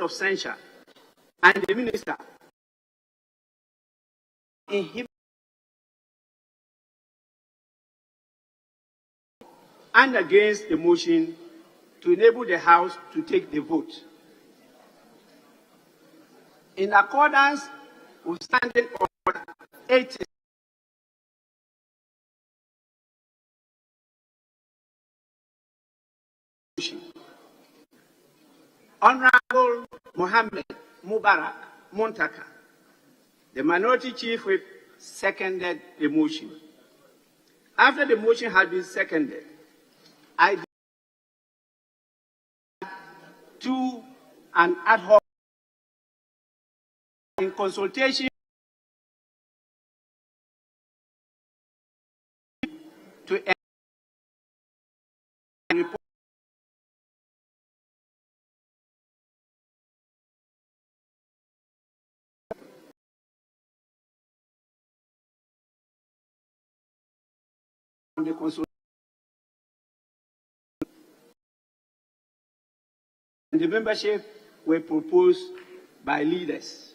of censure and the minister inhibit and against the motion to enable the House to take the vote. In accordance with Standing Order 80, Honorable Mohammed Mubarak Muntaka, the Minority Chief Whip, seconded the motion. After the motion had been seconded, I to an ad hoc in consultation to report on the consultation. And the membership were proposed by leaders.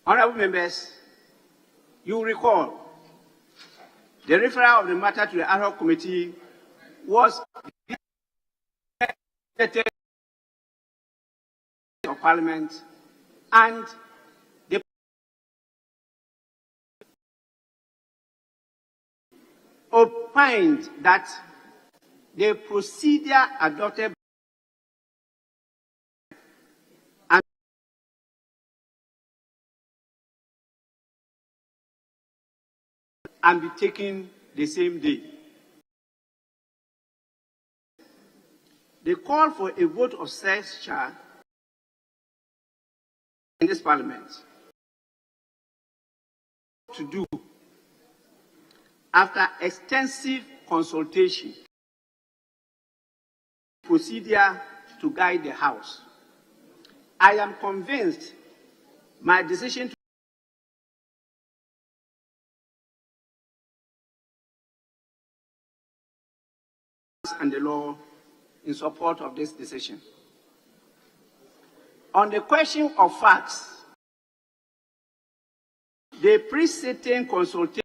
Honorable members, you recall the referral of the matter to the ad hoc committee was the of Parliament, and the opined that the procedure adopted and be taken the same day. The call for a vote of censure in this Parliament to do after extensive consultation procedure to guide the House. I am convinced my decision to and the law in support of this decision. On the question of facts, the preceding consultation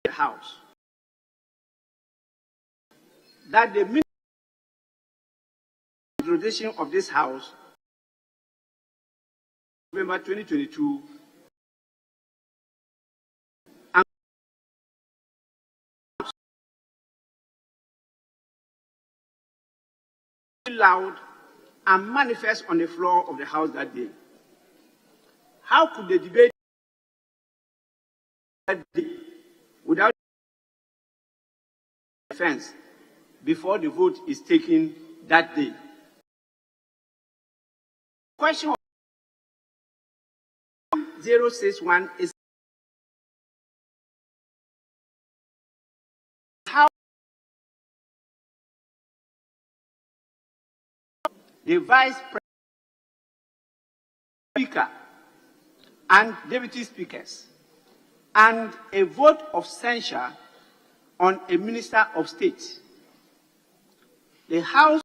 of the House that the introduction of this House, November 2022, loud and manifest on the floor of the House that day. How could the debate that day without defense before the vote is taken that day? Question 061 is how the Vice Speaker and Deputy Speakers and a vote of censure on a Minister of State. The House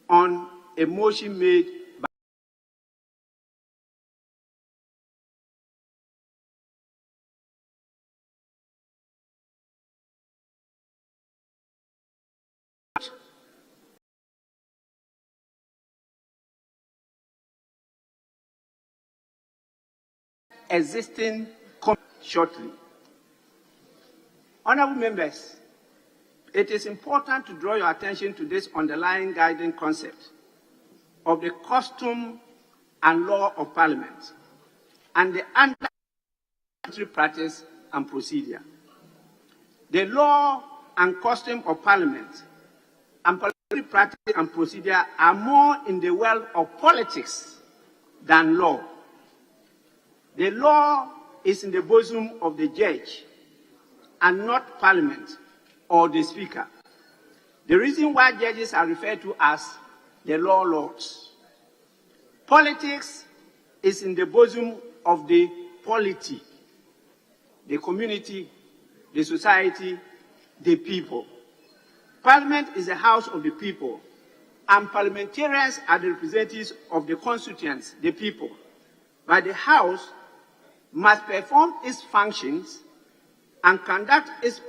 on a motion made by existing shortly. Honorable members, it is important to draw your attention to this underlying guiding concept of the custom and law of Parliament and the parliamentary practice and procedure. The law and custom of Parliament and parliamentary practice and procedure are more in the world of politics than law. The law is in the bosom of the judge and not Parliament or the Speaker. The reason why judges are referred to as the law lords. Politics is in the bosom of the polity. the community, the society, the people. Parliament is the house of the people, and parliamentarians are the representatives of the constituents, the people. But the House must perform its functions and conduct its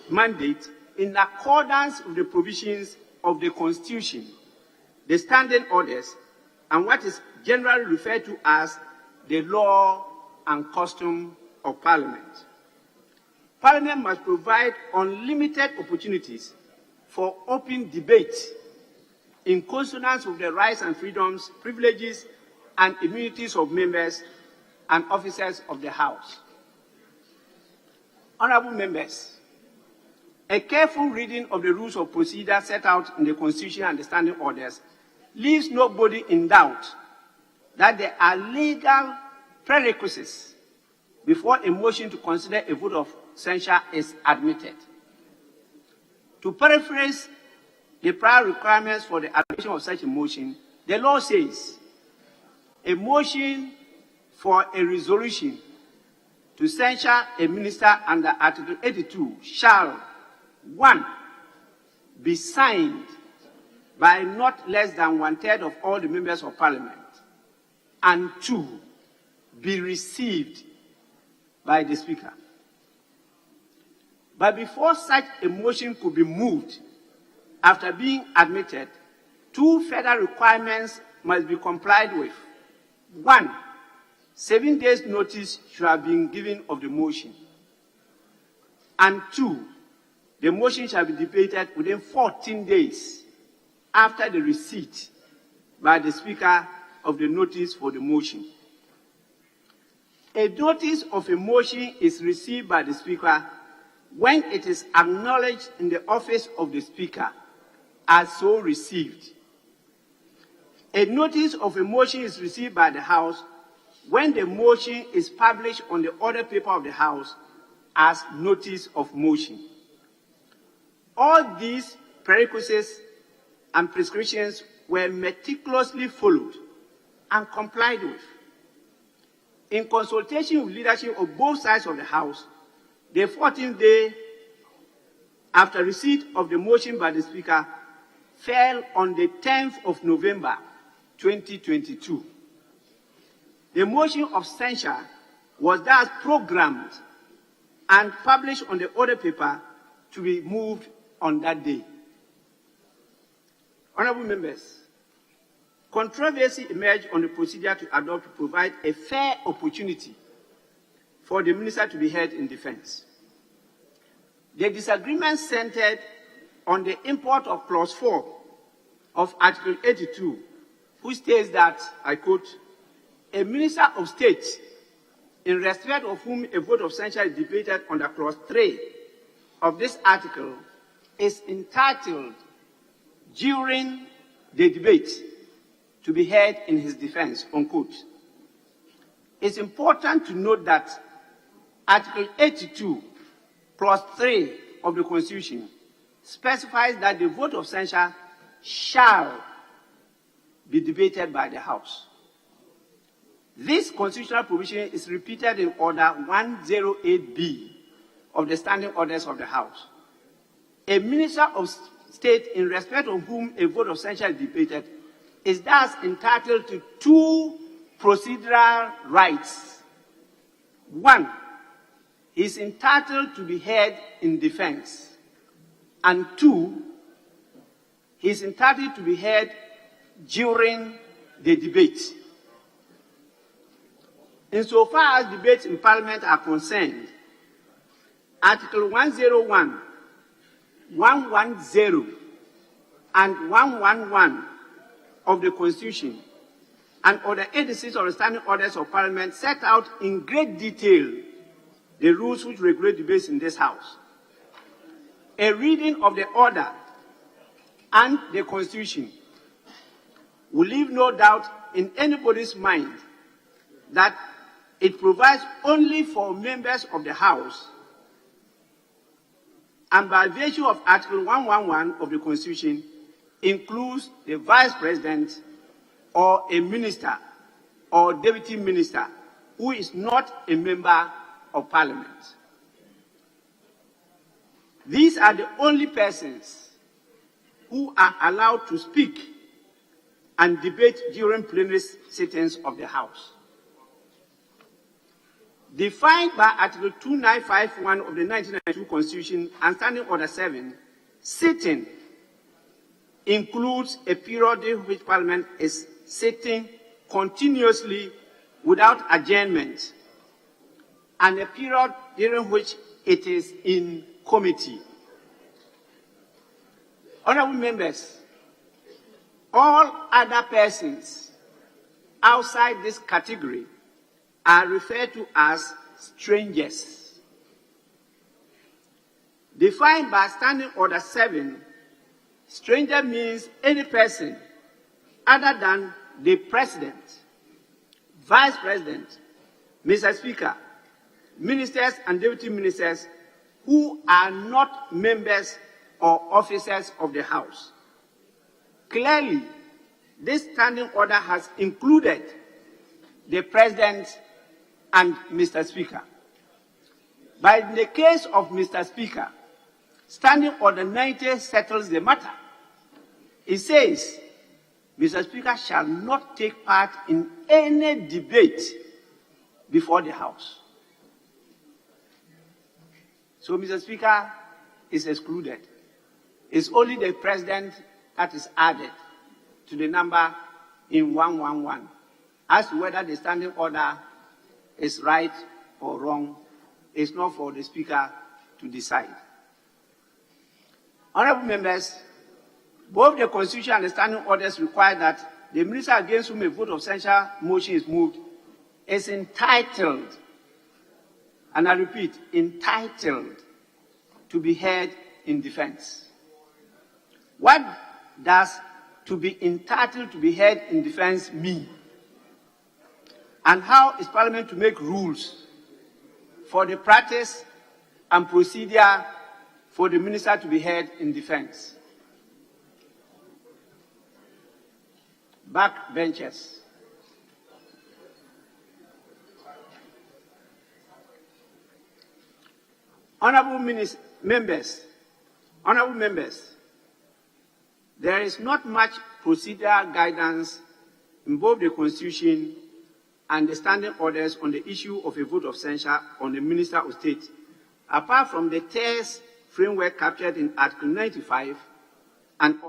mandate in accordance with the provisions of the Constitution, the standing orders, and what is generally referred to as the law and custom of Parliament. Parliament must provide unlimited opportunities for open debate in consonance with the rights and freedoms, privileges, and immunities of members and officers of the House. Honourable members, a careful reading of the rules of procedure set out in the Constitution and the standing orders leaves nobody in doubt that there are legal prerequisites before a motion to consider a vote of censure is admitted. To paraphrase the prior requirements for the admission of such a motion, the law says a motion for a resolution to censure a minister under Article 82 shall, 1, be signed by not less than 1/3 of all the members of Parliament, and 2, be received by the Speaker. But before such a motion could be moved, after being admitted, 2 further requirements must be complied with. 1, 7 days' notice should have been given of the motion. And 2, the motion shall be debated within 14 days after the receipt by the Speaker of the notice for the motion. A notice of a motion is received by the Speaker when it is acknowledged in the office of the Speaker as so received. A notice of a motion is received by the House when the motion is published on the order paper of the House as notice of motion. All these prerequisites and prescriptions were meticulously followed and complied with. In consultation with leadership of both sides of the House, the 14th day after receipt of the motion by the Speaker fell on the 10th of November, 2022. The motion of censure was thus programmed and published on the order paper to be moved on that day. Honourable members, controversy emerged on the procedure to adopt to provide a fair opportunity for the minister to be heard in defence. The disagreement centered on the import of Clause 4 of Article 82, which states that, I quote, a minister of state, in respect of whom a vote of censure is debated under Clause 3 of this article, is entitled during the debate to be heard in his defence, unquote. It's important to note that Article 82, Clause 3 of the Constitution specifies that the vote of censure shall be debated by the House. This constitutional provision is repeated in Order 108B of the Standing Orders of the House. A minister of state in respect of whom a vote of censure is debated is thus entitled to 2 procedural rights. 1, he is entitled to be heard in defence. And 2, he is entitled to be heard during the debate. Insofar as debates in Parliament are concerned, Article 101, 110, and 111 of the Constitution and Order 86 of the Standing Orders of Parliament set out in great detail the rules which regulate debates in this House. A reading of the order and the Constitution will leave no doubt in anybody's mind that it provides only for members of the House, and by virtue of Article 111 of the Constitution, includes the Vice President or a minister or deputy minister who is not a member of Parliament. These are the only persons who are allowed to speak and debate during plenary sittings of the House. Defined by Article 2951 of the 1992 Constitution and Standing Order 7, sitting includes a period in which Parliament is sitting continuously without adjournment, and a period during which it is in committee. Honourable members, all other persons outside this category are referred to as strangers. Defined by Standing Order 7, stranger means any person other than the President, Vice President, Mr. Speaker, ministers and deputy ministers who are not members or officers of the House. Clearly, this standing order has included the President and Mr. Speaker. But in the case of Mr. Speaker, Standing Order 90 settles the matter. It says, Mr. Speaker shall not take part in any debate before the House. So Mr. Speaker is excluded. It's only the President that is added to the number in 111. As to whether the standing order is right or wrong, it's not for the Speaker to decide. Honourable members, both the Constitution and the standing orders require that the minister against whom a vote of censure motion is moved is entitled, and I repeat, entitled to be heard in defense. What does to be entitled to be heard in defense mean? And how is Parliament to make rules for the practice and procedure for the minister to be heard in defense? Backbenchers. Honourable members, there is not much procedural guidance in both the Constitution and the standing orders on the issue of a vote of censure on the Minister of State, apart from the test framework captured in Article 95 and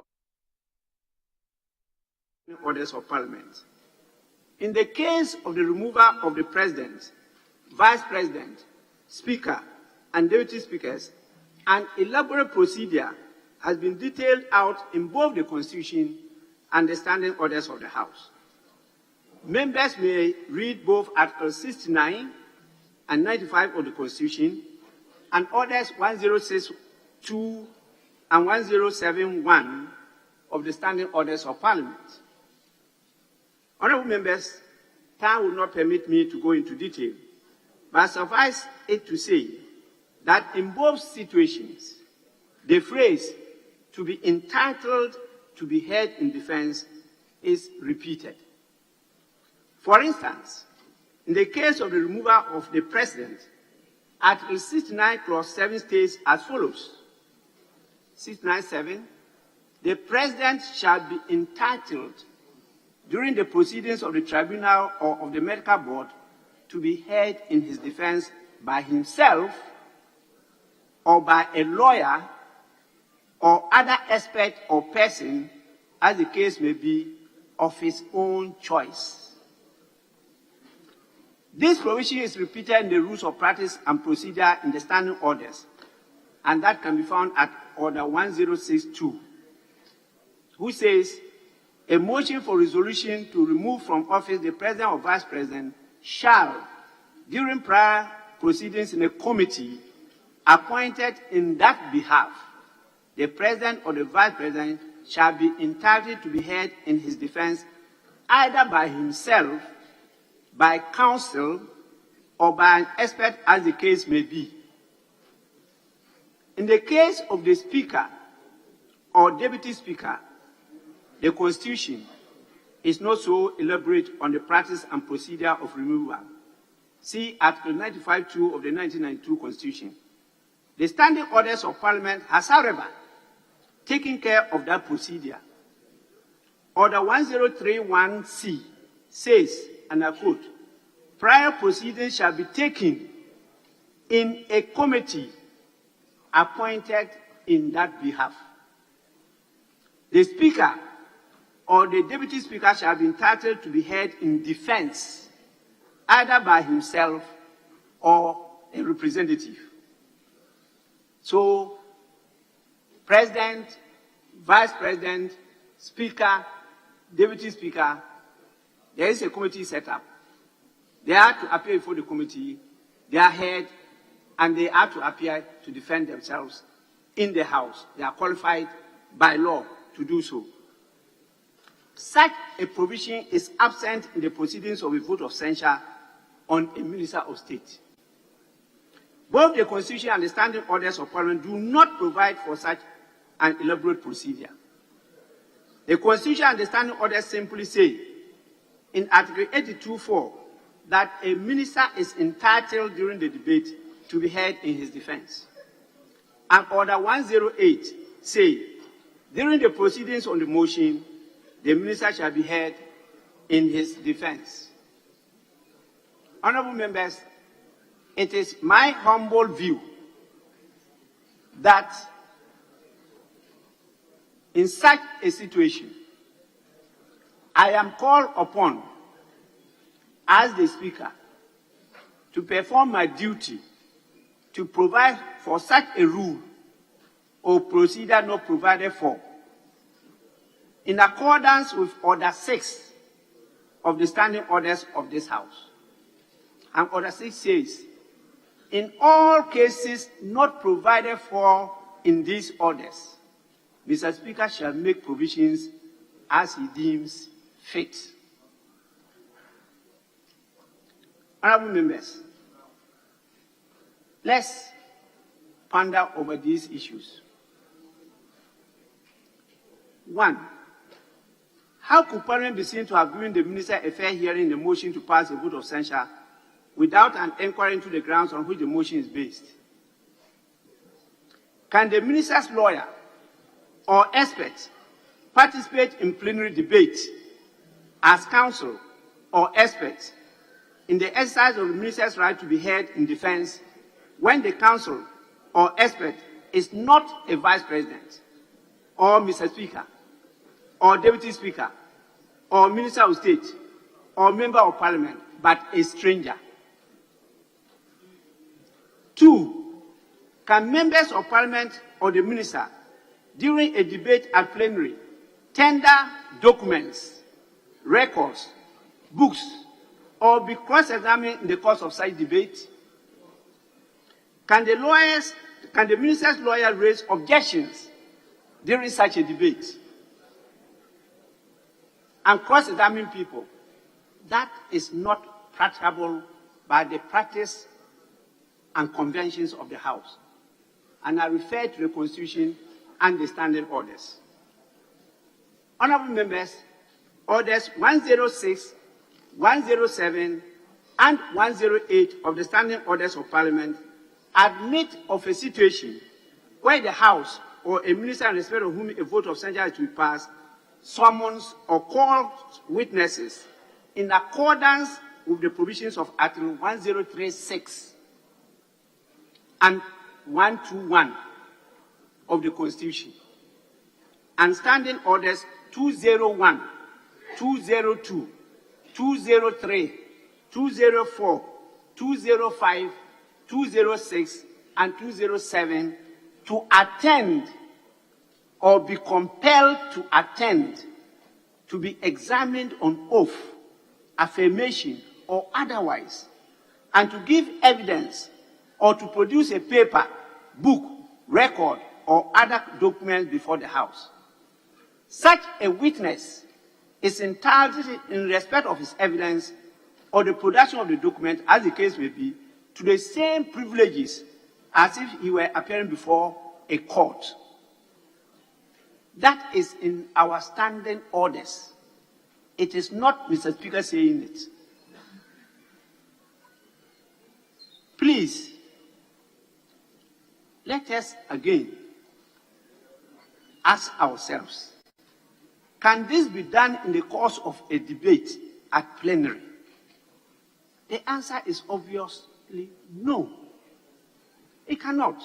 orders of Parliament. In the case of the removal of the President, Vice President, Speaker, and Deputy Speakers, an elaborate procedure has been detailed out in both the Constitution and the standing orders of the House. Members may read both Article 69 and 95 of the Constitution and Orders 1062 and 1071 of the standing orders of Parliament. Honourable members, time will not permit me to go into detail, but suffice it to say that in both situations, the phrase "to be entitled to be heard in defense" is repeated. For instance, in the case of the removal of the President, Article 69, Clause 7 states as follows: 69(7), the President shall be entitled during the proceedings of the tribunal or of the medical board to be heard in his defense by himself or by a lawyer or other expert or person, as the case may be, of his own choice. This provision is repeated in the rules of practice and procedure in the standing orders, and that can be found at Order 1062, who says, a motion for resolution to remove from office the President or Vice President shall, during prior proceedings in a committee appointed in that behalf, the President or the Vice President shall be entitled to be heard in his defense either by himself, by counsel, or by an expert, as the case may be. In the case of the Speaker or Deputy Speaker, the Constitution is not so elaborate on the practice and procedure of removal. See Article 95(2) of the 1992 Constitution. The Standing Orders of Parliament has, however, taken care of that procedure. Order 1031C says, and I quote, prior proceedings shall be taken in a committee appointed in that behalf. The Speaker or the Deputy Speaker shall be entitled to be heard in defense, either by himself or a representative. So, President, Vice President, Speaker, Deputy Speaker, there is a committee set up. They have to appear before the committee, they are heard, and they have to appear to defend themselves in the House. They are qualified by law to do so. Such a provision is absent in the proceedings of a vote of censure on a Minister of State. Both the Constitution and the Standing Orders of Parliament do not provide for such an elaborate procedure. The Constitution and the Standing Orders simply say, in Article 82(4), that a minister is entitled during the debate to be heard in his defense. And Order 108 say, during the proceedings on the motion, the minister shall be heard in his defense. Honorable members, it is my humble view that in such a situation, I am called upon as the Speaker to perform my duty to provide for such a rule or procedure not provided for, in accordance with Order 6 of the Standing Orders of this House. And Order 6 says, in all cases not provided for in these orders, Mr. Speaker shall make provisions as he deems fit. Honorable members, let's ponder over these issues. 1. How could Parliament be seen to have given the Minister a fair hearing in the motion to pass a vote of censure without an inquiry into the grounds on which the motion is based? Can the Minister's lawyer or expert participate in plenary debate as counsel or expert in the exercise of the Minister's right to be heard in defense when the counsel or expert is not a Vice President or Mr. Speaker or Deputy Speaker or Minister of State or Member of Parliament, but a stranger? 2, can members of Parliament or the Minister, during a debate at plenary, tender documents, records, books, or be cross-examined in the course of such debate? Can the Minister's lawyer raise objections during such a debate and cross-examine people? That is not practicable by the practice and conventions of the House. And I refer to the Constitution and the Standing Orders. Honorable members, Orders 106, 107, and 108 of the Standing Orders of Parliament admit of a situation where the House or a minister in respect of whom a vote of censure is to be passed summons or calls witnesses in accordance with the provisions of Article 1036 and 121 of the Constitution, and Standing Orders 201, 202, 203, 204, 205, 206, and 207 to attend or be compelled to attend to be examined on oath, affirmation, or otherwise, and to give evidence or to produce a paper, book, record, or other documents before the House. Such a witness is entitled, in respect of his evidence or the production of the document, as the case may be, to the same privileges as if he were appearing before a court. That is in our Standing Orders. It is not Mr. Speaker saying it. Please, let us again ask ourselves, can this be done in the course of a debate at plenary? The answer is obviously no. It cannot.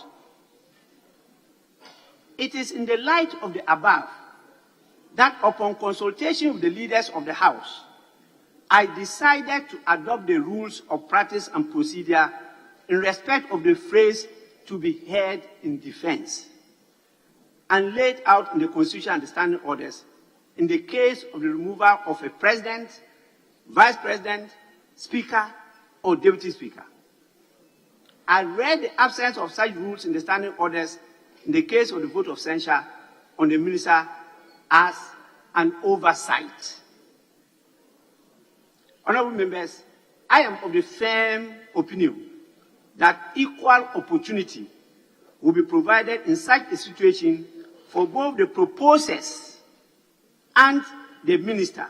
It is in the light of the above that upon consultation with the leaders of the House, I decided to adopt the rules of practice and procedure in respect of the phrase "to be heard in defense," and laid out in the Constitution and the standing orders in the case of the removal of a president, vice president, speaker, or deputy speaker. I read the absence of such rules in the standing orders in the case of the vote of censure on the minister as an oversight. Honourable members, I am of the firm opinion that equal opportunity will be provided in such a situation for both the proposers and the minister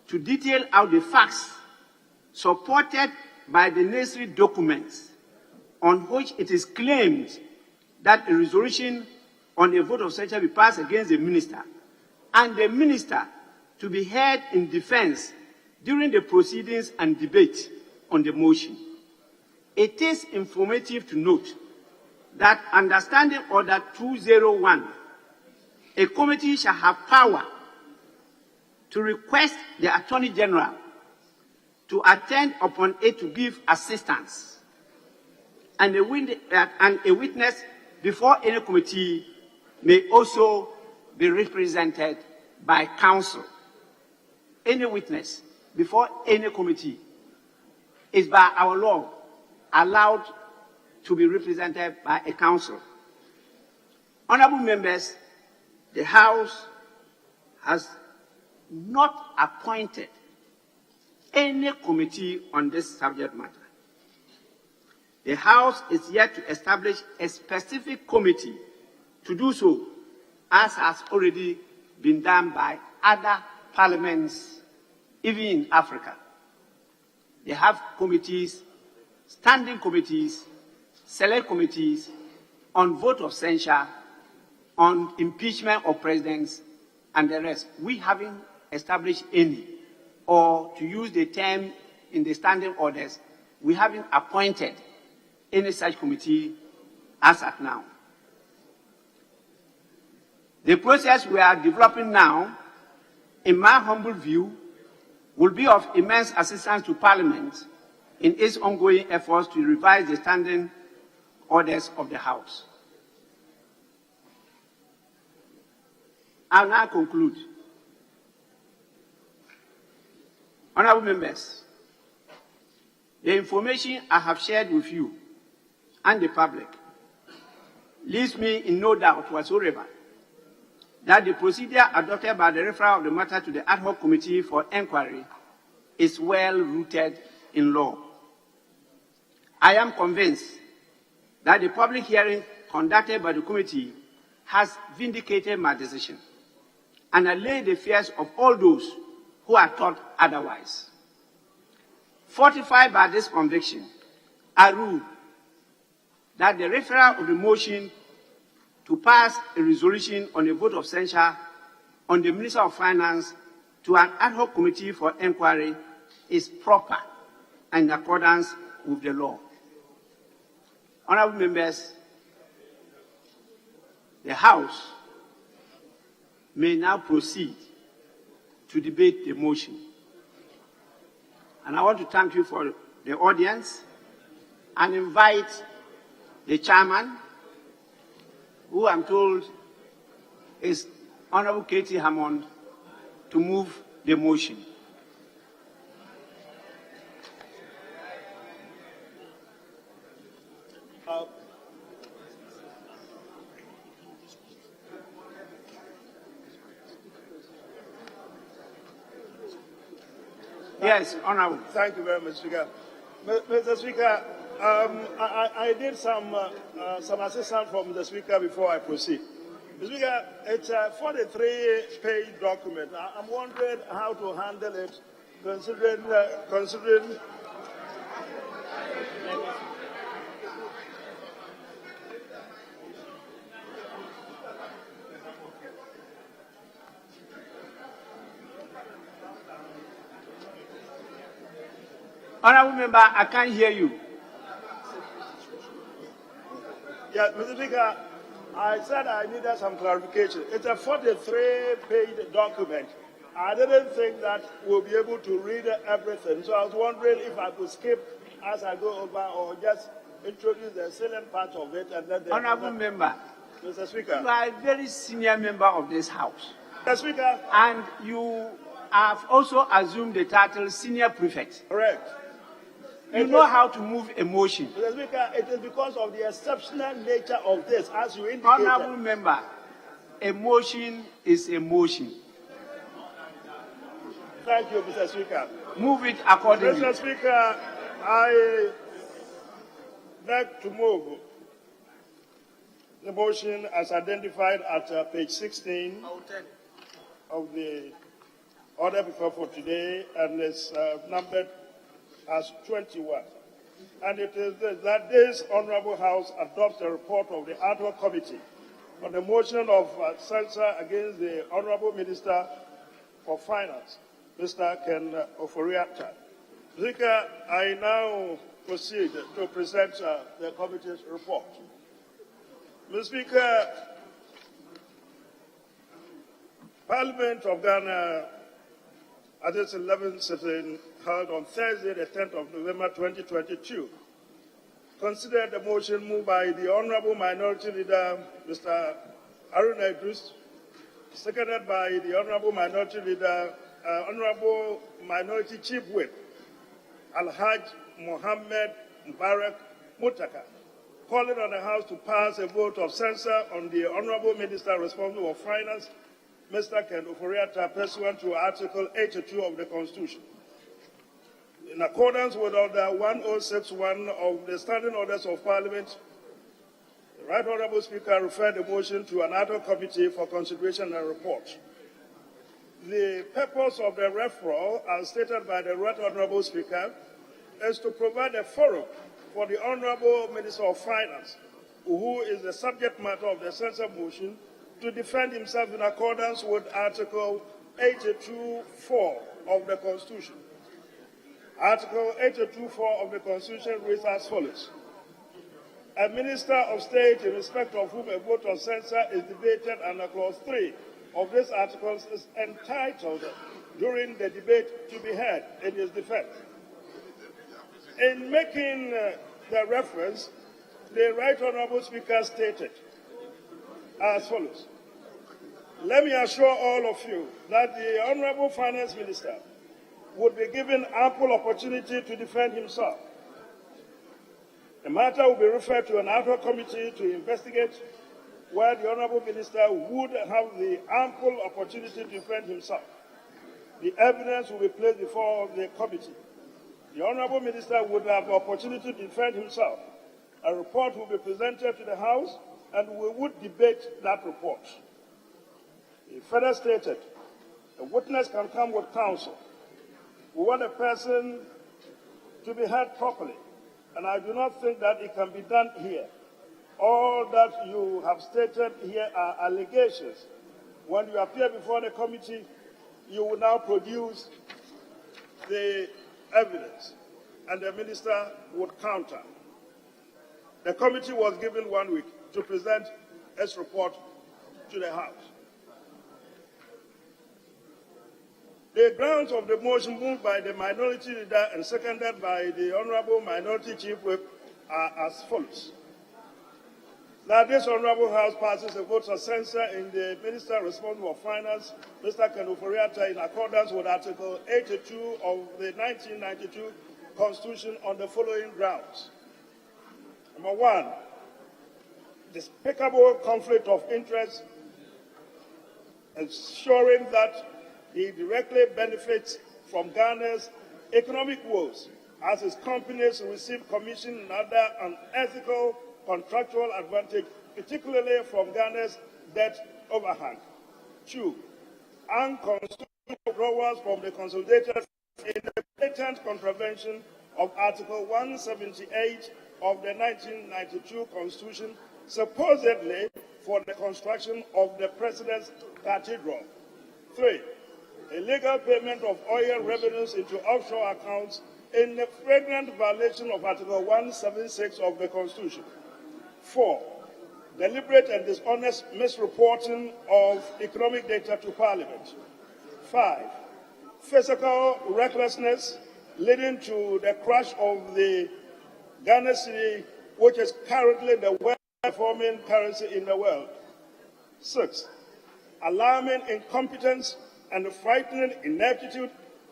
to detail out the facts supported by the necessary documents on which it is claimed that a resolution on a vote of censure be passed against the minister, and the minister to be heard in defense during the proceedings and debate on the motion. It is informative to note that under Standing Order 201, a committee shall have power to request the Attorney General to attend upon it to give assistance, and a witness before any committee may also be represented by counsel. Any witness before any committee is by our law allowed to be represented by a counsel. Honourable members, the House has not appointed any committee on this subject matter. The House is yet to establish a specific committee to do so, as has already been done by other parliaments, even in Africa. They have committees, standing committees, select committees on vote of censure, on impeachment of presidents, and the rest. We haven't established any, or to use the term in the standing orders, we haven't appointed any such committee as at now. The process we are developing now, in my humble view, will be of immense assistance to Parliament in its ongoing efforts to revise the standing orders of the House. I'll now conclude. Honourable members, the information I have shared with you and the public leaves me in no doubt whatsoever that the procedure adopted by the referral of the matter to the ad hoc committee for inquiry is well rooted in law. I am convinced that the public hearing conducted by the committee has vindicated my decision and allayed the fears of all those who are thought otherwise. Fortified by this conviction, I rule that the referral of the motion to pass a resolution on a vote of censure on the Minister of Finance to an ad hoc committee for inquiry is proper and in accordance with the law. Honourable members, the House may now proceed to debate the motion. And I want to thank you for the audience and invite the chairman, who I'm told is Honourable Katie Hammond, to move the motion. Yes, Honourable. Thank you very much, Speaker. Mr. Speaker, I need some assistance from the Speaker before I proceed. Mr. Speaker, it's a 43-page document. I'm wondering how to handle it, considering Honorable member, I can't hear you. Yeah, Mr. Speaker, I said I needed some clarification. It's a 43-page document. I didn't think that we'll be able to read everything, so I was wondering if I could skip as I go over or just introduce the salient part of it and then the... Honorable member, Mr. Speaker. you are a very senior member of this House. Mr. Speaker. And you have also assumed the title Senior Prefect. Correct. You know how to move a motion. Mr. Speaker, it is because of the exceptional nature of this, as you indicated. Honorable member, a motion is a motion. Thank you, Mr. Speaker. Move it accordingly. Mr. Speaker, I beg to move the motion as identified at page 16 of the order before for today, and it's numbered as 21. And it is that this Honorable House adopts the report of the ad hoc committee on the motion of censure against the Honorable Minister for Finance, Mr. Ken Ofori-Atta. Speaker, I now proceed to present the committee's report. Mr. Speaker, Parliament of Ghana, at its 11th sitting held on Thursday, the 10th of November 2022, considered the motion moved by the Honorable Minority Leader, Mr. Haruna Idris, seconded by the Honorable Minority Leader, Honorable Minority Chief Whip, Al-Haj Mohammed Mubarak Mutaka, calling on the House to pass a vote of censure on the Honorable Minister responsible for Finance, Mr. Ken Ofori-Atta, pursuant to Article 82 of the Constitution. In accordance with Order 1061 of the Standing Orders of Parliament, the Right Honourable Speaker referred the motion to an ad hoc committee for consideration and report. The purpose of the referral, as stated by the Right Honourable Speaker, is to provide a forum for the Honourable Minister of Finance, who is the subject matter of the censure motion, to defend himself in accordance with Article 82(4) of the Constitution. Article 82(4) of the Constitution reads as follows. A Minister of State in respect of whom a vote of censure is debated under Clause 3 of this article is entitled during the debate to be heard in his defense. In making the reference, the Right Honourable Speaker stated as follows. Let me assure all of you that the Honourable Finance Minister would be given ample opportunity to defend himself. The matter will be referred to an ad hoc committee to investigate, where the Honourable Minister would have the ample opportunity to defend himself. The evidence will be placed before the committee. The Honourable Minister would have the opportunity to defend himself. A report will be presented to the House, and we would debate that report. He further stated, a witness can come with counsel. We want a person to be heard properly, and I do not think that it can be done here. All that you have stated here are allegations. When you appear before the committee, you will now produce the evidence, and the minister would counter. The committee was given 1 week to present its report to the House. The grounds of the motion moved by the Minority Leader and seconded by the Honourable Minority Chief Whip are as follows. That this Honourable House passes a vote of censure in the Minister responsible for Finance, Mr. Ken Ofori-Atta, in accordance with Article 82 of the 1992 Constitution on the following grounds. Number one, despicable conflict of interest, ensuring that he directly benefits from Ghana's economic woes, as his companies receive commission and other unethical contractual advantage, particularly from Ghana's debt overhang. Two, unconstitutional withdrawals from the consolidated in a blatant contravention of Article 178 of the 1992 Constitution, supposedly for the construction of the President's Cathedral. Three, illegal payment of oil revenues into offshore accounts in a flagrant violation of Article 176 of the Constitution. 4. Deliberate and dishonest misreporting of economic data to Parliament. 5. Physical recklessness leading to the crash of the Ghana cedi, which is currently the well-performing currency in the world. 6. Alarming incompetence and frightening ineptitude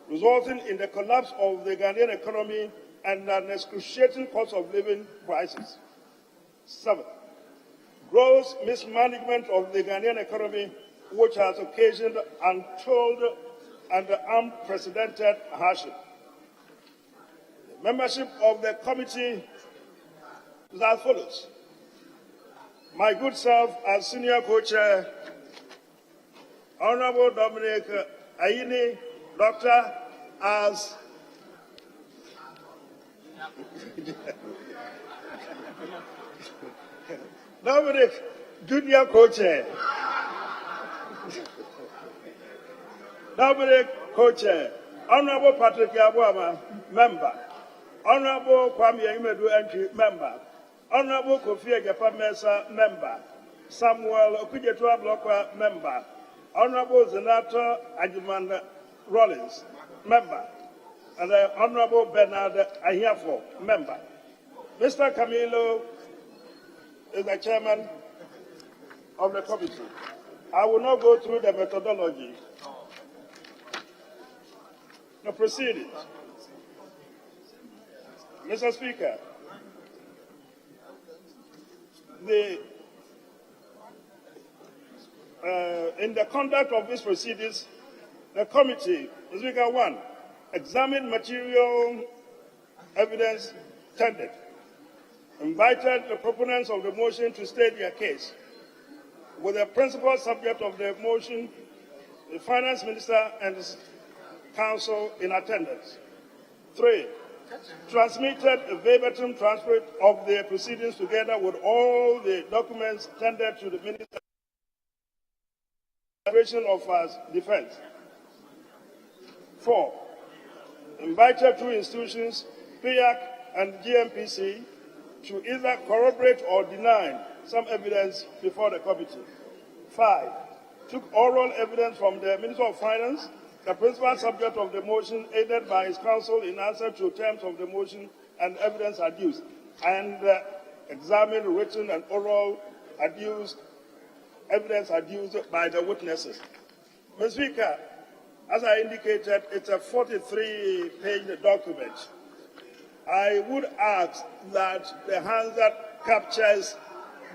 resulting in the collapse of the Ghanaian economy and an excruciating cost of living crisis. 7. Gross mismanagement of the Ghanaian economy, which has occasioned untold and unprecedented hardship. The membership of the committee is as follows. My good self as senior co-chair, Honorable Dominic Ayini, Doctor, as Dominic, junior co-chair. Dominic, co-chair. Honorable Patrick Yabuama, member. Honorable Kwame Imedu Entry, member. Honorable Kofi Ejapa-Mensah, member. Samuel Okudjetua Blokwa, member. Honorable Zenator Ajiman Rollins, member. And Honorable Bernard Ahiafo, member. Mr. Camilo is the chairman of the committee. I will not go through the methodology. The proceedings. Mr. Speaker, in the conduct of these proceedings, the committee, Speaker 1, examined material evidence tendered, invited the proponents of the motion to state their case, with the principal subject of the motion, the Finance Minister and his Council in attendance. 3. Transmitted a verbatim transcript of the proceedings together with all the documents tendered to the Minister of Defense. 4. Invited two institutions, PIAC and GMPC, to either corroborate or deny some evidence before the committee. 5. Took oral evidence from the Minister of Finance, the principal subject of the motion, aided by his counsel in answer to terms of the motion and evidence adduced, and examined written and oral evidence adduced by the witnesses. Mr. Speaker, as I indicated, it's a 43-page document. I would ask that the Hansard captures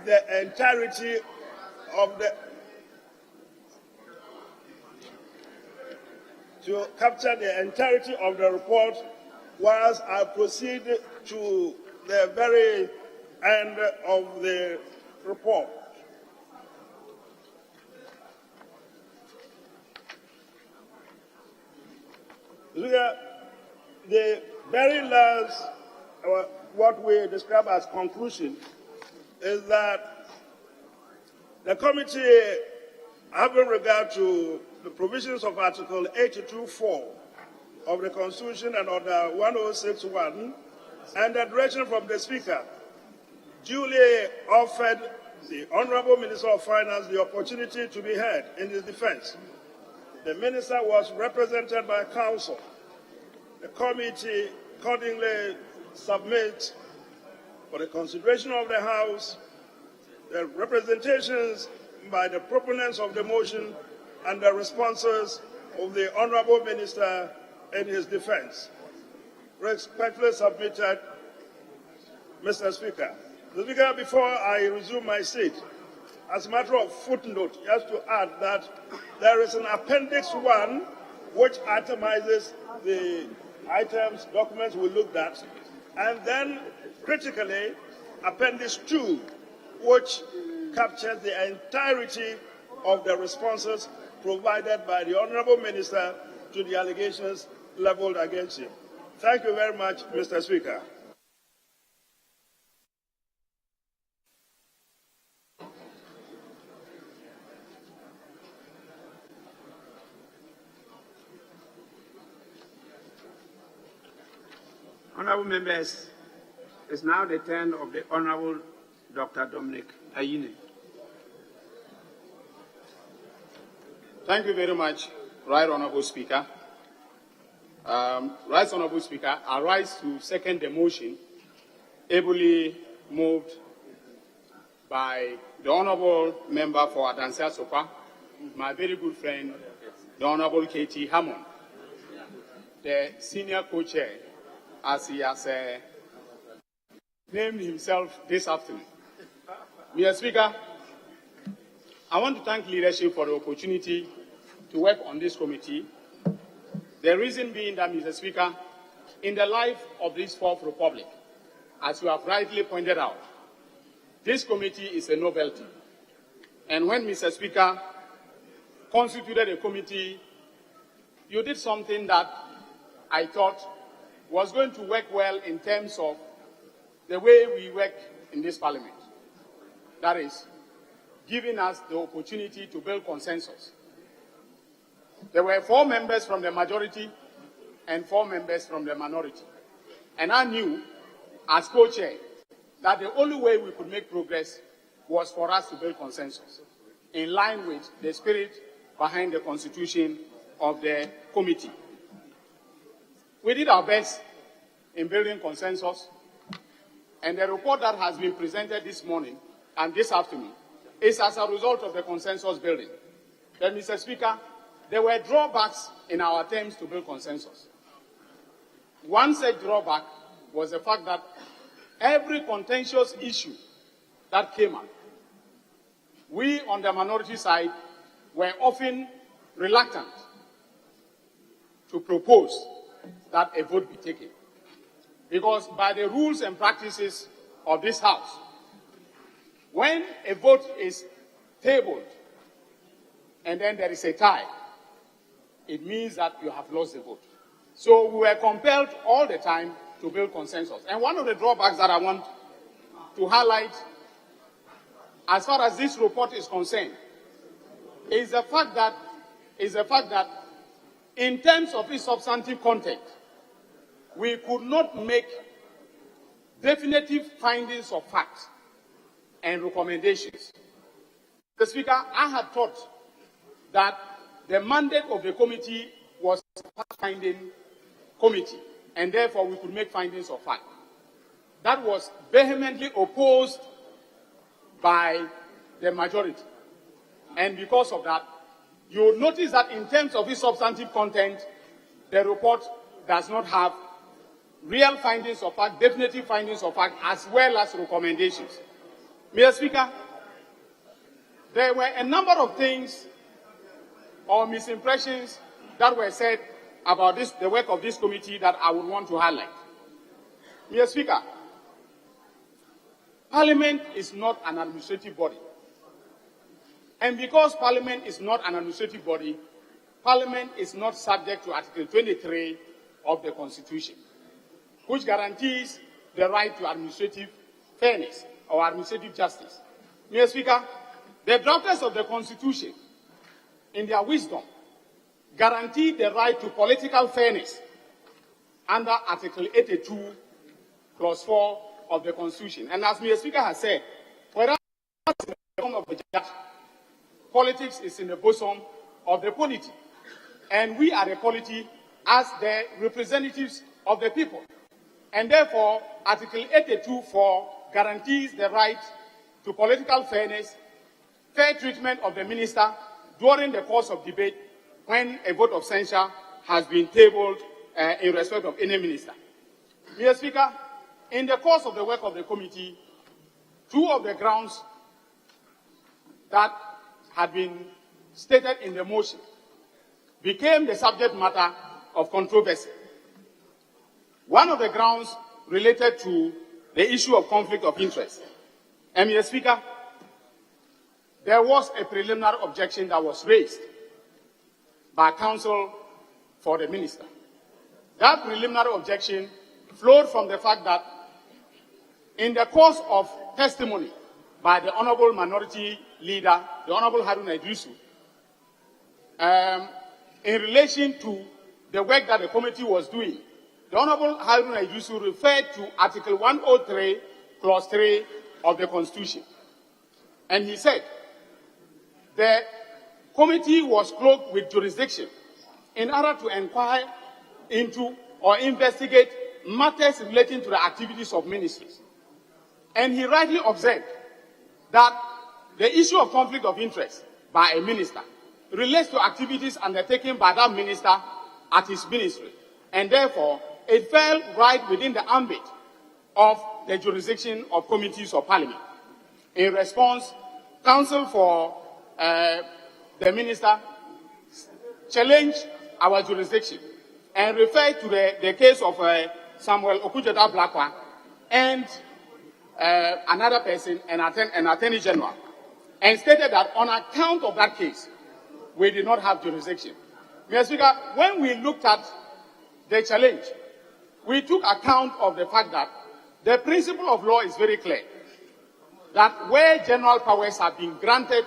the entirety of the report whilst I proceed to the very end of the report. The very last, what we describe as conclusion, is that the committee, having regard to the provisions of Article 82(4) of the Constitution and Order 106(1), and the direction from the Speaker, duly offered the Honorable Minister of Finance the opportunity to be heard in his defense. The Minister was represented by counsel. The committee accordingly submits for the consideration of the House the representations by the proponents of the motion and the responses of the Honorable Minister in his defense. Respectfully submitted, Mr. Speaker. Mr. Speaker, before I resume my seat, as a matter of footnote, just to add that there is an Appendix 1 which itemizes the items, documents we looked at, and then critically Appendix 2, which captures the entirety of the responses provided by the Honorable Minister to the allegations leveled against him. Thank you very much, Mr. Speaker. Honourable members, it's now the turn of the Honourable Dr. Dominic Ayine. Thank you very much, Right Honourable Speaker. Right Honourable Speaker, I rise to second the motion ably moved by the Honourable Member for Adansia Sopa, my very good friend, the Honourable K.T. Hammond, the senior co-chair, as he has named himself this afternoon. Mr. Speaker, I want to thank leadership for the opportunity to work on this committee. The reason being that, Mr. Speaker, in the life of this Fourth Republic, as you have rightly pointed out, this committee is a novelty. And when, Mr. Speaker, constituted a committee, you did something that I thought was going to work well in terms of the way we work in this parliament. That is, giving us the opportunity to build consensus. There were 4 members from the majority and 4 members from the minority. And I knew, as co-chair, that the only way we could make progress was for us to build consensus, in line with the spirit behind the constitution of the committee. We did our best in building consensus, and the report that has been presented this morning and this afternoon is as a result of the consensus building. But, Mr. Speaker, there were drawbacks in our attempts to build consensus. One such drawback was the fact that every contentious issue that came up, we on the minority side were often reluctant to propose that a vote be taken. Because by the rules and practices of this House, when a vote is tabled and then there is a tie, it means that you have lost the vote. So we were compelled all the time to build consensus. And one of the drawbacks that I want to highlight, as far as this report is concerned, is the fact that in terms of its substantive content, we could not make definitive findings of facts and recommendations. Mr. Speaker, I had thought that the mandate of the committee was a fact-finding committee, and therefore we could make findings of fact. That was vehemently opposed by the majority. And because of that, you will notice that in terms of its substantive content, the report does not have real findings of fact, definitive findings of fact, as well as recommendations. Mr. Speaker, there were a number of things or misimpressions that were said about the work of this committee that I would want to highlight. Mr. Speaker, Parliament is not an administrative body. And because Parliament is not an administrative body, Parliament is not subject to Article 23 of the Constitution, which guarantees the right to administrative fairness or administrative justice. Mr. Speaker, the drafters of the Constitution, in their wisdom, guarantee the right to political fairness under Article 82, Clause 4 of the Constitution. And as Mr. Speaker has said, whereas in the bosom of the judge, politics is in the bosom of the polity. And we are the polity as the representatives of the people. And therefore, Article 82(4) guarantees the right to political fairness, fair treatment of the minister during the course of debate when a vote of censure has been tabled in respect of any minister. Mr. Speaker, in the course of the work of the committee, 2 of the grounds that had been stated in the motion became the subject matter of controversy. One of the grounds related to the issue of conflict of interest. And Mr. Speaker, there was a preliminary objection that was raised by counsel for the minister. That preliminary objection flowed from the fact that in the course of testimony by the Honourable Minority Leader, the Honourable Haruna Idrisu, in relation to the work that the committee was doing the Honorable Haruna Iddrisu referred to Article 103, Clause 3 of the Constitution. And he said, the committee was clothed with jurisdiction in order to inquire into or investigate matters relating to the activities of ministries. And he rightly observed that the issue of conflict of interest by a minister relates to activities undertaken by that minister at his ministry, and therefore it fell right within the ambit of the jurisdiction of committees of parliament. In response, counsel for the minister challenged our jurisdiction and referred to the case of Samuel Okudzeto Ablakwa and another person, an attorney general, and stated that on account of that case, we did not have jurisdiction. Mr. Speaker, when we looked at the challenge, we took account of the fact that the principle of law is very clear, that where general powers have been granted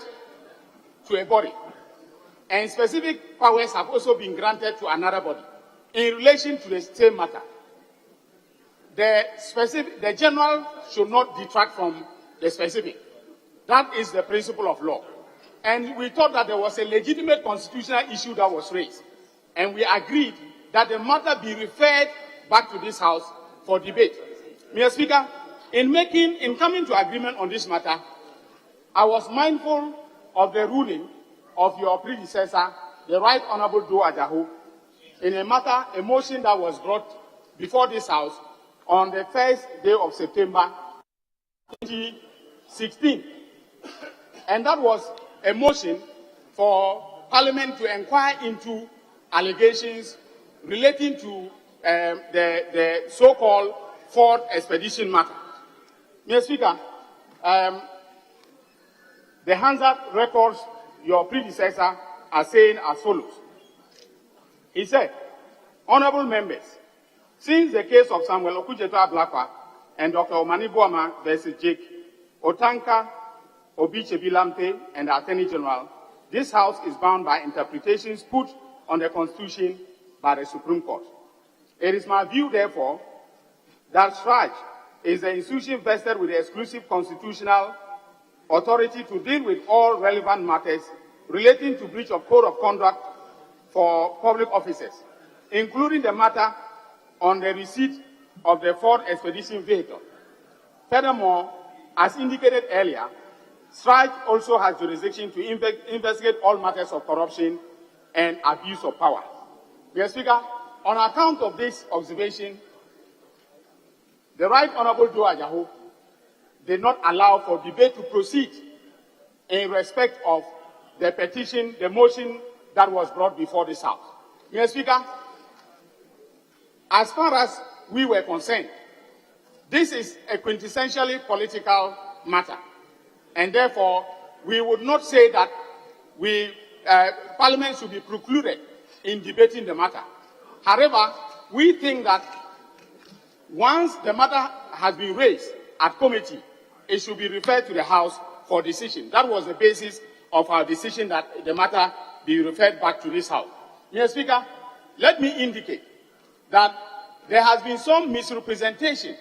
to a body, and specific powers have also been granted to another body in relation to the same matter, the general should not detract from the specific. That is the principle of law. And we thought that there was a legitimate constitutional issue that was raised. And we agreed that the matter be referred back to this House for debate. Mr. Speaker, in coming to agreement on this matter, I was mindful of the ruling of your predecessor, the Right Honorable Joe Ajahu, in a motion that was brought before this House on the first day of September 2016. And that was a motion for Parliament to inquire into allegations relating to the so-called Ford expedition matter. Mr. Speaker, the Hansard records your predecessor are saying as follows. He said, honorable members, since the case of Samuel Okudzeto Ablakwa and Dr. Omani Boama versus Jake Otanka Obichebilamte and the Attorney General, this House is bound by interpretations put on the Constitution by the Supreme Court. It is my view, therefore, that SRAJ is the institution vested with the exclusive constitutional authority to deal with all relevant matters relating to breach of code of conduct for public officers, including the matter on the receipt of the Ford expedition vehicle. Furthermore, as indicated earlier, SRAJ also has jurisdiction to investigate all matters of corruption and abuse of power. Mr. Speaker, on account of this observation, the Right Honorable Joe Ajahu did not allow for debate to proceed in respect of the petition, the motion that was brought before this House. Mr. Speaker, as far as we were concerned, this is a quintessentially political matter, and therefore we would not say that Parliament should be precluded in debating the matter. However, we think that once the matter has been raised at committee, it should be referred to the House for decision. That was the basis of our decision that the matter be referred back to this House. Mr. Speaker, let me indicate that there has been some misrepresentation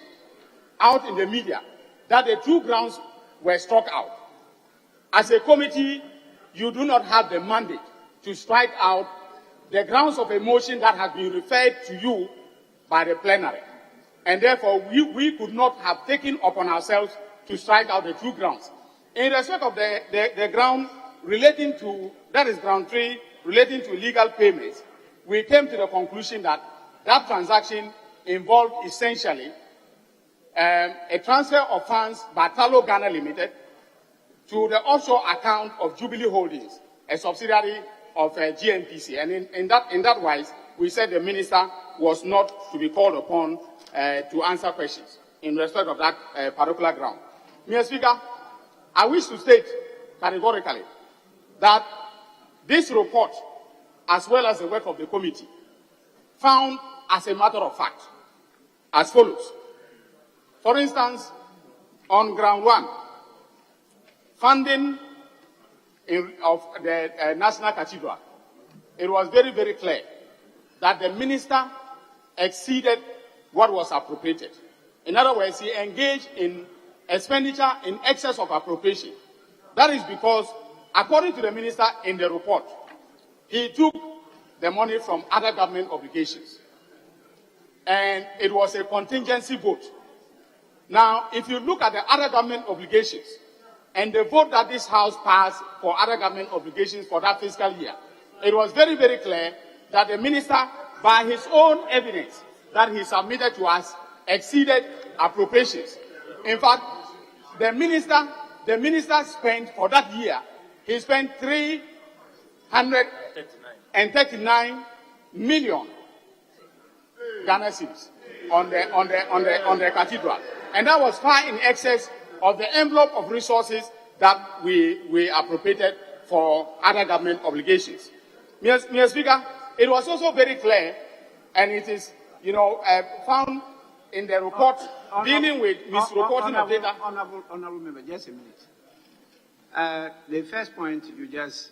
out in the media that the two grounds were struck out. As a committee, you do not have the mandate to strike out the grounds of a motion that has been referred to you by the plenary. And therefore, we could not have taken upon ourselves to strike out the two grounds. In respect of the ground relating to, that is ground 3, relating to illegal payments, we came to the conclusion that that transaction involved essentially a transfer of funds by Talo Ghana Limited to the offshore account of Jubilee Holdings, a subsidiary of GNPC. And in that wise, we said the minister was not to be called upon to answer questions in respect of that particular ground. Mr. Speaker, I wish to state categorically that this report, as well as the work of the committee, found as a matter of fact as follows. For instance, on ground 1, funding of the National Cathedral, it was very, very clear that the minister exceeded what was appropriated. In other words, he engaged in expenditure in excess of appropriation. That is because, according to the minister in the report, he took the money from other government obligations. And it was a contingency vote. Now, if you look at the other government obligations and the vote that this House passed for other government obligations for that fiscal year, it was very, very clear that the minister, by his own evidence that he submitted to us, exceeded appropriations. In fact, the minister spent for that year, he spent 339 million Ghana cedis on the cathedral, and that was far in excess of the envelope of resources that we appropriated for other government obligations. Mr. Speaker, it was also very clear, and it is found in the report dealing with misreporting of data. Honorable member, just a minute. The first point you just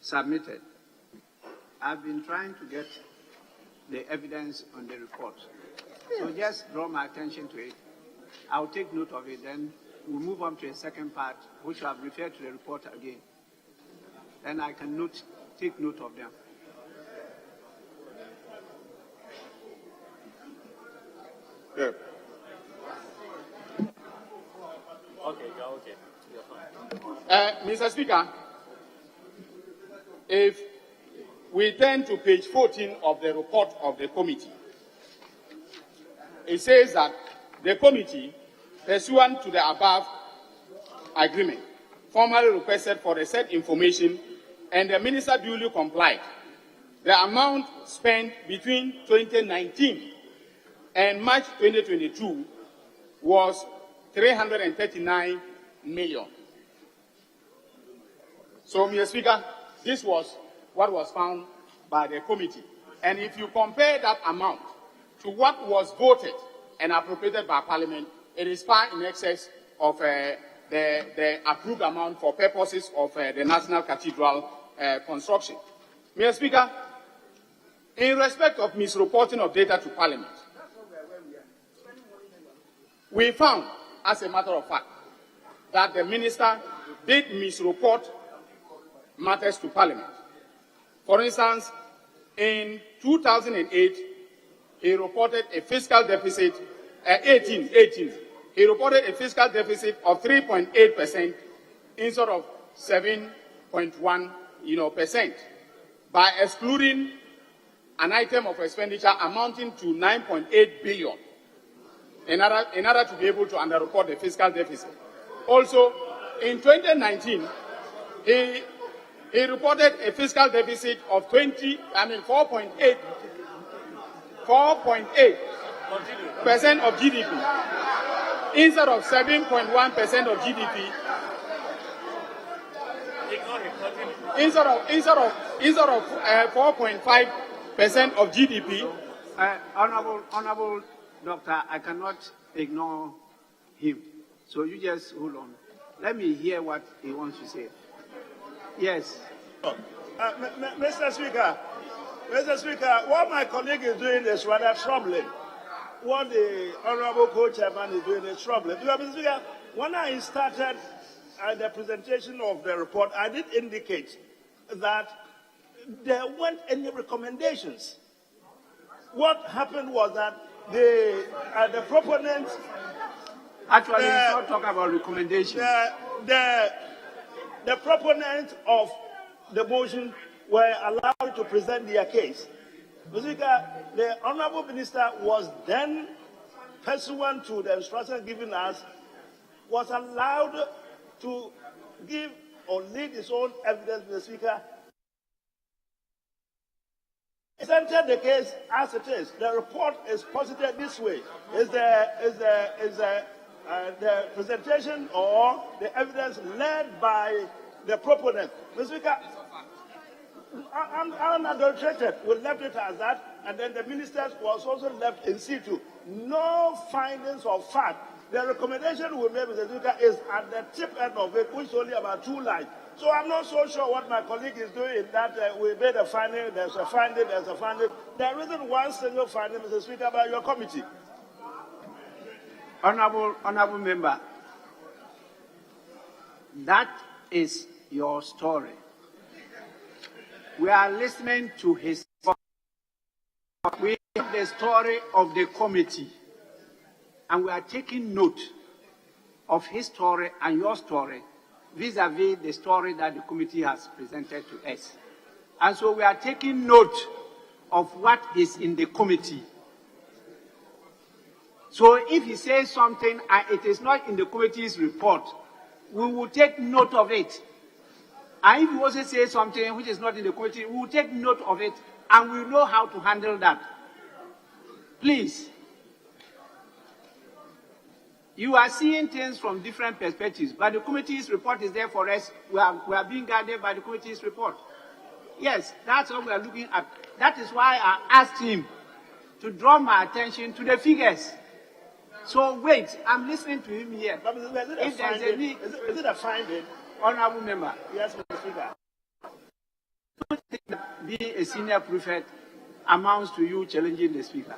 submitted, I've been trying to get the evidence on the report. So just draw my attention to it. I'll take note of it, then we'll move on to a second part, which I've referred to the report again. Then I can take note of them. Yeah. Okay. Mr. Speaker, if we turn to page 14 of the report of the committee, it says that the committee, pursuant to the above agreement, formally requested for the said information, and the minister duly complied. The amount spent between 2019 and March 2022 was 339 million. So, Mr. Speaker, this was what was found by the committee. And if you compare that amount to what was voted and appropriated by Parliament, it is far in excess of the approved amount for purposes of the National Cathedral construction. Mr. Speaker, in respect of misreporting of data to Parliament, we found, as a matter of fact, that the minister did misreport matters to Parliament. For instance, in 2008, he reported a fiscal deficit, 18, he reported a fiscal deficit of 3.8% instead of 7.1%, by excluding an item of expenditure amounting to 9.8 billion in order to be able to underreport the fiscal deficit. Also, in 2019, he reported a fiscal deficit of 4.8% of GDP instead of 7.1% of GDP. Instead of 4.5% of GDP. Honorable Doctor, I cannot ignore him. So you just hold on. Let me hear what he wants to say. Yes. Mr. Speaker, what my colleague is doing is rather troubling. What the Honorable Co-Chairman is doing is troubling. Because, Mr. Speaker, when I started the presentation of the report, I did indicate that there weren't any recommendations. What happened was that the proponents... Actually, he's not talking about recommendations. The proponents of the motion were allowed to present their case. Mr. Speaker, the Honorable Minister was then, pursuant to the instructions given us, was allowed to give or lead his own evidence, Mr. Speaker. He presented the case as it is. The report is posited this way. Is the presentation or the evidence led by the proponent. Mr. Speaker, unadulterated. We left it as that, and then the ministers was also left in situ. No findings of fact The recommendation we made, Mr. Speaker, is at the tip end of it, which is only about 2 lines. So I'm not so sure what my colleague is doing, that we made a finding, there's a finding, there's a finding. There isn't one single finding, Mr. Speaker, by your committee. Honorable member, that is your story. We are listening to his story. We have the story of the committee, and we are taking note of his story and your story vis-à-vis the story that the committee has presented to us. And so we are taking note of what is in the committee. So if he says something and it is not in the committee's report, we will take note of it. And if he also says something which is not in the committee, we will take note of it and we know how to handle that. Please. You are seeing things from different perspectives, but the committee's report is there for us. We are being guided by the committee's report. Yes, that's what we are looking at. That is why I asked him to draw my attention to the figures. So wait, I'm listening to him here. But is it a finding? Honorable member. Yes, Mr. Speaker. Being a senior prefect amounts to you challenging the speaker.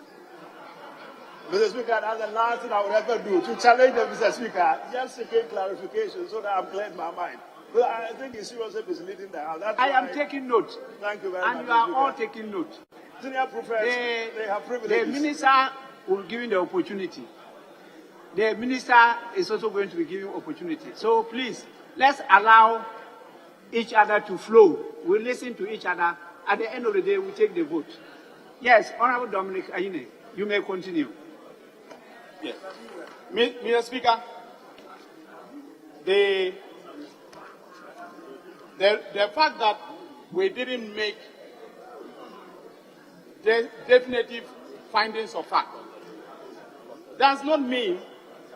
Mr. Speaker, that's the last thing I would ever do, to challenge the Mr. Speaker, just seeking clarification so that I'm clear in my mind. But I think he's seriously misleading the House. I am taking note. Thank you very much. And you are all taking note. Senior prefects, they have privileges. The minister will be given the opportunity. The minister is also going to be given opportunity. So please, let's allow each other to flow. We listen to each other. At the end of the day, we take the vote. Yes, Honorable Dominic Ayine, you may continue. Yes. Mr. Speaker, the fact that we didn't make the definitive findings of fact does not mean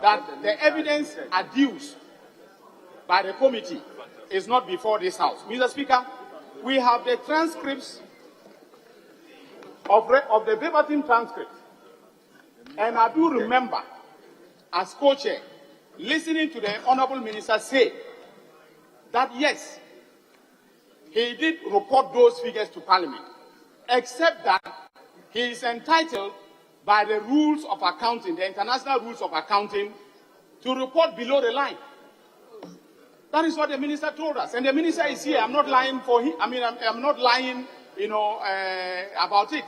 that the evidence adduced by the committee is not before this House. Mr. Speaker, we have the transcripts of the verbatim transcript. And I do remember, as co-chair, listening to the Honorable Minister say that yes, he did report those figures to Parliament, except that he is entitled by the rules of accounting, the international rules of accounting, to report below the line. That is what the minister told us. And the minister is here. I'm not lying for him. I'm not lying, about it.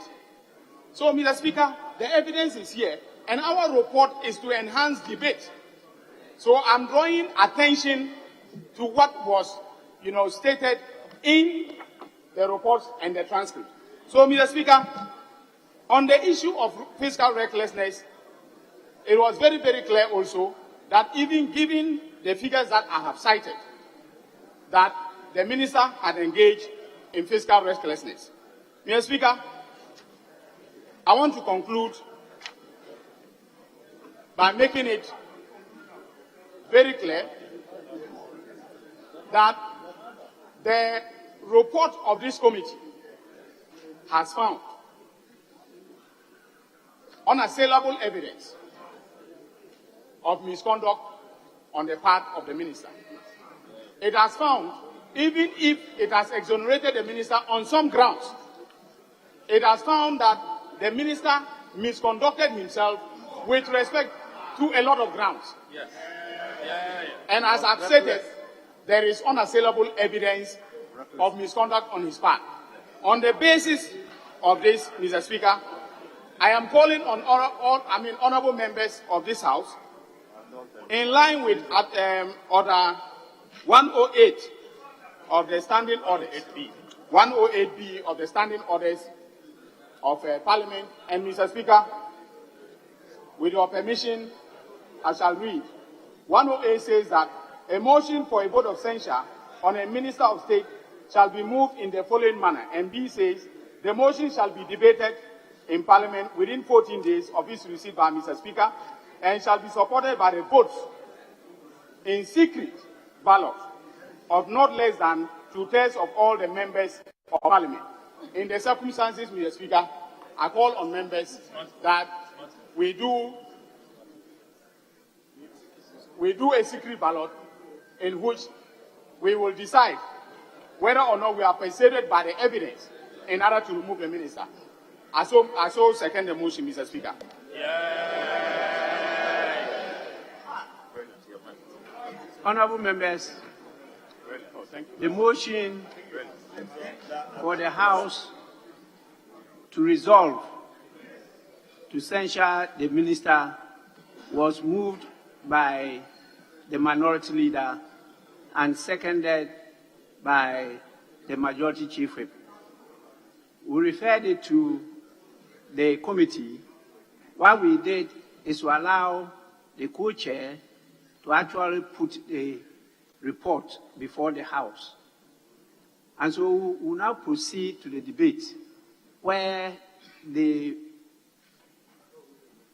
So, Mr. Speaker, the evidence is here, and our report is to enhance debate. So I'm drawing attention to what was, stated in the reports and the transcript. So, Mr. Speaker, on the issue of fiscal recklessness, it was very, very clear also that even given the figures that I have cited, that the minister had engaged in fiscal recklessness. Mr. Speaker, I want to conclude by making it very clear that the report of this committee has found unassailable evidence of misconduct on the part of the minister. It has found, even if it has exonerated the minister on some grounds, it has found that the minister misconducted himself with respect to a lot of grounds. Yes. And as I've stated, there is unassailable evidence of misconduct on his part. On the basis of this, Mr. Speaker, I am calling on honorable members of this House, in line with Order 108 of the Standing Orders, 108B of the Standing Orders of Parliament, and Mr. Speaker, with your permission, I shall read. 108 says that a motion for a vote of censure on a Minister of State shall be moved in the following manner. And B says, the motion shall be debated in Parliament within 14 days of its receipt by Mr. Speaker, and shall be supported by the votes in secret ballot of not less than 2/3 of all the members of Parliament. In the circumstances, Mr. Speaker, I call on members that we do we do a secret ballot in which we will decide whether or not we are persuaded by the evidence in order to remove the minister. I so second the motion, Mr. Speaker. Honorable members, the motion for the House to resolve to censure the minister was moved by the minority leader and seconded by the majority chief whip. We referred it to the committee. What we did is to allow the co-chair to actually put the report before the House. And so we will now proceed to the debate where the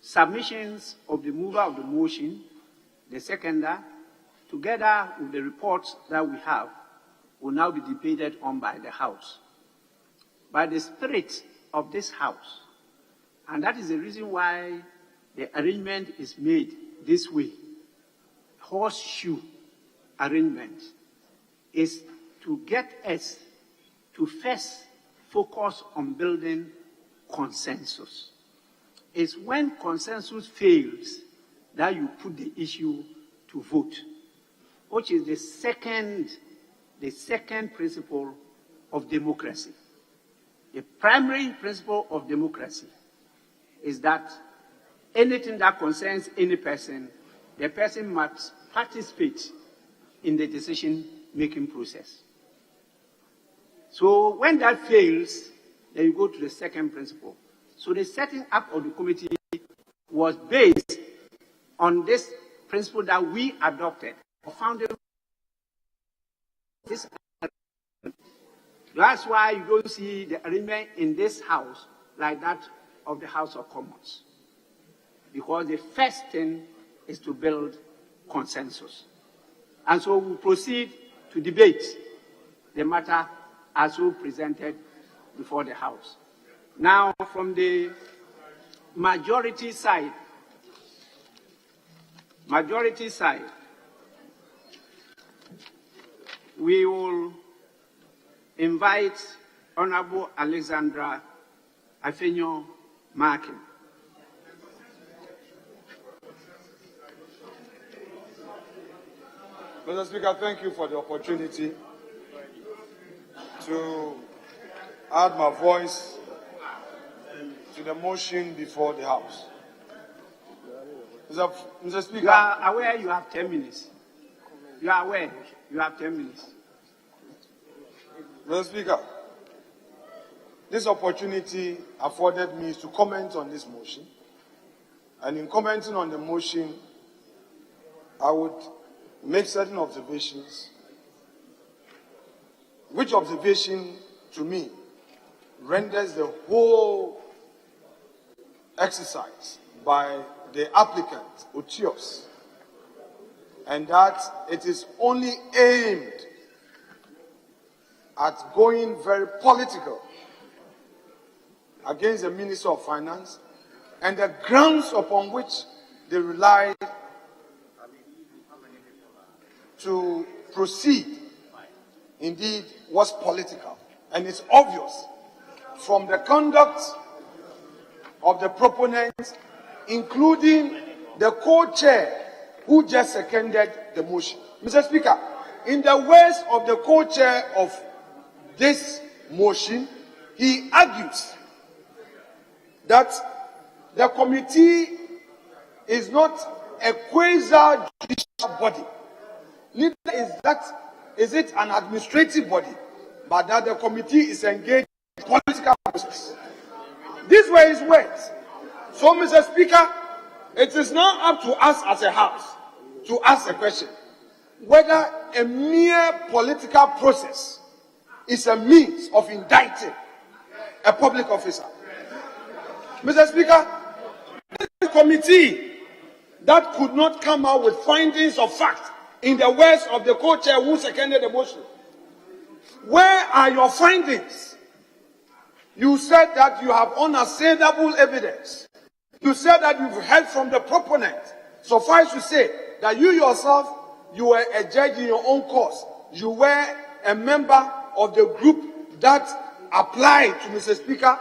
submissions of the mover of the motion, the seconder, together with the reports that we have, will now be debated on by the House. By the spirit of this House, and that is the reason why the arrangement is made this way, horseshoe arrangement, is to get us to first focus on building consensus. It's when consensus fails that you put the issue to vote, which is the second principle of democracy. The primary principle of democracy is that anything that concerns any person, the person must participate in the decision-making process. So when that fails, then you go to the second principle. So the setting up of the committee was based on this principle that we adopted, founded this. That's why you don't see the arrangement in this House like that of the House of Commons. Because the first thing is to build consensus. And so we proceed to debate the matter as so presented before the House. Now, from the majority side, we will invite Honorable Alexandra Afenyo-Markin. Mr. Speaker, thank you for the opportunity to add my voice to the motion before the House. Mr. Speaker. You are aware you have 10 minutes. You are aware you have 10 minutes. Mr. Speaker, this opportunity afforded me to comment on this motion. And in commenting on the motion, I would make certain observations, which observation, to me, renders the whole exercise by the applicant odious, and that it is only aimed at going very political against the Minister of Finance, and the grounds upon which they relied to proceed indeed was political. And it's obvious from the conduct of the proponents, including the co-chair who just seconded the motion. Mr. Speaker, in the words of the co-chair of this motion, he argues that the committee is not a quasi-judicial body. Neither is it an administrative body, but that the committee is engaged in political process. These were his words. So, Mr. Speaker, it is now up to us as a House to ask the question whether a mere political process is a means of indicting a public officer. Mr. Speaker, this committee that could not come out with findings of fact, in the words of the co-chair who seconded the motion, where are your findings? You said that you have unassailable evidence. You said that you've heard from the proponent. Suffice to say that you yourself, you were a judge in your own cause. You were a member of the group that applied to Mr. Speaker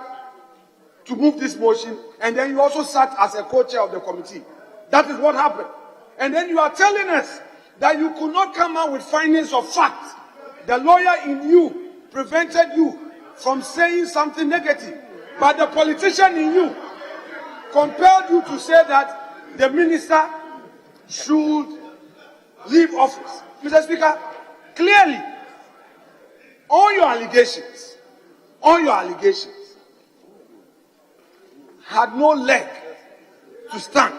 to move this motion, and then you also sat as a co-chair of the committee. That is what happened. And then you are telling us that you could not come out with findings of fact. The lawyer in you prevented you from saying something negative, but the politician in you compelled you to say that the minister should leave office. Mr. Speaker, clearly, all your allegations had no leg to stand.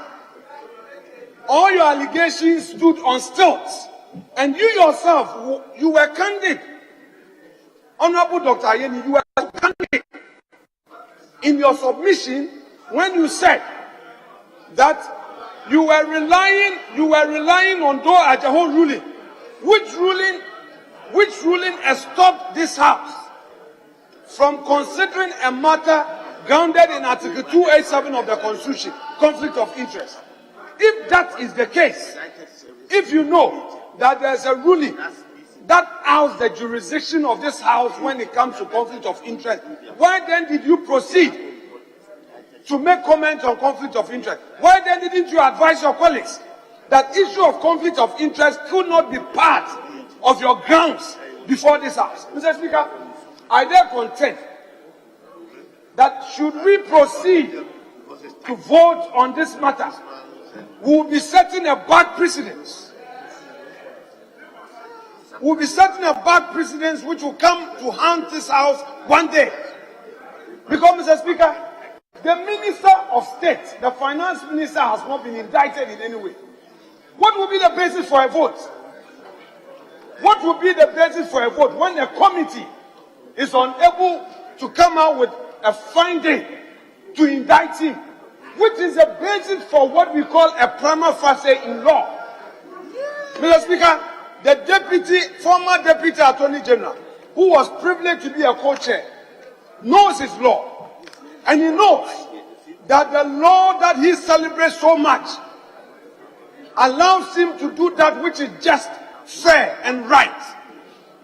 All your allegations stood on stilts, and you yourself, you were candid. Honorable Dr. Ayeni, you were candid in your submission when you said that you were relying on Doe Ajaho ruling, which ruling has stopped this House from considering a matter grounded in Article 287 of the Constitution, conflict of interest. If that is the case, if you know that there's a ruling that outs the jurisdiction of this House when it comes to conflict of interest, why then did you proceed to make comments on conflict of interest? Why then didn't you advise your colleagues that issue of conflict of interest could not be part of your grounds before this House? Mr. Speaker, I dare contend that should we proceed to vote on this matter, we will be setting a bad precedent. We will be setting a bad precedent which will come to haunt this House one day. Because, Mr. Speaker, the Minister of State, the Finance Minister, has not been indicted in any way. What will be the basis for a vote? What will be the basis for a vote when a committee is unable to come out with a finding to indict him, which is the basis for what we call a prima facie in law? Mr. Speaker, the former Deputy Attorney General, who was privileged to be a co-chair, knows his law. And he knows that the law that he celebrates so much allows him to do that which is just, fair, and right.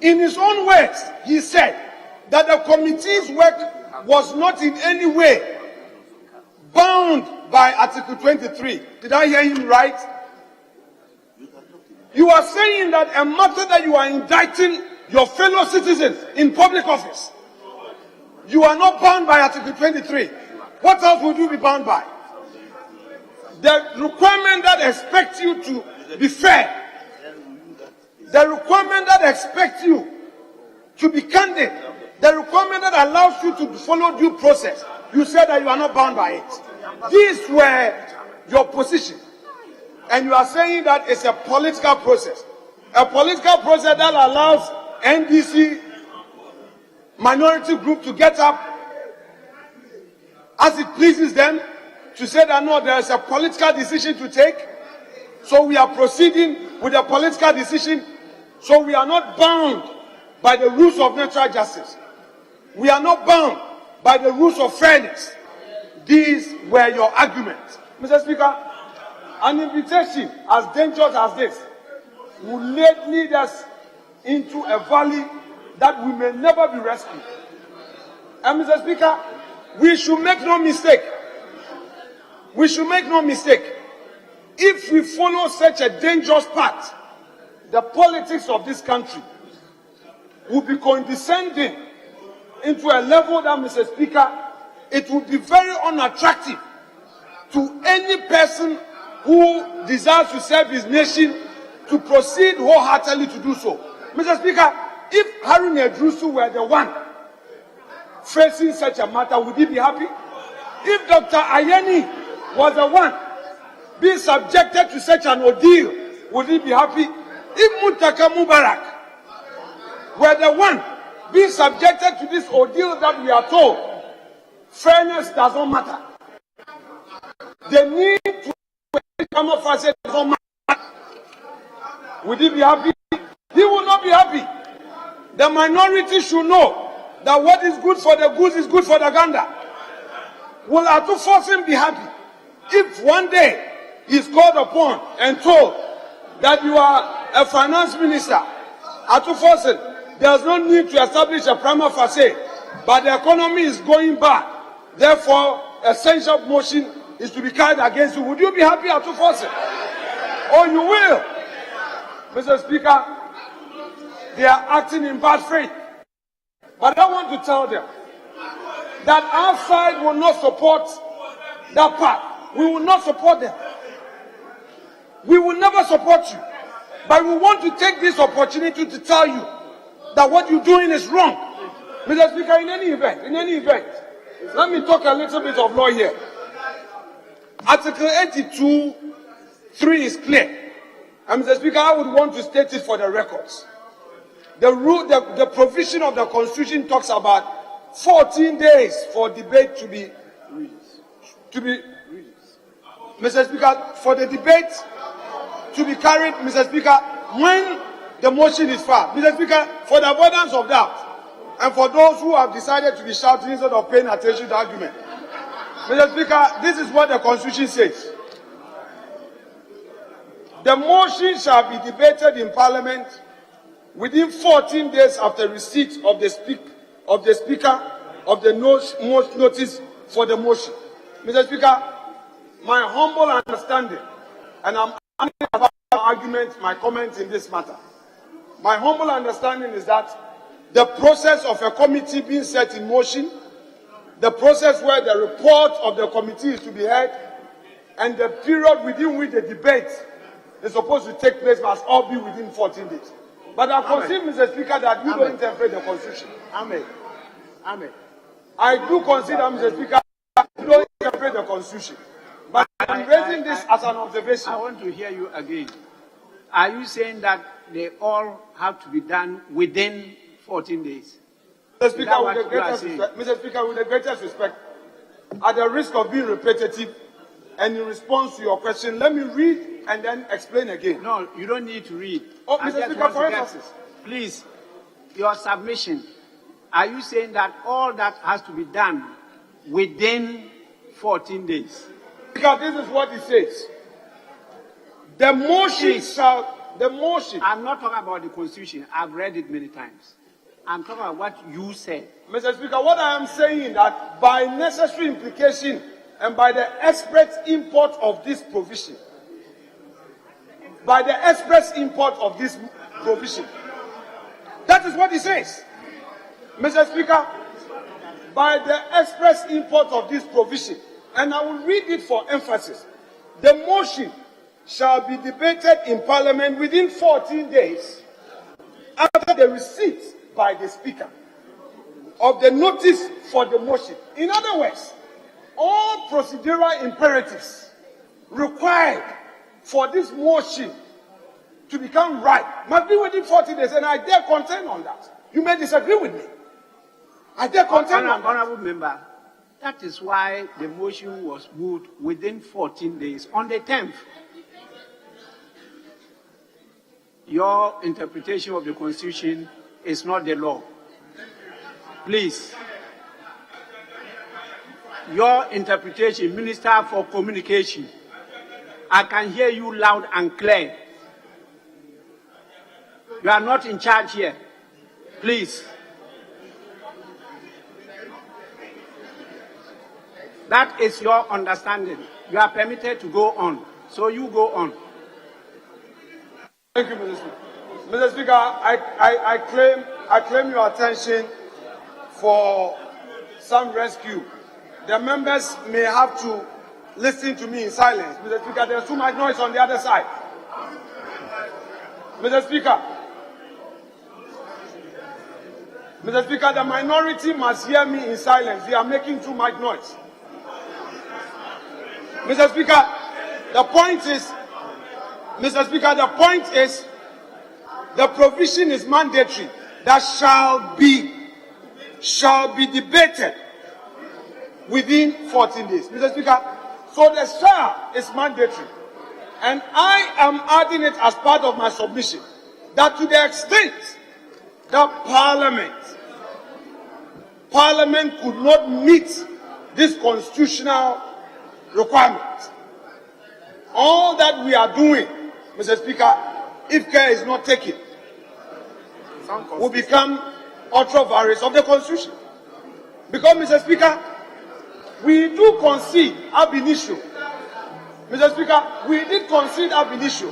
In his own words, he said that the committee's work was not in any way bound by Article 23. Did I hear him right? You are saying that a matter that you are indicting your fellow citizens in public office, you are not bound by Article 23. What else would you be bound by? The requirement that expects you to be fair, the requirement that expects you to be candid, the requirement that allows you to follow due process, you said that you are not bound by it. These were your position. And you are saying that it's a political process. A political process that allows NDC minority group to get up as it pleases them to say that no, there is a political decision to take. So we are proceeding with a political decision. So we are not bound by the rules of natural justice. We are not bound by the rules of fairness. These were your arguments. Mr. Speaker, an invitation as dangerous as this will lead us into a valley that we may never be rescued. And Mr. Speaker, we should make no mistake. We should make no mistake. If we follow such a dangerous path, the politics of this country will be condescending into a level that, Mr. Speaker, it will be very unattractive to any person who desires to serve his nation to proceed wholeheartedly to do so. Mr. Speaker, if Harun Edrusu were the one facing such a matter, would he be happy? If Dr. Ayeni was the one being subjected to such an ordeal, would he be happy? If Muntaka Mubarak were the one being subjected to this ordeal that we are told, fairness does not matter. The need to come up and say does not matter. Would he be happy? He will not be happy. The minority should know that what is good for the goose is good for the gander. Will Atu force him be happy if one day he is called upon and told that you are a finance minister. Atuforsen, there's no need to establish a prima facie, but the economy is going bad. Therefore, a censure motion is to be carried against you. Would you be happy, Atuforsen? Oh, you will. Mr. Speaker, they are acting in bad faith. But I want to tell them that our side will not support that part. We will not support them. We will never support you. But we want to take this opportunity to tell you that what you're doing is wrong. Mr. Speaker, in any event, let me talk a little bit of law here. Article 82(3) is clear. And Mr. Speaker, I would want to state it for the records. The provision of the Constitution talks about 14 days for debate to be Mr. Speaker, for the debate to be carried, Mr. Speaker, when the motion is filed. Mr. Speaker, for the avoidance of doubt, and for those who have decided to be shouting instead of paying attention to the argument, Mr. Speaker, this is what the Constitution says. The motion shall be debated in Parliament within 14 days after receipt of the Speaker of the notice for the motion. Mr. Speaker, my humble understanding, and I'm about argument, my comments in this matter. My humble understanding is that the process of a committee being set in motion, the process where the report of the committee is to be heard, and the period within which the debate is supposed to take place must all be within 14 days. But I concede, Mr. Speaker, that you don't interpret the Constitution. Amen. I do consider, Mr. Speaker, that you don't interpret the Constitution. But I'm raising this as an observation. I want to hear you again. Are you saying that they all have to be done within 14 days? Mr. Speaker, with the greatest respect, at the risk of being repetitive, and in response to your question, let me read and then explain again. No, you don't need to read. Oh, Mr. Speaker, for emphasis. Please, your submission. Are you saying that all that has to be done within 14 days? Because this is what it says. The motion shall, the motion. I'm not talking about the Constitution. I've read it many times. I'm talking about what you said. Mr. Speaker, what I am saying is that by necessary implication and by the express import of this provision, that is what it says. Mr. Speaker, by the express import of this provision, and I will read it for emphasis, the motion shall be debated in Parliament within 14 days after the receipt by the Speaker of the notice for the motion. In other words, all procedural imperatives required for this motion to become right must be within 40 days, and I dare contend on that. You may disagree with me. I dare contend on that. Honourable Member, that is why the motion was moved within 14 days on the 10th. Your interpretation of the Constitution is not the law. Please. Your interpretation, Minister for Communication, I can hear you loud and clear. You are not in charge here. Please. That is your understanding. You are permitted to go on. So you go on. Thank you, Mr. Speaker. Mr. Speaker, I claim your attention for some rescue. The members may have to listen to me in silence. Mr. Speaker, there's too much noise on the other side. Mr. Speaker, the minority must hear me in silence. They are making too much noise. Mr. Speaker, the point is, the provision is mandatory that shall be debated within 14 days. Mr. Speaker, so the shall is mandatory. And I am adding it as part of my submission that to the extent that Parliament could not meet this constitutional requirement, all that we are doing, Mr. Speaker, if care is not taken, will become ultra virus of the Constitution. Because, Mr. Speaker, we do concede ab initio. Mr. Speaker, we did concede ab initio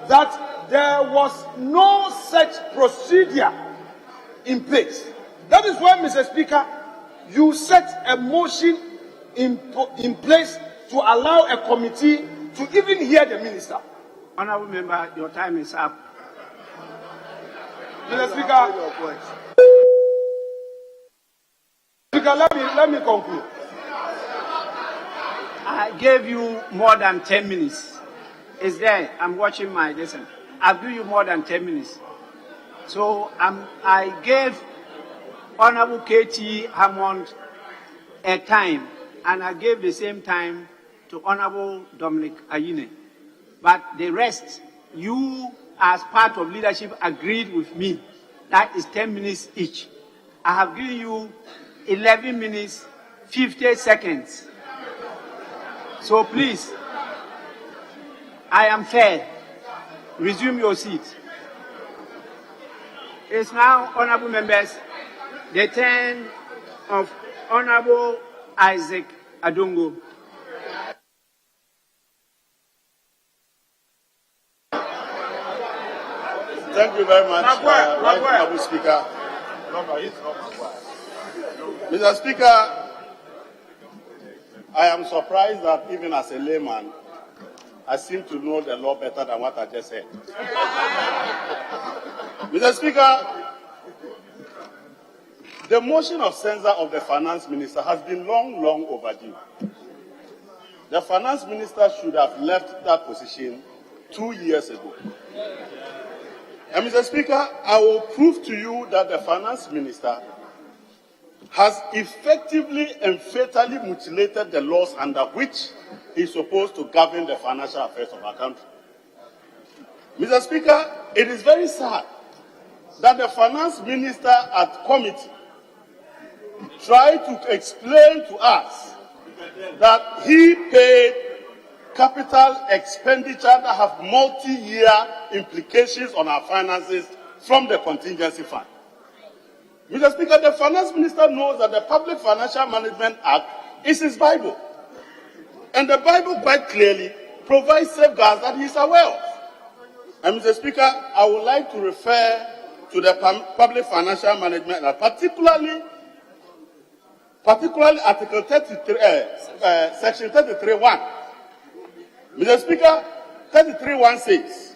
that there was no such procedure in place. That is why, Mr. Speaker, you set a motion in place to allow a committee to even hear the minister. Honourable member, your time is up. Mr. Speaker, let me conclude. I gave you more than 10 minutes. It's there. I'm watching my lesson. I've given you more than 10 minutes. So I gave Honorable KT Hammond a time, and I gave the same time to Honorable Dominic Ayine. But the rest, you as part of leadership agreed with me. That is 10 minutes each. I have given you 11 minutes, 50 seconds. So please, I am fair. Resume your seat. It's now, honorable members, the turn of Honorable Isaac Adongo. Thank you very much, Honorable Speaker. Mr. Speaker, I am surprised that even as a layman, I seem to know the law better than what I just said. Mr. Speaker, the motion of censure of the Finance Minister has been long overdue. The Finance Minister should have left that position 2 years ago. And Mr. Speaker, I will prove to you that the Finance Minister has effectively and fatally mutilated the laws under which he is supposed to govern the financial affairs of our country. Mr. Speaker, it is very sad that the Finance Minister at committee tried to explain to us that he paid capital expenditure that have multi-year implications on our finances from the contingency fund. Mr. Speaker, the Finance Minister knows that the Public Financial Management Act is his Bible. And the Bible quite clearly provides safeguards that he is aware of. And Mr. Speaker, I would like to refer to the Public Financial Management Act, particularly Article 33, Section 33(1). Mr. Speaker, 33(1) says,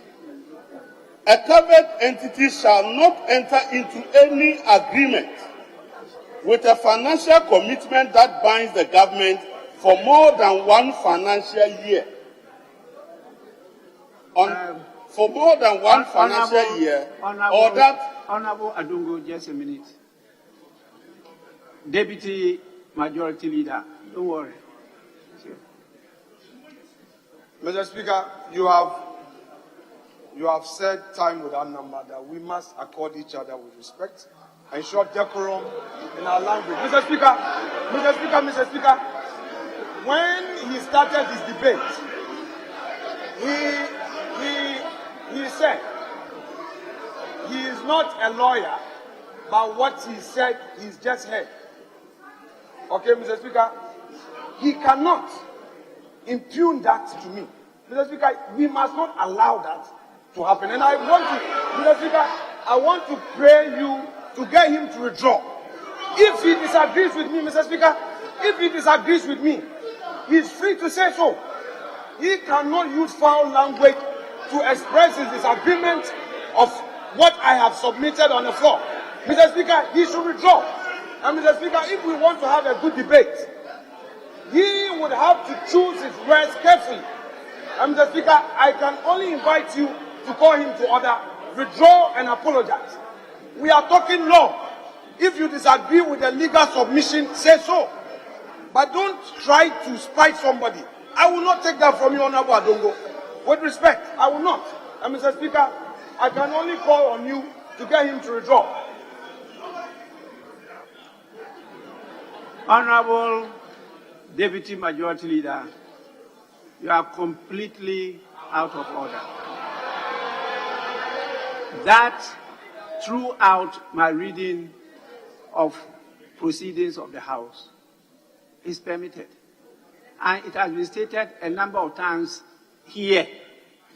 a covered entity shall not enter into any agreement with a financial commitment that binds the government for more than one financial year. For more than one financial year, or that... Honorable Adongo, just a minute. Deputy Majority Leader, don't worry. Mr. Speaker, you have said time without number that we must accord each other with respect, ensure decorum in our language. Mr. Speaker, when he started his debate, he said he is not a lawyer, but what he said he's just heard. Okay, Mr. Speaker, he cannot impugn that to me. Mr. Speaker, we must not allow that to happen. And I want to, Mr. Speaker, I want to pray you to get him to withdraw. If he disagrees with me, Mr. Speaker, if he disagrees with me, he's free to say so. He cannot use foul language to express his disagreement of what I have submitted on the floor. Mr. Speaker, he should withdraw. And Mr. Speaker, if we want to have a good debate, he would have to choose his words carefully. And Mr. Speaker, I can only invite you to call him to order, withdraw and apologize. We are talking law. If you disagree with the legal submission, say so. But don't try to spite somebody. I will not take that from you, Honorable Adongo. With respect, I will not. And Mr. Speaker, I can only call on you to get him to withdraw. Honorable Deputy Majority Leader, you are completely out of order. that throughout my reading of proceedings of the House is permitted. And it has been stated a number of times here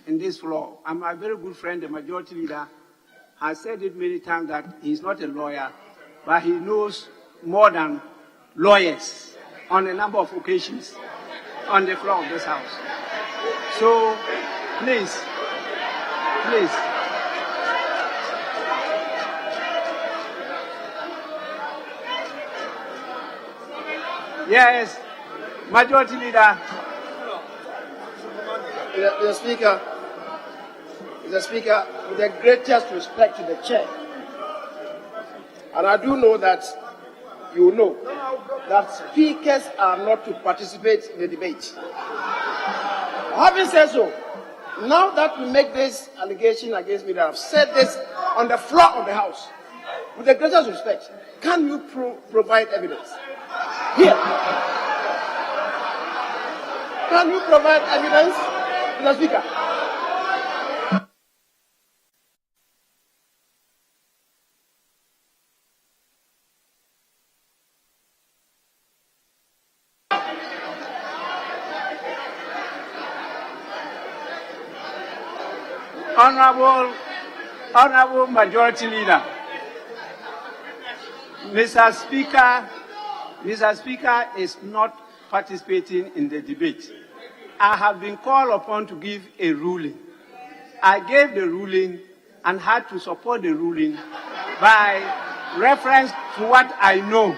in this floor. And my very good friend, the Majority Leader, has said it many times that he's not a lawyer, but he knows more than lawyers on a number of occasions on the floor of this House. So, please. Yes, Majority Leader. Mr. Speaker, with the greatest respect to the chair, and I do know that you know that speakers are not to participate in the debate. Having said so, now that we make this allegation against me, that I've said this on the floor of the House, with the greatest respect, can you provide evidence? Here. Can you provide evidence, Mr. Speaker? Honorable Majority Leader, Mr. Speaker is not participating in the debate. I have been called upon to give a ruling. I gave the ruling and had to support the ruling by reference to what I know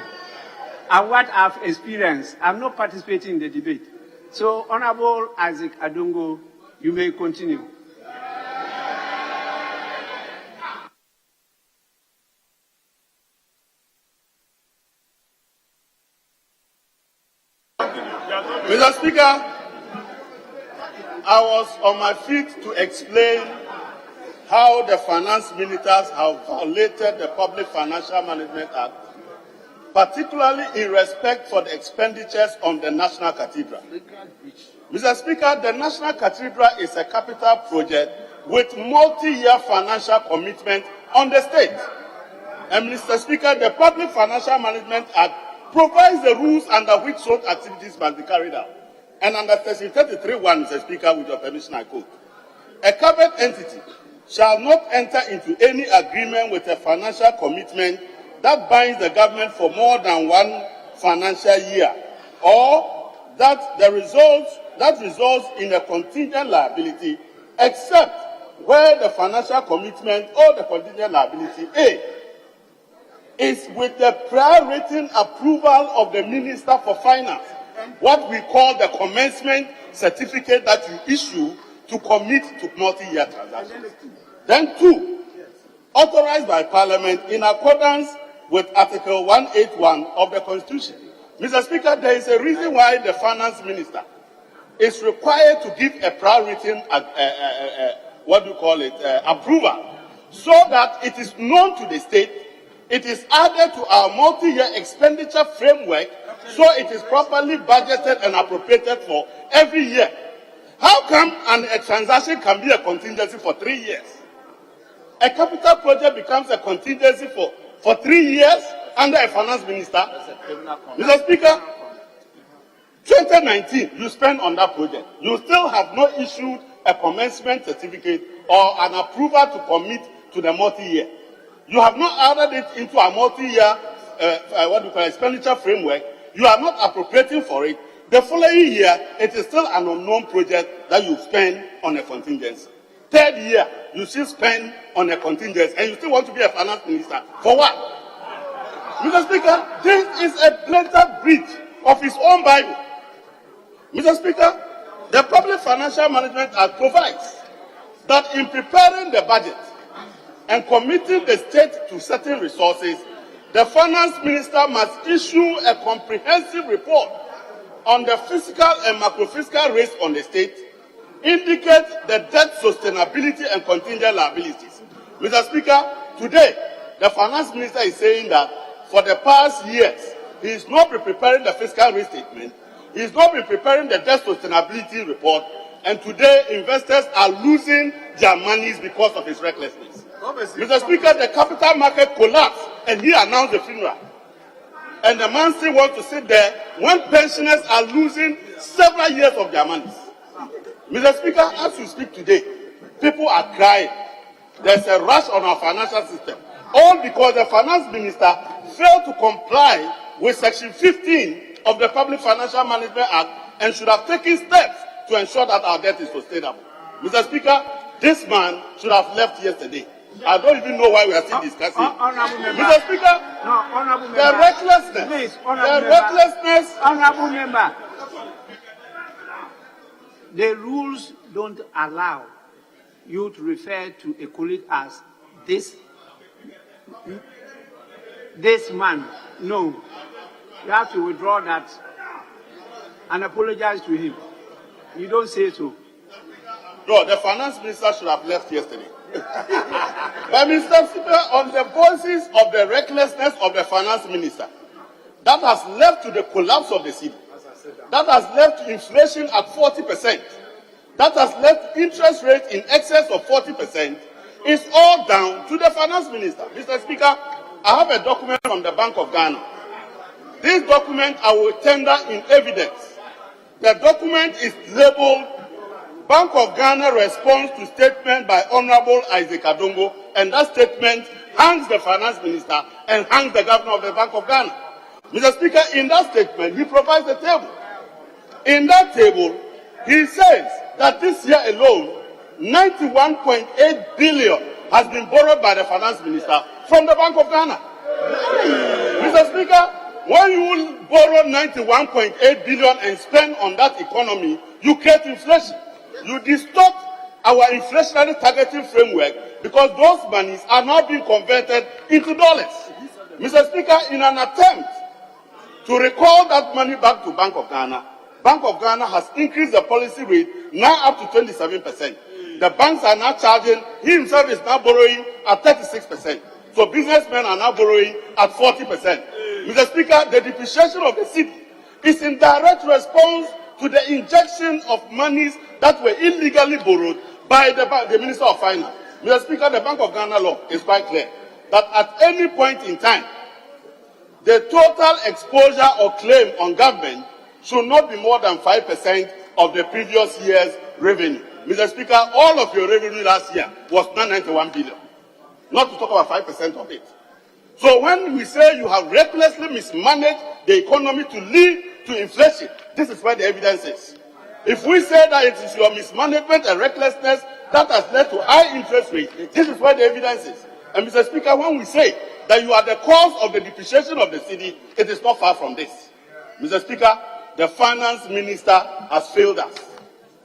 and what I've experienced. I'm not participating in the debate. So, Honorable Isaac Adongo, you may continue. Mr. Speaker, I was on my feet to explain how the finance ministers have violated the Public Financial Management Act, particularly in respect for the expenditures on the National Cathedral. Mr. Speaker, the National Cathedral is a capital project with multi-year financial commitment on the state. And Mr. Speaker, the Public Financial Management Act provides the rules under which such activities must be carried out. And under Section 33(1), Mr. Speaker, with your permission, I quote, a covered entity shall not enter into any agreement with a financial commitment that binds the government for more than one financial year, or that results in a contingent liability, except where the financial commitment or the contingent liability A is with the prior written approval of the Minister for Finance, what we call the commencement certificate that you issue to commit to multi-year transactions. Then 2, authorized by Parliament in accordance with Article 181 of the Constitution. Mr. Speaker, there is a reason why the Finance Minister is required to give a prior written approval, so that it is known to the state. It is added to our multi-year expenditure framework, so it is properly budgeted and appropriated for every year. How come a transaction can be a contingency for 3 years? A capital project becomes a contingency for 3 years under a finance minister. Mr. Speaker, 2019, you spent on that project. You still have not issued a commencement certificate or an approval to commit to the multi-year. You have not added it into a multi-year expenditure framework. You are not appropriating for it. The following year, it is still an unknown project that you spend on a contingency. 3rd year, you still spend on a contingency, and you still want to be a finance minister. For what? Mr. Speaker, this is a blatant breach of his own Bible. Mr. Speaker, the Public Financial Management Act provides that in preparing the budget and committing the state to certain resources, the finance minister must issue a comprehensive report on the fiscal and macro-fiscal risk on the state, indicate the debt sustainability and contingent liabilities. Mr. Speaker, today, the finance minister is saying that for the past years, he is not preparing the fiscal risk statement, he is not preparing the debt sustainability report, and today investors are losing their monies because of his recklessness. Mr. Speaker, the capital market collapsed and he announced the funeral. And the man still wants to sit there when pensioners are losing several years of their money. Mr. Speaker, as you speak today, people are crying. There's a rush on our financial system. All because the finance minister failed to comply with Section 15 of the Public Financial Management Act and should have taken steps to ensure that our debt is sustainable. Mr. Speaker, this man should have left yesterday. I don't even know why we are still discussing. Mr. Speaker, the recklessness, Honorable member, the rules don't allow you to refer to a colleague as this man. No, you have to withdraw that and apologize to him. You don't say so. No, the finance minister should have left yesterday. But Mr. Speaker, on the basis of the recklessness of the finance minister, that has led to the collapse of the city. That has led to inflation at 40%. That has led to interest rates in excess of 40%. It's all down to the finance minister. Mr. Speaker, I have a document from the Bank of Ghana. This document I will tender in evidence. The document is labeled Bank of Ghana response to statement by Honorable Isaac Adongo, and that statement hangs the finance minister and hangs the governor of the Bank of Ghana. Mr. Speaker, in that statement, he provides a table. In that table, he says that this year alone, 91.8 billion has been borrowed by the finance minister from the Bank of Ghana. Mr. Speaker, when you borrow 91.8 billion and spend on that economy, you create inflation. You distort our inflationary targeting framework because those monies are now being converted into dollars. Mr. Speaker, in an attempt to recall that money back to Bank of Ghana has increased the policy rate now up to 27%. The banks are now charging, he himself is now borrowing at 36%. So businessmen are now borrowing at 40%. Mr. Speaker, the depreciation of the city is in direct response to the injection of monies that were illegally borrowed by the Minister of Finance. Mr. Speaker, the Bank of Ghana law is quite clear that at any point in time, the total exposure or claim on government should not be more than 5% of the previous year's revenue. Mr. Speaker, all of your revenue last year was 991 billion. Not to talk about 5% of it. So when we say you have recklessly mismanaged the economy to lead to inflation, this is where the evidence is. If we say that it is your mismanagement and recklessness that has led to high interest rates, this is where the evidence is. And Mr. Speaker, when we say that you are the cause of the depreciation of the city, it is not far from this. Mr. Speaker, the finance minister has failed us.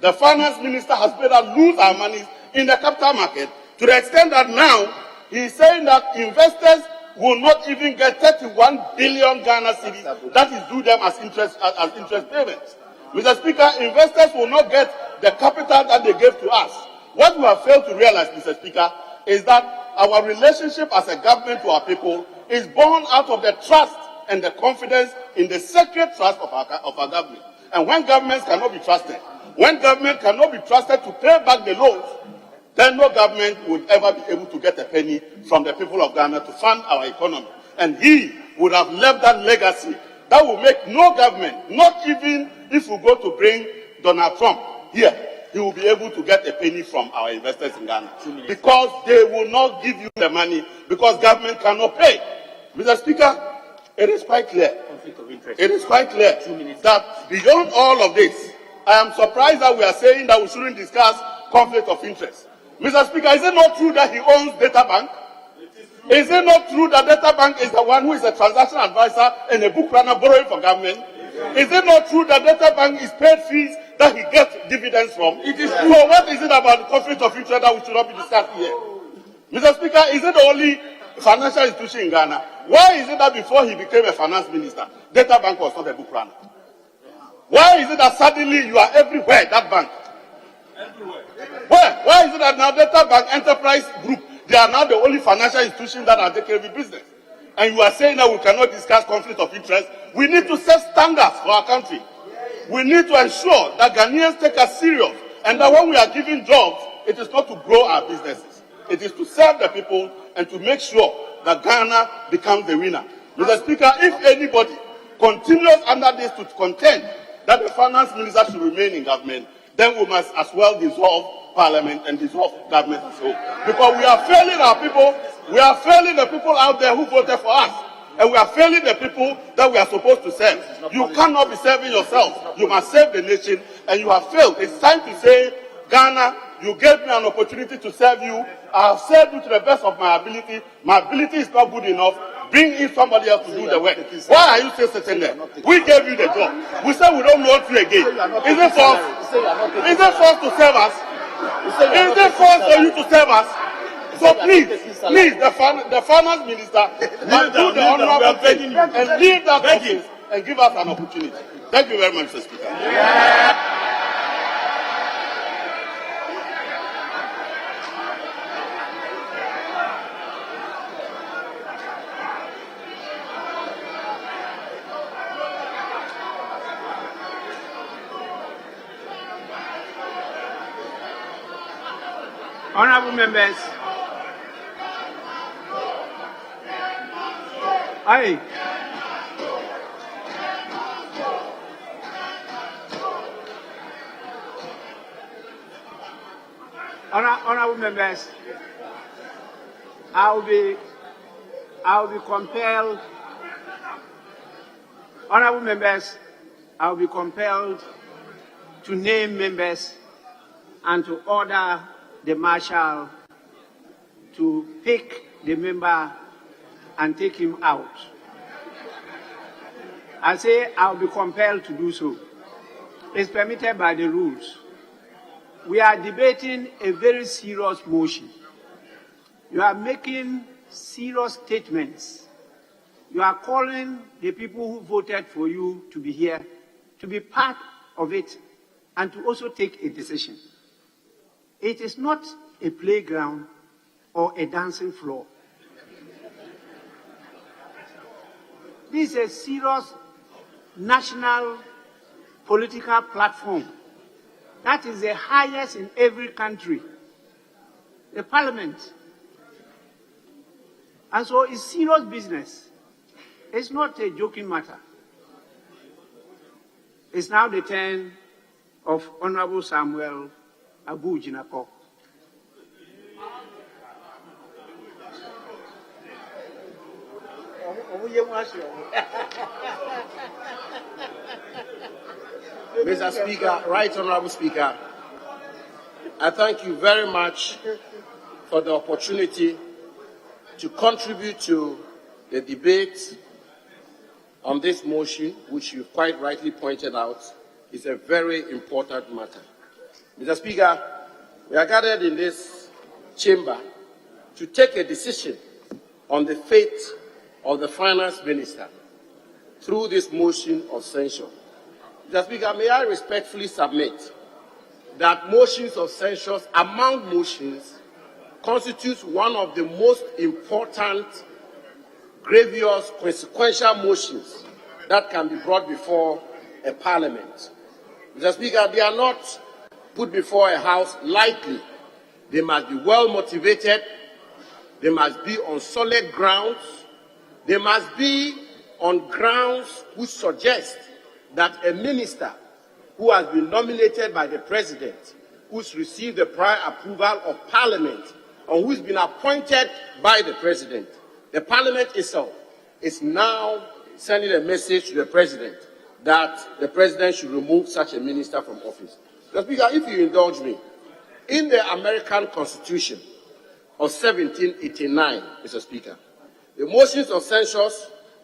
The finance minister has made us lose our money in the capital market to the extent that now he is saying that investors will not even get 31 billion Ghana cedis that is due them as interest payments. Mr. Speaker, investors will not get the capital that they gave to us. What we have failed to realize, Mr. Speaker, is that our relationship as a government to our people is born out of the trust and the confidence in the sacred trust of our government. And when governments cannot be trusted, when government cannot be trusted to pay back the loans, then no government would ever be able to get a penny from the people of Ghana to fund our economy. And he would have left that legacy that will make no government, not even if we go to bring Donald Trump here, he will be able to get a penny from our investors in Ghana. Because they will not give you the money because government cannot pay. Mr. Speaker, it is quite clear. It is quite clear that beyond all of this, I am surprised that we are saying that we shouldn't discuss conflict of interest. Mr. Speaker, is it not true that he owns Data Bank? Is it not true that Data Bank is the one who is a transaction advisor and a book runner borrowing for government? Is it not true that Data Bank is paid fees that he gets dividends from? It is true. So what is it about the conflict of interest that we should not be discussing here? Mr. Speaker, is it the only financial institution in Ghana? Why is it that before he became a finance minister, Data Bank was not a book runner? Why is it that suddenly you are everywhere, that bank? Everywhere. Why is it that now Data Bank Enterprise Group, they are now the only financial institution that are taking every business? And you are saying that we cannot discuss conflict of interest. We need to set standards for our country. We need to ensure that Ghanaians take us serious and that when we are giving jobs, it is not to grow our businesses. It is to serve the people and to make sure that Ghana becomes the winner. Mr. Speaker, if anybody continues under this to contend that the finance minister should remain in government, then we must as well dissolve parliament and dissolve government as well. Because we are failing our people, we are failing the people out there who voted for us, and we are failing the people that we are supposed to serve. You cannot be serving yourself. You must serve the nation, and you have failed. It's time to say, Ghana, you gave me an opportunity to serve you. I have served you to the best of my ability. My ability is not good enough. Bring in somebody else to do the work. Why are you still sitting there? We gave you the job. We said we don't want you again. Is it forced? Is it forced to serve us? Is it forced for you to serve us? So please, the finance minister must do the honorable thing and leave that office and give us an opportunity. Thank you very much, Mr. Speaker. Yeah. Honorable members, aye. Honorable members, I will be compelled. Honorable members, I will be compelled to name members and to order the marshal to pick the member and take him out. I say I'll be compelled to do so. It's permitted by the rules. We are debating a very serious motion. You are making serious statements. You are calling the people who voted for you to be here, to be part of it, and to also take a decision. It is not a playground or a dancing floor. This is a serious national political platform that is the highest in every country, the parliament. And so it's serious business. It's not a joking matter. It's now the turn of Honorable Samuel Abu Jinako. Mr. Speaker, Right Honorable Speaker, I thank you very much for the opportunity to contribute to the debate on this motion, which you quite rightly pointed out is a very important matter. Mr. Speaker, we are gathered in this chamber to take a decision on the fate of the Finance Minister through this motion of censure. Mr. Speaker, may I respectfully submit that motions of censure among motions constitutes one of the most important, grievous, consequential motions that can be brought before a parliament. Mr. Speaker, they are not put before a house lightly. They must be well motivated. They must be on solid grounds. They must be on grounds which suggest that a minister who has been nominated by the president, who's received the prior approval of parliament, and who's been appointed by the president, the parliament itself is now sending a message to the president that the president should remove such a minister from office. Mr. Speaker, if you indulge me, in the American Constitution of 1789, Mr. Speaker, the motions of censure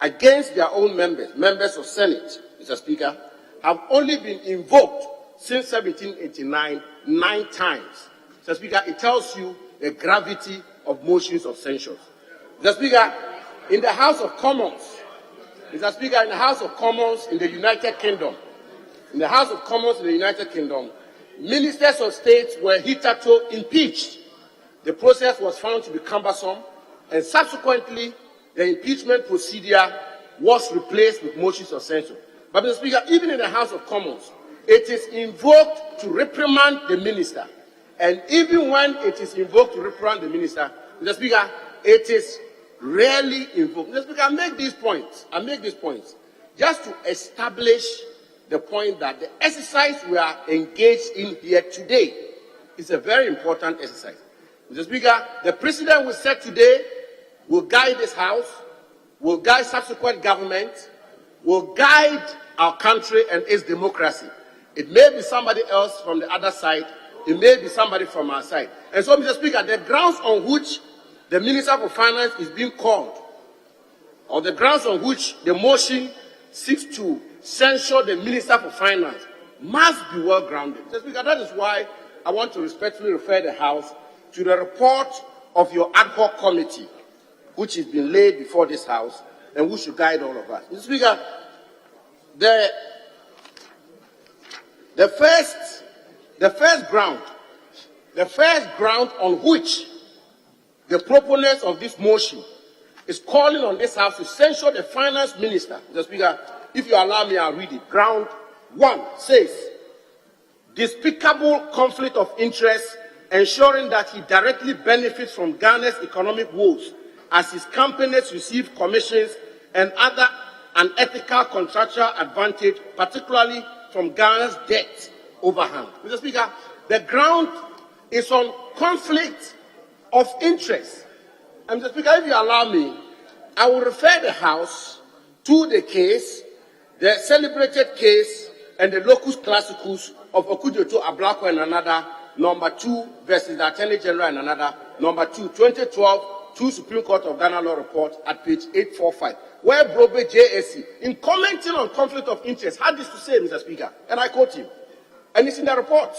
against their own members of Senate, Mr. Speaker, have only been invoked since 1789 9 times. Mr. Speaker, it tells you the gravity of motions of censure. Mr. Speaker, in the House of Commons, Mr. Speaker, in the House of Commons in the United Kingdom, ministers of state were hitherto impeached. The process was found to be cumbersome, and subsequently, the impeachment procedure was replaced with motions of censure. But, Mr. Speaker, even in the House of Commons, it is invoked to reprimand the minister. And even when it is invoked to reprimand the minister, Mr. Speaker, it is rarely invoked. Mr. Speaker, I make these points just to establish the point that the exercise we are engaged in here today is a very important exercise. Mr. Speaker, the precedent we set today will guide this House, will guide subsequent governments, will guide our country and its democracy. It may be somebody else from the other side, it may be somebody from our side. And so, Mr. Speaker, the grounds on which the Minister for Finance is being called, or the grounds on which the motion seeks to censure the Minister for Finance, must be well grounded. Mr. Speaker, that is why I want to respectfully refer the House to the report of your ad hoc committee, which has been laid before this House and which should guide all of us. Mr. Speaker, the first ground on which the proponents of this motion is calling on this House to censure the Finance Minister. Mr. Speaker, if you allow me, I'll read it. Ground 1 says, despicable conflict of interest ensuring that he directly benefits from Ghana's economic woes as his companies receive commissions and other unethical contractual advantage, particularly from Ghana's debt overhang. Mr. Speaker, the ground is on conflict of interest. And Mr. Speaker, if you allow me, I will refer the House to the case, the celebrated case, and the locus classicus of Okujoto Ablako and another, number 2 versus the Attorney General and another, number 2, 2012, 2 Supreme Court of Ghana Law Report at page 845, where Brobe JSC, in commenting on conflict of interest, had this to say, Mr. Speaker, and I quote him, and it's in the report.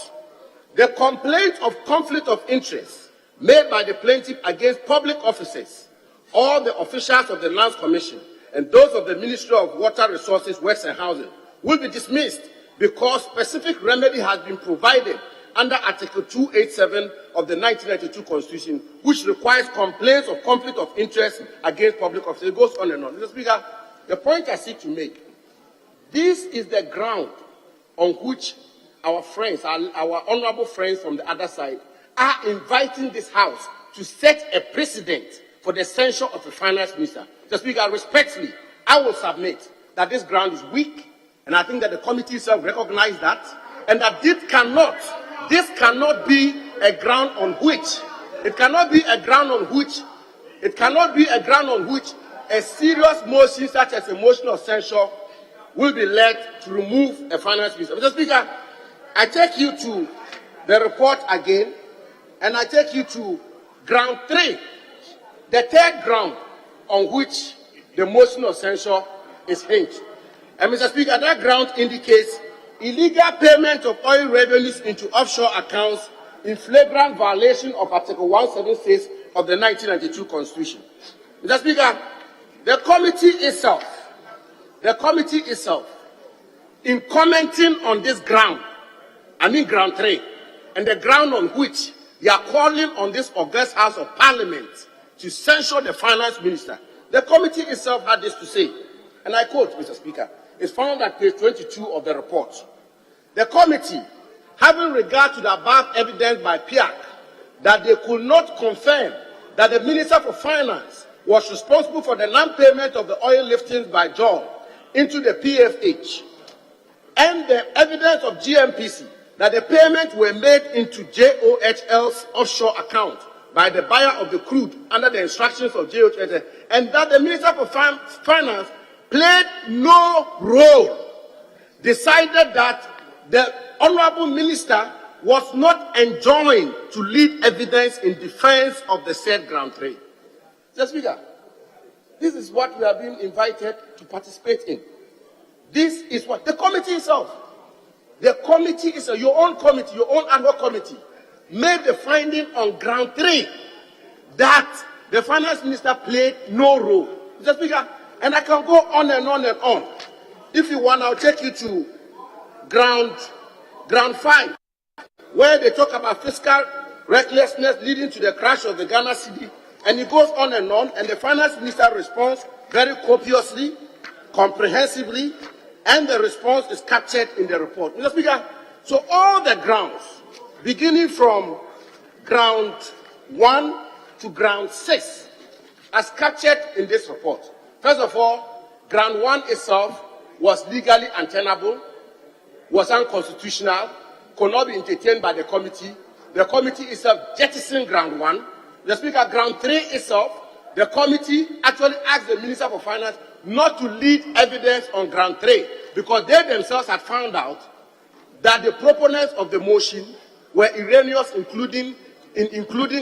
The complaint of conflict of interest made by the plaintiff against public officers, all the officials of the Lands Commission, and those of the Ministry of Water Resources, Works and Housing, will be dismissed because specific remedy has been provided under Article 287 of the 1992 Constitution, which requires complaints of conflict of interest against public officers. It goes on and on. Mr. Speaker, the point I seek to make, this is the ground on which our friends, our honorable friends from the other side, are inviting this House to set a precedent for the censure of the Finance Minister. Mr. Speaker, respectfully, I will submit that this ground is weak, and I think that the committee itself recognized that, and that this cannot be a ground on which a serious motion such as a motion of censure will be led to remove a Finance Minister. Mr. Speaker, I take you to the report again, and I take you to ground 3, the third ground on which the motion of censure is hinged. And Mr. Speaker, that ground indicates illegal payment of oil revenues into offshore accounts in flagrant violation of Article 176 of the 1992 Constitution. Mr. Speaker, the committee itself, in commenting on this ground, ground 3, and the ground on which they are calling on this august House of Parliament to censure the Finance Minister, the committee itself had this to say, and I quote, Mr. Speaker, it's found at page 22 of the report. The committee, having regard to the above evidence by PIAC, that they could not confirm that the Minister for Finance was responsible for the non-payment of the oil liftings by John into the PFH, and the evidence of GMPC that the payments were made into JOHL's offshore account by the buyer of the crude under the instructions of JOHL, and that the Minister for Finance played no role, decided that the Honorable Minister was not enjoined to lead evidence in defense of the said ground 3. Mr. Speaker, this is what we are being invited to participate in. This is what the committee itself, your own ad hoc committee, made the finding on ground 3 that the Finance Minister played no role. Mr. Speaker, and I can go on and on and on. If you want, I'll take you to ground 5, where they talk about fiscal recklessness leading to the crash of the Ghana cedi, and it goes on, and the Finance Minister responds very copiously, comprehensively, and the response is captured in the report. Mr. Speaker, so all the grounds, beginning from ground 1 to ground 6, as captured in this report. First of all, ground 1 itself was legally untenable, was unconstitutional, could not be entertained by the committee. The committee itself jettisoned ground 1. The Speaker, ground 3 itself, the committee actually asked the Minister for Finance not to lead evidence on ground 3 because they themselves had found out that the proponents of the motion were erroneous, including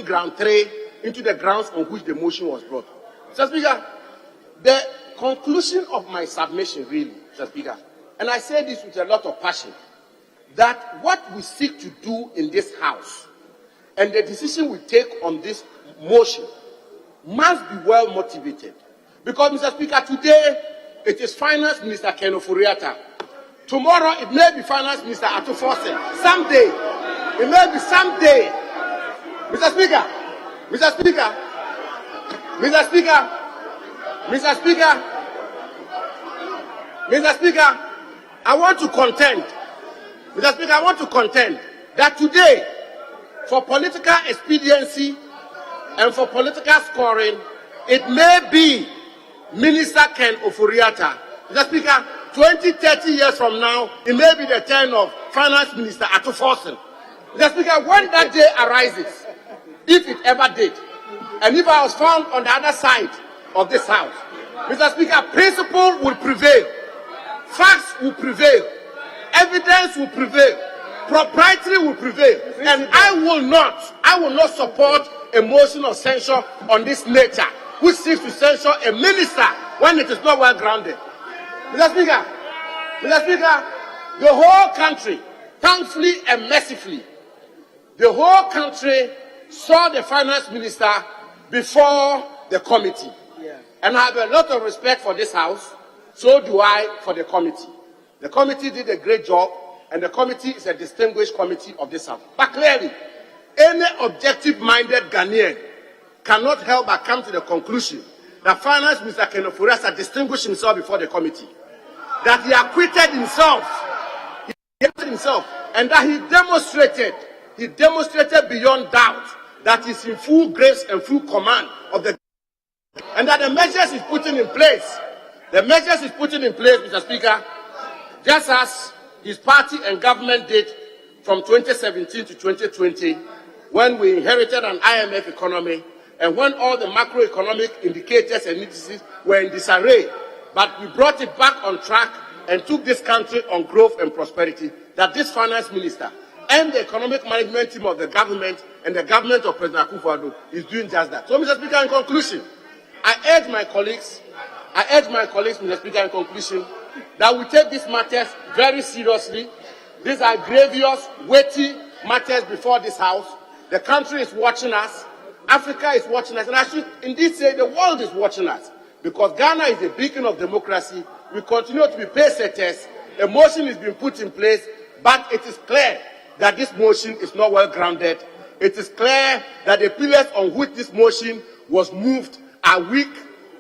ground 3 into the grounds on which the motion was brought. Mr. Speaker, the conclusion of my submission really, Mr. Speaker, and I say this with a lot of passion, that what we seek to do in this House and the decision we take on this motion must be well motivated. Because, Mr. Speaker, today it is Finance Minister Ken Ofori-Atta. Tomorrow it may be Finance Minister Atto-Forson. Someday, it may be someday. Mr. Speaker, Mr. Speaker, Mr. Speaker, Mr. Speaker, Mr. Speaker, I want to contend. Mr. Speaker, I want to contend that today, for political expediency and for political scoring, it may be Minister Ken Ofori-Atta. Mr. Speaker, 20, 30 years from now, it may be the turn of Finance Minister Atto-Forson. Mr. Speaker, when that day arises, if it ever did, and if I was found on the other side of this House, Mr. Speaker, principle will prevail, facts will prevail, evidence will prevail, propriety will prevail, and I will not support a motion of censure on this nature, which seeks to censure a minister when it is not well grounded. Mr. Speaker, the whole country, thankfully and mercifully, the whole country saw the Finance Minister before the committee. And I have a lot of respect for this House, so do I for the committee. The committee did a great job, and the committee is a distinguished committee of this House. But clearly, any objective-minded Ghanaian cannot help but come to the conclusion that Finance Minister Ken Ofori-Atta distinguished himself before the committee, that he acquitted himself, and that he demonstrated beyond doubt that he's in full grace and full command of the, and that the measures he's putting in place, Mr. Speaker, just as his party and government did from 2017 to 2020, when we inherited an IMF economy and when all the macroeconomic indicators and indices were in disarray, but we brought it back on track and took this country on growth and prosperity, that this Finance Minister and the economic management team of the government and the government of President Akufo-Addo is doing just that. So, Mr. Speaker, in conclusion, I urge my colleagues, Mr. Speaker, in conclusion, that we take these matters very seriously. These are grievous, weighty matters before this House. The country is watching us. Africa is watching us. And I should indeed say the world is watching us. Because Ghana is a beacon of democracy. We continue to be pacesetters. A motion is being put in place. But it is clear that this motion is not well grounded. It is clear that the pillars on which this motion was moved are weak.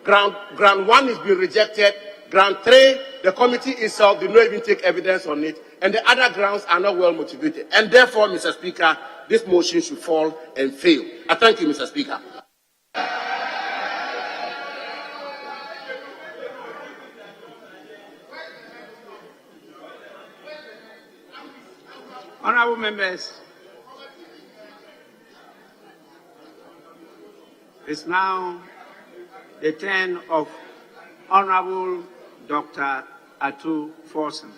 Ground 1 is being rejected. Ground 3, the committee itself did not even take evidence on it. And the other grounds are not well motivated. And therefore, Mr. Speaker, this motion should fall and fail. I thank you, Mr. Speaker. Honourable members, it's now the turn of Honourable Dr. Atto-Forson.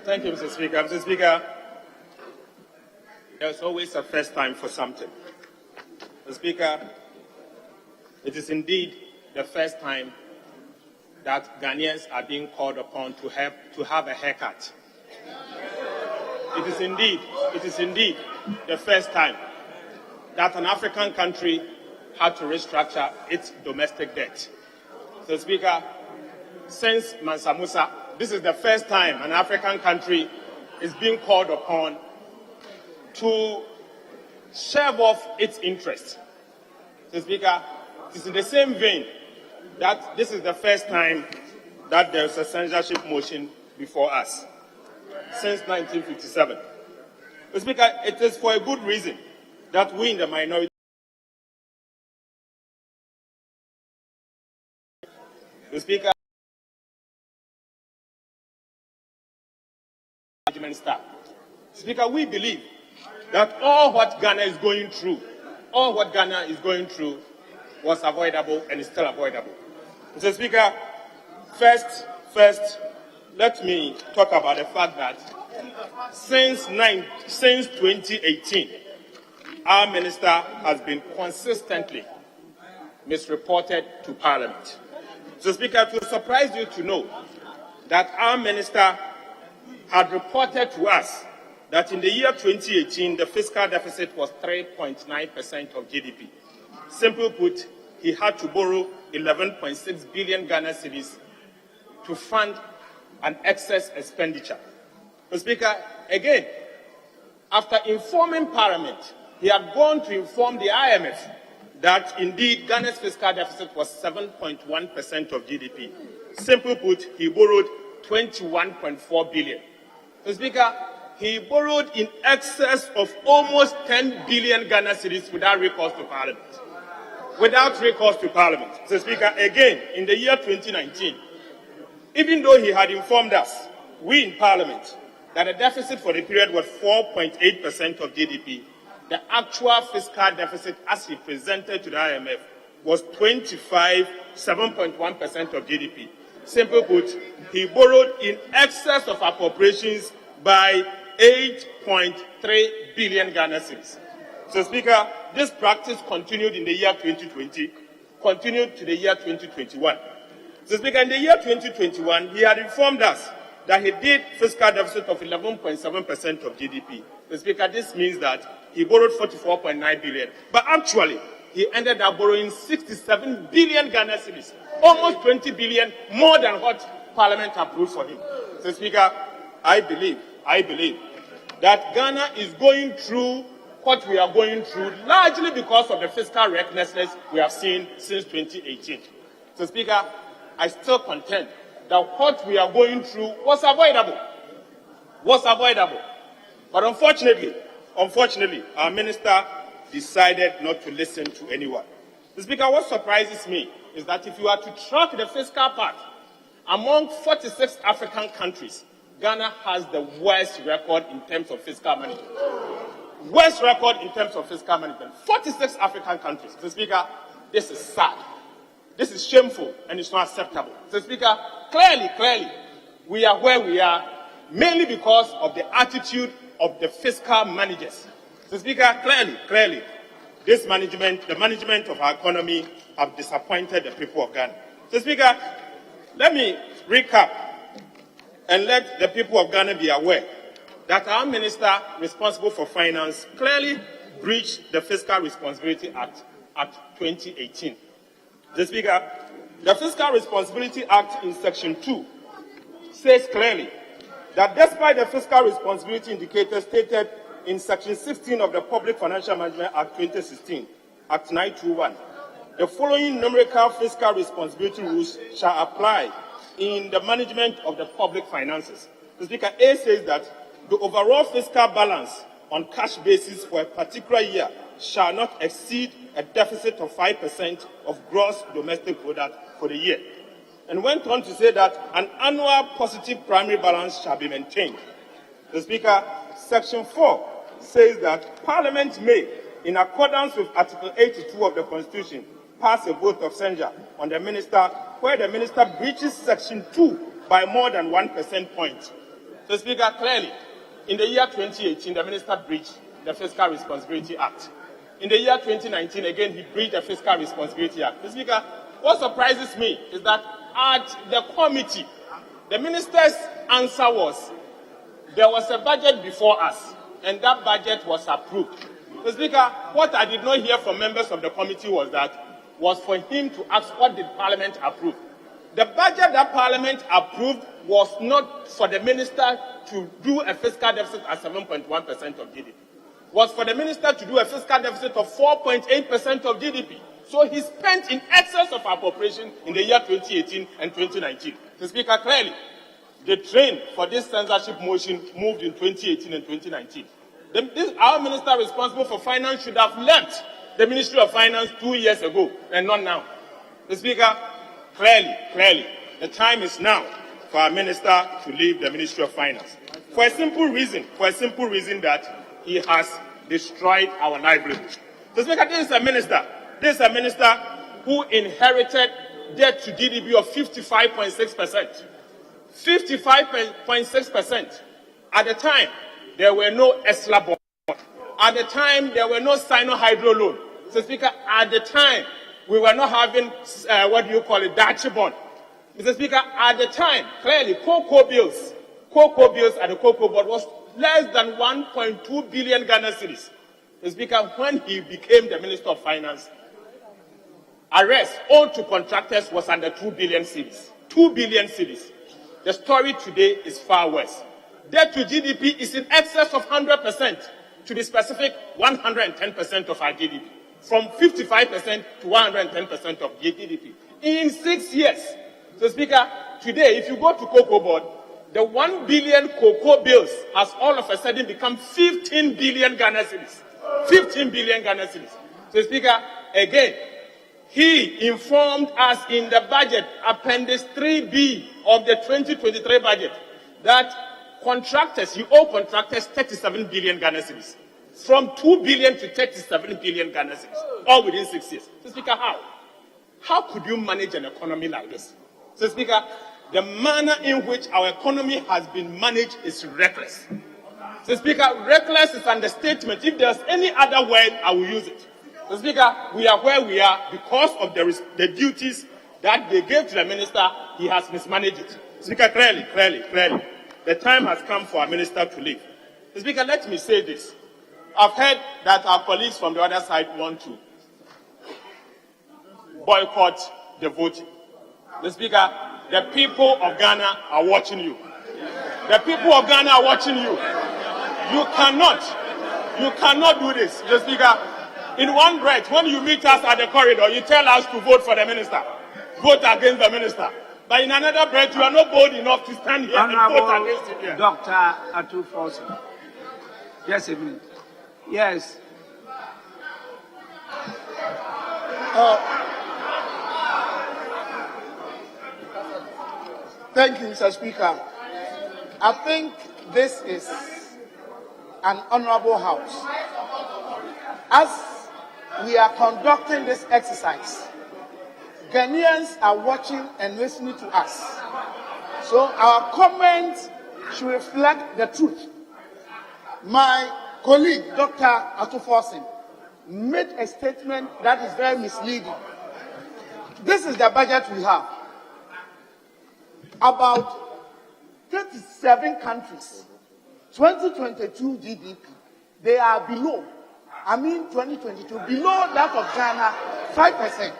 Thank you, Mr. Speaker. Mr. Speaker, there's always a first time for something. Mr. Speaker, it is indeed the first time that Ghanaians are being called upon to have a haircut. It is indeed the first time that an African country had to restructure its domestic debt. So, Speaker, since Mansa Musa, this is the first time an African country is being called upon to shave off its interests. So, Speaker, it is in the same vein that this is the first time that there is a censorship motion before us since 1957. Mr. Speaker, it is for a good reason that we in the minority Mr. Speaker, management staff. Speaker, we believe that all what Ghana is going through was avoidable and is still avoidable. Mr. Speaker, first, let me talk about the fact that since 2018, our minister has been consistently misreported to Parliament. So, Speaker, it will surprise you to know that our minister had reported to us that in the year 2018, the fiscal deficit was 3.9% of GDP. Simply put, he had to borrow 11.6 billion Ghana cedis to fund an excess expenditure. Mr. Speaker, again, after informing Parliament, he had gone to inform the IMF that indeed Ghana's fiscal deficit was 7.1% of GDP. Simply put, he borrowed 21.4 billion. Mr. Speaker, he borrowed in excess of almost 10 billion Ghana cedis without recourse to Parliament. Mr. Speaker, again, in the year 2019, even though he had informed us, we in Parliament, that the deficit for the period was 4.8% of GDP, the actual fiscal deficit as he presented to the IMF was 7.1% of GDP. Simply put, he borrowed in excess of appropriations by 8.3 billion Ghana cedis. So, Speaker, this practice continued in the year 2020, continued to the year 2021. So, Speaker, in the year 2021, he had informed us that he did fiscal deficit of 11.7% of GDP. So, Speaker, this means that he borrowed 44.9 billion, but actually, he ended up borrowing 67 billion Ghana cedis, almost 20 billion more than what Parliament approved for him. So, Speaker, I believe that Ghana is going through what we are going through largely because of the fiscal recklessness we have seen since 2018. So, Speaker, I still contend that what we are going through was avoidable. But unfortunately, our minister decided not to listen to anyone. So, Speaker, what surprises me is that if you are to track the fiscal part, among 46 African countries, Ghana has the worst record in terms of fiscal management. 46 African countries. So, Speaker, this is sad. This is shameful and it's not acceptable. So, Speaker, clearly, we are where we are mainly because of the attitude of the fiscal managers. So, Speaker, clearly, this management, the management of our economy, have disappointed the people of Ghana. So, Speaker, let me recap and let the people of Ghana be aware that our minister responsible for finance clearly breached the Fiscal Responsibility Act 2018. The Speaker, the Fiscal Responsibility Act in Section 2 says clearly that despite the fiscal responsibility indicators stated in Section 16 of the Public Financial Management Act 2016, Act 921, the following numerical fiscal responsibility rules shall apply in the management of the public finances. The Speaker, A says that the overall fiscal balance on cash basis for a particular year shall not exceed a deficit of 5% of gross domestic product for the year, and went on to say that an annual positive primary balance shall be maintained. The Speaker, Section 4 says that Parliament may, in accordance with Article 82 of the Constitution, pass a vote of censure on the minister where the minister breaches Section 2 by more than 1 percentage point. So, Speaker, clearly, in the year 2018, the minister breached the Fiscal Responsibility Act. In the year 2019, again, he breached the Fiscal Responsibility Act. So, Speaker, what surprises me is that at the committee, the minister's answer was, there was a budget before us, and that budget was approved. So, Speaker, what I did not hear from members of the committee was for him to ask what did Parliament approve. The budget that Parliament approved was not for the minister to do a fiscal deficit at 7.1% of GDP. Was for the minister to do a fiscal deficit of 4.8% of GDP. So he spent in excess of appropriation in the year 2018 and 2019. So, Speaker, clearly, the train for this censorship motion moved in 2018 and 2019. Our minister responsible for finance should have left the Ministry of Finance 2 years ago and not now. Mr. Speaker, clearly, the time is now for our minister to leave the Ministry of Finance. For a simple reason that he has destroyed our livelihood. Mr. Speaker, this is a minister who inherited debt to GDP of 55.6%. 55.6%. At the time, there were no ESLA bond. At the time, there were no Sino-Hydro loan. Mr. Speaker, at the time, we were not having, Dachi bond. Mr. Speaker, at the time, clearly, cocoa bills at the cocoa board was less than 1.2 billion Ghana cedis. Mr. Speaker, when he became the Minister of Finance, arrest owed to contractors was under 2 billion cedis. 2 billion cedis. The story today is far worse. Debt to GDP is in excess of 100%. To be specific, 110% of our GDP. From 55% to 110% of GDP. In 6 years. So, Speaker, today, if you go to Cocoa Board, the 1 billion cocoa bills has all of a sudden become 15 billion Ghana cedis. 15 billion Ghana cedis. So, Speaker, again, he informed us in the budget, Appendix 3B of the 2023 budget, that you owe contractors 37 billion Ghana cedis. From 2 billion to 37 billion Ghana cedis, all within 6 years. So, Speaker, how? How could you manage an economy like this? So, Speaker, the manner in which our economy has been managed is reckless. So, Speaker, reckless is an understatement. If there's any other word, I will use it. So, Speaker, we are where we are because of the duties that they gave to the minister. He has mismanaged it. Speaker, clearly, the time has come for our minister to leave. So, Speaker, let me say this. I've heard that our colleagues from the other side want to boycott the voting. The Speaker, the people of Ghana are watching you. The people of Ghana are watching you. You cannot do this. The Speaker, in one breath, when you meet us at the corridor, you tell us to vote for the minister, vote against the minister. But in another breath, you are not bold enough to stand here and vote against him here. Dr. Ofori-Atta. Yes, a minute. Yes. Thank you, Mr. Speaker. I think this is an honorable house. As we are conducting this exercise, Ghanaians are watching and listening to us. So our comments should reflect the truth. My colleague, Dr. Ofori-Atta, made a statement that is very misleading. This is the budget we have. About 37 countries, 2022 GDP, they are below. 2022, below that of Ghana, 5%.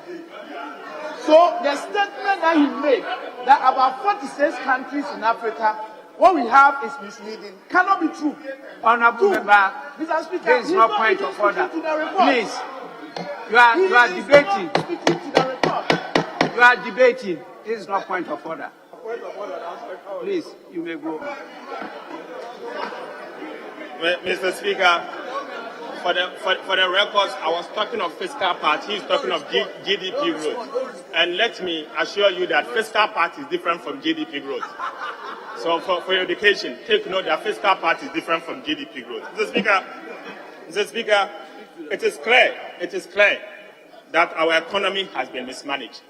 So the statement that he made, that about 46 countries in Africa, what we have is misleading, cannot be true. Honorable member, Mr. Speaker, there is no point of order. Please, you are debating. You are debating. This is no point of order. Please, you may go. Mr. Speaker, for the records, I was talking of fiscal part. He's talking of GDP growth. And let me assure you that fiscal part is different from GDP growth. So for your education, take note that fiscal part is different from GDP growth. Mr. Speaker, it is clear that our economy has been mismanaged.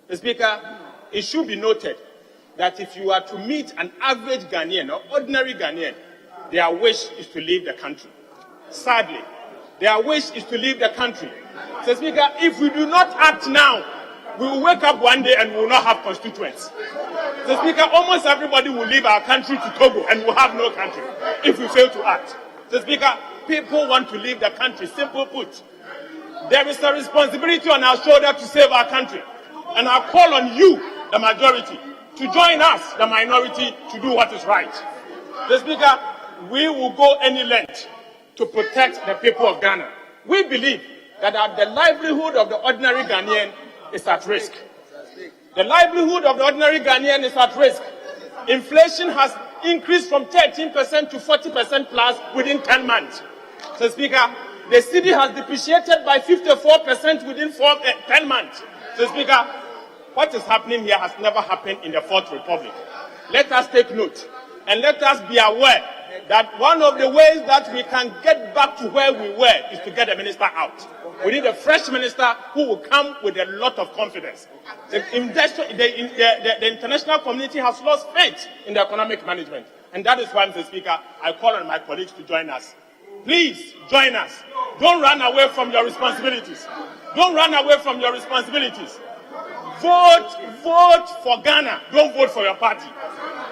Mr. Speaker, it should be noted that if you are to meet an average Ghanaian or ordinary Ghanaian, their wish is to leave the country. Sadly, their wish is to leave the country. So, Speaker, if we do not act now, we will wake up one day and we will not have constituents. So, Speaker, almost everybody will leave our country to Togo and we'll have no country if we fail to act. So, Speaker, people want to leave the country. Simple put, there is a responsibility on our shoulder to save our country. And I call on you, the majority, to join us, the minority, to do what is right. So, Speaker, we will go any length to protect the people of Ghana. We believe that the livelihood of the ordinary Ghanaian is at risk. The livelihood of the ordinary Ghanaian is at risk. Inflation has increased from 13% to 40% plus within 10 months. So, Speaker, the cedi has depreciated by 54% within 10 months. So, Speaker, what is happening here has never happened in the Fourth Republic. Let us take note and let us be aware that one of the ways that we can get back to where we were is to get the minister out. We need a fresh minister who will come with a lot of confidence. The international community has lost faith in the economic management. And that is why, Mr. Speaker, I call on my colleagues to join us. Please join us. Don't run away from your responsibilities. Don't run away from your responsibilities. Vote for Ghana. Don't vote for your party.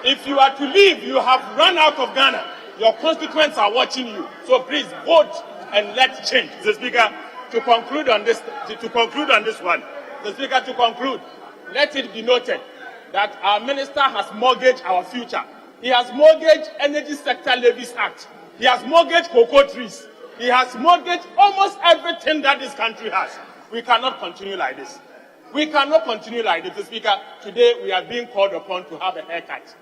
If you are to leave, you have run out of Ghana. Your constituents are watching you. So please vote and let's change. Mr. Speaker, to conclude on this one, Mr. Speaker, to conclude, let it be noted that our minister has mortgaged our future. He has mortgaged Energy Sector Levies Act. He has mortgaged cocoa trees. He has mortgaged almost everything that this country has. We cannot continue like this. We cannot continue like this, Mr. Speaker. Today we are being called upon to have a haircut.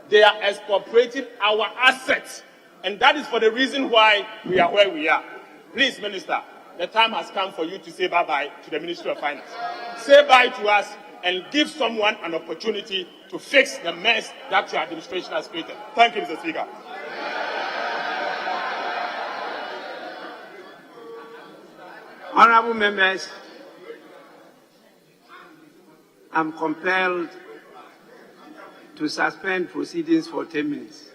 They are expropriating our assets. And that is for the reason why we are where we are. Please, Minister, the time has come for you to say bye-bye to the Ministry of Finance. Say bye to us and give someone an opportunity to fix the mess that your administration has created. Thank you, Mr. Speaker. Honorable members, I'm compelled to suspend proceedings for 10 minutes.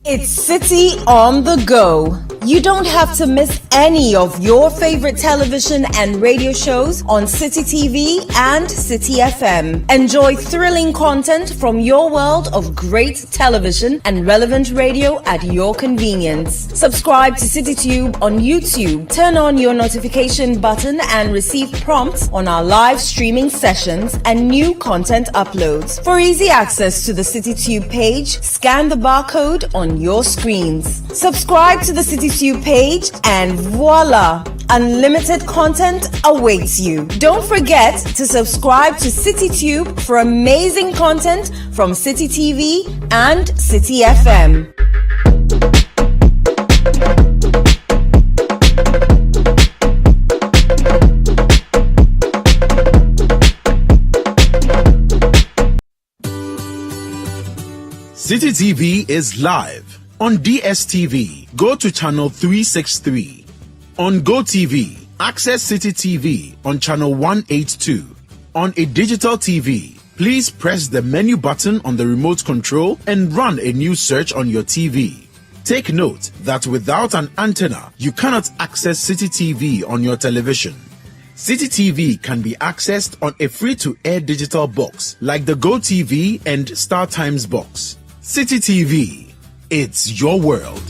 It's Citi on the go. You don't have to miss any of your favorite television and radio shows on Citi TV and Citi FM. Enjoy thrilling content from your world of great television and relevant radio at your convenience. Subscribe to CitiTube on YouTube. Turn on your notification button and receive prompts on our live streaming sessions and new content uploads. For easy access to the CitiTube page, scan the barcode on your screens. Subscribe to the CitiTube page and voila! Unlimited content awaits you. Don't forget to subscribe to CitiTube for amazing content from Citi TV and Citi FM. Citi TV is live on DSTV. Go to channel 363. On GoTV, access Citi TV on channel 182. On a digital TV, please press the menu button on the remote control and run a new search on your TV. Take note that without an antenna, you cannot access Citi TV on your television. Citi TV can be accessed on a free-to-air digital box like the GoTV and StarTimes box. Citi TV, it's your world.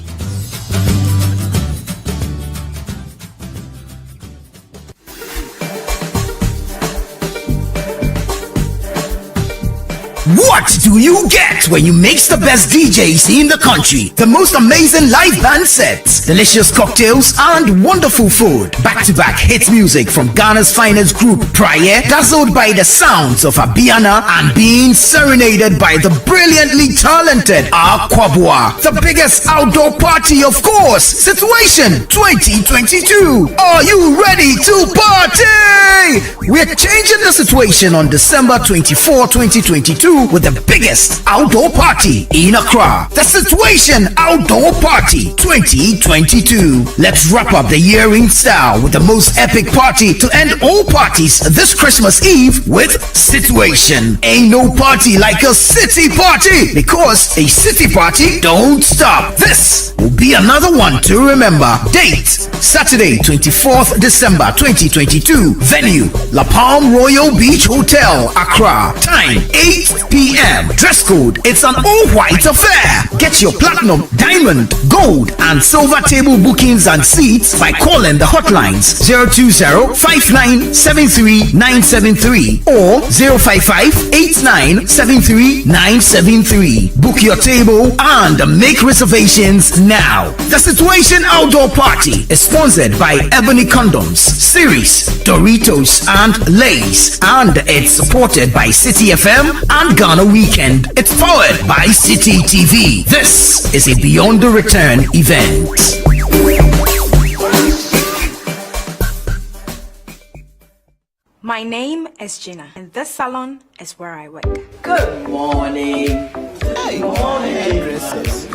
What do you get when you mix the best DJs in the country, the most amazing live band sets, delicious cocktails, and wonderful food? Back-to-back hit music from Ghana's finest group, Prayer, dazzled by the sounds of Abiana and being serenaded by the brilliantly talented Aquabua. The biggest outdoor party, of course, Situation 2022. Are you ready to party? We're changing the Situation on December 24, 2022 with the biggest outdoor party in Accra. The Situation Outdoor Party 2022. Let's wrap up the year in style with the most epic party to end all parties this Christmas Eve with Situation. Ain't no party like a city party, because a city party don't stop. This will be another one to remember. Date Saturday 24th December 2022. Venue La Palm Royal Beach Hotel, Accra. Time 8 p.m. Dress code, it's an all-white affair. Get your platinum, diamond, gold, and silver table bookings and seats by calling the hotlines 020-5973-973 or 055-8973-973. Book your table and make reservations now. The Situation Outdoor Party is sponsored by Ebony Condoms, Series, Doritos, and Lay's, and it's supported by Citi FM and Ghana Weekend. It's powered by Citi TV. This is a Beyond the Return event. My name is Gina, and this salon is where I work. Good morning. Hey. Good morning. Princess.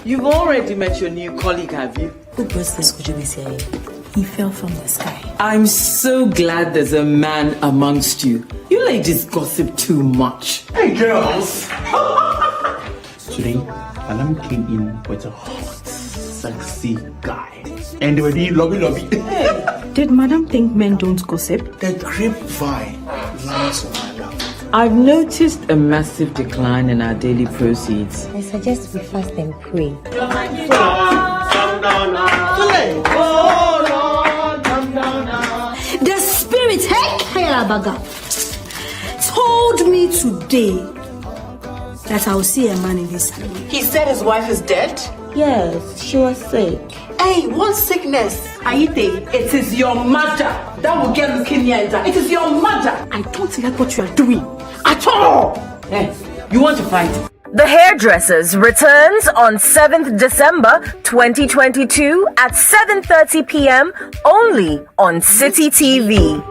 You've already met your new colleague, have you? Who was this, could you be saying? He fell from the sky. I'm so glad there's a man amongst you. You ladies gossip too much. Hey, girls. Today, Madam came in with a hot, sexy guy. And they were doing lobby. Hey. Did Madam think men don't gossip? The grapevine lands on my lap. I've noticed a massive decline in our daily proceeds. I suggest we fast and pray. The spirit, told me today that I will see a man in this family. He said his wife is dead? Yes, she was sick. Hey, what sickness? Aite, it is your mother that will get leukemia and die. It is your mother. I don't like what you are doing at all. Hey, you want to fight? The Hairdressers returns on 7th December 2022 at 7:30 p.m. only on Citi TV.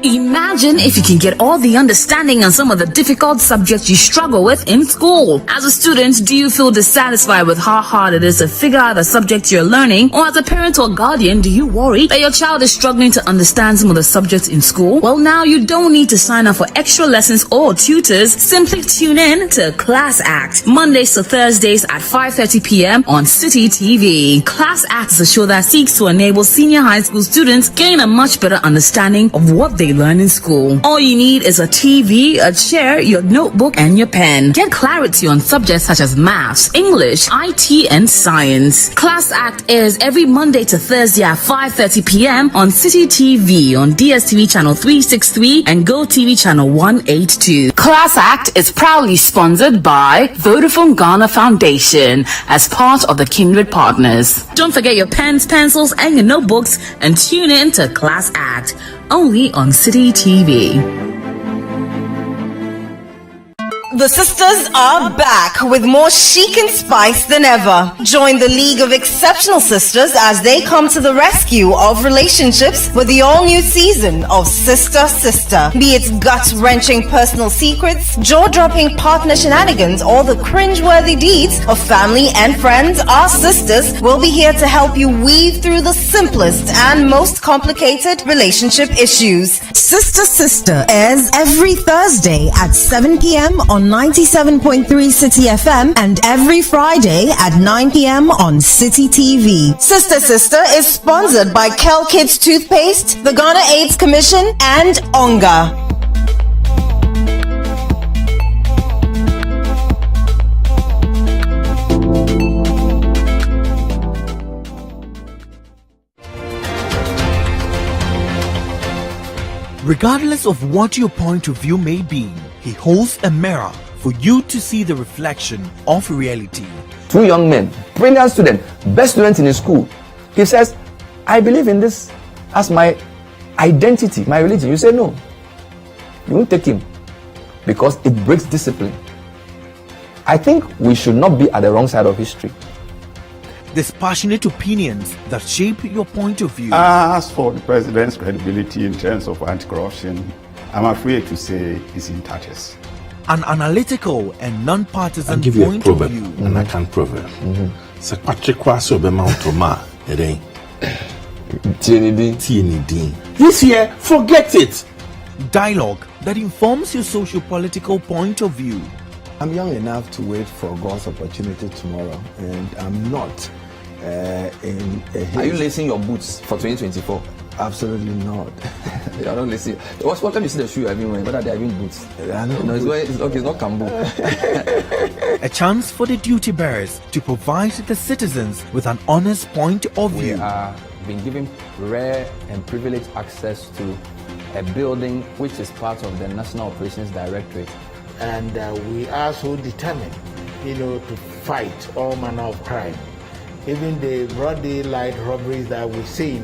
Imagine if you can get all the understanding on some of the difficult subjects you struggle with in school. As a student, do you feel dissatisfied with how hard it is to figure out the subject you're learning? Or as a parent or guardian, do you worry that your child is struggling to understand some of the subjects in school? Well, now you don't need to sign up for extra lessons or tutors. Simply tune in to Class Act, Mondays to Thursdays at 5:30 p.m. on Citi TV. Class Act is a show that seeks to enable senior high school students gain a much better understanding of what they learn in school. All you need is a TV, a chair, your notebook, and your pen. Get clarity on subjects such as maths, English, IT, and science. Class Act airs every Monday to Thursday at 5:30 p.m. on Citi TV on DSTV channel 363 and GoTV channel 182. Class Act is proudly sponsored by Vodafone Ghana Foundation as part of the Kindred Partners. Don't forget your pens, pencils, and your notebooks, and tune in to Class Act only on Citi TV. The sisters are back with more chic and spice than ever. Join the League of Exceptional Sisters as they come to the rescue of relationships with the all-new season of Sister Sister. Be it gut-wrenching personal secrets, jaw-dropping partner shenanigans, or the cringe-worthy deeds of family and friends, our sisters will be here to help you weave through the simplest and most complicated relationship issues. Sister Sister airs every Thursday at 7 p.m. on 97.3 Citi FM and every Friday at 9 p.m. on Citi TV. Sister Sister is sponsored by Kel Kids Toothpaste, the Ghana AIDS Commission, and Onga. Regardless of what your point of view may be, he holds a mirror for you to see the reflection of reality. 2 young men, brilliant student, best student in his school. He says, I believe in this as my identity, my religion. You say no. You won't take him because it breaks discipline. I think we should not be at the wrong side of history. Dispassionate opinions that shape your point of view. As for the president's credibility in terms of anti-corruption, I'm afraid to say it's in tatters. An analytical and non-partisan I'll give you point a proverb, of view. and I can proverb. Sir Patrick Kwaso be Mountoma, it ain't. TND. This year, forget it. Dialogue that informs your socio-political point of view. I'm young enough to wait for God's opportunity tomorrow, and I'm not in a haste. Are you lacing your boots for 2024? Absolutely not. You are not lacing. What time you see the shoe I've been wearing? What are they having boots? No, it's not Kambu. A chance for the duty bearers to provide the citizens with an honest point of view. We are being given rare and privileged access to a building which is part of the National Operations Directorate. And we are so determined, to fight all manner of crime. Even the broad daylight robberies that we've seen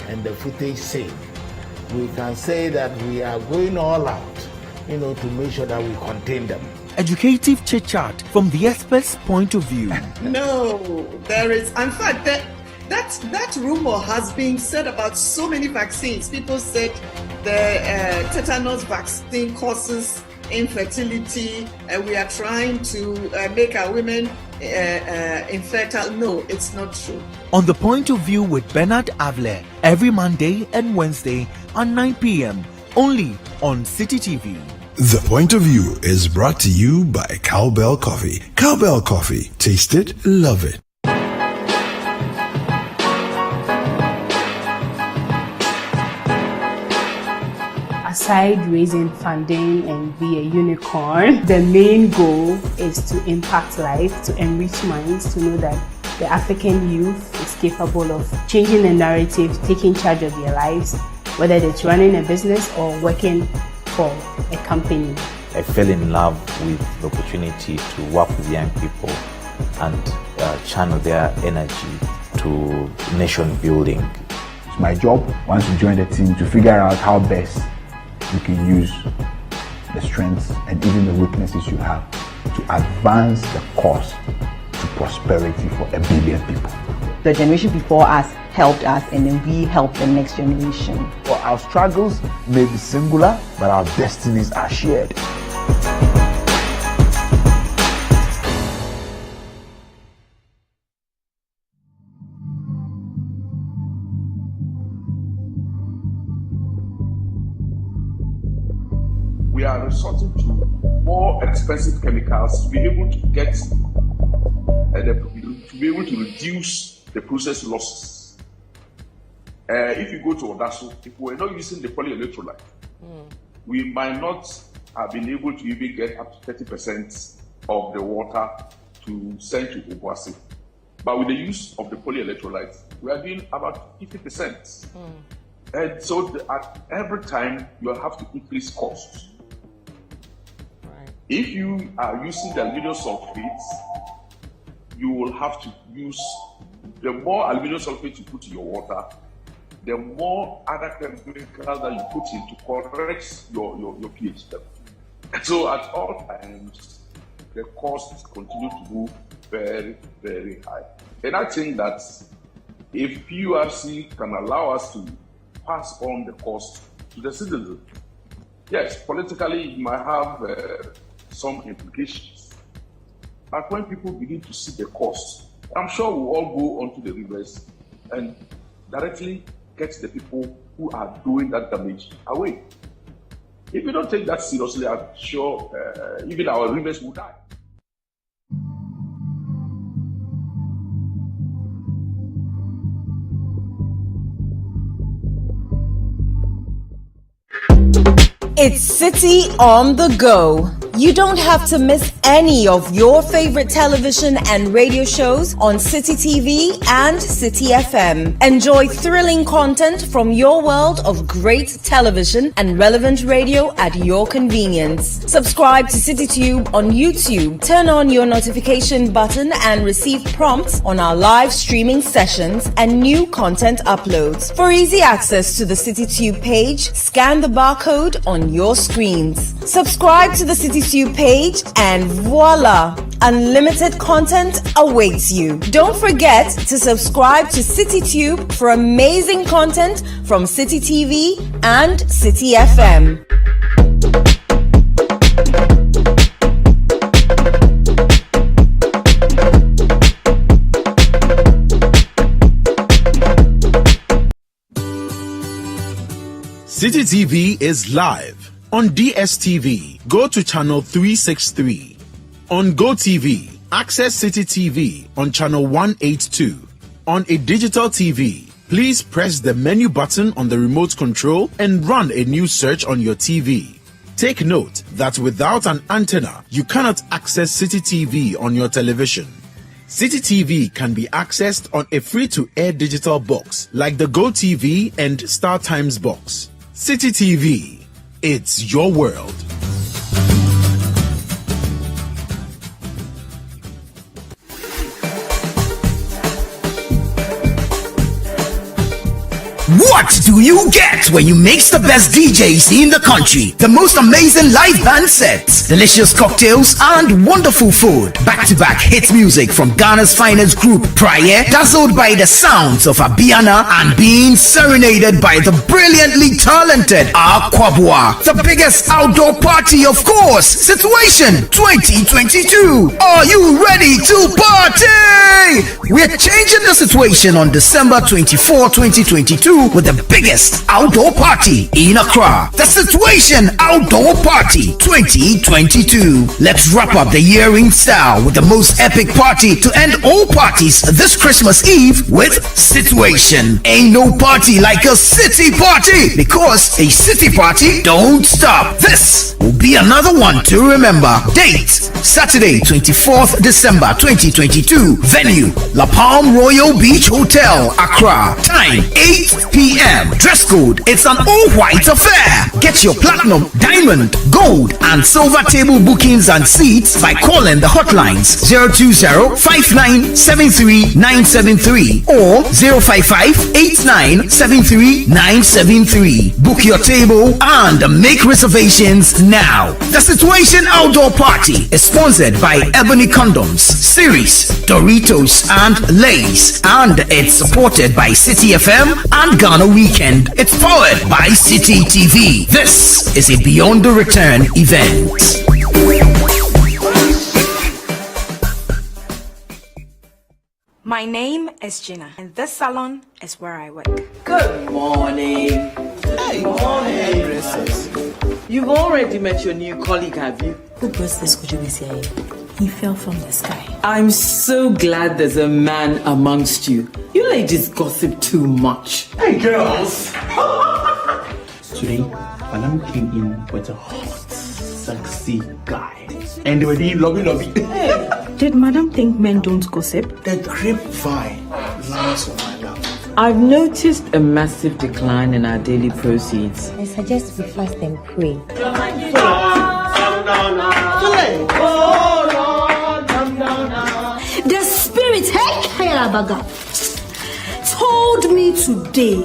and the footage seen, we can say that we are going all out, to make sure that we contain them. Educative chit-chat from the expert's point of view. No, there is. In fact, that rumor has been said about so many vaccines. People said the tetanus vaccine causes infertility, and we are trying to make our women infertile. No, it's not true. On the point of view with Bernard Avler, every Monday and Wednesday at 9 p.m. only on Citi TV. The Point of View is brought to you by Cowbell Coffee. Cowbell Coffee. Taste it, love it. Aside raising funding and be a unicorn, the main goal is to impact life, to enrich minds, to know that the African youth is capable of changing the narrative, taking charge of their lives, whether it's running a business or working for a company. I fell in love with the opportunity to work with young people and channel their energy to nation building. It's my job, once you join the team, to figure out how best you can use the strengths and even the weaknesses you have to advance the cause to prosperity for 1 billion people. The generation before us helped us, and then we help the next generation. Well, our struggles may be singular, but our destinies are shared. We are resorting to more expensive chemicals to be able to get to be able to reduce the process losses. If you go to Odaso, if we were not using the polyelectrolyte, we might not have been able to even get up to 30% of the water to send to Obuasi. But with the use of the polyelectrolyte, we are doing about 50%. And so at every time you have to increase costs. If you are using the aluminum sulfates, you will have to use, the more aluminum sulfate you put in your water, the more other chemicals that you put in to correct your pH level. So at all times, the costs continue to go very, very high. And I think that if PURC can allow us to pass on the cost to the citizens, yes, politically it might have some implications. But when people begin to see the cost, I'm sure we'll all go onto the rivers and directly get the people who are doing that damage away. If we don't take that seriously, I'm sure even our rivers will die. It's City on the Go. You don't have to miss any of your favorite television and radio shows on Citi TV and Citi FM. Enjoy thrilling content from your world of great television and relevant radio at your convenience. Subscribe to CityTube on YouTube. Turn on your notification button and receive prompts on our live streaming sessions and new content uploads. For easy access to the CityTube page, scan the barcode on your screens. Subscribe to the CityTube page and voila! Unlimited content awaits you. Don't forget to subscribe to CityTube for amazing content from Citi TV and Citi FM. Citi TV is live on DSTV. Go to channel 363. On GoTV, access Citi TV on channel 182. On a digital TV, please press the menu button on the remote control and run a new search on your TV. Take note that without an antenna, you cannot access Citi TV on your television. Citi TV can be accessed on a free-to-air digital box like the GoTV and StarTimes box. Citi TV, it's your world. What do you get when you mix the best DJs in the country? The most amazing live band sets, delicious cocktails, and wonderful food. Back-to-back hit music from Ghana's finest group, Prayer, dazzled by the sounds of Abiana and being serenaded by the brilliantly talented Aquabua. The biggest outdoor party, of course, Situation 2022. Are you ready to party? We're changing the situation on December 24, 2022 with the biggest outdoor party in Accra. The Situation Outdoor Party 2022. Let's wrap up the year in style with the most epic party to end all parties this Christmas Eve with Situation. Ain't no party like a city party, because a city party don't stop. This will be another one to remember. Date Saturday 24th December 2022. Venue La Palm Royal Beach Hotel, Accra. Time 8 p.m. Dress code, it's an all-white affair. Get your platinum, diamond, gold, and silver table bookings and seats by calling the hotlines 020-5973-973 or 055-8973-973. Book your table and make reservations now. The Situation Outdoor Party is sponsored by Ebony Condoms, Series, Doritos, and Lay's, and it's supported by Citi FM and Ghana Weekend. It's powered by Citi TV. This is a Beyond the Return event. My name is Gina, and this salon is where I work. Good morning. Hey, morning. Princess. You've already met your new colleague, have you? Who brought this Kujubisi? He fell from the sky. I'm so glad there's a man amongst you. You ladies gossip too much. Hey, girls. Today, Madam came in with a hot, sexy guy. And they were doing lobby. Hey, did Madam think men don't gossip? The grapevine lands on my lap. I've noticed a massive decline in our daily proceeds. I suggest we fast and pray. The spirit, told me today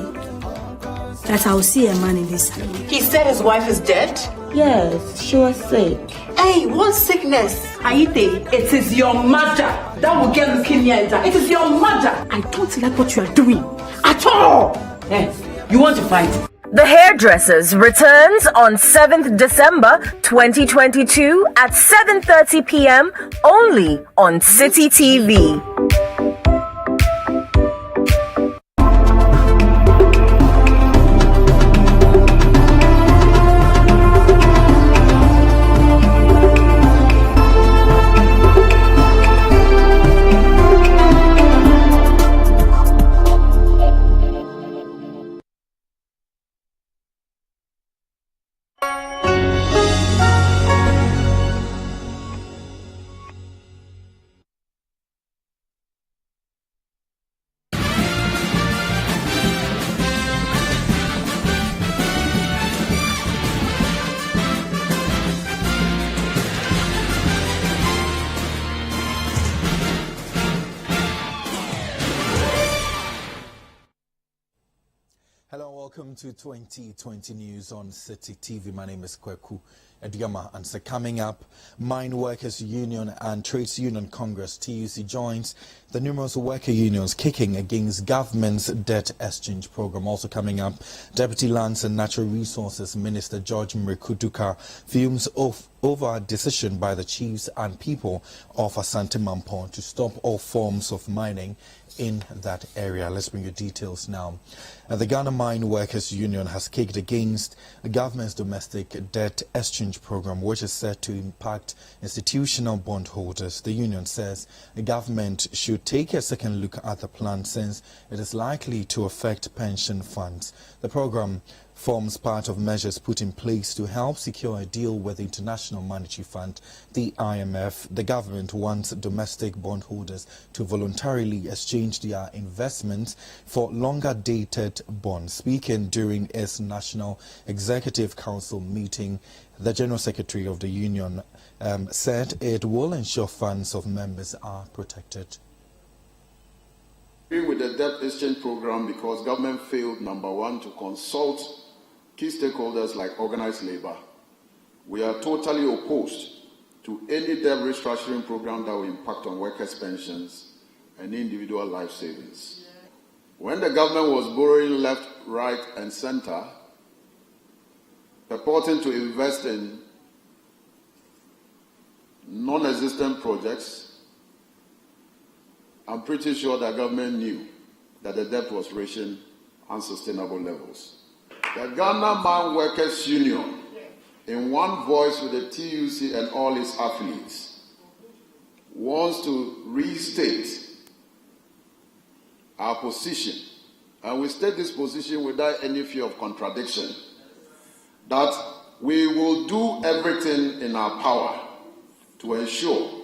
that I'll see a man in this salon. He said his wife is dead? Yes, she was sick. Hey, what sickness? Aite, it is your mother that will get leukemia. It is your mother. I don't like what you are doing at all. Hey, you want to fight? The Hairdressers returns on 7th December 2022 at 7:30 p.m. only on Citi TV. Welcome to 2020 News on Citi TV. My name is Kweku Ediama, and so coming up, Mine Workers Union and Trades Union Congress TUC joins the numerous worker unions kicking against government's debt exchange program. Also coming up, Deputy Lands and Natural Resources Minister George Mrekuduka fumes over a decision by the chiefs and people of Asante Mampong to stop all forms of mining in that area. Let's bring you details now. The Ghana Mine Workers Union has kicked against the government's domestic debt exchange program, which is set to impact institutional bondholders. The union says the government should take a second look at the plan since it is likely to affect pension funds. The program forms part of measures put in place to help secure a deal with the International Monetary Fund, the IMF. The government wants domestic bondholders to voluntarily exchange their investments for longer-dated bonds. Speaking during its National Executive Council meeting, the General Secretary of the union said it will ensure funds of members are protected. With the debt exchange program, because government failed, number one, to consult key stakeholders like organized labor, we are totally opposed to any debt restructuring program that will impact on workers' pensions and individual life savings. When the government was borrowing left, right, and center, purporting to invest in non-existent projects, I'm pretty sure the government knew that the debt was reaching unsustainable levels. The Ghana Mine Workers Union, in one voice with the TUC and all its affiliates, wants to restate our position, and we state this position without any fear of contradiction, that we will do everything in our power to ensure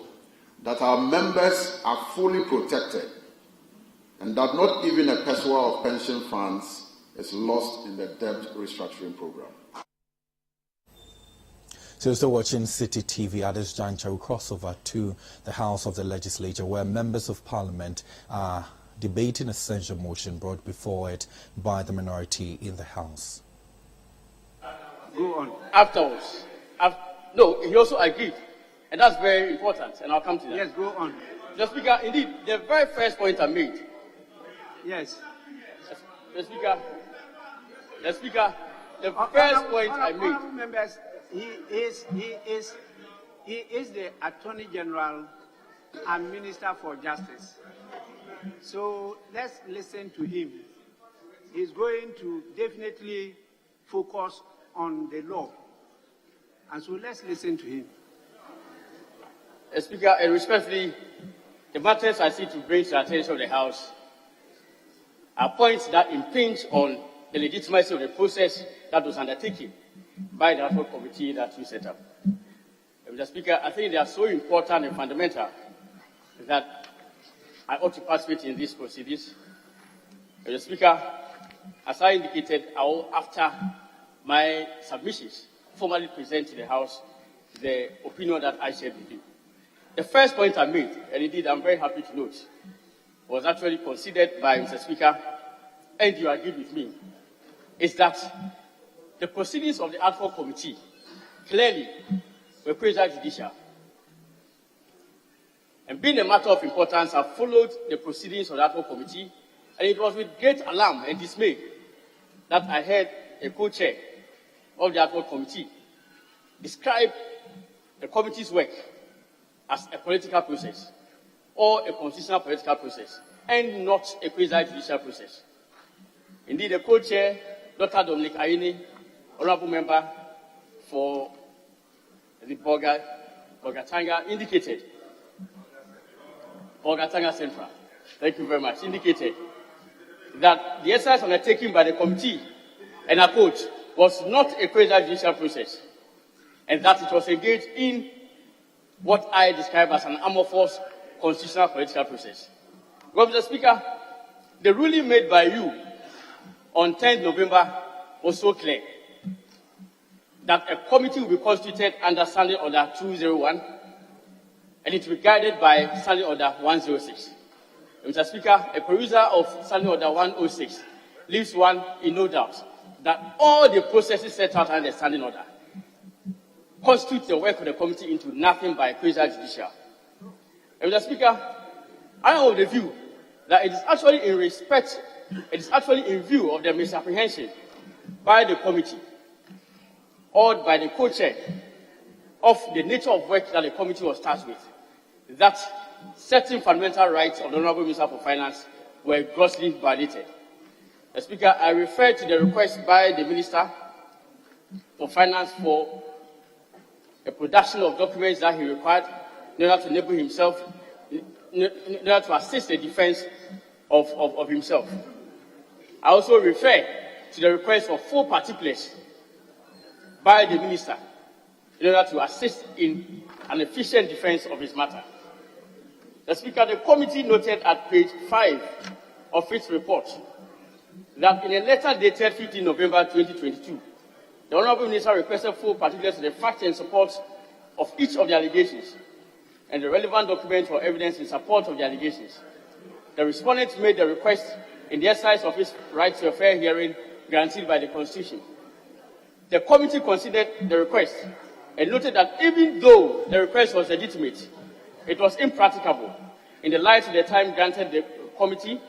that our members are fully protected and that not even a pesewa of pension funds is lost in the debt restructuring program. So still watching Citi TV. At this juncture, we cross over to the House of the Legislature, where members of Parliament are debating a censure motion brought before it by the minority in the House. Go on. Afterwards. No, he also agreed. And that's very important, and I'll come to that. Yes, go on. The Speaker, indeed, the very first point I made. Yes. The Speaker, the first point I made. Honourable members, he is the Attorney General and Minister for Justice. So let's listen to him. He's going to definitely focus on the law. And so let's listen to him. Speaker, and respectfully, the matters I see to bring to the attention of the House are points that impinge on the legitimacy of the process that was undertaken by the ad hoc committee that you set up. Mr. Speaker, I think they are so important and fundamental that I ought to participate in these proceedings. Mr. Speaker, as I indicated, I will, after my submissions, formally present to the House the opinion that I shared with you. The first point I made, and indeed I'm very happy to note, was actually considered by Mr. Speaker, and you agreed with me, is that the proceedings of the ad hoc committee clearly were quasi-judicial. And being a matter of importance, I followed the proceedings of the ad hoc committee, and it was with great alarm and dismay that I heard a co-chair of the ad hoc committee describe the committee's work as a political process or a constitutional political process and not a quasi-judicial process. Indeed, the co-chair, Dr. Dominic Ayini, honorable member for the Bogatanga, indicated, Bogatanga Central, thank you very much, indicated that the exercise undertaken by the committee and a coach was not a quasi-judicial process and that it was engaged in what I describe as an amorphous constitutional political process. Well, Mr. Speaker, the ruling made by you on 10th November was so clear that a committee will be constituted under Standing Order 201 and it will be guided by Standing Order 106. Mr. Speaker, a perusal of Standing Order 106 leaves one in no doubt that all the processes set out under the standing order constitute the work of the committee into nothing but quasi-judicial. And Mr. Speaker, I am of the view that it is actually in view of the misapprehension by the committee or by the co-chair of the nature of work that the committee was tasked with, that certain fundamental rights of the Honourable Minister for Finance were grossly violated. Mr. Speaker, I refer to the request by the Minister for Finance for a production of documents that he required in order to enable himself, in order to assist the defense of himself. I also refer to the request for full particulars by the Minister in order to assist in an efficient defense of his matter. The Speaker, the committee noted at page 5 of its report that in a letter dated 15 November 2022, the Honourable Minister requested full particulars to the facts and support of each of the allegations and the relevant documents or evidence in support of the allegations. The respondent made the request in the exercise of his right to a fair hearing guaranteed by the Constitution. The committee considered the request and noted that even though the request was legitimate, it was impracticable in the light of the time granted the committee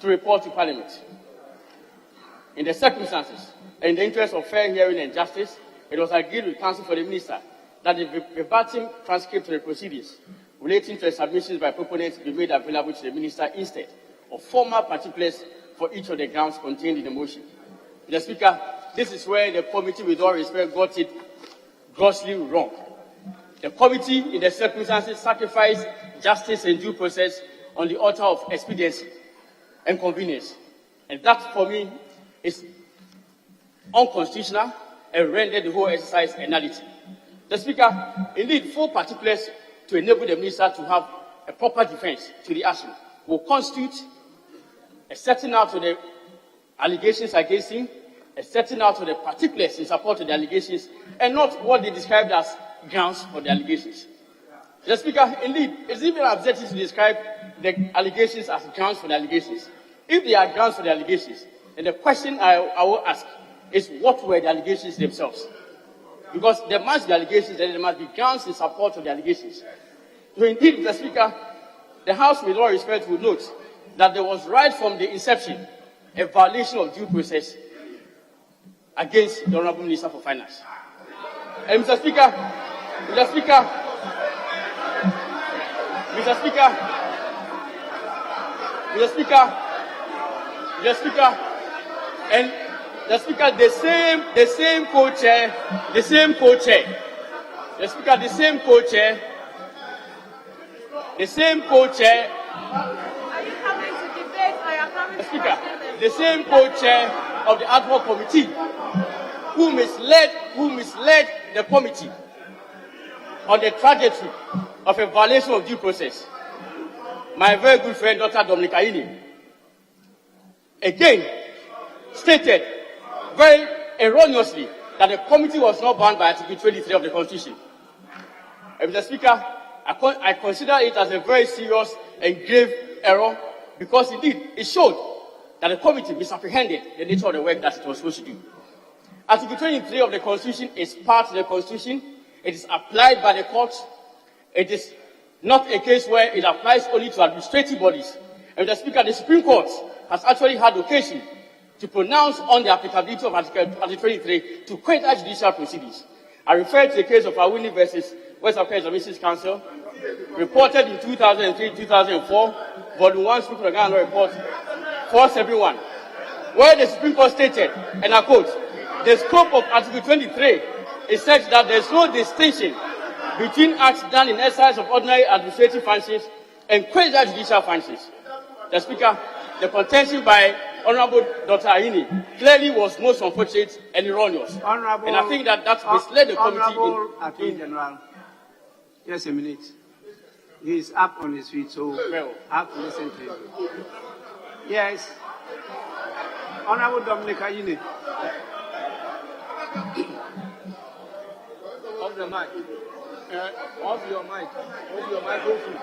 to report to Parliament. In the circumstances, and in the interest of fair hearing and justice, it was agreed with counsel for the Minister that the verbatim transcript of the proceedings relating to the submissions by proponents be made available to the Minister instead of formal particulars for each of the grounds contained in the motion. Mr. Speaker, this is where the committee, with all respect, got it grossly wrong. The committee, in the circumstances, sacrificed justice and due process on the altar of expediency and convenience. And that, for me, is unconstitutional and rendered the whole exercise a nullity. The Speaker, indeed, full particulars to enable the Minister to have a proper defense to the action will constitute a setting out of the allegations against him, a setting out of the particulars in support of the allegations, and not what they described as grounds for the allegations. The Speaker, indeed, it's even absurd to describe the allegations as grounds for the allegations. If they are grounds for the allegations, then the question I will ask is what were the allegations themselves? Because there must be allegations and there must be grounds in support of the allegations. So indeed, Mr. Speaker, the House, with all respect, will note that there was right from the inception a violation of due process against the Honourable Minister for Finance. And Mr. Speaker, and the Speaker, the same co-chair, the same co-chair, of the ad hoc committee who misled the committee on the trajectory of a violation of due process. My very good friend, Dr. Dominic, again stated very erroneously that the committee was not bound by Article 23 of the Constitution. And Mr. Speaker, I consider it as a very serious and grave error because indeed it showed that the committee misapprehended the nature of the work that it was supposed to do. Article 23 of the Constitution is part of the Constitution. It is applied by the courts. It is not a case where it applies only to administrative bodies. And Mr. Speaker, the Supreme Court has actually had occasion to pronounce on the applicability of Article 23 to quasi-judicial proceedings. I refer to the case of Awuni versus West African Examinations Council, reported in 2003-2004, Volume 1, Supreme Court Ghana Report 471, where the Supreme Court stated, and I quote, the scope of Article 23 is such that there is no distinction between acts done in exercise of ordinary administrative functions and quasi-judicial functions. The Speaker, the contention by Honourable Dr. Ayini clearly was most unfortunate and erroneous. And I think that misled the committee Attorney General, just a minute. He is up on his feet, so I have to listen to him. Yes. Honourable Dominic Ayini. Off the mic. Off your mic. Off your microphone.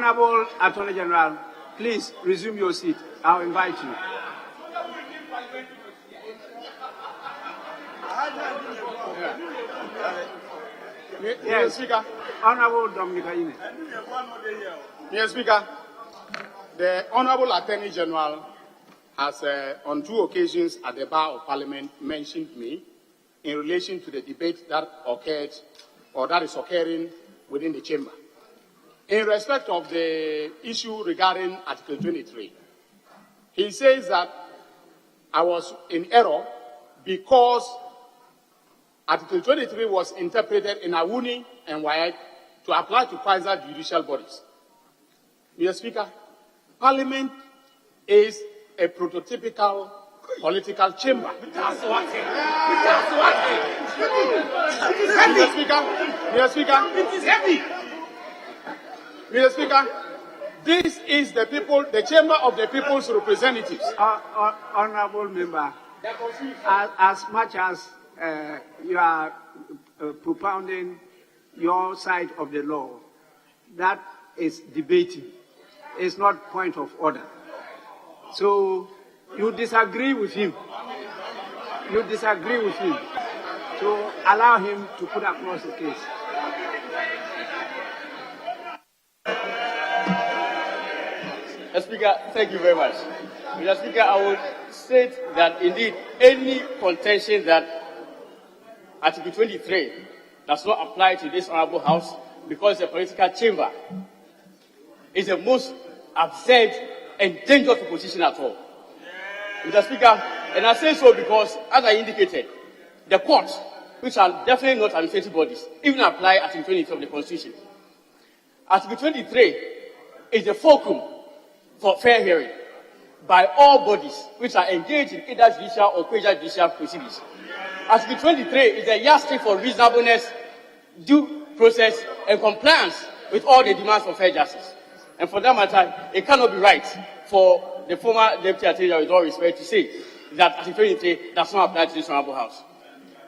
Honorable Attorney General, please resume your seat. I'll invite you. Yes, Speaker. Honorable Dominica. Yes, Speaker. The Honorable Attorney General has, on 2 occasions at the Bar of Parliament, mentioned me in relation to the debate that occurred or that is occurring within the chamber. In respect of the issue regarding Article 23, he says that I was in error because Article 23 was interpreted in Awuni and Wayek to apply to quasi-judicial bodies. Mr. Speaker, Parliament is a prototypical political chamber. Mr. Speaker, this is the people, the chamber of the people's representatives. Honorable member, as much as you are propounding your side of the law, that is debating. It's not point of order. So you disagree with him. You disagree with him. So allow him to put across the case. Mr. Speaker, thank you very much. Mr. Speaker, I would state that indeed any contention that Article 23 does not apply to this Honorable House because the political chamber is the most absurd and dangerous proposition at all. Mr. Speaker, and I say so because, as I indicated, the courts, which are definitely not administrative bodies, even apply Article 23 of the Constitution. Article 23 is the fulcrum for fair hearing by all bodies which are engaged in either judicial or quasi-judicial proceedings. Article 23 is a yardstick for reasonableness, due process, and compliance with all the demands for fair justice. And for that matter, it cannot be right for the former Deputy Attorney General, with all respect, to say that Article 23 does not apply to this Honorable House.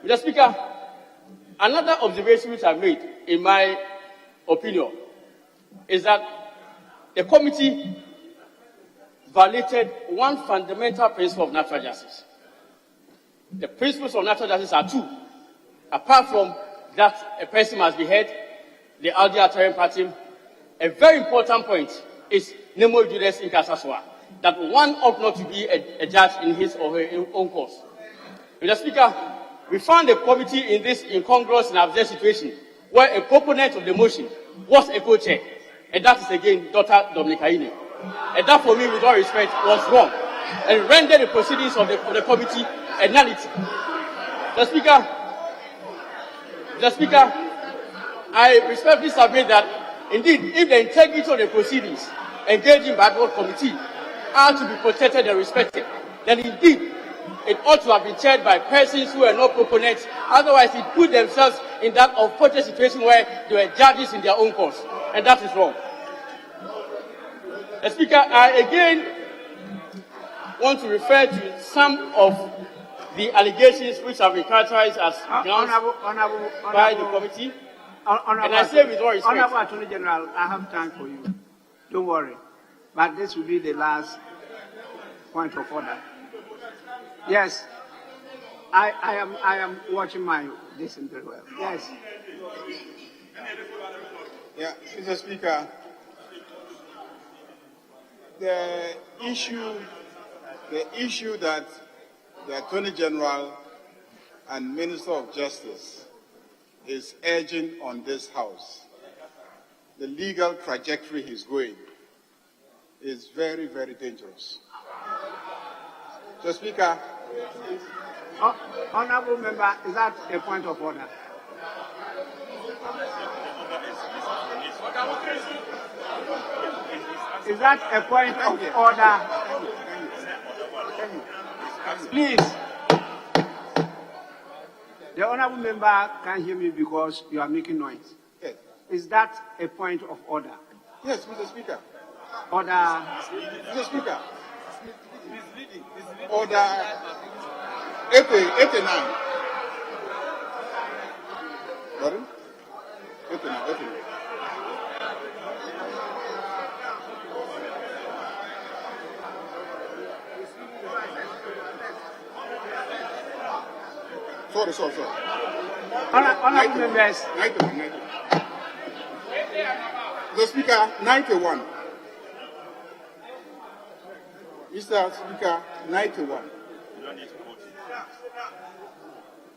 Mr. Speaker, another observation which I made, in my opinion, is that the committee violated one fundamental principle of natural justice. The principles of natural justice are 2. Apart from that a person must be heard, the audi alteram partem, a very important point is nemo juris in causa sua, that one ought not to be a judge in his or her own cause. Mr. Speaker, we found the committee in this incongruous and absurd situation where a proponent of the motion was a co-chair, and that is again Dr. Dominica. And that, for me, with all respect, was wrong and rendered the proceedings of the committee a nullity. Mr. Speaker, I respectfully submit that, indeed, if the integrity of the proceedings engaging by the committee are to be protected and respected, then indeed it ought to have been chaired by persons who are not proponents. Otherwise, it put themselves in that unfortunate situation where they were judges in their own cause, and that is wrong. Mr. Speaker, I again want to refer to some of the allegations which have been characterized as grounds by the committee. And I say with all respect, Honorable Attorney General, I have time for you. Don't worry. But this will be the last point of order. Yes, I am watching my listen very well. Yes. Yeah, Mr. Speaker, the issue that the Attorney General and Minister of Justice is urging on this House, the legal trajectory he's going, is very, very dangerous. So, Speaker. Honorable Member, is that a point of order? Is that a point of order? Please. The Honorable Member can't hear me because you are making noise. Yes. Is that a point of order? Yes, Mr. Speaker. Order. Mr. Speaker. Order 89. Pardon? 89. Sorry. Honorable members. 91. The Speaker, 91. Mr. Speaker, 91.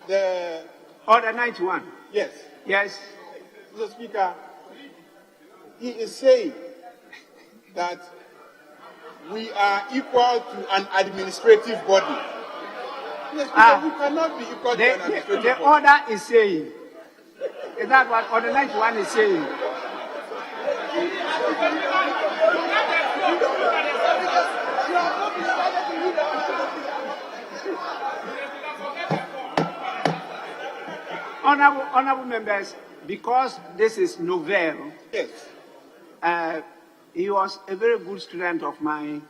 The Order 91. Yes. Yes. Mr. Speaker, he is saying that we are equal to an administrative body. Yes, we cannot be equal to an administrative the body. order is saying. Is that what Order 91 is saying? Honorable members, because this is novel, yes. He was a very good student of mine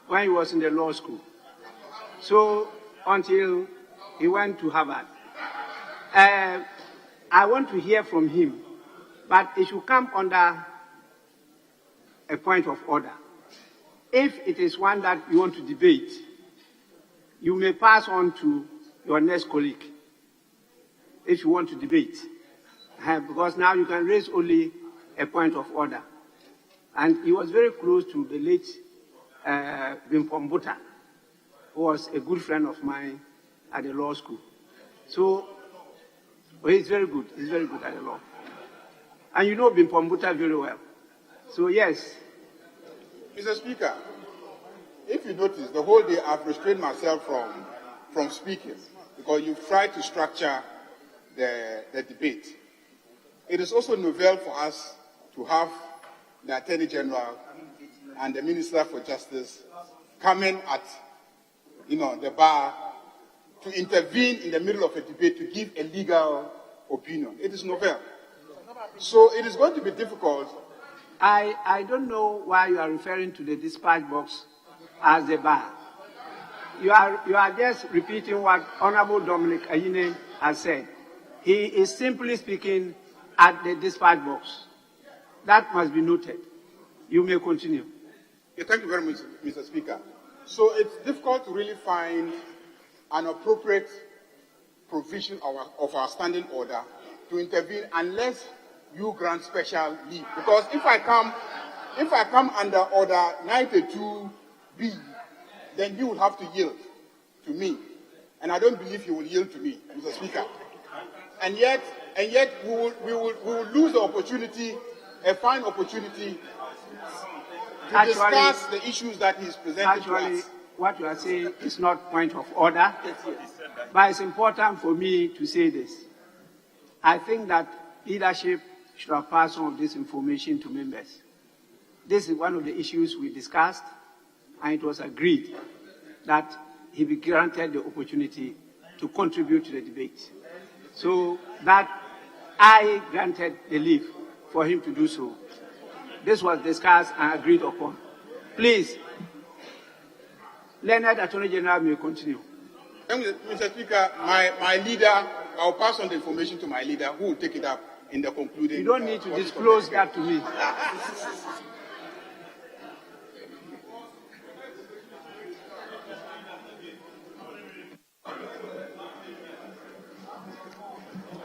when he was in the law school. So until he went to Harvard, I want to hear from him, but it should come under a point of order. If it is one that you want to debate, you may pass on to your next colleague if you want to debate, because now you can raise only a point of order. And he was very close to the late Bimpombuta, who was a good friend of mine at the law school. So he's very good. He's very good at the law. And you know Bimpombuta very well. So yes. Mr. Speaker, if you notice, the whole day I've restrained myself from speaking because you've tried to structure the debate. It is also novel for us to have the Attorney General and the Minister for Justice coming at, the bar to intervene in the middle of a debate to give a legal opinion. It is novel. So it is going to be difficult. I don't know why you are referring to the dispatch box as the bar. You are just repeating what Honorable Dominic Ayine has said. He is simply speaking at the dispatch box. That must be noted. You may continue. Yeah, thank you very much, Mr. Speaker. So it's difficult to really find an appropriate provision of our standing order to intervene unless you grant special leave. Because if I come under Order 92B, then you will have to yield to me. And I don't believe you will yield to me, Mr. Speaker. And yet we will lose the opportunity, a fine opportunity, to discuss the issues that he is presenting to us. What you are saying is not point of order, but it's important for me to say this. I think that leadership should have passed some of this information to members. This is one of the issues we discussed, and it was agreed that he be granted the opportunity to contribute to the debate. So that I granted the leave for him to do so. This was discussed and agreed upon. Please, Leonard Attorney General may continue. Mr. Speaker, my leader, I'll pass on the information to my leader, who will take it up in the concluding. You don't need to disclose that to me.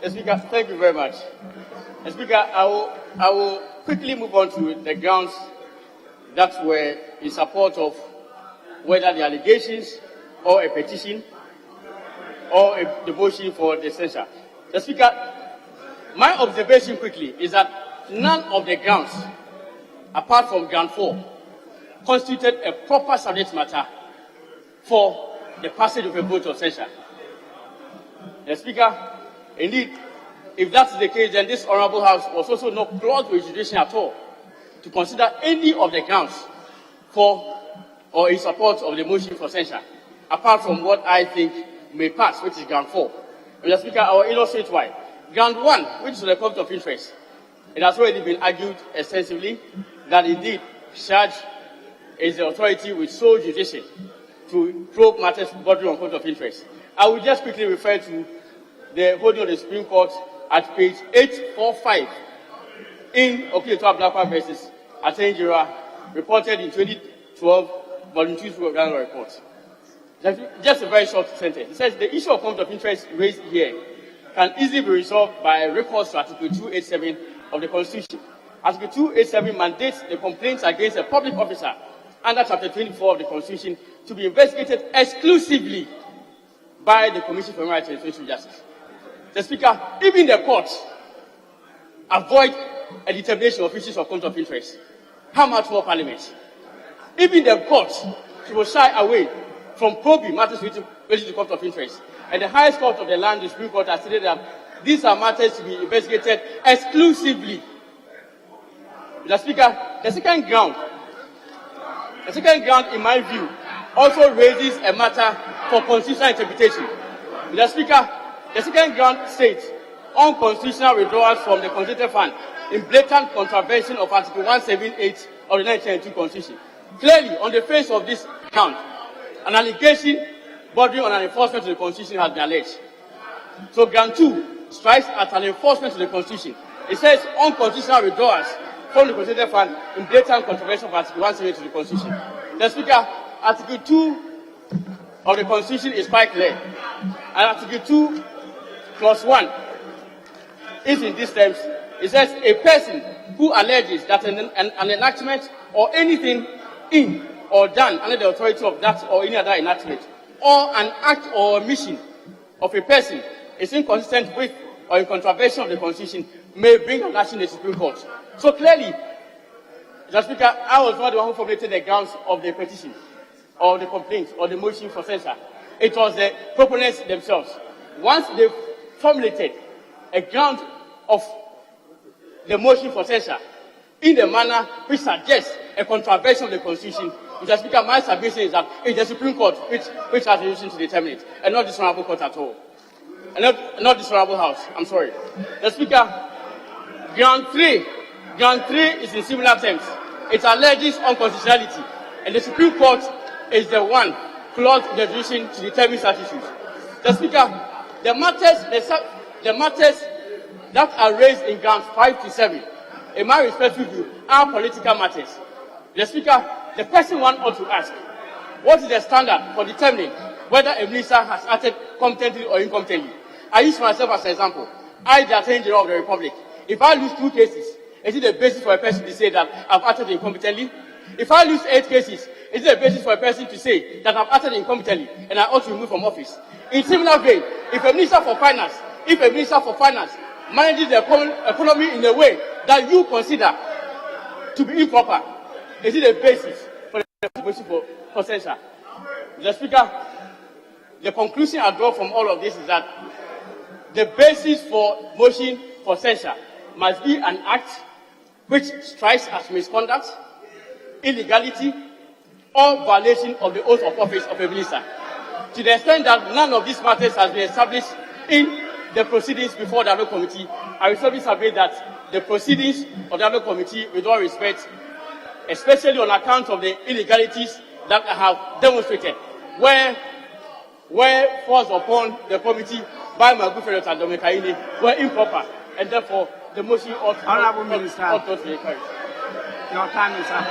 Speaker, thank you very much. Speaker, I will quickly move on to the grounds that were in support of whether the allegations or a petition or the motion for the censure. The Speaker, my observation quickly is that none of the grounds, apart from ground 4, constituted a proper subject matter for the passage of a vote of censure. The Speaker, indeed, if that's the case, then this Honourable House was also not close with jurisdiction at all to consider any of the grounds for or in support of the motion for censure, apart from what I think may pass, which is ground 4. Mr. Speaker, I will illustrate why. Ground 1, which is the conflict of interest, it has already been argued extensively that indeed charge is the authority with sole jurisdiction to probe matters bordering on conflict of interest. I will just quickly refer to the holding of the Supreme Court at page 845 in Okieto Blackwa versus Attorney General, reported in 2012, volume 2 of the report. Just a very short sentence. It says the issue of conflict of interest raised here can easily be resolved by recourse to Article 287 of the Constitution. Article 287 mandates the complaints against a public officer under Chapter 24 of the Constitution to be investigated exclusively by the Commission for Human Rights and Social Justice. The Speaker, even the courts avoid a determination of issues of conflict of interest. How much more Parliament? Even the courts will shy away from probing matters related to conflict of interest. And the highest court of the land, the Supreme Court, has stated that these are matters to be investigated exclusively. The Speaker, the second ground, in my view, also raises a matter for constitutional interpretation. The Speaker, the second ground states unconstitutional withdrawals from the Constituted Fund in blatant contravention of Article 178 of the 1992 Constitution. Clearly, on the face of this count, an allegation bordering on an enforcement of the Constitution has been alleged. So, ground 2 strikes at an enforcement of the Constitution. It says unconstitutional withdrawals from the Constituted Fund in blatant contravention of Article 178 of the Constitution. The Speaker, Article 2 of the Constitution is quite clear. And Article 2, Clause 1 is in these terms. It says a person who alleges that an enactment or anything in or done under the authority of that or any other enactment, or an act or omission of a person is inconsistent with or in contravention of the Constitution, may bring an action in the Supreme Court. So clearly, Mr. Speaker, I was not the one who formulated the grounds of the petition, or the complaint, or the motion for censure. It was the proponents themselves. Once they formulated a ground of the motion for censure in the manner which suggests a contravention of the Constitution, Mr. Speaker, my submission is that it's the Supreme Court which has the decision to determine it, and not this honorable court at all. And not this honorable House. I'm sorry. The Speaker, ground 3 is in similar terms. It alleges unconstitutionality, and the Supreme Court is the one clothed the decision to determine such issues. The Speaker, the matters that are raised in grounds 5 to 7, in my respectful view, are political matters. The Speaker, the question one ought to ask, what is the standard for determining whether a minister has acted competently or incompetently? I use myself as an example. I, the Attorney General of the Republic, if I lose 2 cases, is it a basis for a person to say that I've acted incompetently? If I lose 8 cases, is it a basis for a person to say that I've acted incompetently and I ought to remove from office? In similar vein, if a minister for finance manages the economy in a way that you consider to be improper, is it a basis for the motion for censure? Mr. Speaker, the conclusion I draw from all of this is that the basis for motion for censure must be an act which strikes as misconduct, illegality, or violation of the oath of office of a minister. To the extent that none of these matters has been established in the proceedings before the Dialogue Committee, I resolutely submit that the proceedings of the Dialogue Committee, with all respect, especially on account of the illegalities that I have demonstrated, were forced upon the committee by my good friend Dr. Domekaine, were improper, and therefore the motion ought to be encouraged. Your time is up.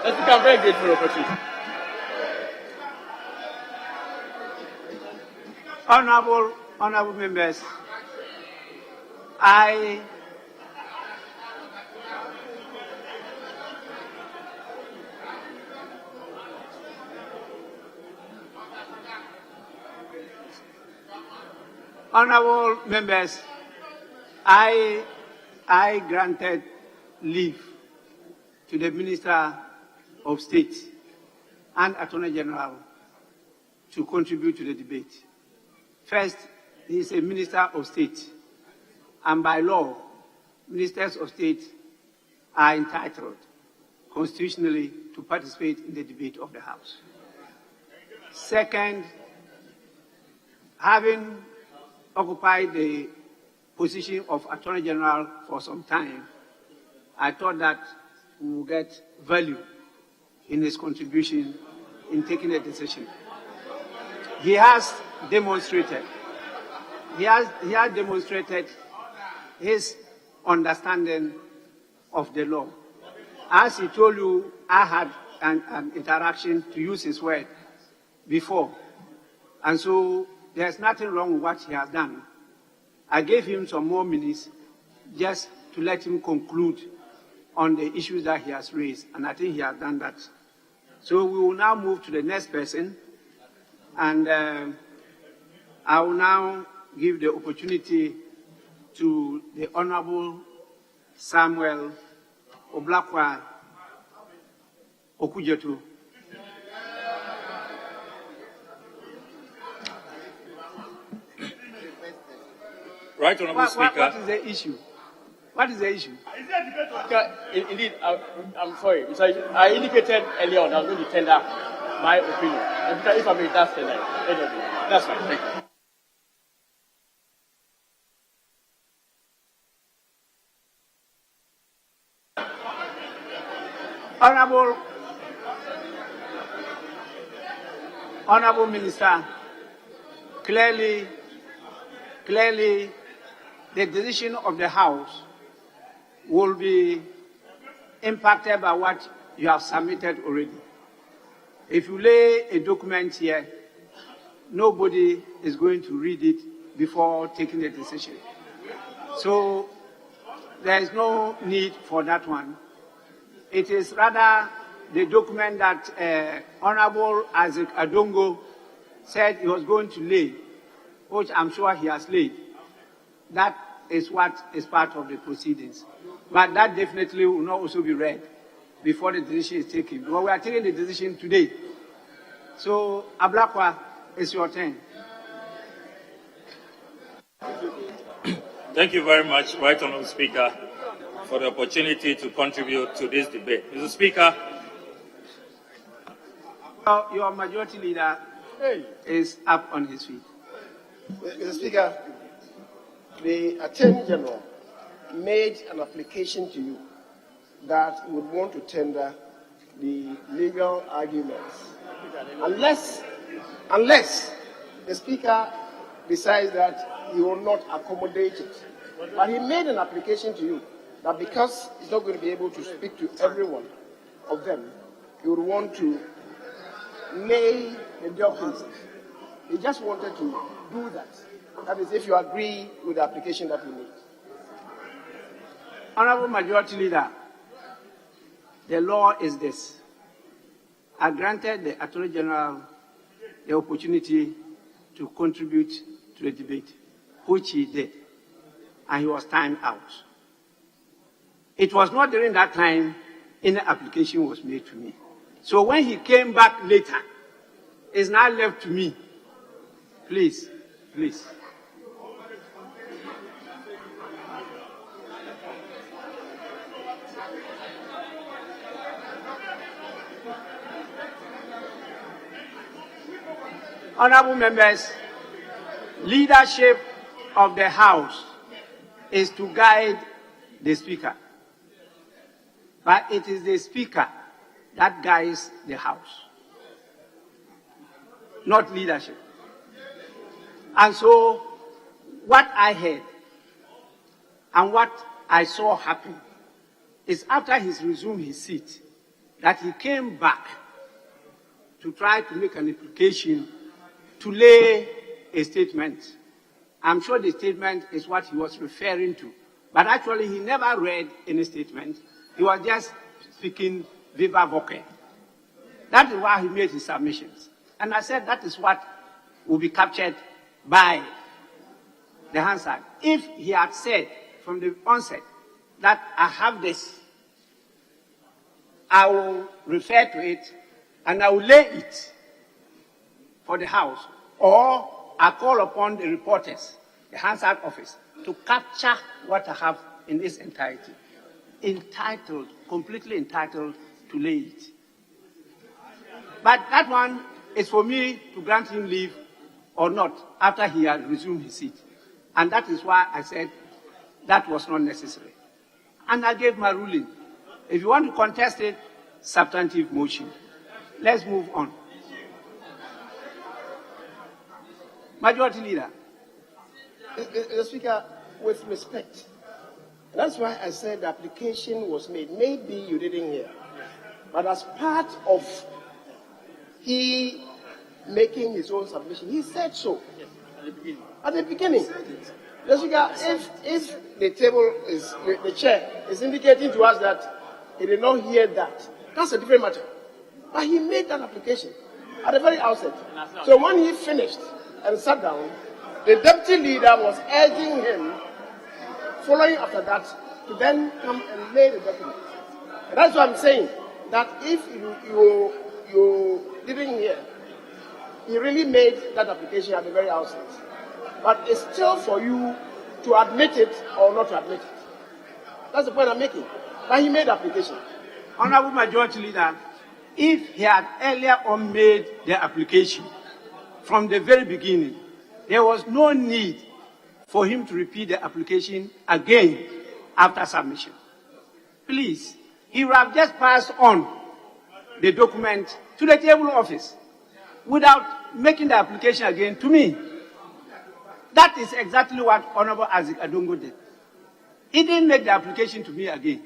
I think I'm very grateful for the opportunity. Honorable members, I granted leave to the Minister of State and Attorney General to contribute to the debate. First, he is a Minister of State, and by law, Ministers of State are entitled constitutionally to participate in the debate of the House. Second, having occupied the position of Attorney General for some time, I thought that we would get value in his contribution in taking a decision. He has demonstrated his understanding of the law. As he told you, I had an interaction, to use his word, before. And so there's nothing wrong with what he has done. I gave him some more minutes just to let him conclude on the issues that he has raised, and I think he has done that. So we will now move to the next person, and I will now give the opportunity to the Honorable Samuel Oblakwa Okujetu. Right, Honorable Speaker. What is the issue? What is the issue? Indeed, I'm sorry. I indicated earlier on I was going to tender my opinion. If I may, that's tender. That's fine. Thank you. Honorable Minister, clearly, the decision of the House will be impacted by what you have submitted already. If you lay a document here, nobody is going to read it before taking the decision. So there is no need for that one. It is rather the document that Honorable Isaac Adongo said he was going to lay, which I'm sure he has laid. That is what is part of the proceedings. But that definitely will not also be read before the decision is taken. Well, we are taking the decision today. So, Ablakwa, it's your turn. Thank you very much, Right Honourable Speaker, for the opportunity to contribute to this debate. Mr. Speaker. Your majority leader is up on his feet. Mr. Speaker, the Attorney General made an application to you that he would want to tender the legal arguments, unless the Speaker decides that he will not accommodate it. But he made an application to you that because he's not going to be able to speak to every one of them, he would want to lay the documents. He just wanted to do that. That is, if you agree with the application that we made. Honorable Majority Leader, the law is this. I granted the Attorney General the opportunity to contribute to the debate, which he did, and he was timed out. It was not during that time any application was made to me. So when he came back later, it's now left to me. Please. Honorable members, leadership of the House is to guide the Speaker. But it is the Speaker that guides the House, not leadership. And so, what I heard and what I saw happen is after he's resumed his seat, that he came back to try to make an implication to lay a statement. I'm sure the statement is what he was referring to. But actually, he never read any statement. He was just speaking viva voce. That is why he made his submissions. And I said that is what will be captured by the Hansard. If he had said from the onset that I have this, I will refer to it and I will lay it for the House, or I call upon the reporters, the Hansard office, to capture what I have in its entirety. Completely entitled to lay it. But that one is for me to grant him leave or not after he had resumed his seat. And that is why I said that was not necessary. And I gave my ruling. If you want to contest it, substantive motion. Let's move on. Majority Leader. Mr. Speaker, with respect, That's why I said the application was made. Maybe you didn't hear. But as part of he making his own submission, he said so. Yes, at the beginning. At the beginning. The Speaker, if the table is, the chair is indicating to us that he did not hear that, that's a different matter. But he made that application at the very outset. So when he finished and sat down, the deputy leader was urging him, following after that, to then come and lay the document. And that's what I'm saying, that if you didn't hear, he really made that application at the very outset. But it's still for you to admit it or not to admit it. That's the point I'm making. But he made the application. Honorable Majority Leader, if he had earlier on made the application from the very beginning, there was no need for him to repeat the application again after submission. Please, he would have just passed on the document to the table office without making the application again to me. That is exactly what Honorable Isaac Adongo did. He didn't make the application to me again.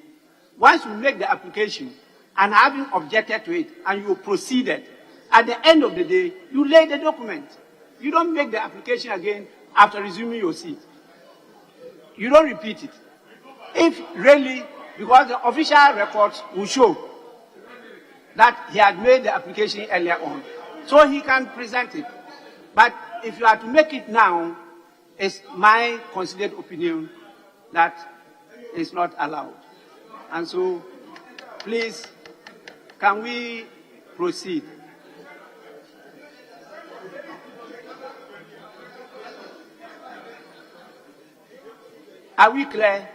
Once you make the application and having objected to it and you proceeded, at the end of the day, you lay the document. You don't make the application again after resuming your seat. You don't repeat it. If really, because the official records will show that he had made the application earlier on, so he can present it. But if you are to make it now, it's my considered opinion that it's not allowed. And so, please, can we proceed? Are we clear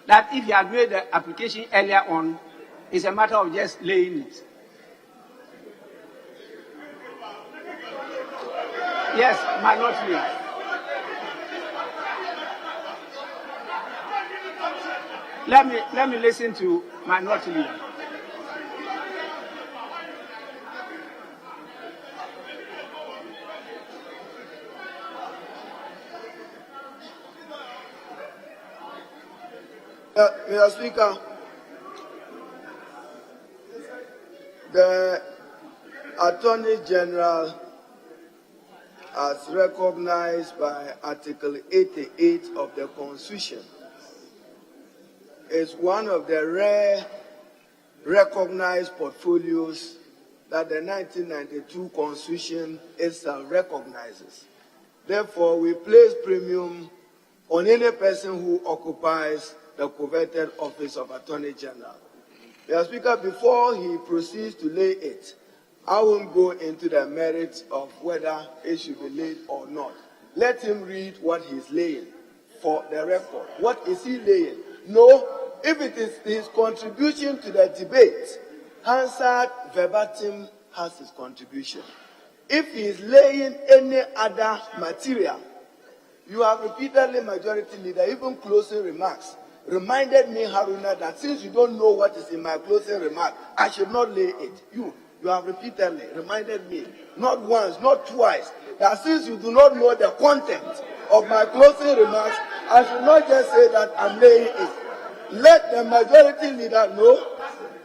that if you had made the application earlier on, it's a matter of just laying it? Yes, minority. Let me listen to minority leader. Mr. Speaker, the Attorney General, as recognized by Article 88 of the Constitution, is one of the rare recognized portfolios that the 1992 Constitution itself recognizes. Therefore, we place premium on any person who occupies the coveted office of Attorney General. Mr. Speaker, before he proceeds to lay it, I won't go into the merits of whether it should be laid or not. Let him read what he's laying for the record. What is he laying? No, if it is his contribution to the debate, Hansard verbatim has his contribution. If he is laying any other material, you have repeatedly, Majority Leader, even closing remarks, reminded me, Haruna, that since you don't know what is in my closing remark, I should not lay it. You have repeatedly reminded me, not once, not twice, that since you do not know the content of my closing remarks, I should not just say that I'm laying it. Let the Majority Leader know.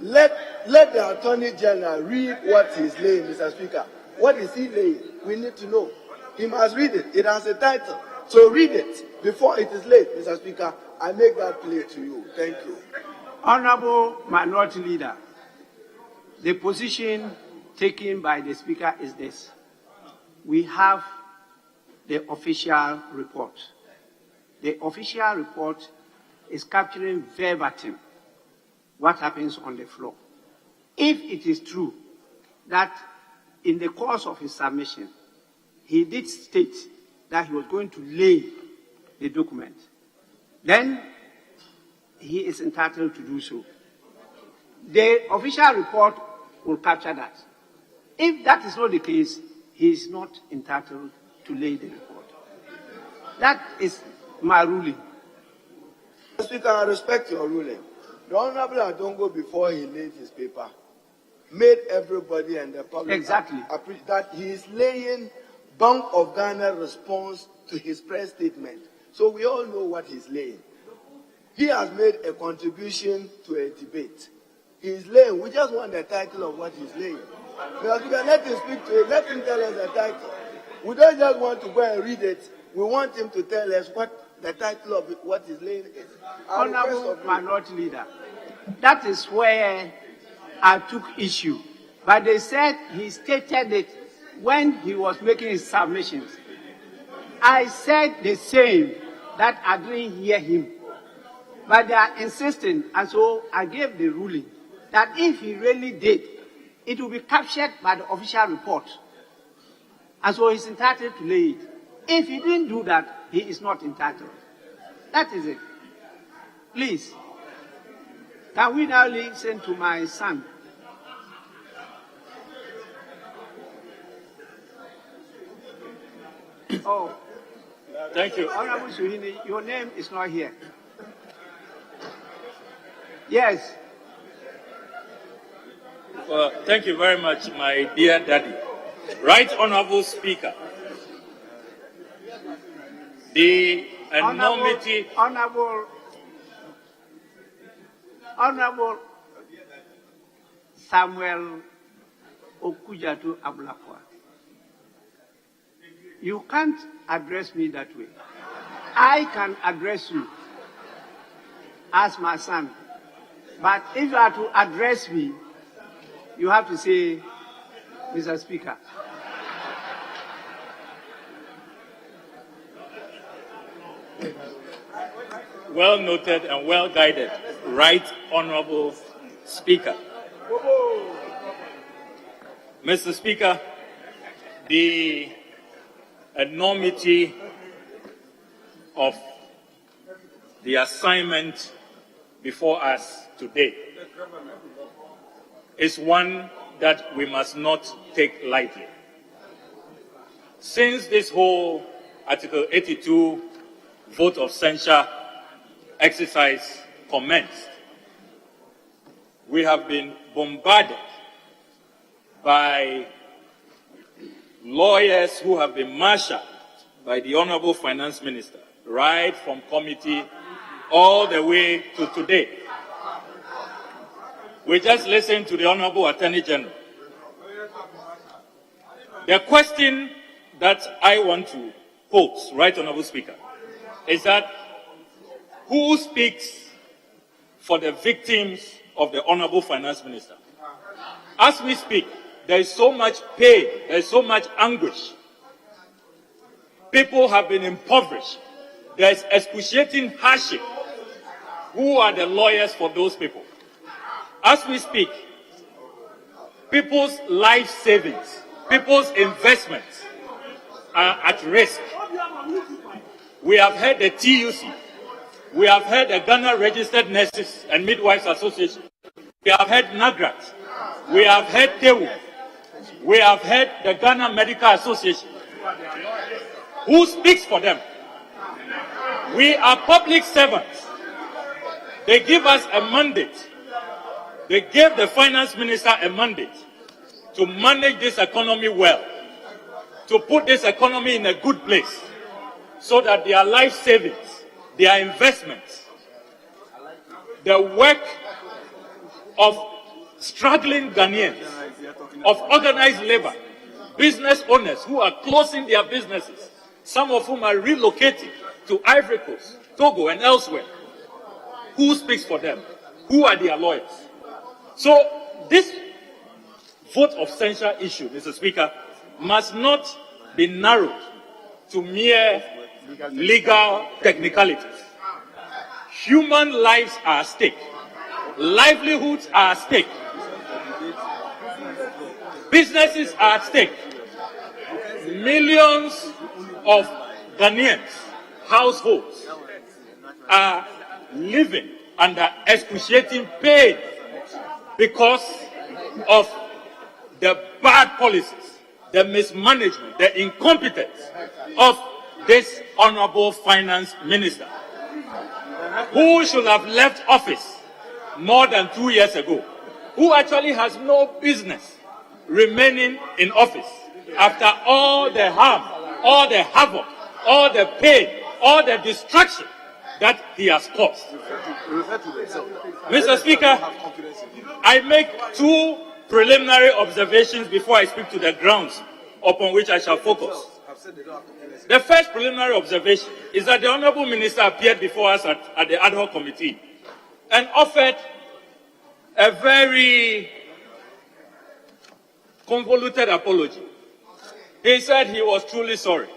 Let the Attorney General read what he's laying, Mr. Speaker. What is he laying? We need to know. He must read it. It has a title. So read it before it is late, Mr. Speaker. I make that clear to you. Thank you. Honorable Minority Leader, the position taken by the Speaker is this. We have the official report. The official report is capturing verbatim what happens on the floor. If it is true that in the course of his submission, he did state that he was going to lay the document, then he is entitled to do so. The official report will capture that. If that is not the case, he is not entitled to lay the report. That is my ruling. Mr. Speaker, I respect your ruling. The Honorable Adongo, before he laid his paper, made everybody and the public appreciate that he is laying Bank of Ghana response to his press statement. So we all know what he's laying. he has made a contribution to a debate. He's laying. We just want the title of what he's laying. Because we can let him speak to it. Let him tell us the title. We don't just want to go and read it. We want him to tell us what the title of what he's laying is. Honorable Minority Leader, that is where I took issue. But they said he stated it when he was making his submissions. I said the same, that I didn't hear him. But they are insisting, and so I gave the ruling that if he really did, it will be captured by the official report. And so he's entitled to lay it. If he didn't do that, he is not entitled. That is it. Please, can we now listen to my son? Oh, thank you. Honorable Suhini, your name is not here. Yes. Well, thank you very much, my dear daddy. Right Honorable Speaker, the enormity... Honorable Samuel Okujatu Ablakwa, you can't address me that way. I can address you as my son. But if you are to address me, you have to say, Mr. Speaker. Well noted and well guided, Right Honorable Speaker. Mr. Speaker, the enormity of the assignment before us today is one that we must not take lightly. Since this whole Article 82 vote of censure exercise commenced, we have been bombarded by lawyers who have been marshaled by the Honorable Finance Minister, right from committee all the way to today. We just listened to the Honorable Attorney General. The question that I want to pose, Right Honorable Speaker, is that who speaks for the victims of the Honorable Finance Minister? As we speak, there is so much pain, there is so much anguish. People have been impoverished. There is excruciating hardship. Who are the lawyers for those people? As we speak, people's life savings, people's investments are at risk. We have heard the TUC. We have heard the Ghana Registered Nurses and Midwives Association. We have heard NAGRAT. We have heard TEWU. We have heard the Ghana Medical Association. Who speaks for them? We are public servants. They give us a mandate. They gave the finance minister a mandate to manage this economy well, to put this economy in a good place, so that their life savings, their investments, the work of struggling Ghanaians, of organized labor, business owners who are closing their businesses, some of whom are relocating to Ivory Coast, Togo, and elsewhere. Who speaks for them? Who are their lawyers? So this vote of censure issue, Mr. Speaker, must not be narrowed to mere legal technicalities. Human lives are at stake. Livelihoods are at stake. Businesses are at stake. Millions of Ghanaians, households, are living under excruciating pain because of the bad policies, the mismanagement, the incompetence of this Honorable Finance Minister, who should have left office more than 2 years ago, who actually has no business remaining in office after all the harm, all the havoc, all the pain, all the destruction that he has caused. Mr. Speaker, I make two preliminary observations before I speak to the grounds upon which I shall focus. The first preliminary observation is that the Honourable Minister appeared before us at the ad hoc committee and offered a very convoluted apology. He said he was truly sorry.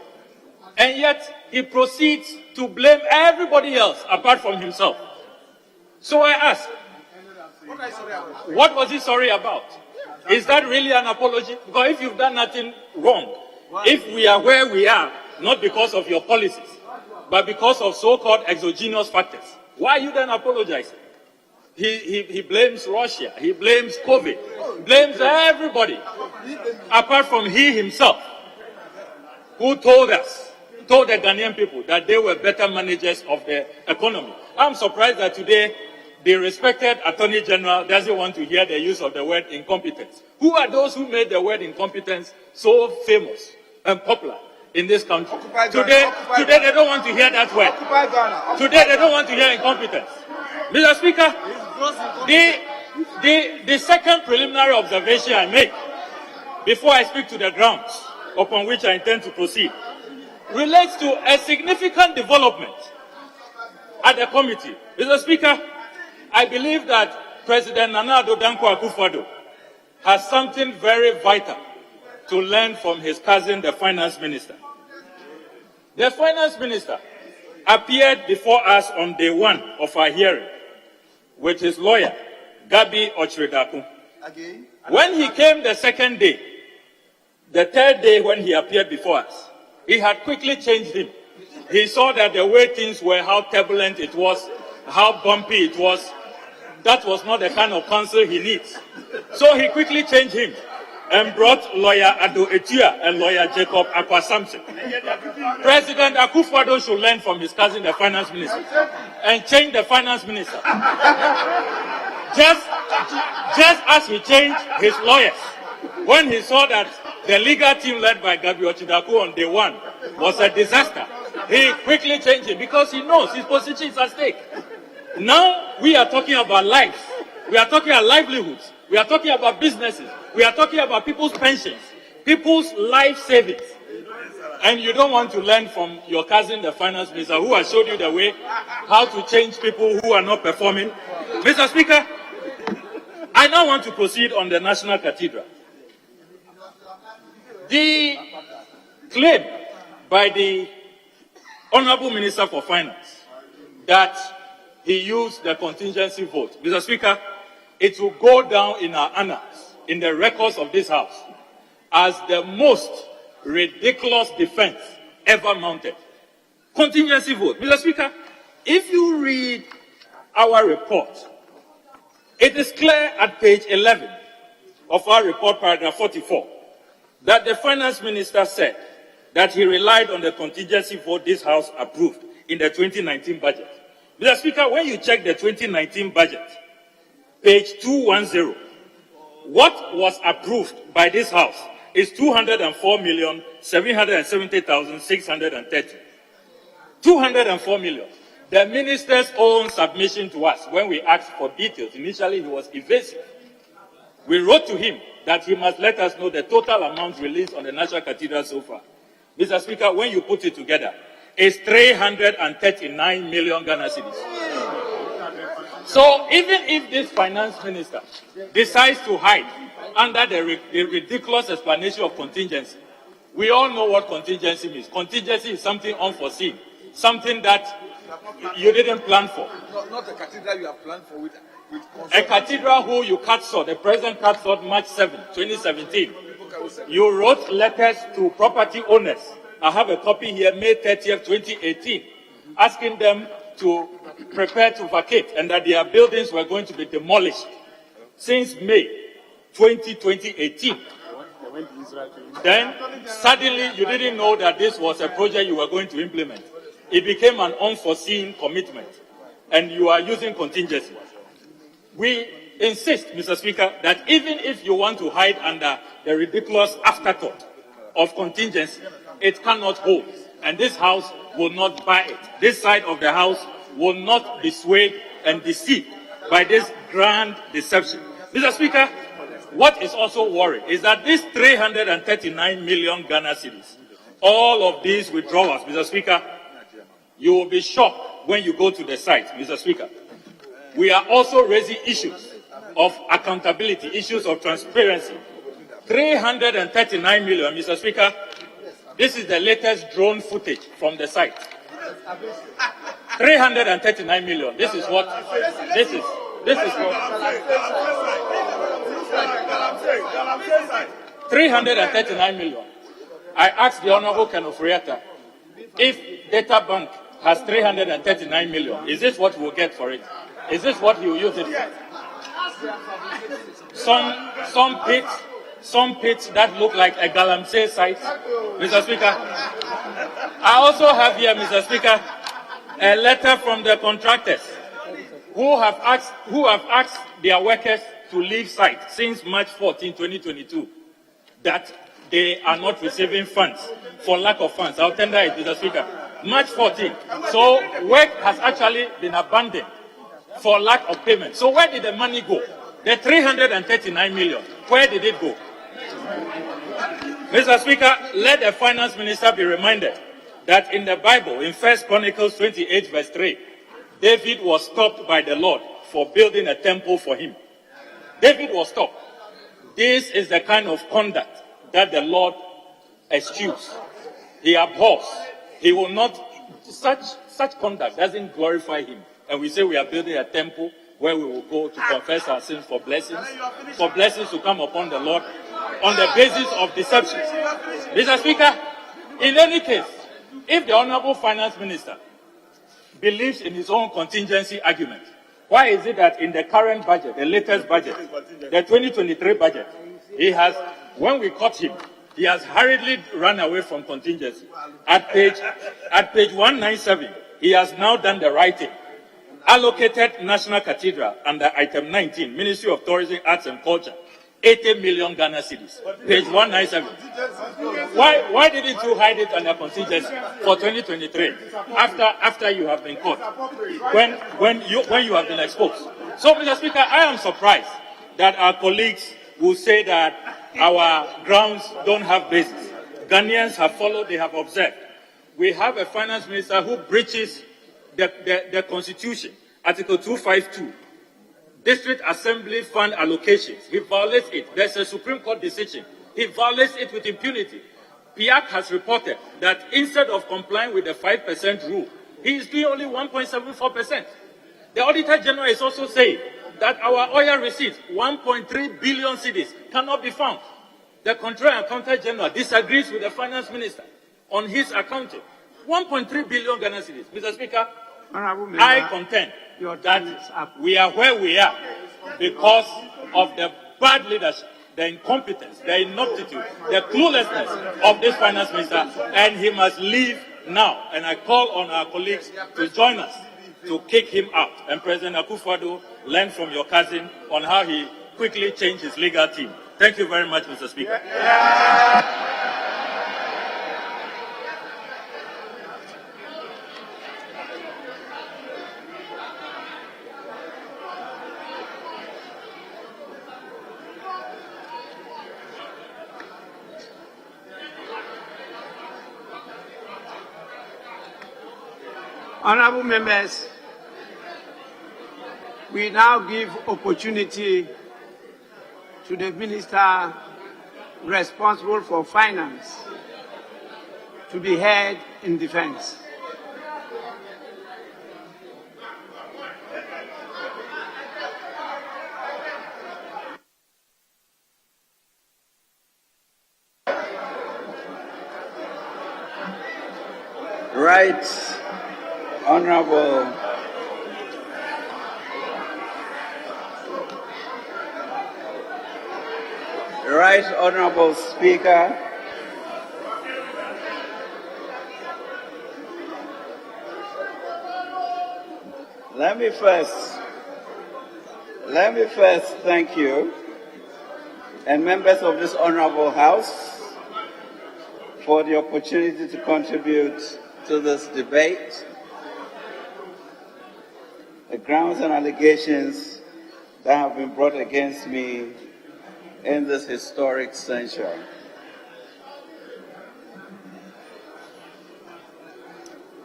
And yet he proceeds to blame everybody else apart from himself. So I ask, what was he sorry about? Is that really an apology? Because if you've done nothing wrong, if we are where we are, not because of your policies, but because of so-called exogenous factors, why are you then apologizing? He blames Russia, he blames COVID, blames everybody, apart from he himself, who told the Ghanaian people that they were better managers of the economy. I'm surprised that today the respected Attorney General doesn't want to hear the use of the word incompetence. Who are those who made the word incompetence so famous and popular in this country? Today they don't want to hear that word. Today they don't want to hear incompetence. Mr. Speaker, the second preliminary observation I make before I speak to the grounds upon which I intend to proceed relates to a significant development at the committee. Mr. Speaker, I believe that President Nana Addo Dankwa Akufo-Addo has something very vital to learn from his cousin, the Finance Minister. The Finance Minister appeared before us on day one of our hearing with his lawyer, Gabi Ochredaku. When he came the second day, the third day when he appeared before us, he had quickly changed him. He saw that the way things were, how turbulent it was, how bumpy it was, that was not the kind of counsel he needs. So he quickly changed him and brought lawyer Ado Etua and lawyer Jacob Akwa-Sampson. President Akufo-Addo should learn from his cousin, the Finance Minister, and change the Finance Minister. Just as he changed his lawyers when he saw that the legal team led by Gabi Ochredaku on day one was a disaster. He quickly changed it because he knows his position is at stake. Now we are talking about lives. We are talking about livelihoods. We are talking about businesses. We are talking about people's pensions, people's life savings. And you don't want to learn from your cousin, the Finance Minister, who has showed you the way how to change people who are not performing. Mr. Speaker, I now want to proceed on the National Cathedral. The claim by the Honourable Minister for Finance that he used the contingency vote. Mr. Speaker, it will go down in our annals, in the records of this House, as the most ridiculous defense ever mounted. Contingency vote. Mr. Speaker, if you read our report, it is clear at page 11 of our report, paragraph 44, that the Finance Minister said that he relied on the contingency vote this House approved in the 2019 budget. Mr. Speaker, when you check the 2019 budget, page 210, what was approved by this House is 204,770,630. 204 million. The minister's own submission to us, when we asked for details, initially he was evasive. We wrote to him that he must let us know the total amount released on the National Cathedral so far. Mr. Speaker, when you put it together, it's 339 million Ghana cedis. So even if this Finance Minister decides to hide under the ridiculous explanation of contingency, we all know what contingency means. Contingency is something unforeseen, something that you didn't plan for. Not a cathedral you have planned for with a cathedral who you cut short, the president cut short March 7, 2017. You wrote letters to property owners. I have a copy here, May 30th, 2018, asking them to prepare to vacate and that their buildings were going to be demolished since May 2018. Then suddenly you didn't know that this was a project you were going to implement. It became an unforeseen commitment and you are using contingency. We insist, Mr. Speaker, that even if you want to hide under the ridiculous afterthought of contingency, it cannot hold. And this House will not buy it. This side of the House will not be swayed and deceived by this grand deception. Mr. Speaker, what is also worrying is that these 339 million Ghana cedis, all of these withdrawals, Mr. Speaker, you will be shocked when you go to the site, Mr. Speaker. We are also raising issues of accountability, issues of transparency. 339 million, Mr. Speaker. This is the latest drone footage from the site. 339 million. This is what. This is what. 339 million. I asked the Honorable Ken Ofori-Atta if Data Bank has 339 million. Is this what we'll get for it? Is this what he will use it for? Some pits that look like a Galamsey site, Mr. Speaker. I also have here, Mr. Speaker, a letter from the contractors who have asked their workers to leave site since March 14, 2022, that they are not receiving funds for lack of funds. I'll tender it, Mr. Speaker. March 14. So work has actually been abandoned for lack of payment. So where did the money go? The 339 million, where did it go? Mr. Speaker, let the Finance Minister be reminded that in the Bible, in 1 Chronicles 28, verse 3, David was stopped by the Lord for building a temple for him. David was stopped. This is the kind of conduct that the Lord eschews. He abhors. He will not, such conduct doesn't glorify him. And we say we are building a temple where we will go to confess our sins for blessings to come upon the Lord on the basis of deception. Mr. Speaker, in any case, if the Honorable Finance Minister believes in his own contingency argument, why is it that in the current budget, the latest budget, the 2023 budget, he has, when we caught him, he has hurriedly run away from contingency. At page 197, he has now done the right thing. Allocated National Cathedral under item 19, Ministry of Tourism, Arts and Culture, 80 million Ghana cedis. Page 197. Why didn't you hide it under contingency for 2023 after you have been caught? When you have been exposed. So, Mr. Speaker, I am surprised that our colleagues will say that our grounds don't have basis. Ghanaians have followed, they have observed. We have a finance minister who breaches the Constitution, Article 252. District Assembly Fund allocations. He violates it. There's a Supreme Court decision. He violates it with impunity. PIAC has reported that instead of complying with the 5% rule, he is doing only 1.74%. The Auditor General is also saying that our oil receipts, 1.3 billion cedis, cannot be found. The Controller and Accountant General disagrees with the Finance Minister on his accounting. 1.3 billion Ghana cedis. Mr. Speaker, I contend that we are where we are because of the bad leadership, the incompetence, the ineptitude, the cluelessness of this Finance Minister, and he must leave now. And I call on our colleagues to join us to kick him out. And President Akufo-Addo, learn from your cousin on how he quickly changed his legal team. Thank you very much, Mr. Speaker. Honorable members, we now give opportunity to the Minister responsible for finance to be heard in defense. Right. Honorable Speaker, let me first thank you and members of this honorable House for the opportunity to contribute to this debate. the grounds and allegations that have been brought against me in this historic censure.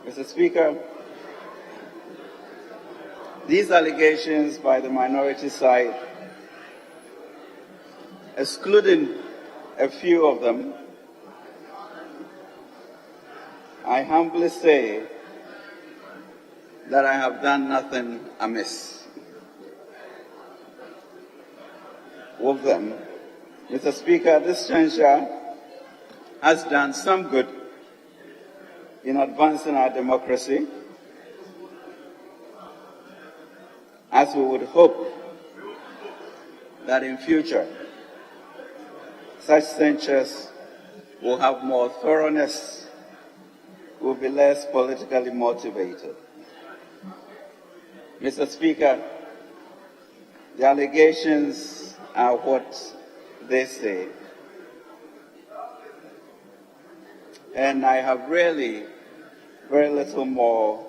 Mr. Speaker, these allegations by the minority side, excluding a few of them, I humbly say that I have done nothing amiss. With them, Mr. Speaker, this censure has done some good in advancing our democracy, as we would hope that in future, such censures will have more thoroughness, will be less politically motivated. Mr. Speaker, the allegations are what they say. And I have really very little more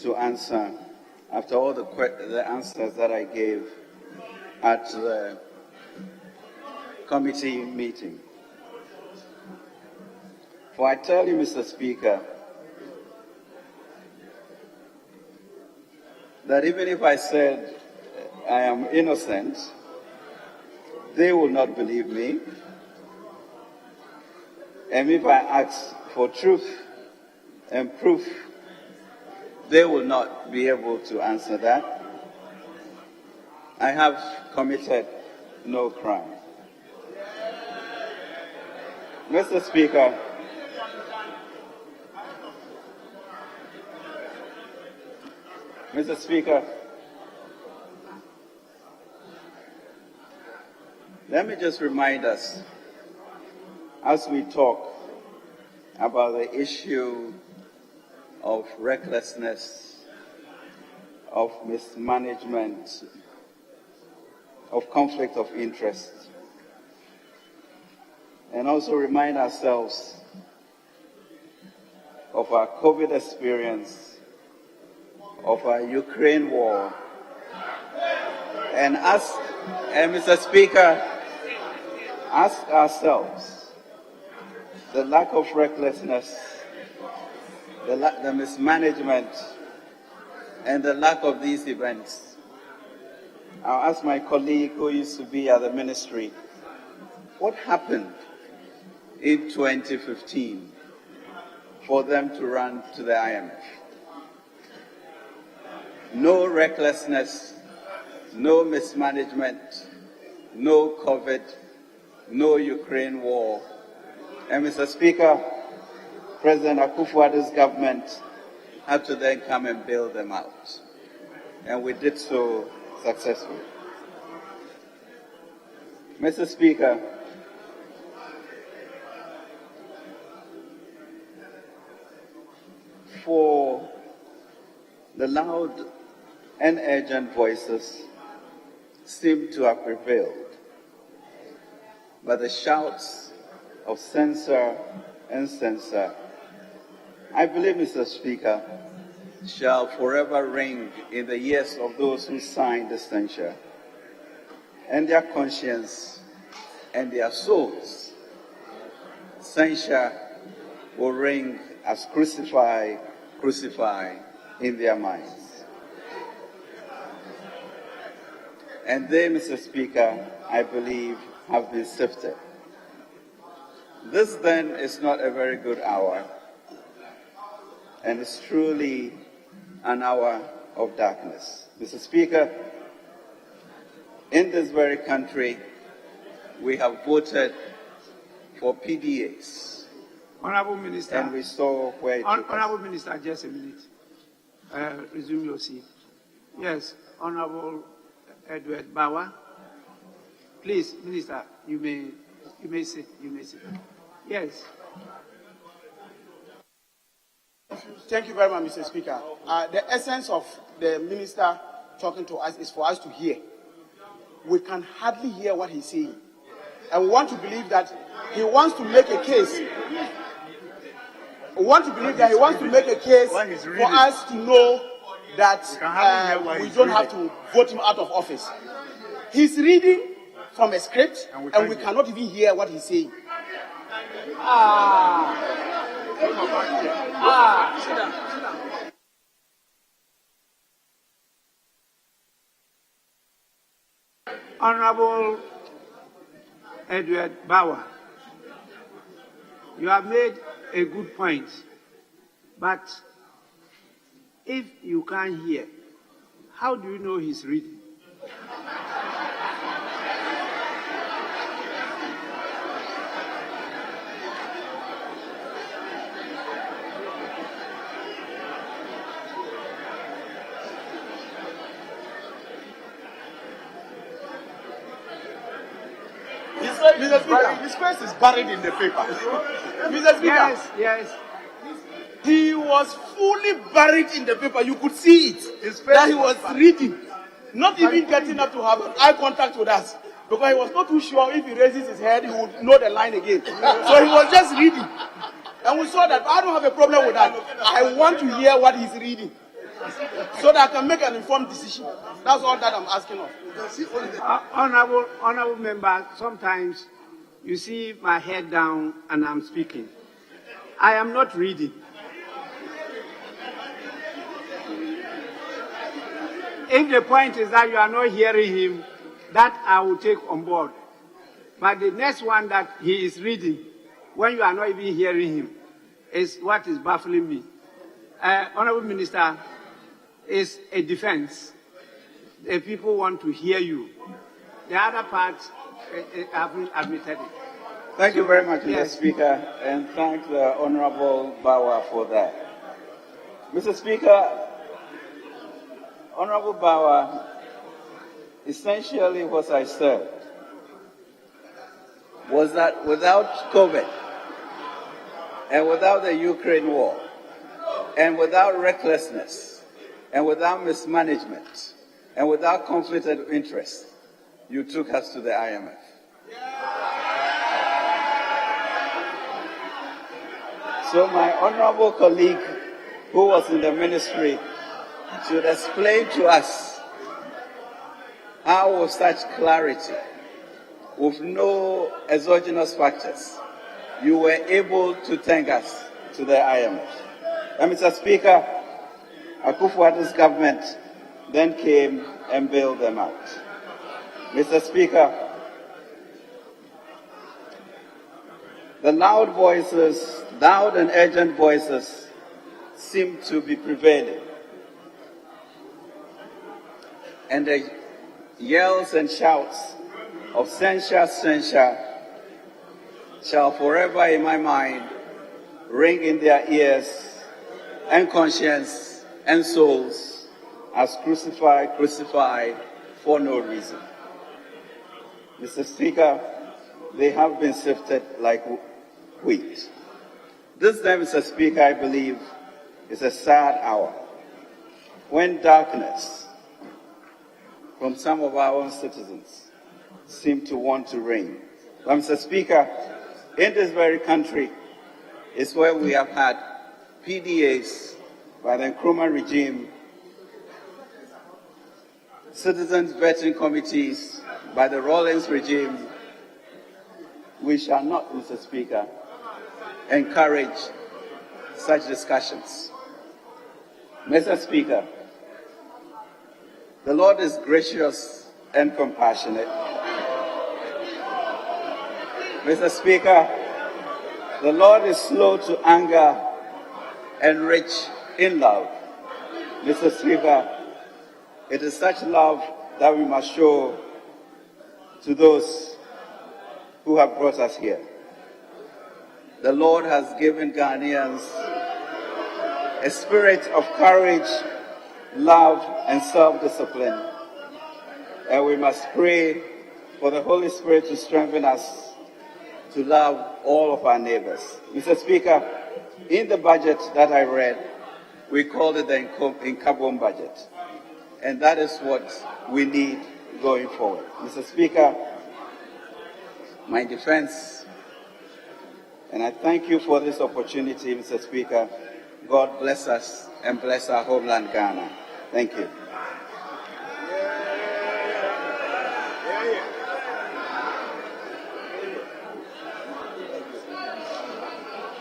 to answer after all the answers that I gave at the committee meeting. For I tell you, Mr. Speaker, that even if I said I am innocent, they will not believe me. And if I ask for truth and proof, they will not be able to answer that. I have committed no crime. Mr. Speaker, let me just remind us, as we talk about the issue of recklessness, of mismanagement, of conflict of interest, and also remind ourselves of our COVID experience, of our Ukraine war, and Mr. Speaker, ask ourselves the lack of recklessness, the mismanagement, and the lack of these events. I'll ask my colleague who used to be at the ministry, what happened in 2015 for them to run to the IMF? No recklessness, no mismanagement, no COVID, no Ukraine war. And Mr. Speaker, President Akufo-Addo's government had to then come and bail them out. And we did so successfully. Mr. Speaker, for the loud and urgent voices seem to have prevailed, but the shouts of censor and censor, I believe, Mr. Speaker, shall forever ring in the ears of those who signed the censure, and their conscience and their souls. Censure will ring as crucify, crucify in their minds. And they, Mr. Speaker, I believe, have been sifted. This then is not a very good hour, and it's truly an hour of darkness. Mr. Speaker, in this very country, we have voted for PDAs. Honorable Minister. And we saw where it took us. Honorable Minister, just a minute. Resume your seat. Yes, Honorable Edward Bawa. Please, Minister, you may sit. Yes. Thank you very much, Mr. Speaker. The essence of the minister talking to us is for us to hear. We can hardly hear what he's saying. And we want to believe that he wants to make a case. We want to believe that he wants to make a case for us to know that we don't have to vote him out of office. He's reading from a script, and we cannot even hear what he's saying. Honorable Edward Bauer, you have made a good point, but if you can't hear, how do you know he's reading? Mr. Speaker, his face is buried in the paper. Mr. Speaker, yes. He was fully buried in the paper. You could see it. That he was reading, not even getting up to have eye contact with us, because he was not too sure if he raises his head, he would know the line again. So he was just reading, and we saw that. I don't have a problem with that. I want to hear what he's reading, so that I can make an informed decision. That's all that I'm asking of. Honorable member, sometimes you see my head down and I'm speaking. I am not reading. If the point is that you are not hearing him, that I will take on board. But the next one that he is reading, when you are not even hearing him, is what is baffling me. Honorable Minister, is a defense. The people want to hear you. The other part, haven't admitted it. Thank you very much, Mr. Speaker, and thank the Honorable Bauer for that. Mr. Speaker, Honorable Bauer, essentially what I said was that without COVID and without the Ukraine war and without recklessness and without mismanagement and without conflict of interest, you took us to the IMF. So my honorable colleague who was in the ministry should explain to us how with such clarity, with no exogenous factors, you were able to take us to the IMF. And Mr. Speaker, Akufo-Addo's government then came and bailed them out. Mr. Speaker, the loud and urgent voices seem to be prevailing. And the yells and shouts of censure shall forever in my mind ring in their ears and conscience and souls as crucify for no reason. Mr. Speaker, they have been sifted like wheat. This time, Mr. Speaker, I believe is a sad hour when darkness from some of our own citizens seem to want to reign. But Mr. Speaker, in this very country is where we have had PDAs by the Nkrumah regime, citizens vetting committees by the Rawlings regime. We shall not, Mr. Speaker, encourage such discussions. Mr. Speaker, the Lord is gracious and compassionate. Mr. Speaker, the Lord is slow to anger and rich in love. Mr. Speaker, it is such love that we must show to those who have brought us here. The Lord has given Ghanaians a spirit of courage, love, and self-discipline. And we must pray for the Holy Spirit to strengthen us to love all of our neighbors. Mr. Speaker, in the budget that I read, we called it the Nkabom budget. And that is what we need going forward. Mr. Speaker, my defense, and I thank you for this opportunity, Mr. Speaker. God bless us and bless our homeland, Ghana. Thank you.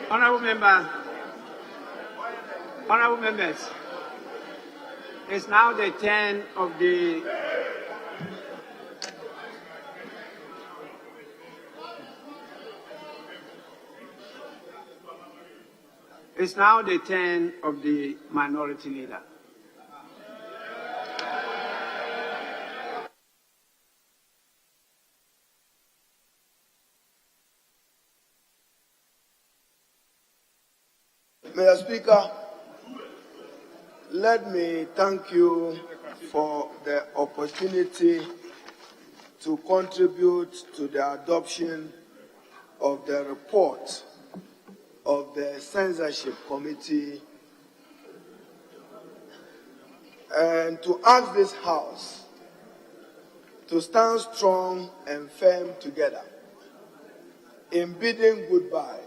Honorable members, it's now the turn of the minority leader. Mr. Speaker, let me thank you for the opportunity to contribute to the adoption of the report of the Censorship Committee and to ask this House to stand strong and firm together in bidding goodbye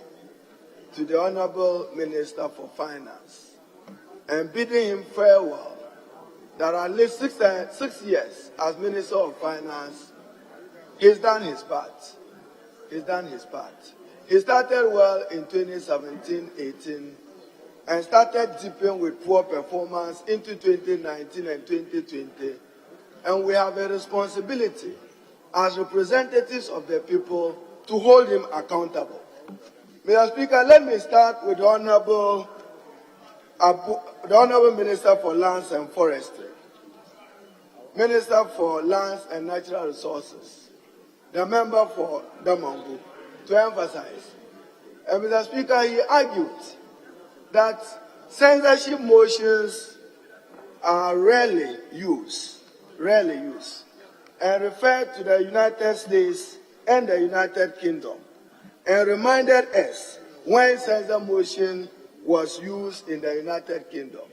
to the Honorable Minister for Finance and bidding him farewell that at least 6 years as Minister of Finance, he's done his part. He's done his part. He started well in 2017-18 and started dipping with poor performance into 2019 and 2020. And we have a responsibility as representatives of the people to hold him accountable. Mr. Speaker, let me start with the Honorable Minister for Lands and Forestry, Minister for Lands and Natural Resources, the member for Damangu, to emphasize. And Mr. Speaker, he argued that censorship motions are rarely used, and referred to the United States and the United Kingdom, and reminded us when censor motion was used in the United Kingdom.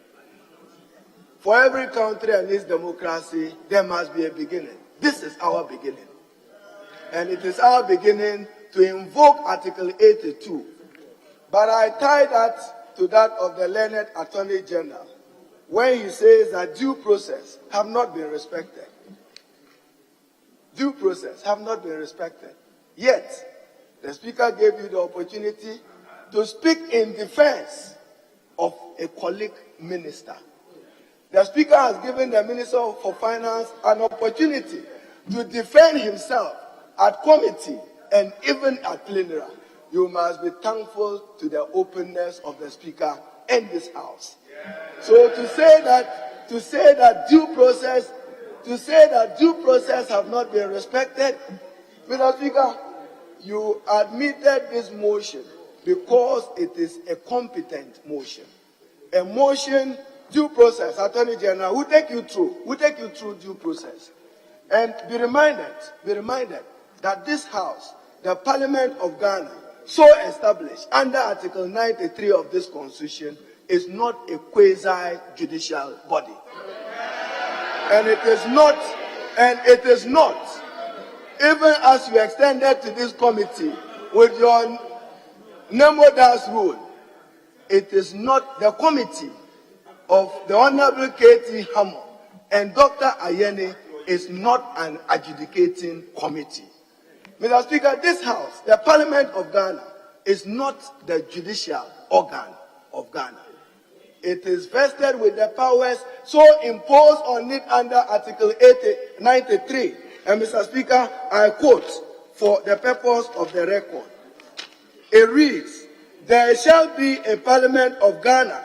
For every country and its democracy, there must be a beginning. This is our beginning. And it is our beginning to invoke Article 82. But I tie that to that of the learned Attorney General, when he says that due process have not been respected. Due process have not been respected. Yet, the Speaker gave you the opportunity to speak in defense of a colleague minister. The Speaker has given the Minister for Finance an opportunity to defend himself at committee and even at plenary. You must be thankful to the openness of the Speaker and this House. So to say that due process have not been respected, Mr. Speaker, you admitted this motion because it is a competent motion. A motion, due process, Attorney General, will take you through due process. And be reminded that this House, the Parliament of Ghana, so established under Article 93 of this Constitution, is not a quasi-judicial body. And it is not, even as you extended to this committee with your Nemodas rule, it is not the committee of the Honorable K.T. Hammer and Dr. Ayeni is not an adjudicating committee. Mr. Speaker, this House, the Parliament of Ghana, is not the judicial organ of Ghana. It is vested with the powers so imposed on it under Article 93. And Mr. Speaker, I quote for the purpose of the record. It reads, "There shall be a Parliament of Ghana,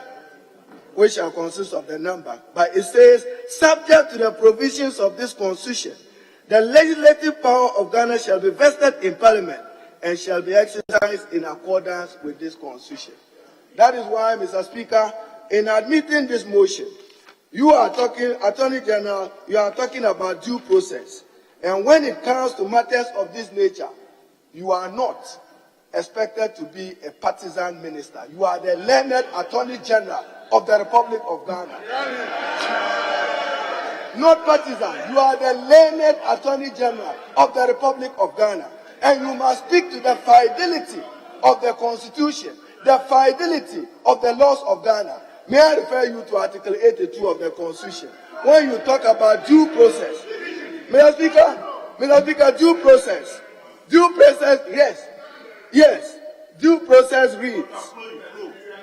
which shall consist of the number," but it says, "subject to the provisions of this Constitution, the legislative power of Ghana shall be vested in Parliament and shall be exercised in accordance with this Constitution." That is why, Mr. Speaker, in admitting this motion, you are talking, Attorney General, you are talking about due process. And when it comes to matters of this nature, you are not expected to be a partisan minister. You are the learned Attorney General of the Republic of Ghana. Not partisan. You are the learned Attorney General of the Republic of Ghana. And you must speak to the fidelity of the Constitution, the fidelity of the laws of Ghana. May I refer you to Article 82 of the Constitution when you talk about due process. Mr. Speaker, due process. Due process, yes. Due process reads,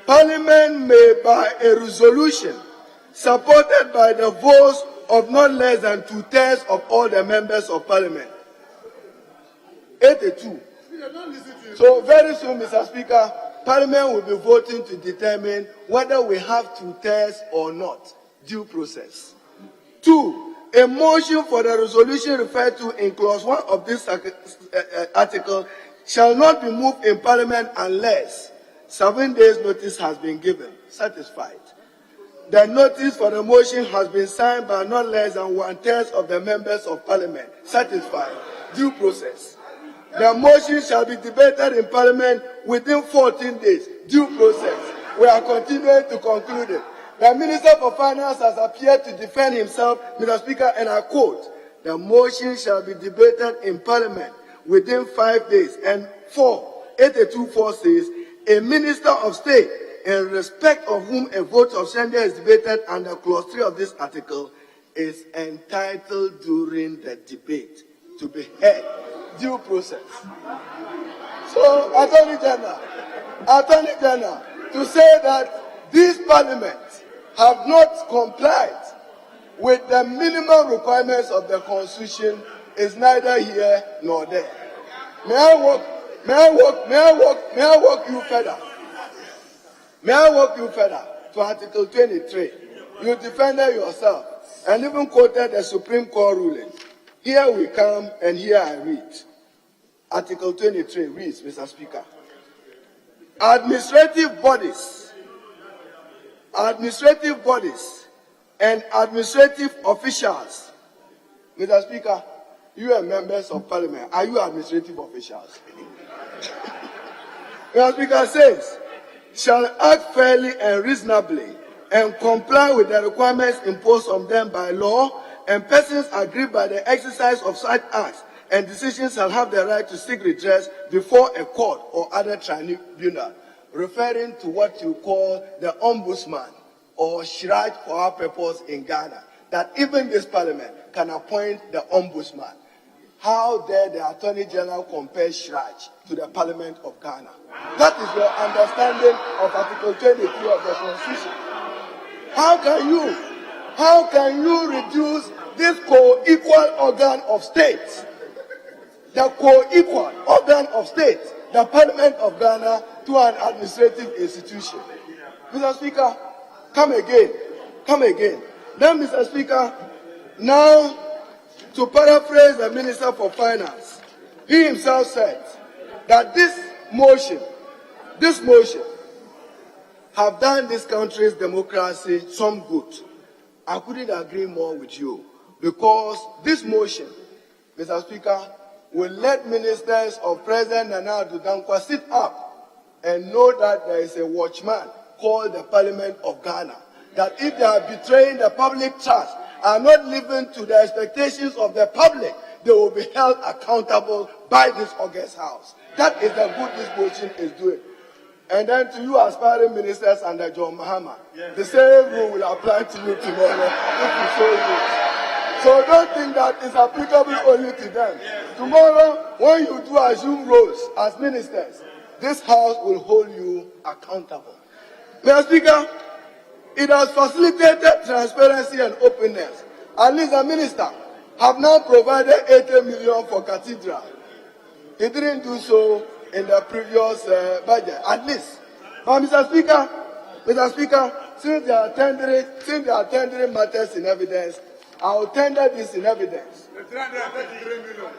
Parliament may by a resolution supported by the votes of not less than 2/3 of all the members of Parliament. 82. So very soon, Mr. Speaker, Parliament will be voting to determine whether we have 2/3 or not. Due process. 2. A motion for the resolution referred to in clause 1 of this article shall not be moved in Parliament unless 7 days notice has been given. Satisfied. The notice for the motion has been signed by not less than 1/3 of the members of Parliament. Satisfied. Due process. The motion shall be debated in Parliament within 14 days. Due process. We are continuing to conclude it. The Minister for Finance has appeared to defend himself, Mr. Speaker, and I quote, the motion shall be debated in Parliament within 5 days. And 82(4) says, a Minister of State, in respect of whom a vote of censure is debated under clause 3 of this article, is entitled during the debate to be heard. Due process. So, Attorney General, to say that these parliaments have not complied with the minimum requirements of the Constitution is neither here nor there. May I walk you further? May I walk you further to Article 23? You defended yourself and even quoted the Supreme Court ruling. Here we come, and here I read. Article 23 reads, Mr. Speaker, administrative bodies and administrative officials. Mr. Speaker, you are members of Parliament. Are you administrative officials? Mr. Speaker says, shall act fairly and reasonably and comply with the requirements imposed on them by law, and persons aggrieved by the exercise of such acts and decisions shall have the right to seek redress before a court or other tribunal, referring to what you call the ombudsman or Shraj for our purpose in Ghana, that even this Parliament can appoint the ombudsman. How dare the Attorney General compare Shraj to the Parliament of Ghana? That is your understanding of Article 23 of the Constitution. How can you reduce this co-equal organ of states, the co-equal organ of states, the Parliament of Ghana, to an administrative institution? Mr. Speaker, come again. Then, Mr. Speaker, now to paraphrase the Minister for Finance, he himself said that this motion have done this country's democracy some good. I couldn't agree more with you, because this motion, Mr. Speaker, will let ministers of President Nana Addo Dankwa sit up and know that there is a watchman called the Parliament of Ghana, that if they are betraying the public trust, are not living to the expectations of the public, they will be held accountable by this august house. That is the good this motion is doing. And then to you aspiring ministers under John Mahama, the same rule will apply to you tomorrow if you show it. So don't think that it's applicable only to them. Tomorrow, when you do assume roles as ministers, this house will hold you accountable. Mr. Speaker, it has facilitated transparency and openness. At least the minister have now provided 80 million for cathedral. He didn't do so in the previous budget, at least. But Mr. Speaker, since they are tendering matters in evidence, I will tender this in evidence. The 333 million.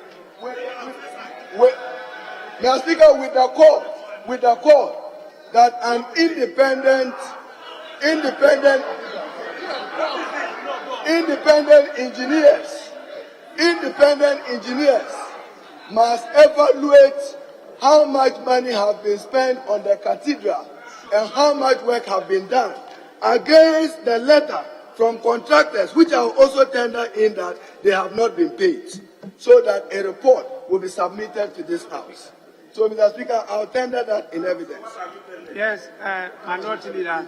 Mr. Speaker, with the court, that an independent engineers must evaluate how much money has been spent on the cathedral and how much work has been done against the letter from contractors, which are also tendered in that they have not been paid, so that a report will be submitted to this house. So, Mr. Speaker, I'll tender that in evidence. Yes, Minority Leader.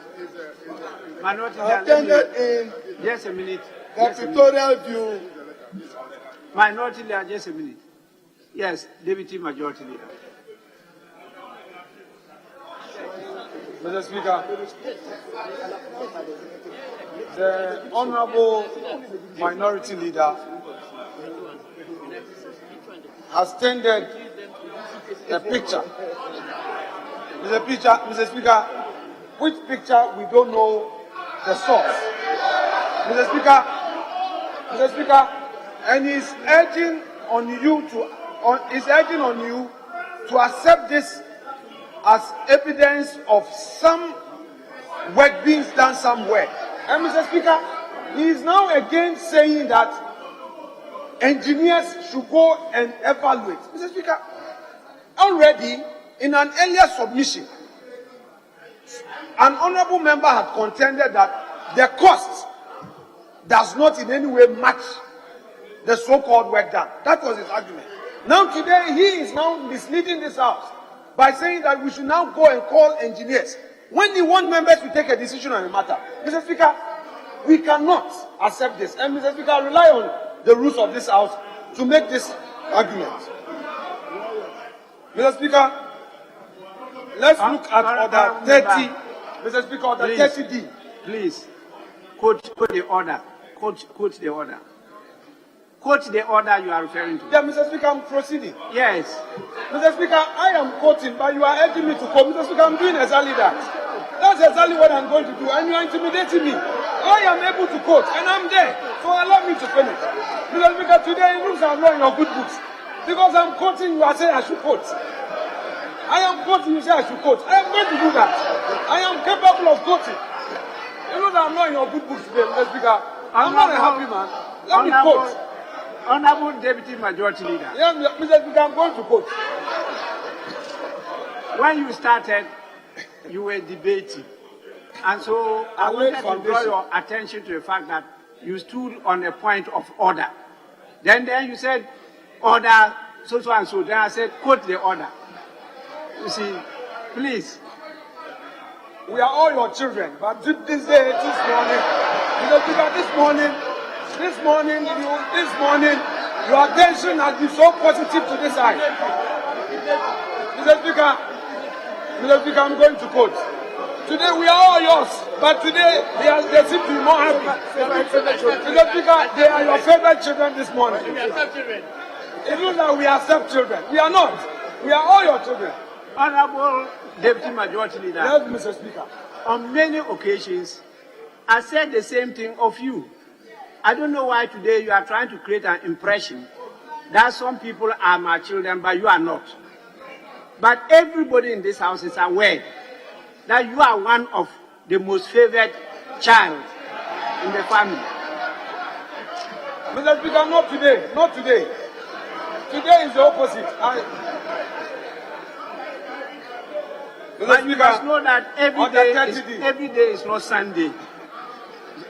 Minority I'll Leader. tender in Just a minute. the pictorial view. Minority Leader, just a minute. Yes, Deputy Majority Leader. Mr. Speaker, the Honorable Minority Leader has tendered a picture. Mr. Speaker, which picture we don't know the source. Mr. Speaker, and he's urging on you to accept this as evidence of some work being done somewhere. And Mr. Speaker, he is now again saying that engineers should go and evaluate. Mr. Speaker, already in an earlier submission, an honorable member had contended that the cost does not in any way match the so-called work done. That was his argument. Now today, he is now misleading this House by saying that we should now go and call engineers when he wants members to take a decision on a matter. Mr. Speaker, we cannot accept this. And Mr. Speaker, I rely on the rules of this House to make this argument. Mr. Speaker, let's look at Order 30. Mr. Speaker, Order 30D. Please, quote the order. Quote the order. Quote the order you are referring to. Yeah, Mr. Speaker, I'm proceeding. Yes. Mr. Speaker, I am quoting, but you are urging me to quote. Mr. Speaker, I'm doing exactly that. That's exactly what I'm going to do, and you are intimidating me. I am able to quote, and I'm there. So allow me to finish. Mr. Speaker, today it looks as though in your good books. Because I'm quoting, you are saying I should quote. I am quoting, you say I should quote. I am going to do that. I am capable of quoting. You know that I'm not in your good books today, Mr. Speaker. I'm not a happy man. Let me quote. Honorable Deputy Majority Leader. Yeah, Mr. Speaker, I'm going to quote. When you started, you were debating. And so I wanted to draw your attention to the fact that you stood on a point of order. Then you said, order, so and so. Then I said, quote the order. You see, please. We are all your children, but this morning, Mr. Speaker, this morning, your attention has been so positive to this side. Mr. Speaker, I'm going to quote. Today we are all yours, but today they seem to be more happy. Mr. Speaker, they are your favorite children this morning. It looks like we accept children. We are not. We are all your children. Honorable Deputy Majority Leader. Yes, Mr. Speaker. On many occasions, I said the same thing of you. I don't know why today you are trying to create an impression that some people are my children, but you are not. But everybody in this House is aware that you are one of the most favored child in the family. Mr. Speaker, not today. Not today. Today is the opposite. But you must know that every day is not Sunday.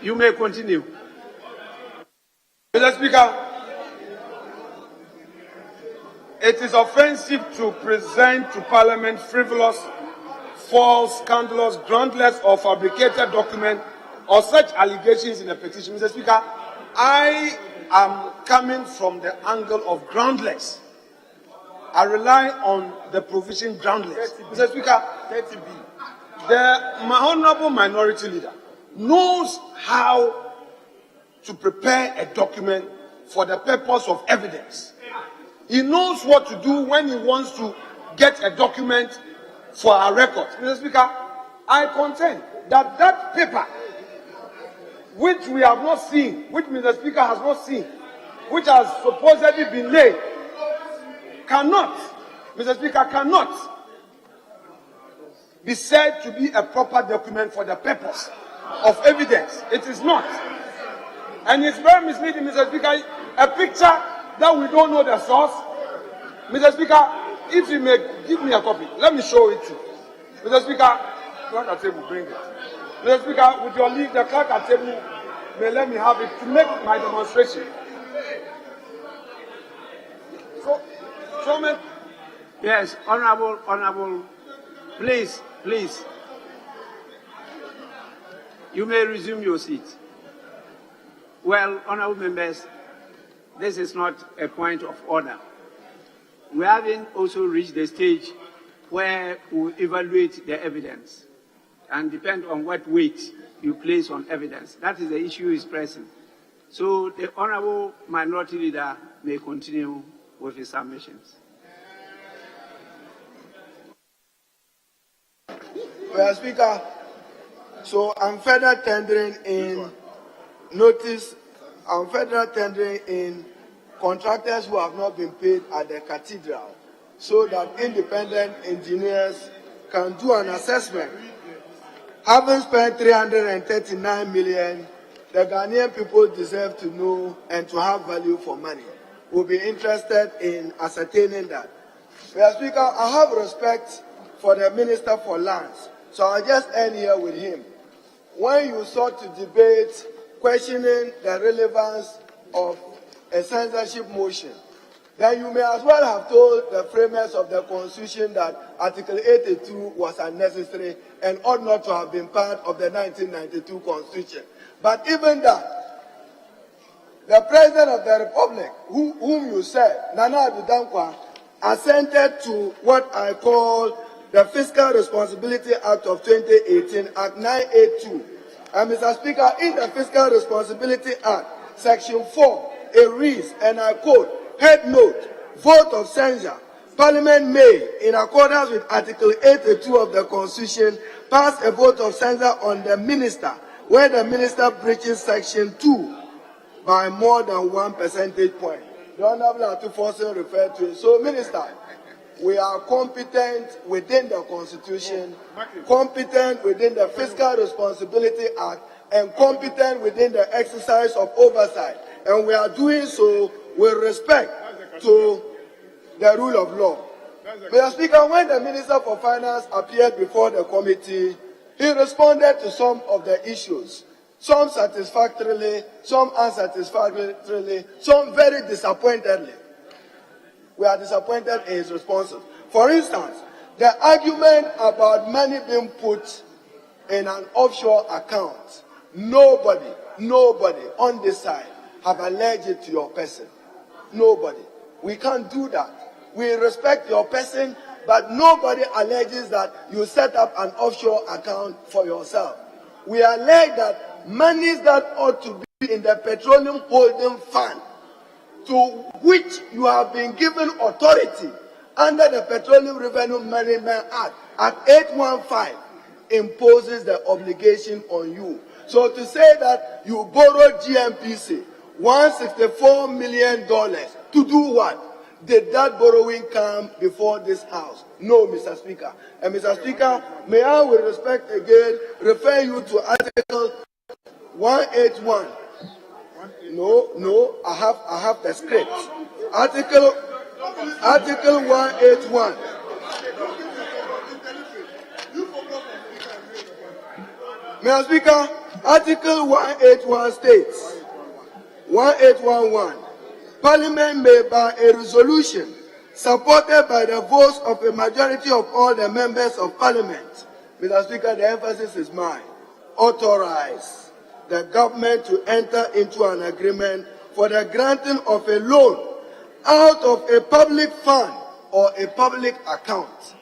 You may continue. Mr. Speaker, it is offensive to present to Parliament frivolous, false, scandalous, groundless, or fabricated document or such allegations in a petition. Mr. Speaker, I am coming from the angle of groundless. I rely on the provision groundless. Mr. Speaker, 30B. The Honorable Minority Leader knows how to prepare a document for the purpose of evidence. He knows what to do when he wants to get a document for our records. Mr. Speaker, I contend that that paper, which we have not seen, which Mr. Speaker has not seen, which has supposedly been laid, cannot, Mr. Speaker, cannot be said to be a proper document for the purpose of evidence. It is not. And it's very misleading, Mr. Speaker, a picture that we don't know the source. Mr. Speaker, if you may give me a copy, let me show it to you. Mr. Speaker, clerk at table, bring it. Mr. Speaker, with your leave, the clerk at table may let me have it to make my demonstration. So Yes, Honorable, please. You may resume your seat. Well, Honorable members, this is not a point of order. We haven't also reached the stage where we evaluate the evidence and depend on what weight you place on evidence. That is the issue is pressing. So the Honorable Minority Leader may continue with his submissions. Mr. Speaker, so I'm further tendering in notice, I'm further tendering in contractors who have not been paid at the cathedral so that independent engineers can do an assessment. Having spent 339 million, the Ghanaian people deserve to know and to have value for money. We'll be interested in ascertaining that. Mr. Speaker, I have respect for the Minister for Lands, so I'll just end here with him. When you sought to debate questioning the relevance of a censorship motion, then you may as well have told the framers of the Constitution that Article 82 was unnecessary and ought not to have been part of the 1992 Constitution. But even that, the President of the Republic, whom you said, Nana Addo Dankwa, assented to what I call the Fiscal Responsibility Act of 2018, Act 982. And Mr. Speaker, in the Fiscal Responsibility Act, Section 4, it reads, and I quote, head note, vote of censure. Parliament may, in accordance with Article 82 of the Constitution, pass a vote of censure on the minister where the minister breaches Section 2 by more than 1 percentage point. The Honorable Atufosin referred to it. So, Minister, we are competent within the Constitution, competent within the Fiscal Responsibility Act, and competent within the exercise of oversight. And we are doing so with respect to the rule of law. Mr. Speaker, when the Minister for Finance appeared before the committee, he responded to some of the issues, some satisfactorily, some unsatisfactorily, some very disappointedly. We are disappointed in his responses. For instance, the argument about money being put in an offshore account, nobody on this side have alleged it to your person. Nobody. We can't do that. We respect your person, but nobody alleges that you set up an offshore account for yourself. We allege that monies that ought to be in the Petroleum Holding Fund, to which you have been given authority under the Petroleum Revenue Management Act, Act 815, imposes the obligation on you. So to say that you borrowed GMPC $164 million to do what? Did that borrowing come before this House? No, Mr. Speaker. And Mr. Speaker, may I with respect again refer you to Article 181. No, I have the script. Article 181. Mr. Speaker, Article 181 states, 1811, Parliament may by a resolution supported by the votes of a majority of all the members of Parliament, Mr. Speaker, the emphasis is mine, authorize the government to enter into an agreement for the granting of a loan out of a public fund or a public account.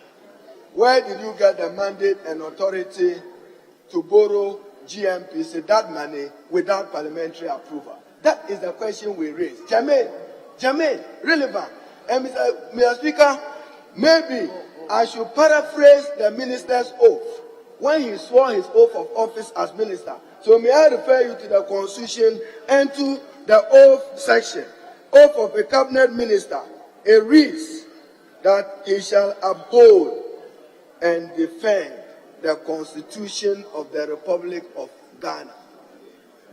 Where did you get the mandate and authority to borrow GMPC, that money, without parliamentary approval? That is the question we raise. Germaine, relevant. And Mr. Speaker, maybe I should paraphrase the minister's oath when he swore his oath of office as minister. So may I refer you to the Constitution and to the oath section. Oath of a cabinet minister. It reads that he shall uphold and defend the Constitution of the Republic of Ghana.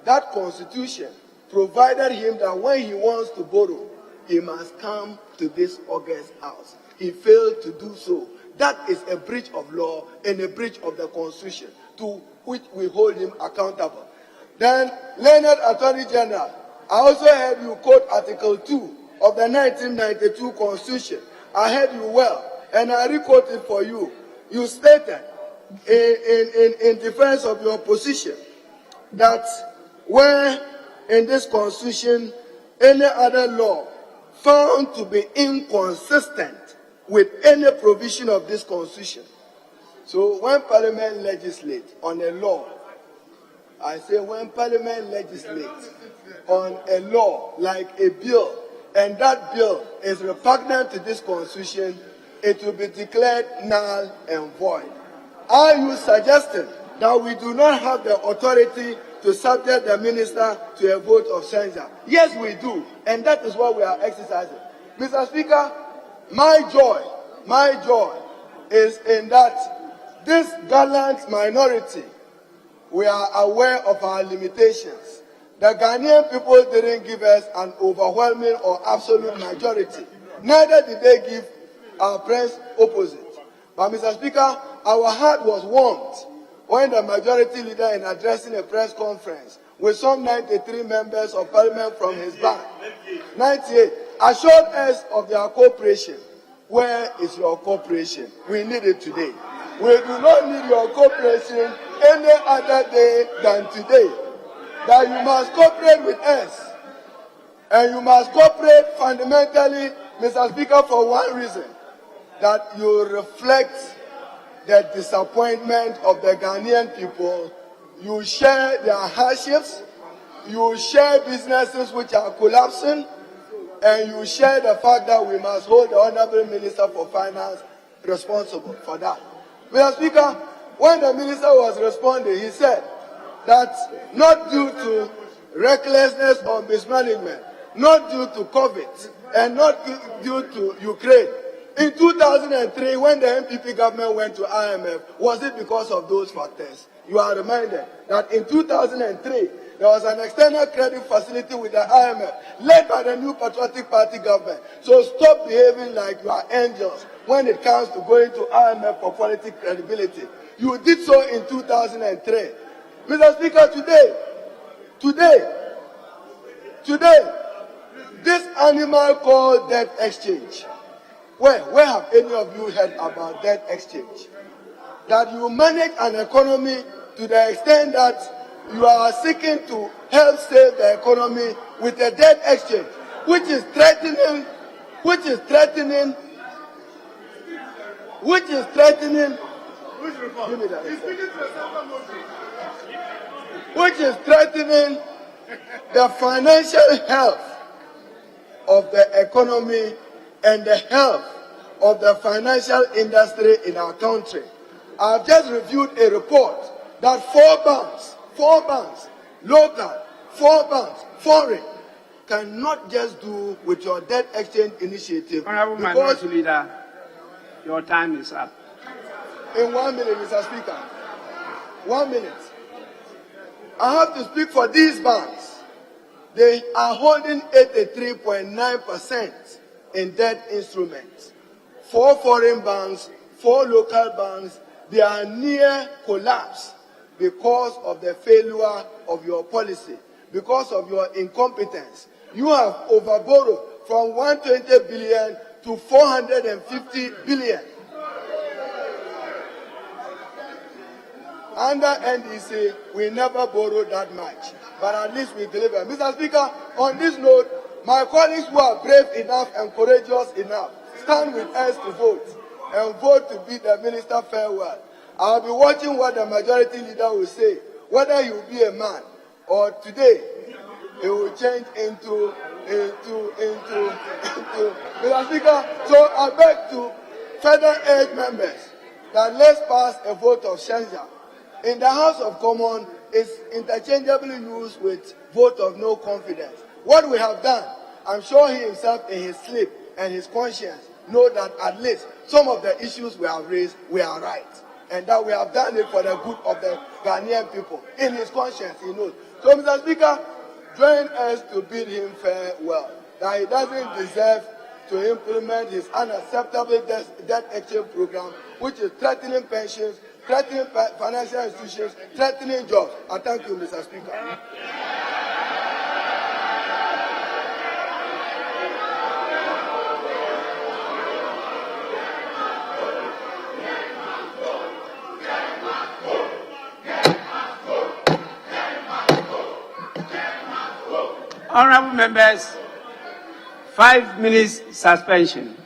That Constitution provided him that when he wants to borrow, he must come to this august House. He failed to do so. That is a breach of law and a breach of the Constitution, to which we hold him accountable. Then, Learned Attorney General, I also heard you quote Article 2 of the 1992 Constitution. I heard you well. and I requote it for you. You stated in defense of your position that where in this constitution any other law found to be inconsistent with any provision of this constitution. So when Parliament legislates on a law, I say when Parliament legislates on a law like a bill, and that bill is repugnant to this constitution, it will be declared null and void. Are you suggesting that we do not have the authority to subject the minister to a vote of censure? Yes, we do, and that is what we are exercising. Mr. Speaker, my joy is in that this gallant minority, we are aware of our limitations. The Ghanaian people didn't give us an overwhelming or absolute majority. Neither did they give our friends opposite. But Mr. Speaker, our heart was warmed when the majority leader, in addressing a press conference with some 93 members of parliament from his bank, 98, assured us of their cooperation. Where is your cooperation? We need it today. We do not need your cooperation any other day than today. That you must cooperate with us. And you must cooperate fundamentally, Mr. Speaker, for one reason. That you reflect the disappointment of the Ghanaian people. You share their hardships. You share businesses which are collapsing. And you share the fact that we must hold the Honorable Minister for Finance responsible for that. Mr. Speaker, when the Minister was responding, he said that not due to recklessness or mismanagement, not due to COVID, and not due to Ukraine. In 2003, when the MPP government went to IMF, was it because of those factors? You are reminded that in 2003, there was an external credit facility with the IMF, led by the New Patriotic Party government. So stop behaving like you are angels when it comes to going to IMF for political credibility. You did so in 2003. Mr. Speaker, today, this animal called debt exchange, where have any of you heard about debt exchange? That you manage an economy to the extent that you are seeking to help save the economy with a debt exchange, which is threatening the financial health of the economy and the health of the financial industry in our country. I've just reviewed a report that four banks, local, 4 banks, foreign, cannot just do with your debt exchange initiative. Honorable Minority Leader, your time is up. In 1 minute, Mr. Speaker. 1 minute. I have to speak for these banks. They are holding 83.9% in debt instruments. 4 foreign banks, 4 local banks, they are near collapse because of the failure of your policy, because of your incompetence. You have overborrowed from 120 billion to 450 billion. Under NDC, we never borrowed that much, but at least we deliver. Mr. Speaker, on this note, my colleagues who are brave enough and courageous enough, stand with us to vote, and vote to bid the minister farewell. I'll be watching what the majority leader will say, whether he will be a man, or today, he will change into Mr. Speaker, so I beg to further urge members that let's pass a vote of censure. In the House of Commons, it's interchangeably used with vote of no confidence. What we have done, I'm sure he himself in his sleep and his conscience know that at least some of the issues we have raised, we are right. And that we have done it for the good of the Ghanaian people. In his conscience, he knows. So, Mr. Speaker, join us to bid him farewell. That he doesn't deserve to implement his unacceptable debt exchange program, which is threatening pensions, threatening financial institutions, threatening jobs. I thank you, Mr. Speaker. Honorable members, 5 minutes suspension.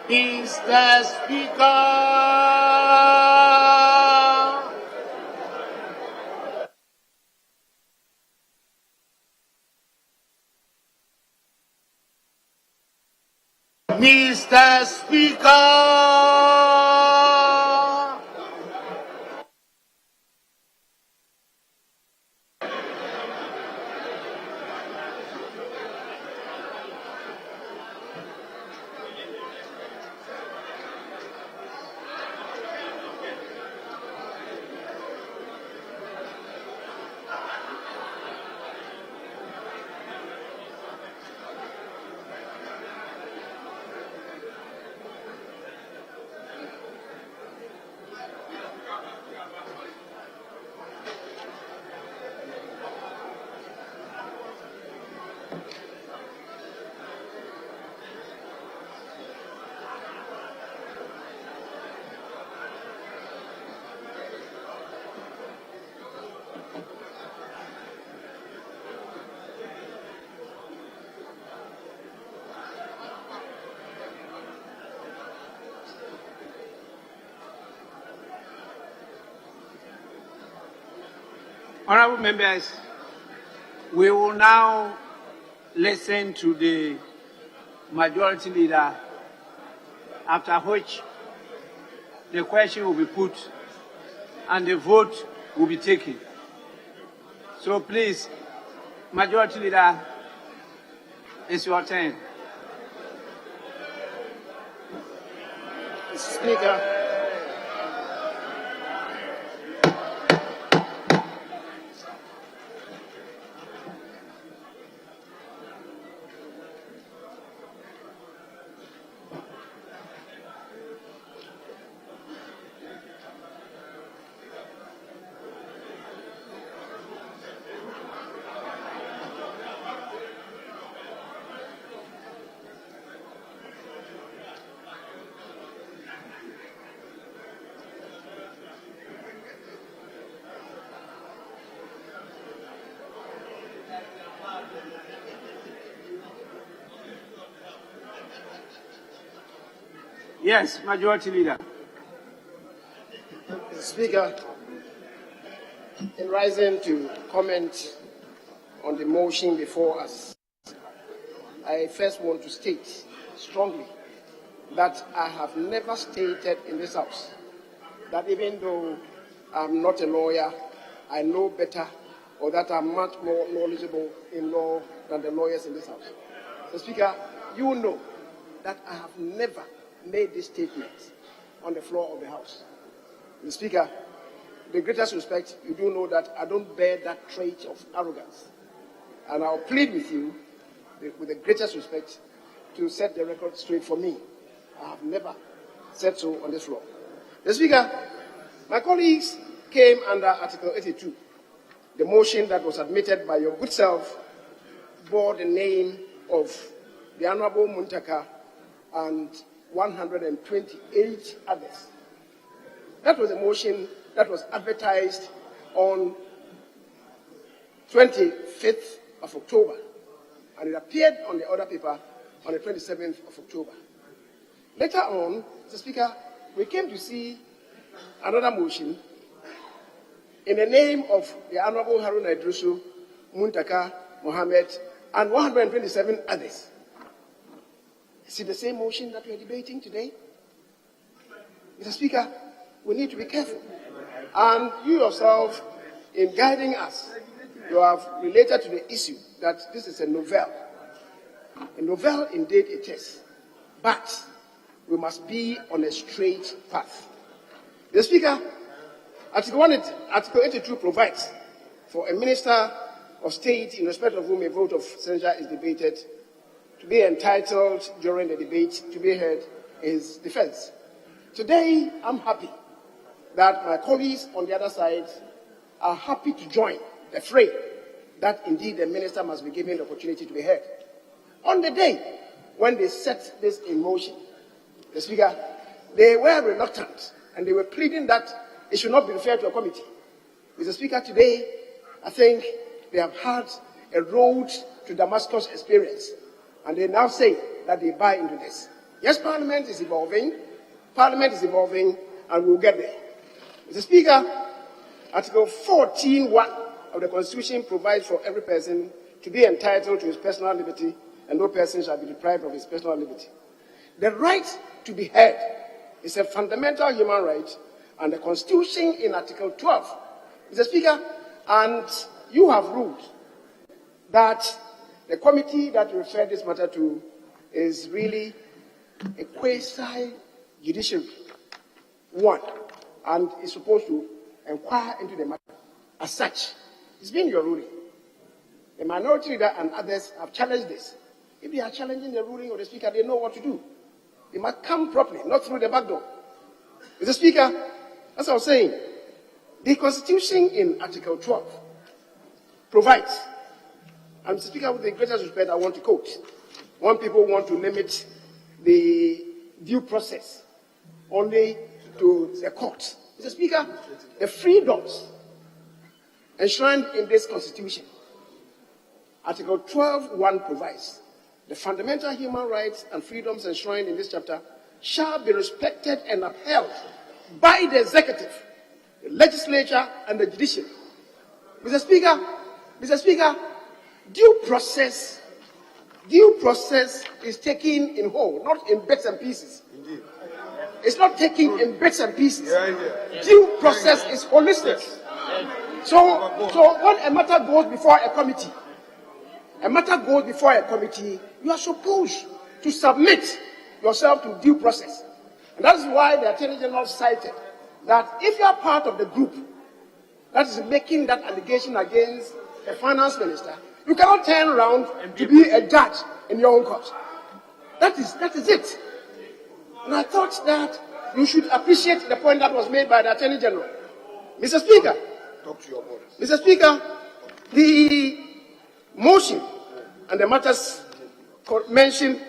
Mr. Speaker. Mr. Speaker. Honorable members, we will now listen to the majority leader, after which the question will be put and the vote will be taken. So please, majority leader, it's your turn. Mr. Speaker, Yes, Majority Leader. Mr. Speaker, in rising to comment on the motion before us, I first want to state strongly that I have never stated in this House that even though I'm not a lawyer, I know better, or that I'm much more knowledgeable in law than the lawyers in this House. Mr. Speaker, you know that I have never made this statement on the floor of the House. Mr. Speaker, with the greatest respect, you do know that I don't bear that trait of arrogance. And I'll plead with you, with the greatest respect, to set the record straight for me. I have never said so on this floor. Mr. Speaker, my colleagues came under Article 82. The motion that was admitted by your good self bore the name of the Honorable Muntaka and 128 others. That was a motion that was advertised on 25th of October, and it appeared on the order paper on the 27th of October. Later on, Mr. Speaker, we came to see another motion in the name of the Honorable Haruna Idrisu, Muntaka, Mohammed, and 127 others. Is it the same motion that we are debating today? Mr. Speaker, we need to be careful. And you yourself, in guiding us, you have related to the issue that this is a novel. A novel, indeed, it is. But we must be on a straight path. Mr. Speaker, Article 82 provides for a minister of state, in respect of whom a vote of censure is debated, to be entitled during the debate to be heard in his defense. Today, I'm happy that my colleagues on the other side are happy to join the fray that indeed the minister must be given the opportunity to be heard. On the day when they set this in motion, the Speaker, they were reluctant and they were pleading that it should not be referred to a committee. Mr. Speaker, today, I think they have had a road to Damascus experience, and they now say that they buy into this. Yes, Parliament is evolving, and we'll get there. Mr. Speaker, Article 14(1) of the Constitution provides for every person to be entitled to his personal liberty, and no person shall be deprived of his personal liberty. The right to be heard is a fundamental human right, and the Constitution in Article 12, Mr. Speaker, and you have ruled that the committee that you referred this matter to is really a quasi-judiciary one, and is supposed to inquire into the matter. As such, it's been your ruling. The minority leader and others have challenged this. If they are challenging the ruling of the Speaker, they know what to do. They must come properly, not through the back door. Mr. Speaker, as I was saying, the Constitution in Article 12 provides, and Mr. Speaker, with the greatest respect, I want to quote, when people want to limit the due process only to the court. Mr. Speaker, the freedoms enshrined in this Constitution, Article 12(1) provides, the fundamental human rights and freedoms enshrined in this chapter shall be respected and upheld by the executive, the legislature, and the judiciary. Mr. Speaker, due process is taken in whole, not in bits and pieces. Indeed. It's not taken in bits and pieces. Due process is holistic. So when a matter goes before a committee, you are supposed to submit yourself to due process. And that is why the Attorney General cited that if you are part of the group that is making that allegation against the Finance Minister, you cannot turn around to be a judge in your own court. That is it. And I thought that you should appreciate the point that was made by the Attorney General. Mr. Speaker, talk to your board. Mr. Speaker, the motion and the matters mentioned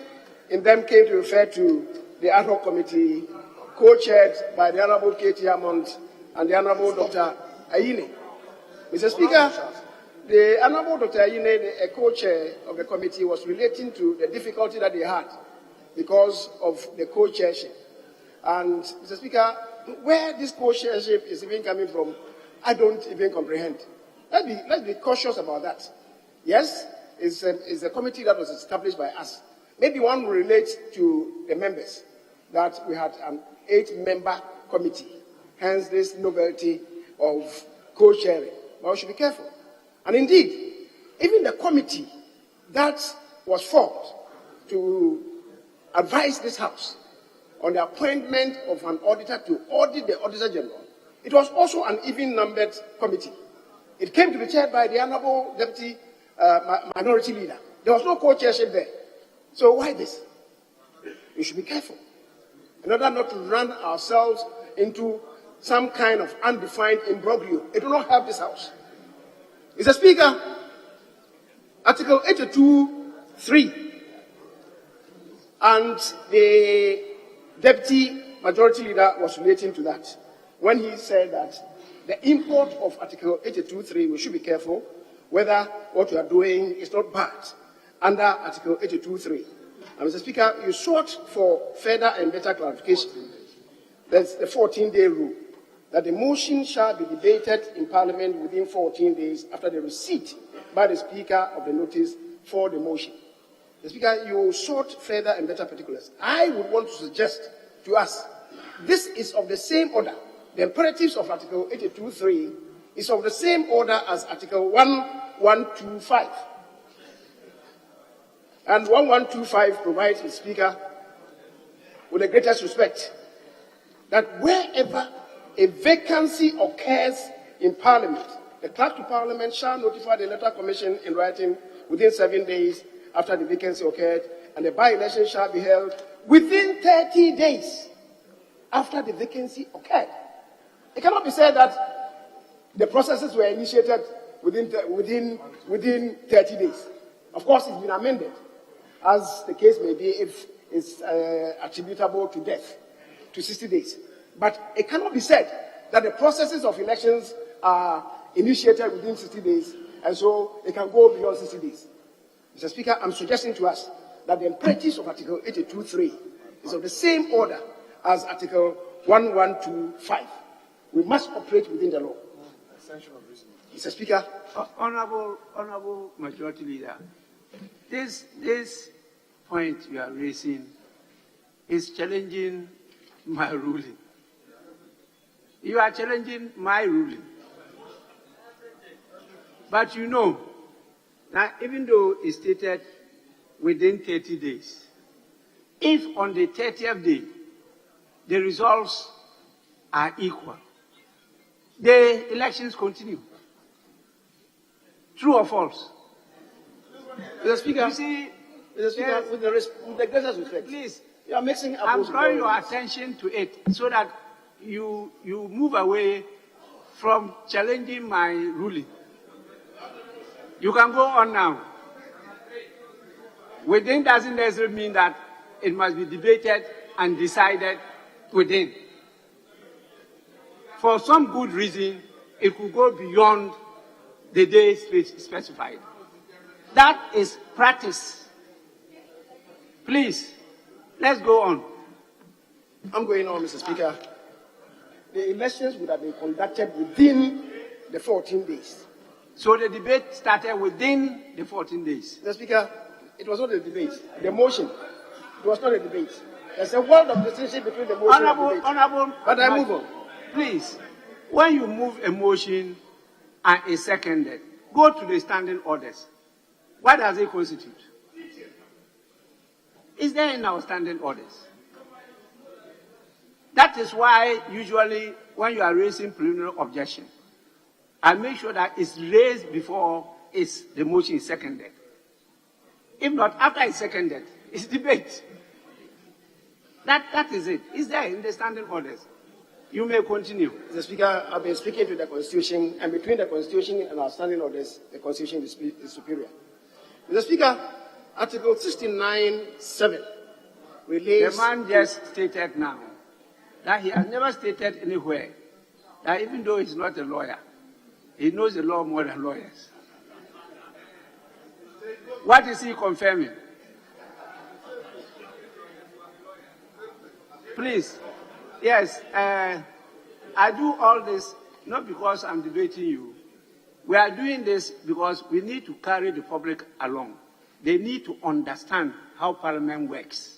in them came to refer to the ad hoc committee co-chaired by the Honorable Katie Hammond and the Honorable Dr. Ayine. Mr. Speaker, the Honorable Dr. Ayine, a co-chair of the committee, was relating to the difficulty that they had because of the co-chairship. And, Mr. Speaker, where this co-chairship is even coming from, I don't even comprehend. Let's be cautious about that. Yes, it's a committee that was established by us. Maybe one will relate to the members, that we had an 8-member committee, hence this novelty of co-chairing. But we should be careful. And indeed, even the committee that was formed to advise this House on the appointment of an auditor to audit the Auditor General, it was also an even-numbered committee. It came to be chaired by the Honorable Deputy Minority Leader. There was no co-chairship there. So why this? We should be careful in order not to run ourselves into some kind of undefined imbroglio. It will not help this House. Mr. Speaker, Article 82(3), and the Deputy Majority Leader was relating to that when he said that the import of Article 82(3), we should be careful whether what we are doing is not bad under Article 82(3). And Mr. Speaker, you sought for further and better clarification. That's the 14-day rule, that the motion shall be debated in Parliament within 14 days after the receipt by the Speaker of the notice for the motion. The Speaker, you sought further and better particulars. I would want to suggest to us, this is of the same order. The imperatives of Article 82(3) is of the same order as Article 1125. And 1125 provides the Speaker, with the greatest respect, that wherever a vacancy occurs in Parliament, the Clerk to Parliament shall notify the Electoral Commission in writing within 7 days after the vacancy occurred, and the by-election shall be held within 30 days after the vacancy occurred. It cannot be said that the processes were initiated within 30 days. Of course, it's been amended, as the case may be if it's attributable to death, to 60 days. But it cannot be said that the processes of elections are initiated within 60 days, and so it can go beyond 60 days. Mr. Speaker, I'm suggesting to us that the imperatives of Article 82(3) is of the same order as Article 1125. We must operate within the law. Mr. Speaker. Honorable Majority Leader, this point you are raising is challenging my ruling. You are challenging my ruling. But you know, that even though it's stated within 30 days, if on the 30th day the results are equal, the elections continue. True or false? Mr. Speaker, you see, Mr. Speaker, with the greatest respect, please, you are mixing up. I'm drawing your attention to it so that you move away from challenging my ruling. You can go on now. Within doesn't necessarily mean that it must be debated and decided within. For some good reason, it could go beyond the day specified. That is practice. Please, let's go on. I'm going on, Mr. Speaker. The elections would have been conducted within the 14 days. So the debate started within the 14 days. Mr. Speaker, it was not a debate. The motion, it was not a debate. There's a world of distinction between the motion and the debate. Honorable, but I move on. Please, when you move a motion and is seconded, go to the standing orders. What does it constitute? Is there in our standing orders? That is why usually when you are raising preliminary objection, I make sure that it's raised before the motion is seconded. If not, after it's seconded, it's debate. That is it. It's there in the standing orders. You may continue. Mr. Speaker, I've been speaking to the Constitution, and between the Constitution and our standing orders, the Constitution is superior. Mr. Speaker, Article 69(7) relates. The man just stated now that he has never stated anywhere that even though he's not a lawyer, he knows the law more than lawyers. What is he confirming? Please. Yes, I do all this not because I'm debating you. We are doing this because we need to carry the public along. They need to understand how Parliament works.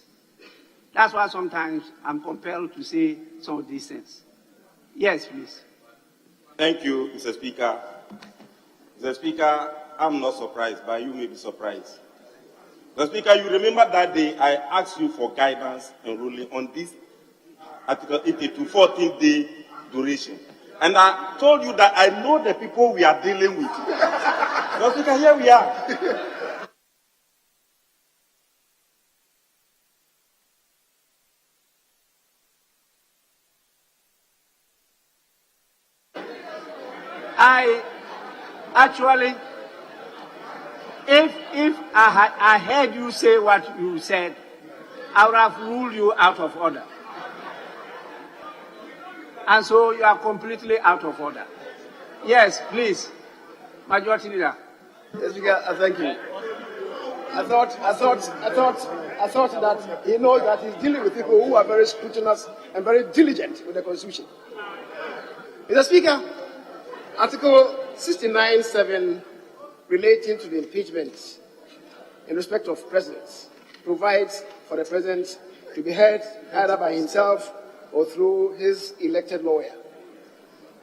That's why sometimes I'm compelled to say some of these things. Yes, please. Thank you, Mr. Speaker. Mr. Speaker, I'm not surprised, but you may be surprised. Mr. Speaker, you remember that day I asked you for guidance and ruling on this Article 82, 14-day duration. And I told you that I know the people we are dealing with. Mr. Speaker, here we are. Actually, if I heard you say what you said, I would have ruled you out of order. And so you are completely out of order. Yes, please. Majority Leader. Yes, Speaker, thank you. I thought that he knows that he's dealing with people who are very scrutinous and very diligent with the Constitution. Mr. Speaker, Article 69(7) relating to the impeachment in respect of presidents provides for the president to be heard either by himself or through his elected lawyer.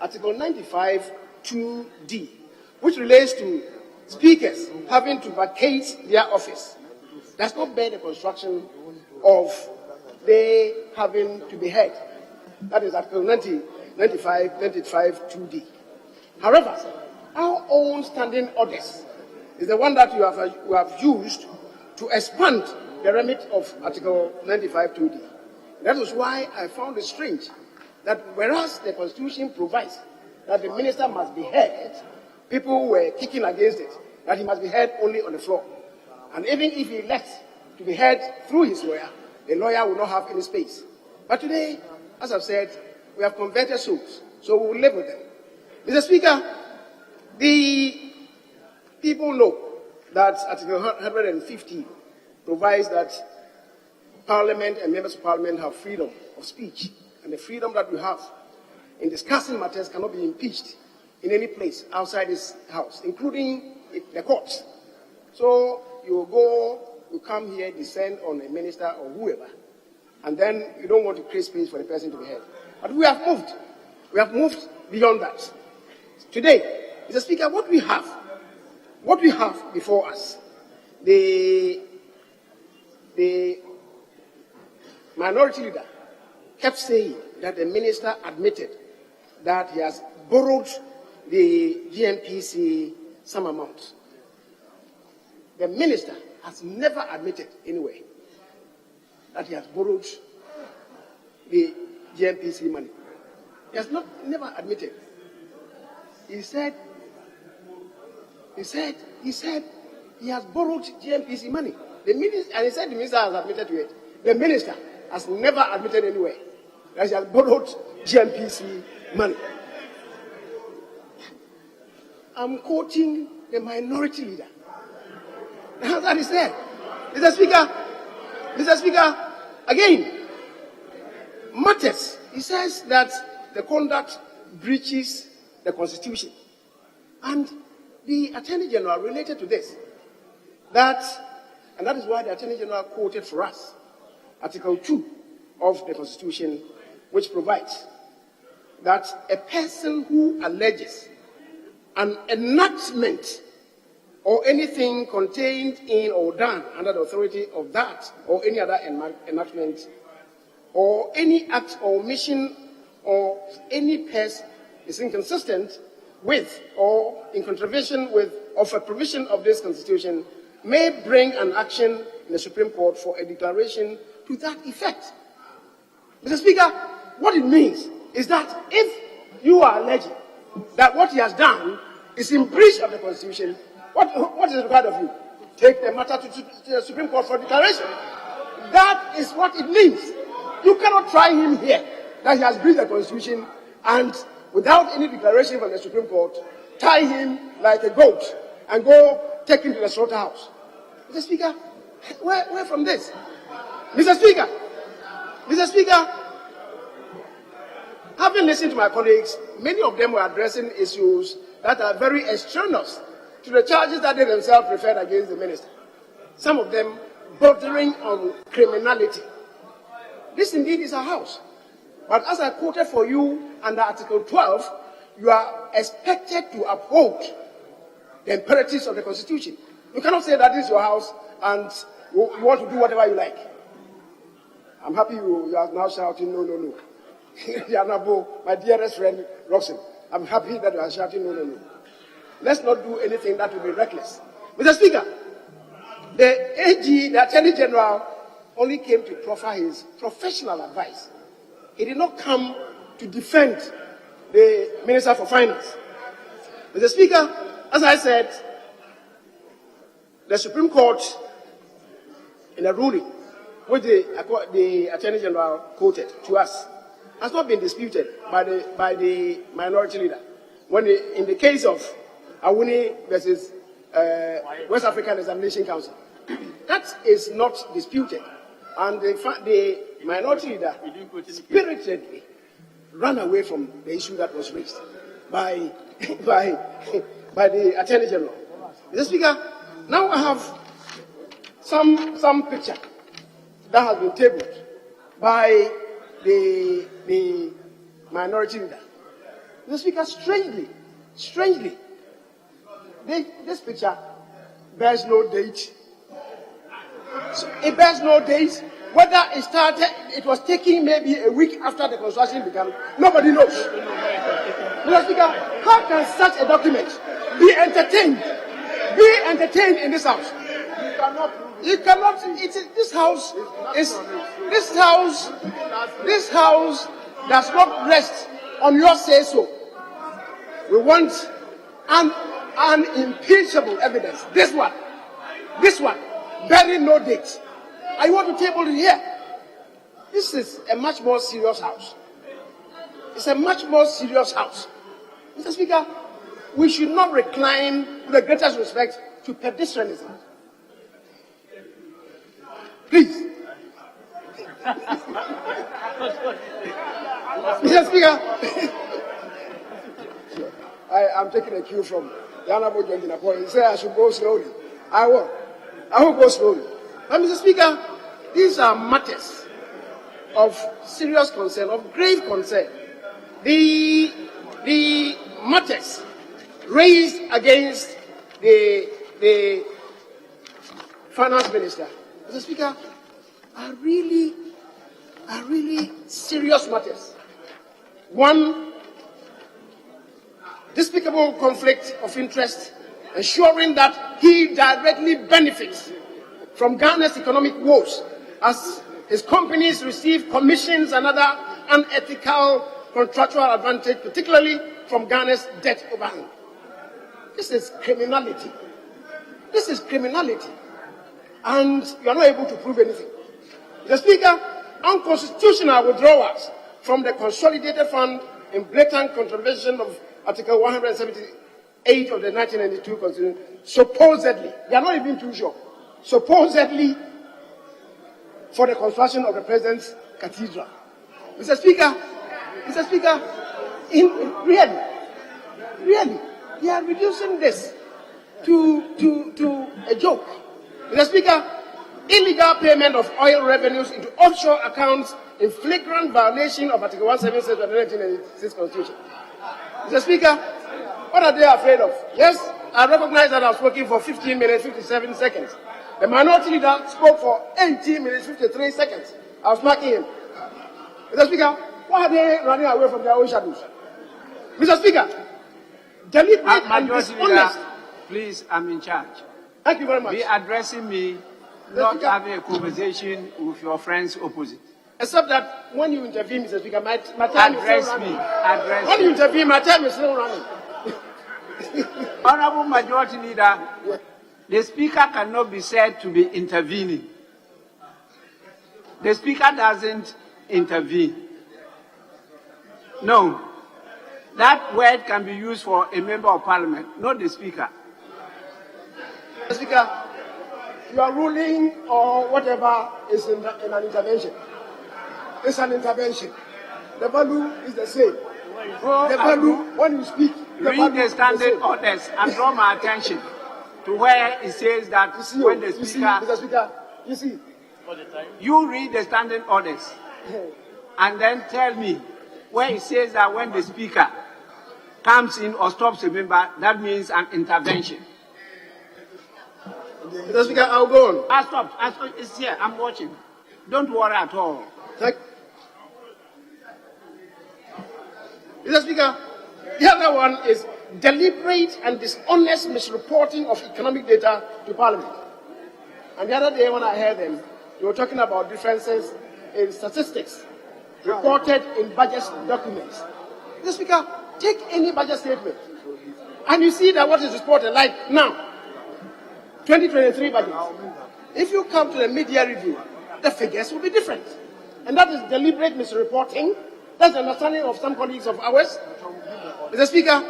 Article 95(2)(d), which relates to speakers having to vacate their office, does not bear the construction of they having to be heard. That is Article 95(2)(d). However, our own standing orders is the one that you have used to expand the remit of Article 95(2)(d). That is why I found it strange that whereas the Constitution provides that the minister must be heard, people were kicking against it, that he must be heard only on the floor. And even if he lets to be heard through his lawyer, the lawyer will not have any space. But today, as I've said, we have converted souls, so we will live with them. Mr. Speaker, the people know that Article 150 provides that Parliament and members of Parliament have freedom of speech, and the freedom that we have in discussing matters cannot be impeached in any place outside this house, including the courts. So you come here, descend on a minister or whoever, and then you don't want to create space for the person to be heard. But we have moved. We have moved beyond that. Today, Mr. Speaker, what we have before us, the minority leader kept saying that the minister admitted that he has borrowed the GNPC some amount. The minister has never admitted anywhere that he has borrowed the GNPC money. He has never admitted. He said he has borrowed GNPC money. And he said the minister has admitted to it. The minister has never admitted anywhere that he has borrowed GNPC money. I'm quoting the minority leader. That's what he said. Mr. Speaker, again, matters. He says that the conduct breaches the Constitution. And the Attorney General related to this, and that is why the Attorney General quoted for us Article 2 of the Constitution, which provides that a person who alleges an enactment or anything contained in or done under the authority of that or any other enactment or any act or omission or any person is inconsistent with or in contravention of a provision of this Constitution may bring an action in the Supreme Court for a declaration to that effect. Mr. Speaker, what it means is that if you are alleging that what he has done is in breach of the Constitution, what is required of you? Take the matter to the Supreme Court for declaration. That is what it means. You cannot try him here that he has breached the Constitution and without any declaration from the Supreme Court, tie him like a goat and go take him to the slaughterhouse. Mr. Speaker, where from this? Mr. Speaker, having listened to my colleagues, many of them were addressing issues that are very extraneous to the charges that they themselves preferred against the minister. Some of them bordering on criminality. This indeed is our house. But as I quoted for you under Article 12, you are expected to uphold the imperatives of the Constitution. You cannot say that this is your house and you want to do whatever you like. I'm happy you are now shouting, no, no, no. Yanabo, my dearest friend, Roxanne, I'm happy that you are shouting, no, no, no. Let's not do anything that will be reckless. Mr. Speaker, the AG, the Attorney General, only came to proffer his professional advice. He did not come to defend the Minister for Finance. Mr. Speaker, as I said, the Supreme Court, in a ruling, which the Attorney General quoted to us, has not been disputed by the minority leader. When in the case of Awuni versus West African Examination Council, that is not disputed. And the minority leader spiritedly ran away from the issue that was raised by the Attorney General. Mr. Speaker, now I have some picture that has been tabled by the minority leader. Mr. Speaker, strangely, this picture bears no date. So it bears no date. Whether it was taken maybe a week after the construction began, nobody knows. Mr. Speaker, how can such a document be entertained in this house? You cannot. This house does not rest on your say so. We want an unimpeachable evidence. This one, bearing no date. I want to table it here. This is a much more serious house. It's a much more serious house. Mr. Speaker, we should not recline with the greatest respect to pedestrianism. Please, Mr. Speaker, I'm taking a cue from the Honorable John Napoli. He said I should go slowly. I will go slowly. But Mr. Speaker, these are matters of serious concern, of grave concern. The matters raised against the Finance Minister, Mr. Speaker, are really serious matters. One, despicable conflict of interest, ensuring that he directly benefits from Ghana's economic woes as his companies receive commissions and other unethical contractual advantage, particularly from Ghana's debt overhang. This is criminality. This is criminality. And you are not able to prove anything. The Speaker, unconstitutional withdrawals from the Consolidated Fund in blatant contravention of Article 178 of the 1992 Constitution, supposedly, they are not even too sure, supposedly for the construction of the President's Cathedral. Mr. Speaker, really, they are reducing this to a joke. Mr. Speaker, illegal payment of oil revenues into offshore accounts in flagrant violation of Article 176 of the 1996 Constitution. Mr. Speaker, what are they afraid of? Yes, I recognize that I was working for 15 minutes, 57 seconds. The minority leader spoke for 18 minutes, 53 seconds. I was marking him. Mr. Speaker, why are they running away from their own shadows? Mr. Speaker, deliberate and dishonest. Please, I'm in charge. Thank you very much. Be addressing me, not having a conversation with your friends opposite. Except that when you intervene, Mr. Speaker, my time is still running. When you intervene, my time is still running. Honorable Majority Leader, the Speaker cannot be said to be intervening. The Speaker doesn't intervene. No. That word can be used for a member of Parliament, not the Speaker. Mr. Speaker, your ruling or whatever is in an intervention. It's an intervention. The value is the same. The value, when you speak, read the standing orders and draw my attention to where it says that when the Speaker... Mr. Speaker, you see. You read the standing orders and then tell me where it says that when the Speaker comes in or stops a member, that means an intervention. Mr. Speaker, I'll go on. I stopped. It's here. I'm watching. Don't worry at all. Mr. Speaker, the other one is deliberate and dishonest misreporting of economic data to Parliament. And the other day when I heard them, they were talking about differences in statistics reported in budget documents. Mr. Speaker, take any budget statement and you see that what is reported, like now, 2023 budget. If you come to the media review, the figures will be different. And that is deliberate misreporting. That's the understanding of some colleagues of ours. Mr. Speaker,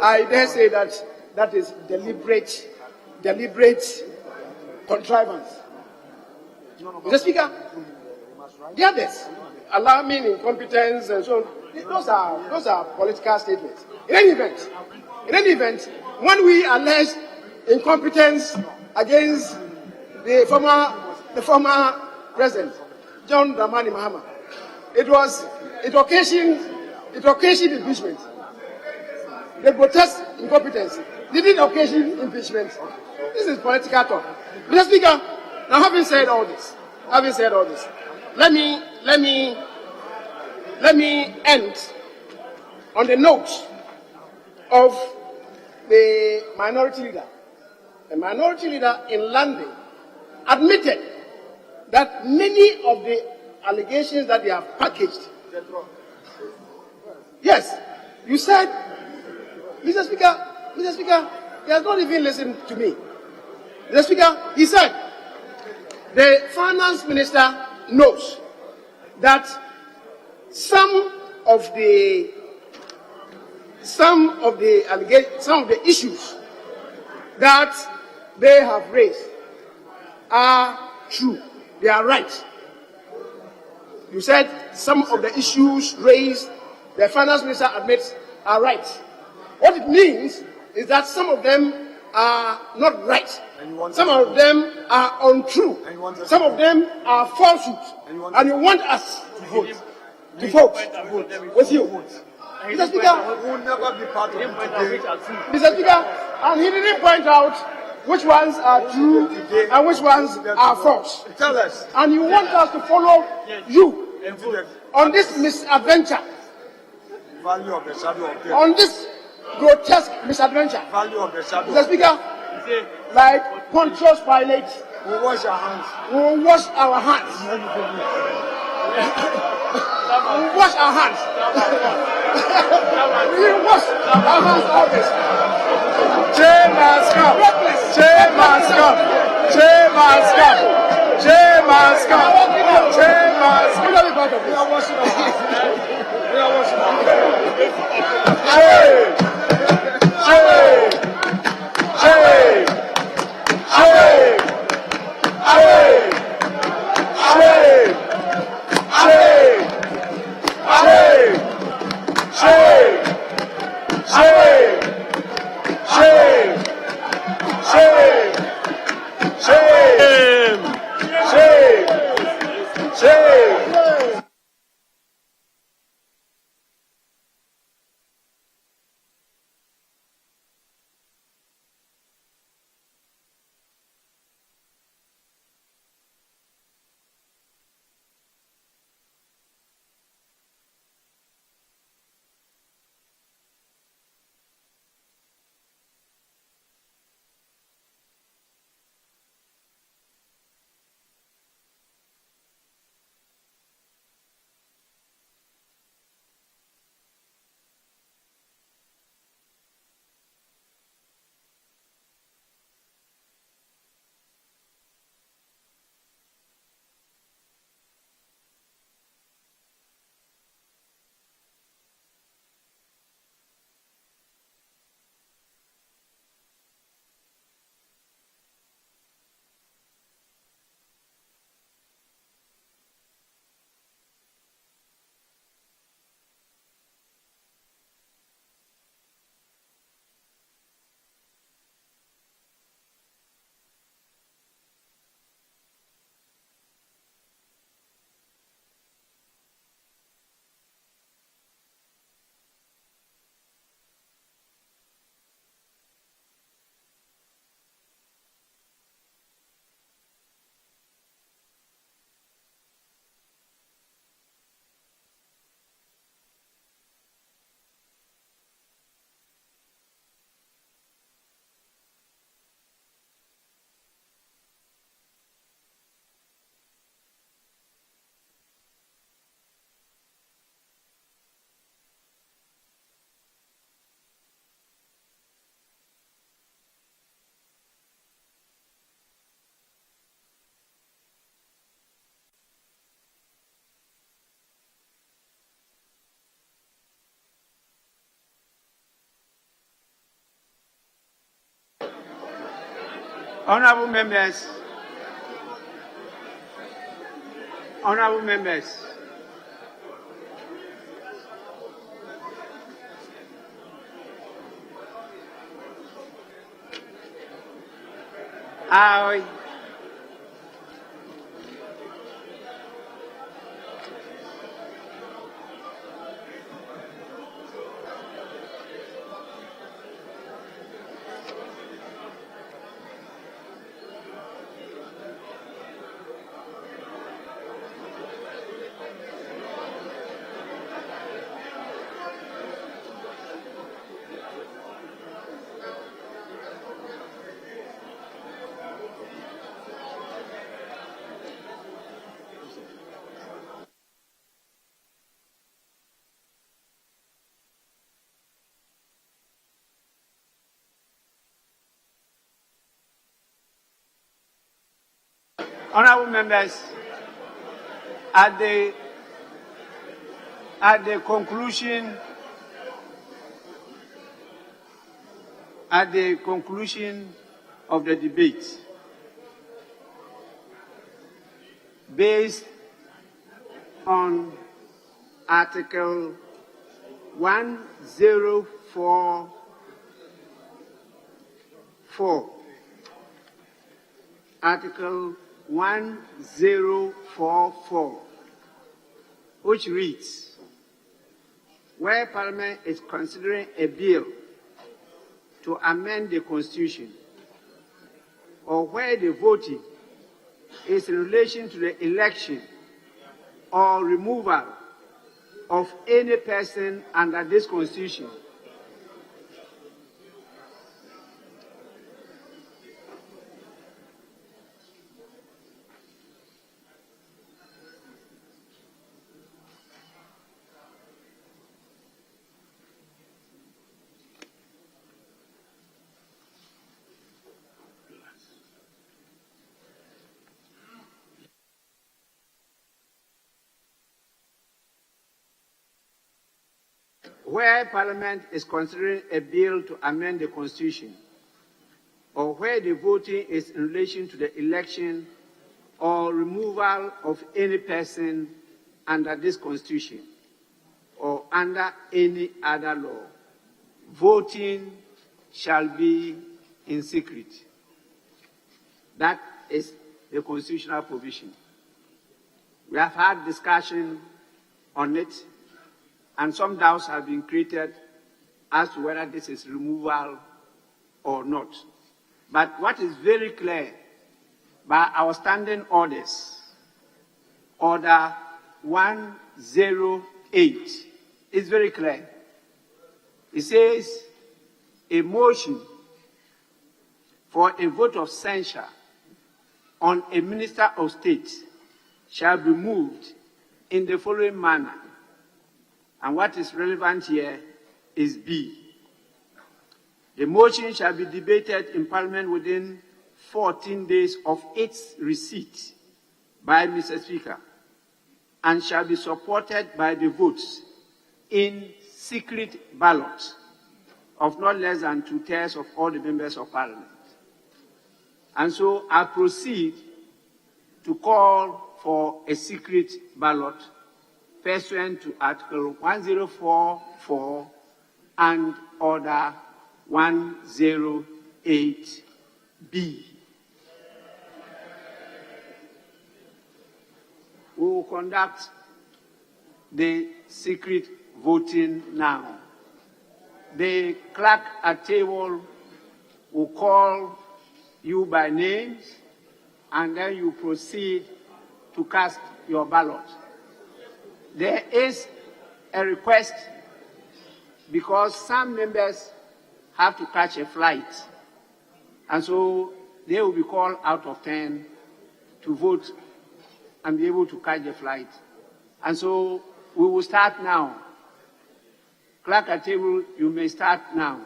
I dare say that that is deliberate contrivance. Mr. Speaker, the others, alarming incompetence and so on, those are political statements. In any event, when we allege incompetence against the former president, John Dramani Mahama, it occasioned impeachment. The grotesque incompetence didn't occasion impeachment. This is political talk. Mr. Speaker, now having said all this, let me end on the note of the minority leader. The minority leader in London admitted that many of the allegations that they have packaged. Yes, you said, Mr. Speaker, he has not even listened to me. Mr. Speaker, he said, the Finance Minister knows that some of the issues that they have raised are true. They are right. You said some of the issues raised, the finance minister admits, are right. What it means is that some of them are not right. Some of them are untrue. Some of them are falsehoods. And you want us to vote. To vote with you. Mr. Speaker, Mr. Speaker, and he didn't point out which ones are true and which ones are false. Tell us. And you want us to follow you on this misadventure. Value of the shadow of death. On this grotesque misadventure. Value of the shadow Mr. Speaker, like Pontius Pilate, we wash our hands. We will wash our hands. We will wash our hands. We will wash our hands always. Shame has come. Shame has come. Shame has come. Shame has come. Shame has come. We are washing our hands. We are washing our hands. Shame. Shame. Shame. Shame. Shame. Shame. Shame. Shame. Shame. Shame. Shame. Shame. Shame. Shame. Honorable members, I honorable members, at the conclusion of the debate, based on Article 1044. Article 1044, which reads, where Parliament is considering a bill to amend the Constitution, or where the voting is in relation to the election or removal of any person under this Constitution, where Parliament is considering a bill to amend the Constitution, or where the voting is in relation to the election or removal of any person under this Constitution or under any other law, voting shall be in secret. That is the constitutional provision. We have had discussion on it, and some doubts have been created as to whether this is removal or not. But what is very clear by our standing orders, Order 108, is very clear. It says a motion for a vote of censure on a Minister of State shall be moved in the following manner. And what is relevant here is B. The motion shall be debated in Parliament within 14 days of its receipt by Mr. Speaker, and shall be supported by the votes in secret ballot of not less than 2/3 of all the members of Parliament. And so I proceed to call for a secret ballot pursuant to Article 1044 and Order 108B. We will conduct the secret voting now. The clerk at table will call you by names, and then you proceed to cast your ballot. There is a request because some members have to catch a flight, and so they will be called out of turn to vote and be able to catch the flight. And so we will start now. Clerk at table, you may start now.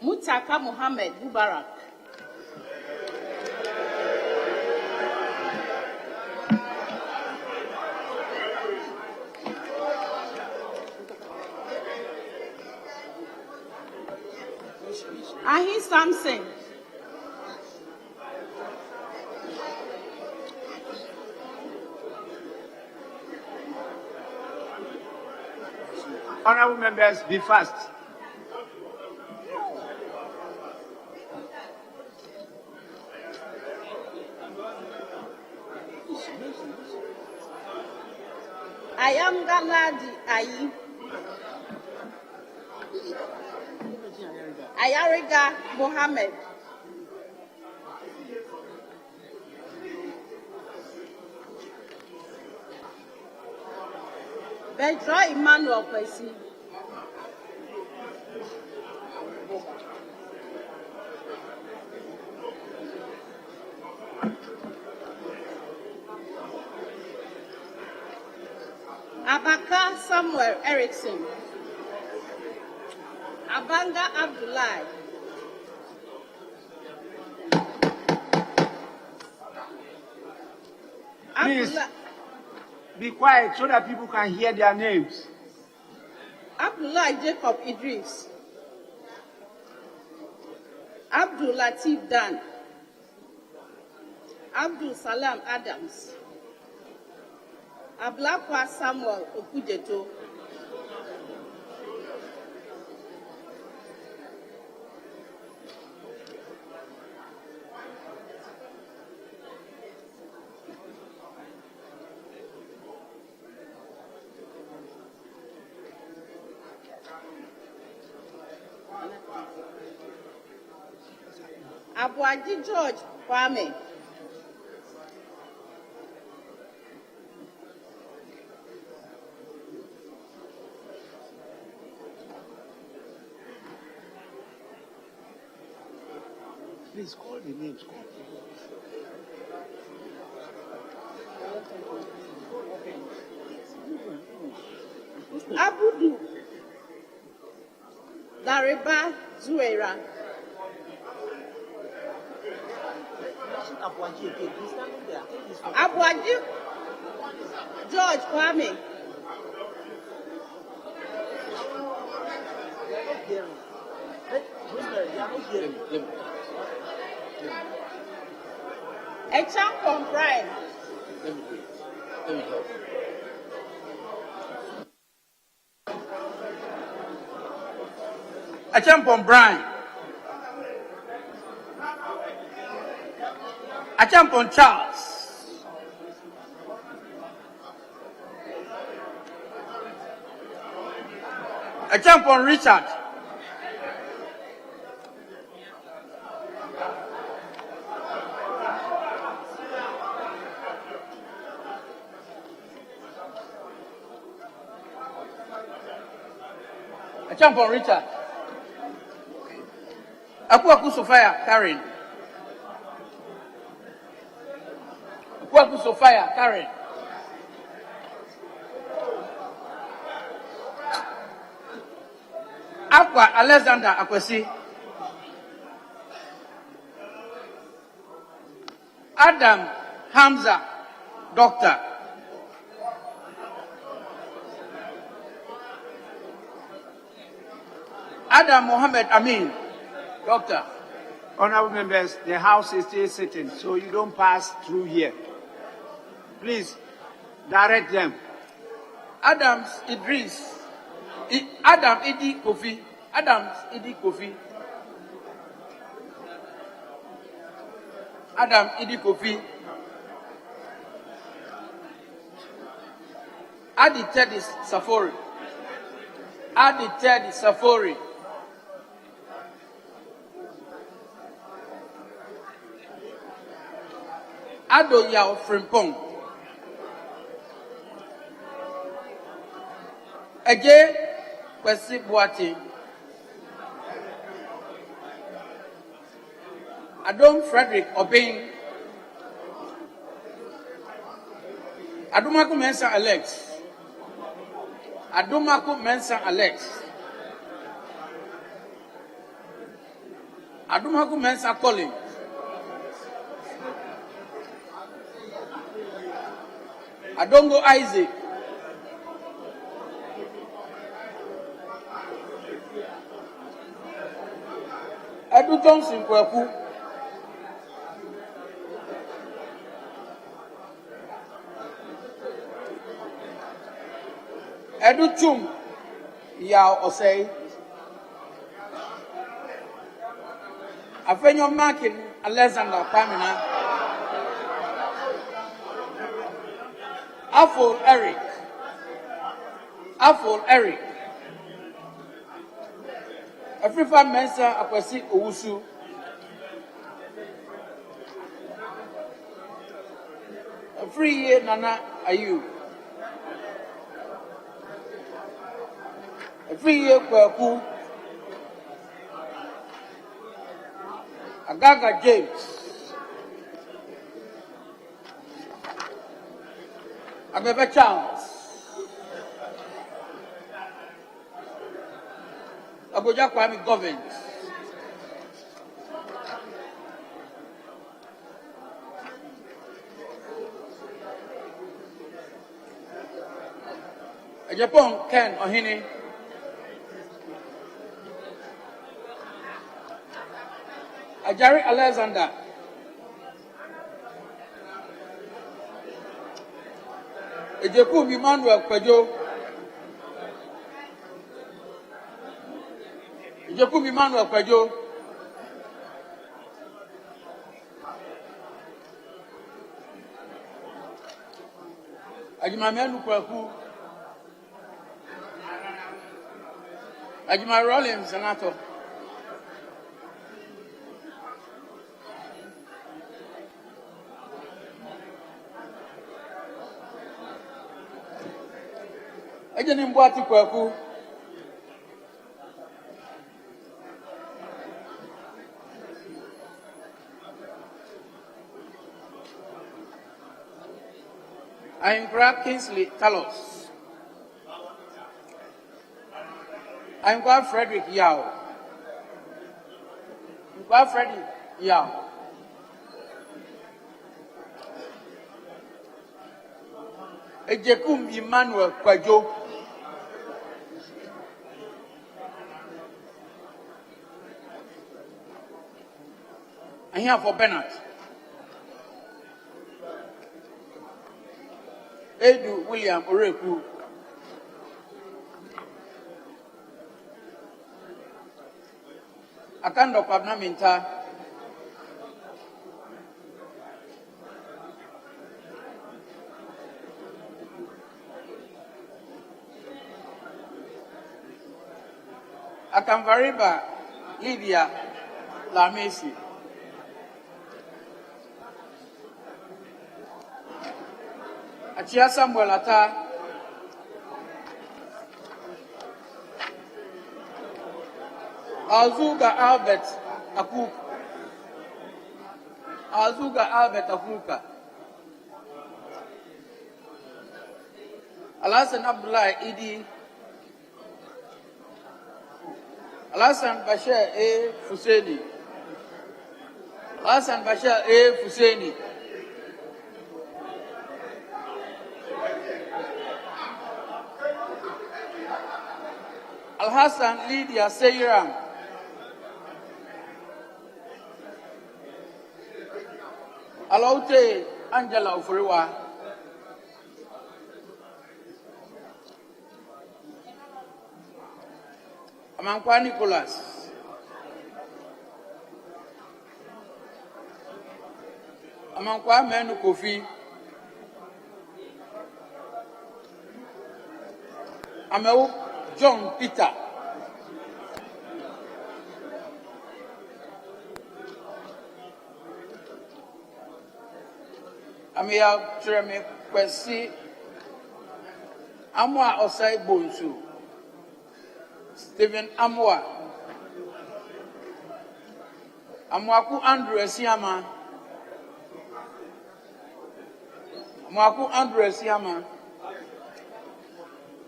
Mutaka Mohammed Mubarak. Ahi Samson. Honorable members, be fast. I am Galadi Ayi. Ayariga Mohammed. Bedro Emmanuel Kwesi. Abaka Samuel Erickson. Abanga Abdullahi. Please be quiet so that people can hear their names. Abdullah Jacob Idris. Abdul Latif Dan. Abdul Salam Adams, Ablakwa Samuel Okujeto, Abuaji George Kwame, Please call the names. Abudu Dariba Zuera, Abuaji George Kwame, Echampon Brian, Achampon Brian, Achampon Charles, Achampon Richard, Achampon Richard, Akwaku Sophia Karen, Akwaku Sophia Karen, Akwa Alexander Akwesi, Adam Hamza Doctor, Adam Mohammed Amin Doctor. Honorable members, the House is still sitting, so you don't pass through here. Please, direct them. Adams Idris, Adam Idi Kofi, Adams Idi Kofi, Adam Idi Kofi, Adi Teddy Safori, Adi Teddy Safori, Ado Yao Frimpong, Eje Kwesi Boati, Adom Frederick Obeng, Adumaku Mensa Alex, Adumaku Mensa Alex, Adumaku Mensa Colin, Adongo Isaac, Edu Johnson Kweku, Edu Chum Yao Osei, Afenyo Markin Alexander Pamina, Afol Eric, Afrifa Mensa Akwesi Owusu, Free Nana Ayu, Free Kweku, Agaga James, Abebe Charles, Abuja Kwame Government, Japan Ken Ohini, Ajari Alexander, Ejekum Emmanuel Kwajo. Ejekum Emmanuel Kwajo. Ajimamenu Kwaku. Ajima Rollins Senator. Ajini Mbwati Kwaku. I'm Grab Kingsley Talos. I'm Grab Frederick Yao. I'm Grab Frederick Yao. Ejekum Emmanuel Kwajo. I'm here for Bernard. Edu William Oreku. Akando Kwabnaminta. Akamvariba Lydia Lamesi. Achia Samuel Atta. Azuga Albert Akuka. Azuga Albert Akuka. Alasan Abdullah Idi. Alasan Bashir A. Fuseni. Alasan Bashir A. Fuseni. Al-Hassan Lydia Seyram. Alaute Angela Oforiwa. Amankwa Nicholas. Amankwa Menu Kofi. Amewu John Peter. Amia Treme Kwesi. Amwa Osai Bonsu. Stephen Amwa. Amwaku Andrew Esiama. Amwaku Andrew Esiama.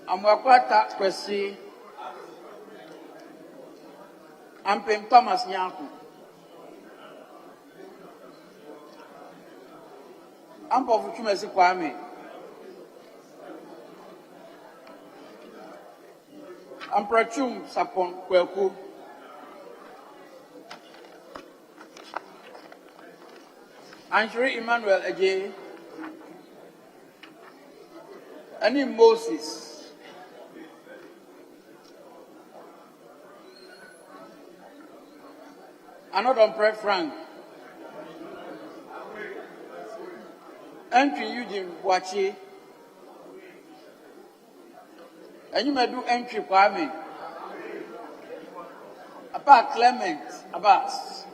Amwakwata Kwesi. Ampem Thomas Nyaku. Ampo Fuchumesi Kwame. Amprachum Sapon Kweku. Anjuri Emmanuel Eje. Ani Moses. Another Pre Frank. Entry Eugene Wachi. And you may do entry Kwame. Apart Clement Abbas.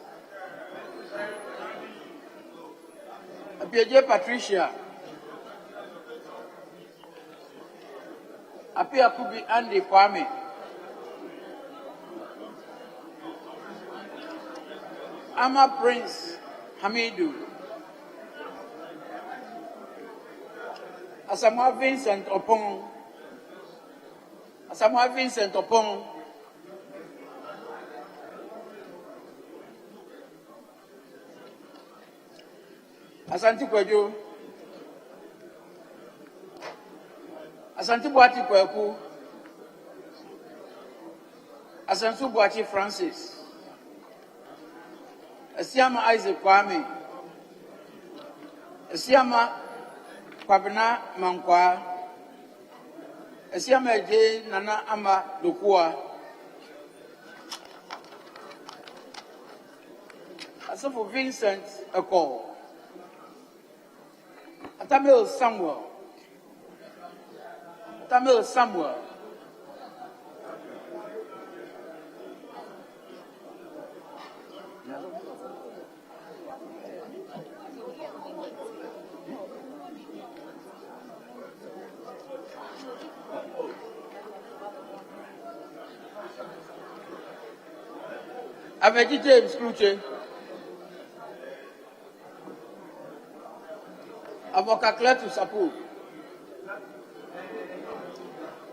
Apia Patricia. Apia Kubi Andy Kwame. Ama Prince Hamidu. Asamoah Vincent Opong. Asamoah Vincent Opong. Asanti Kwajo. Asanti Boati Kwaku. Asansu Boati Francis. Esiama Isaac Kwame. Esiama Kwabena Mankwa. Esiameje Nana Ama Dokua. Asofo Vincent Eko. Atamil Samuel. Aveji James Kruche. Avoka Cletus Apu.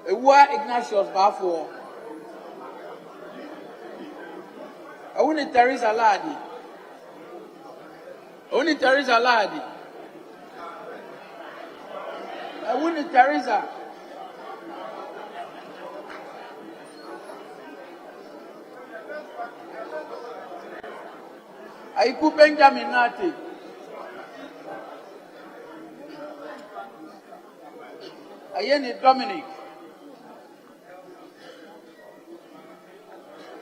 Ewa Ignatius Bafo. Awuni Teresa Ladi. Awuni Teresa. Aiku Benjamin Nati. Ayeni Dominic.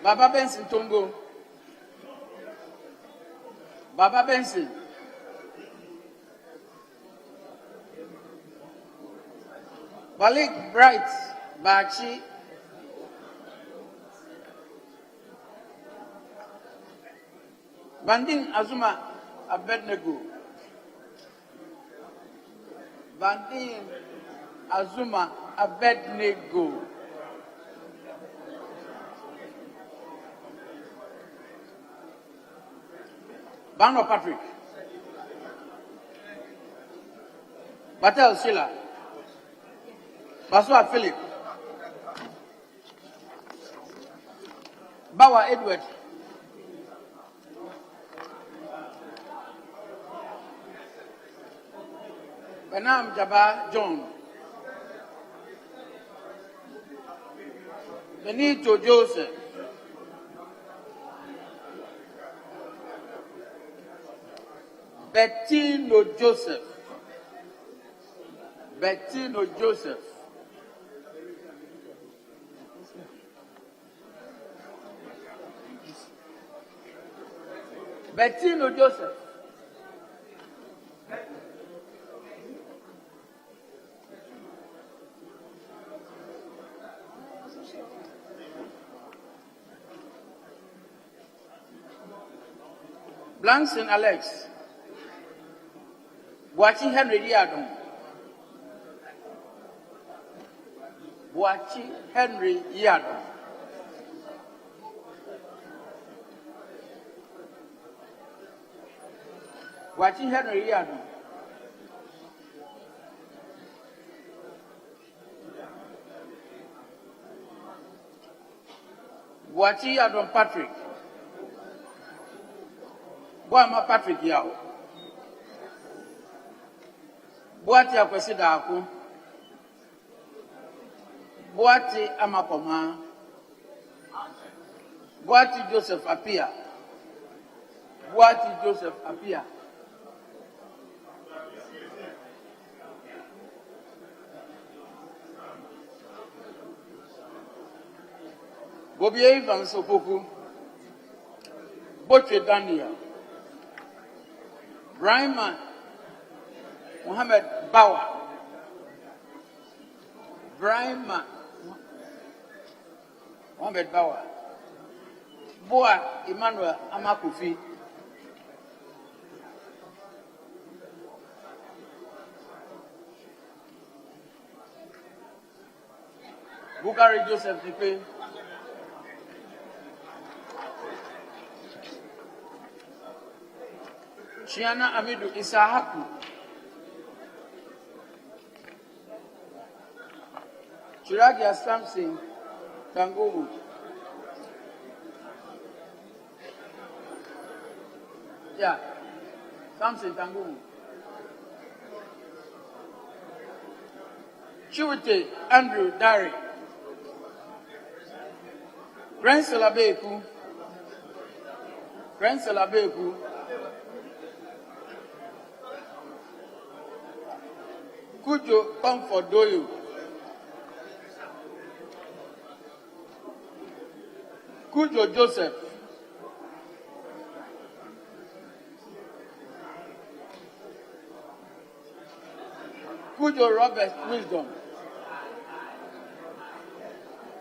Baba Benson Tongo. Baba Benson. Balik Bright Bachi. Banding Azuma Abednego. Banding Azuma Abednego. Bano Patrick. Batel Sheila. Basua Philip. Bawa Edward. Benam Jaba John. Benito Joseph. Bettino Joseph. Bettino Joseph. Bettino Joseph. Blanson Alex. Boachi Henry Yadon. Boachi Henry Yadon. Boachi Henry Yadon. Boachi Yadon Patrick. Boama Patrick Yao. Boati Akwesida Aku. Boati Amakoma. Boati Joseph Apia. Boati Joseph Apia. Bobie Ivan Sopoku. Boche Daniel. Brahman Muhammad Bawa. Brahman Muhammad Bawa. Boa Emmanuel Amakufi. Bukari Joseph Dipe. Chiana Amidu Isahaku. Chiragia Samson Tangumu. Yeah, Samson Tangumu. Chiwite Andrew Dari. Grenselabeku. Kujo Comfort Doyo. Kujo Joseph. Kujo Robert Wisdom.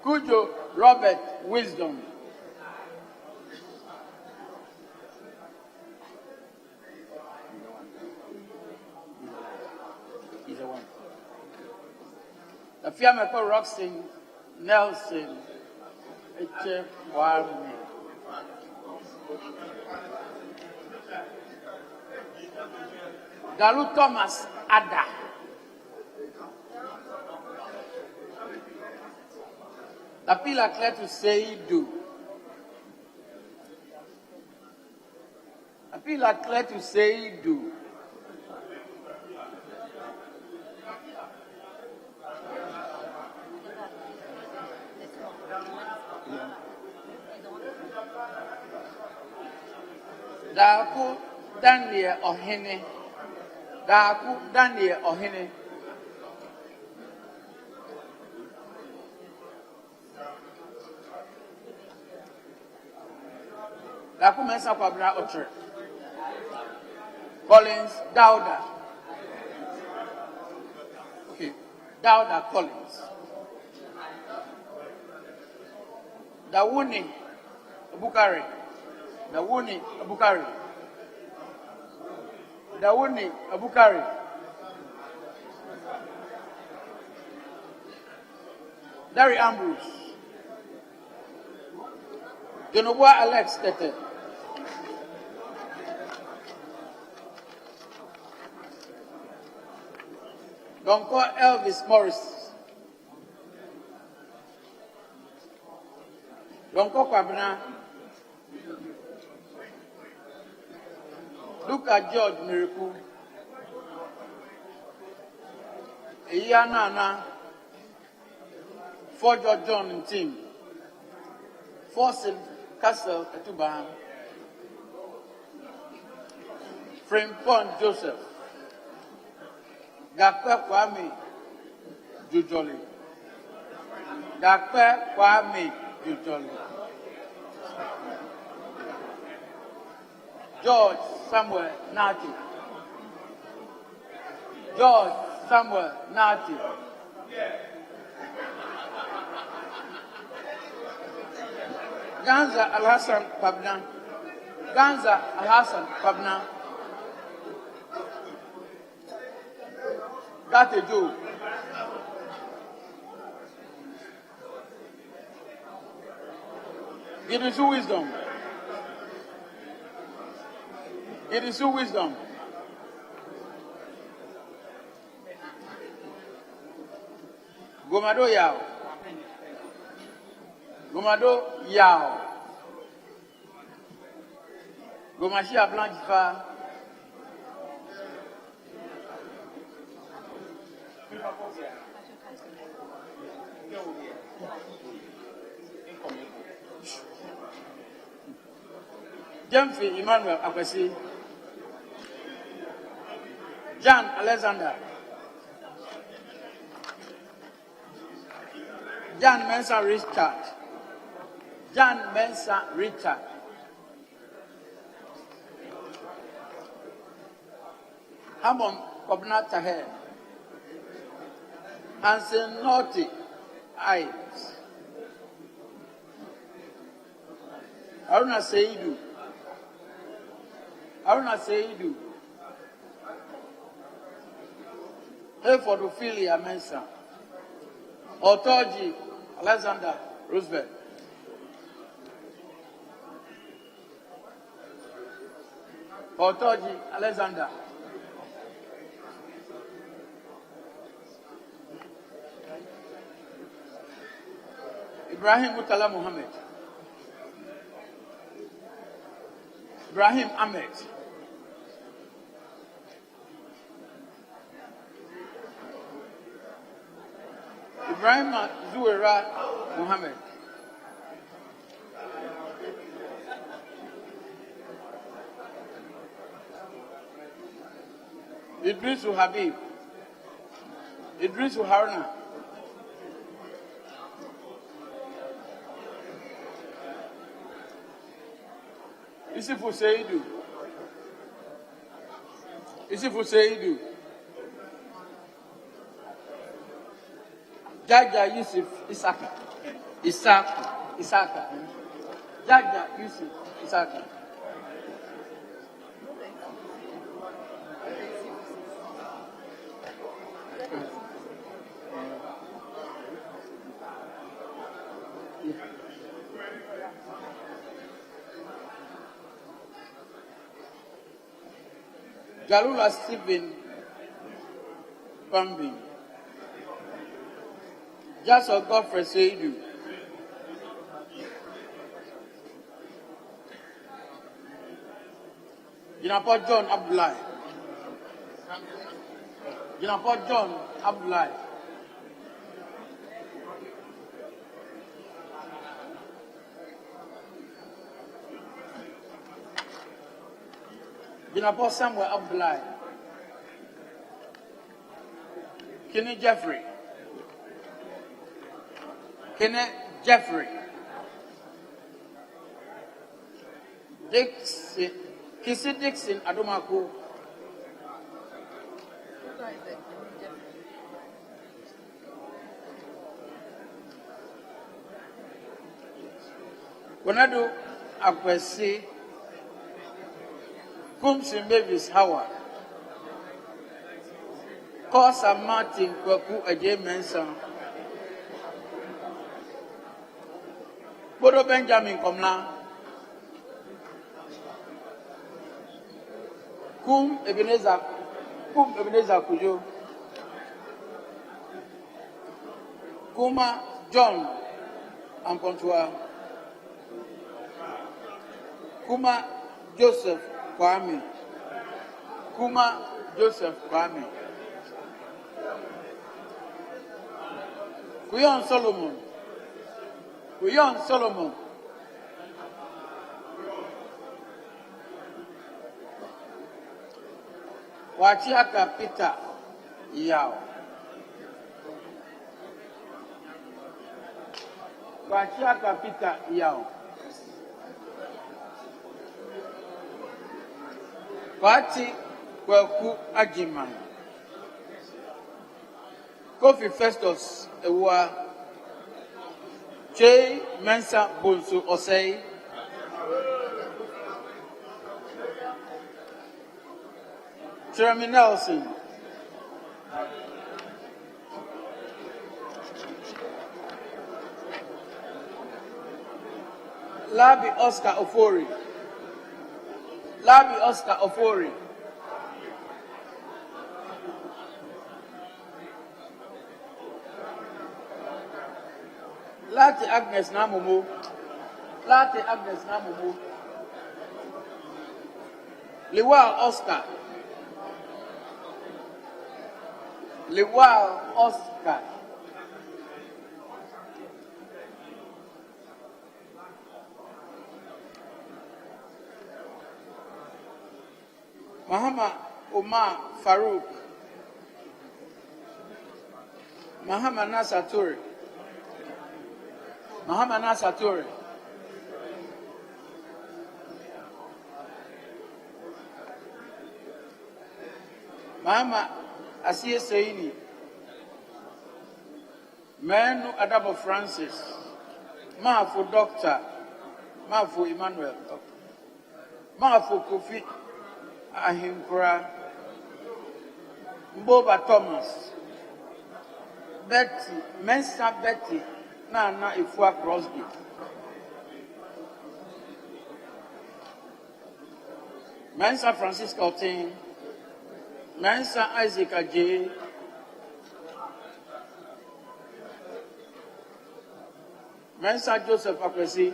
Kujo Robert Wisdom. He's the one. The Fiameko Roxin Nelson. Eche Wami. Dalu Thomas Ada. Appeal clear to say do. Appeal clear to say do. Daku Daniel Ohene. Daku Daniel Ohene. Daku Mensa Kwabra Otre. Collins Dauda. Okay. Dauda Collins. Dawuni Abukari. Dawuni Abukari. Dawuni Abukari. Dari Ambrose. Jonobwa Alex Tete. Donko Elvis Morris. Donko Kwabena. Luka George Miracle. Iyanana. Forger John and team. Fossil Castle Etubaham. Frimpon Joseph. Gakwe Kwame Jujoli. Gakwe Kwame Jujoli. George Samuel Nati. George Samuel Nati. Ganza Al-Hassan Pabna. Ganza Al-Hassan Pabna. That's a Jew. It is your wisdom. It is your wisdom. Gomado Yao. Gomado Yao. Gomashia Blanchifa. Jemfi Emmanuel Akwesi. John Alexander. John Mensa Richard. John Mensa Richard. Hamon Kobna Taher. Hansen Naughty Ives. Aruna Seidu. Aruna Seidu. Hayford Ophelia Mensa. Otoji Alexander Roosevelt. Otoji Alexander. Ibrahim Mutala Muhammad. Ibrahim Ahmed. Ibrahim Zuwera Muhammad. Idrisu Habib. Idrisu Haruna. Isifu Seidu. Isifu Seidu. Jaja Yusuf Isaka. Isaka. Jaja Yusuf Isaka. Galula Stephen Bambi. Just of Godfrey Seidu. Jinapot John Abdullahi. Jinapot John Abdullahi. Jinapot Samuel Abdullahi. Kenny Jeffrey. Dixon. Kissy Dixon Adomako. Konado Akwesi. Kumsin Mavis Howard. Kosa Martin Kwaku Aje Mensa. Bodo Benjamin Komla. Kum Ebenezer Kujo. Kuma John Ampontua. Kuma Joseph Kwame. Kuyon Solomon. Wachiaka Peter Yao. Kwati Kwaku Ajiman. Kofi Festus Ewa. Che Mensa Bonsu Osei. Jeremy Nelson. Labi Oscar Ofori. Lati Agnes Namumu. Liwal Oscar. Muhammad Omar Farouk. Muhammad Nasatori. Muhammad Asiye Seini. Menu Adabo Francis. Mafu Doctor. Mafu Emmanuel. Mafu Kofi Ahinkura. Mboba Thomas. Betty. Nana Ifua Crosby. Mensa Francis Coutin. Mensa Isaac Ajay. Mensa Joseph Akwesi.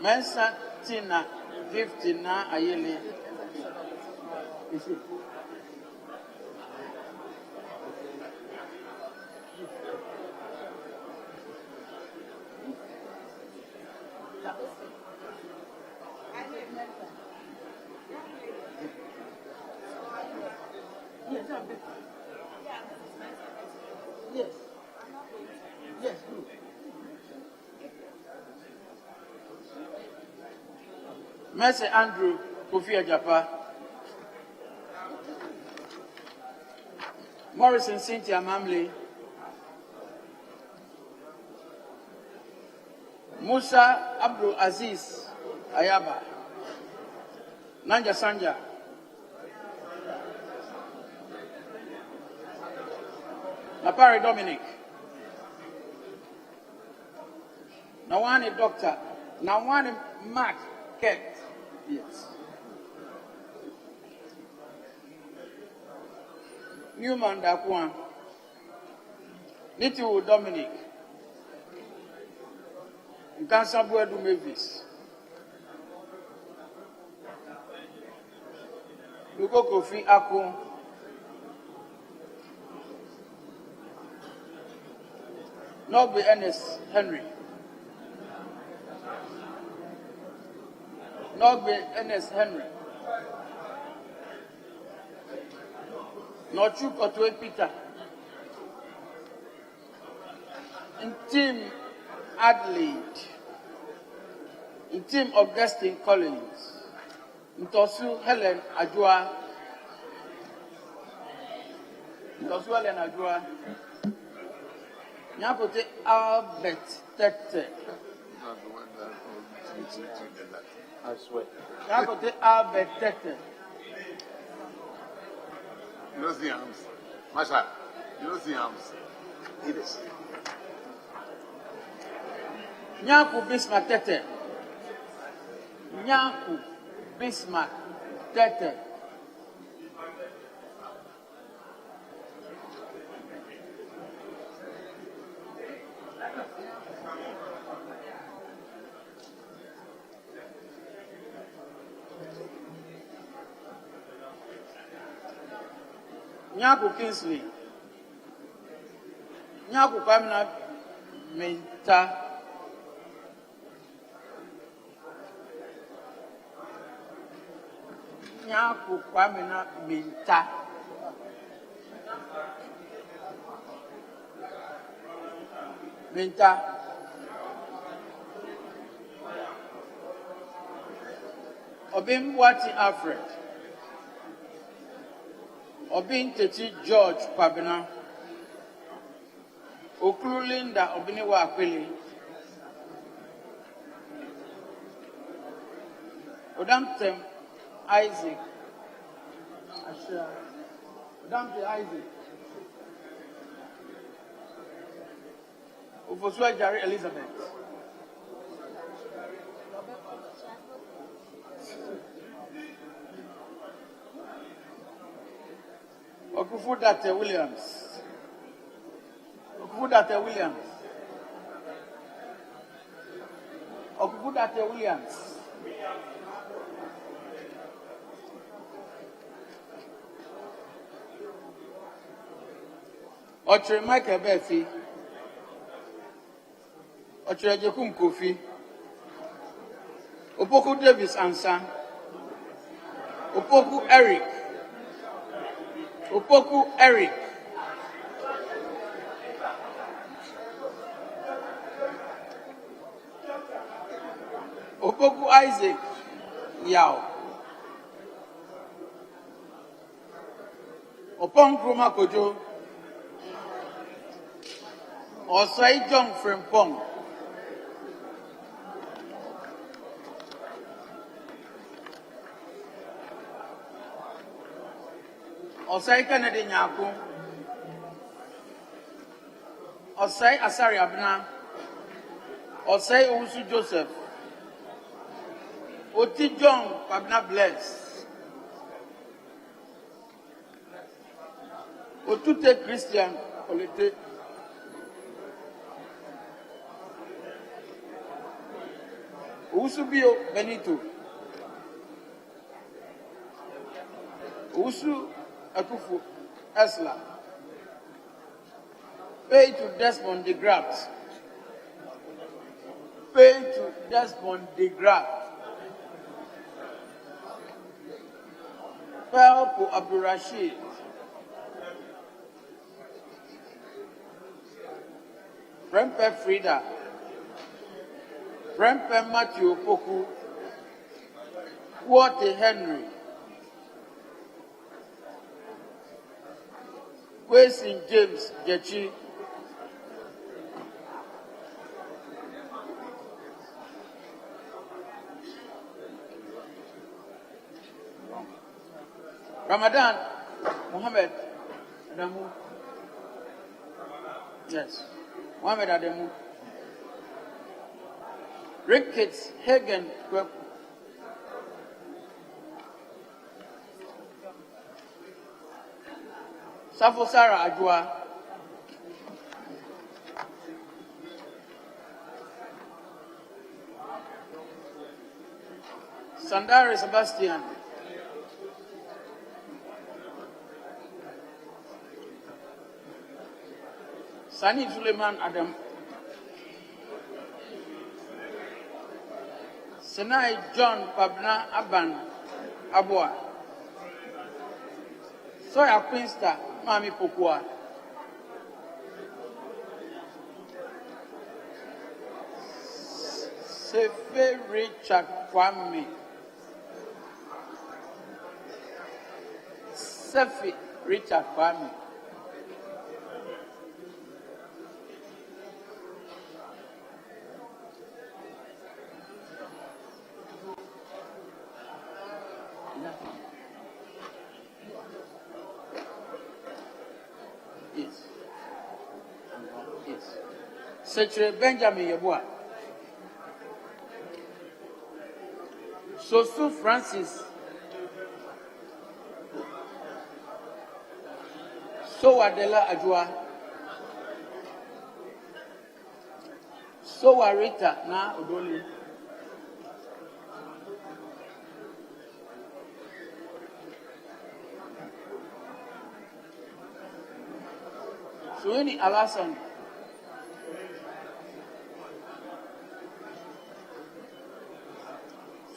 Mensa Tina 50 na Ayele. Yes. Yes, good. Mercy Andrew Kofi-Atta, Morrison Cynthia Mamley, Musa Abdul Aziz Ayaba, Nanja Sanja, Napari Dominic, Nawani Doctor, Nawani Mark Kent. Yes. Newman Dakwan, Nitu Dominic, Nkansabuedu Mavis, Luko Kofi Akun, Nogbe Ernest Henry, Nogbe Ernest Henry, Nochu Kotwe Peter, in Team Adelaide, in Team Augustine Collins, in Tosu Helen Ajua, Nyakote Albert Tete. I swear. Nyakote Albert Tete. You don't see arms. Masha, you don't see arms. It is. Nyaku Bismarck Tete. Nyaku Bismarck Tete. Nyaku Kingsley, Nyaku Pamela Minta, Nyaku Pamela Minta, Minta, Obim Wati Alfred, Obin Teti George Kwabena, Okulu Linda Obiniwa Akwili, Odamtem Isaac, Odamtem Isaac, Ofosua Jari Elizabeth, Okufudate Williams. Okufudate Williams. Okufudate Williams. Ochre Michael Befi. Ochre Jekum Kofi. Opoku Davis Ansa. Opoku Eric. Opoku Eric. Opoku Isaac Yao. Opon Kruma Kojo. Osai John Frimpong. Osai Kennedy Nyaku, Osai Asari Abna, Osai Owusu Joseph, Oti John Kwabena Bless, Otute Christian Olete, Owusu Bio Benito, Owusu Akufu Esla. Pay to Desmond de Graft. Pay to Desmond de Graft. Pelpo Abdurrashid. Prempe Frida, Prempe Matthew Poku, Walter Henry, Wesley James Jechi, Ramadan Mohammed Adamu. Yes, Mohammed Adamu. Ricketts Hagen Kweku. Safo Sarah Ajua. Sandari Sebastian. Sani Suleiman Adam. Senai John Pabna Aban Abua. Soya Queensta Mami Pokua. Sefe Richard Kwame. Sefi Richard Kwame. Secretary Benjamin Yeboah. Sosu Francis. Sowadela Ajua. Sowarita na Odoli. Sueni Alasan.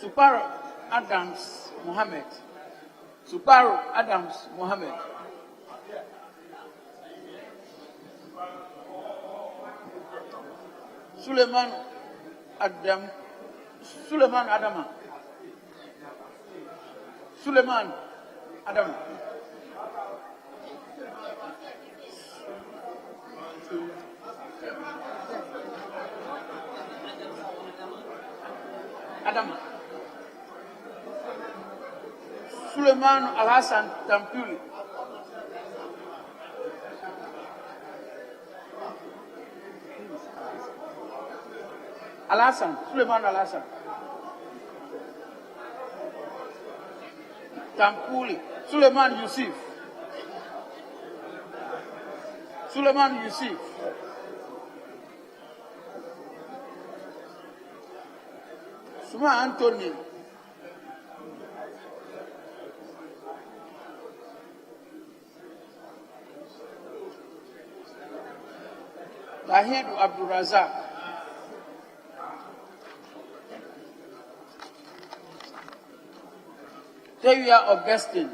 Suparu Adams Mohammed. Suparu Adams Mohammed. Suleiman Adama. Suleiman Adama. Adama. Suleiman Alhassan Tampuli. Alhassan, Suleiman Alhassan. Tampuli. Suleiman Yusuf. Suleiman Yusuf. Suma Anthony. Tahidu Abdurazak. Tewia Augustine.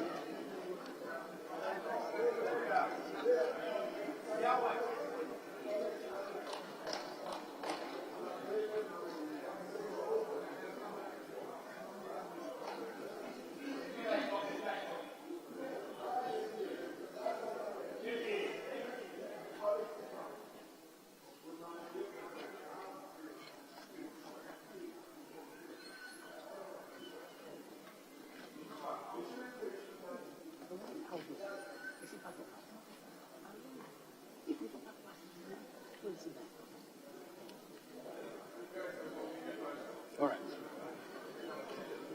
All right.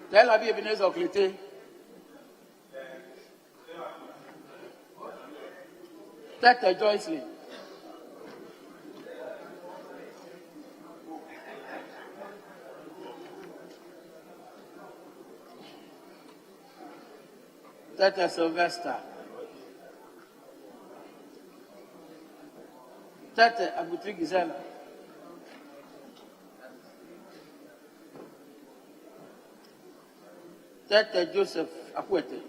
Tell Abi Ebenezer Oklete. Tete Joycelyn. Tete Sylvester. Tete Abutri Gizela. Tete Joseph Akwete.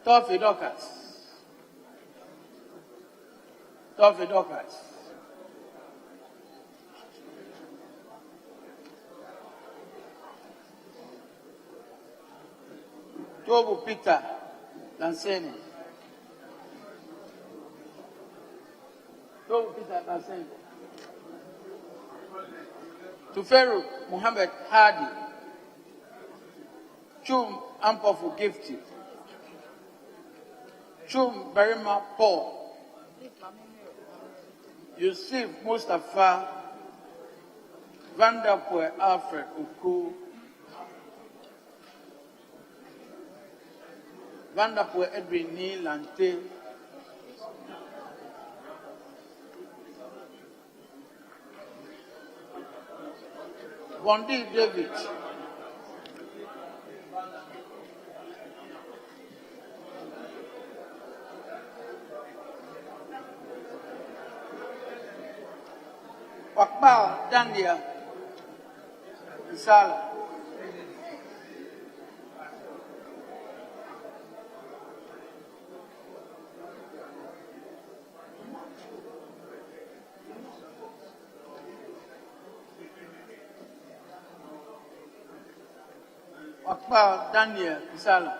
Toffee Dockers. Toffee Dockers. Tobu Peter Lanseni. Tobu Peter Lanseni. Tuferu Muhammad Hadi. Chum Ampofu Gifty. Chum Barima Paul. Yusuf Mustafa. Vanderpoel Alfred Uku. Vanderpoel Edwin Ni Lante. Bondi David. Wakbal Dandia Isala. Wakbal Daniel Isala.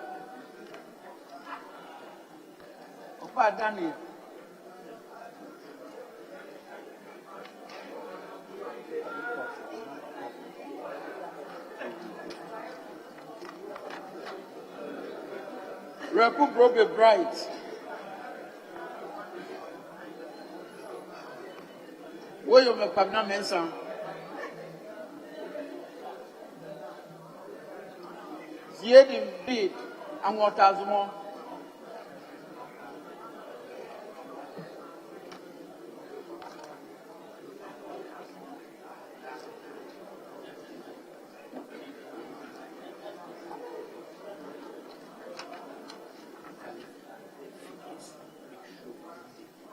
Wakbal Daniel. Repu Brobe Bright. William Pagna Mensa. Ziedim Bid and Waterzumo.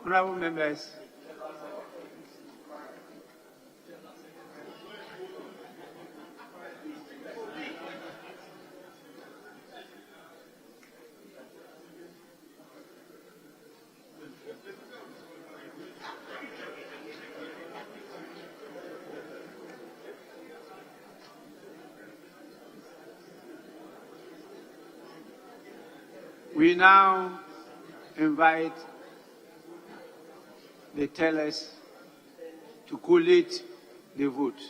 Honorable members, we now invite the tellers to collate the vote.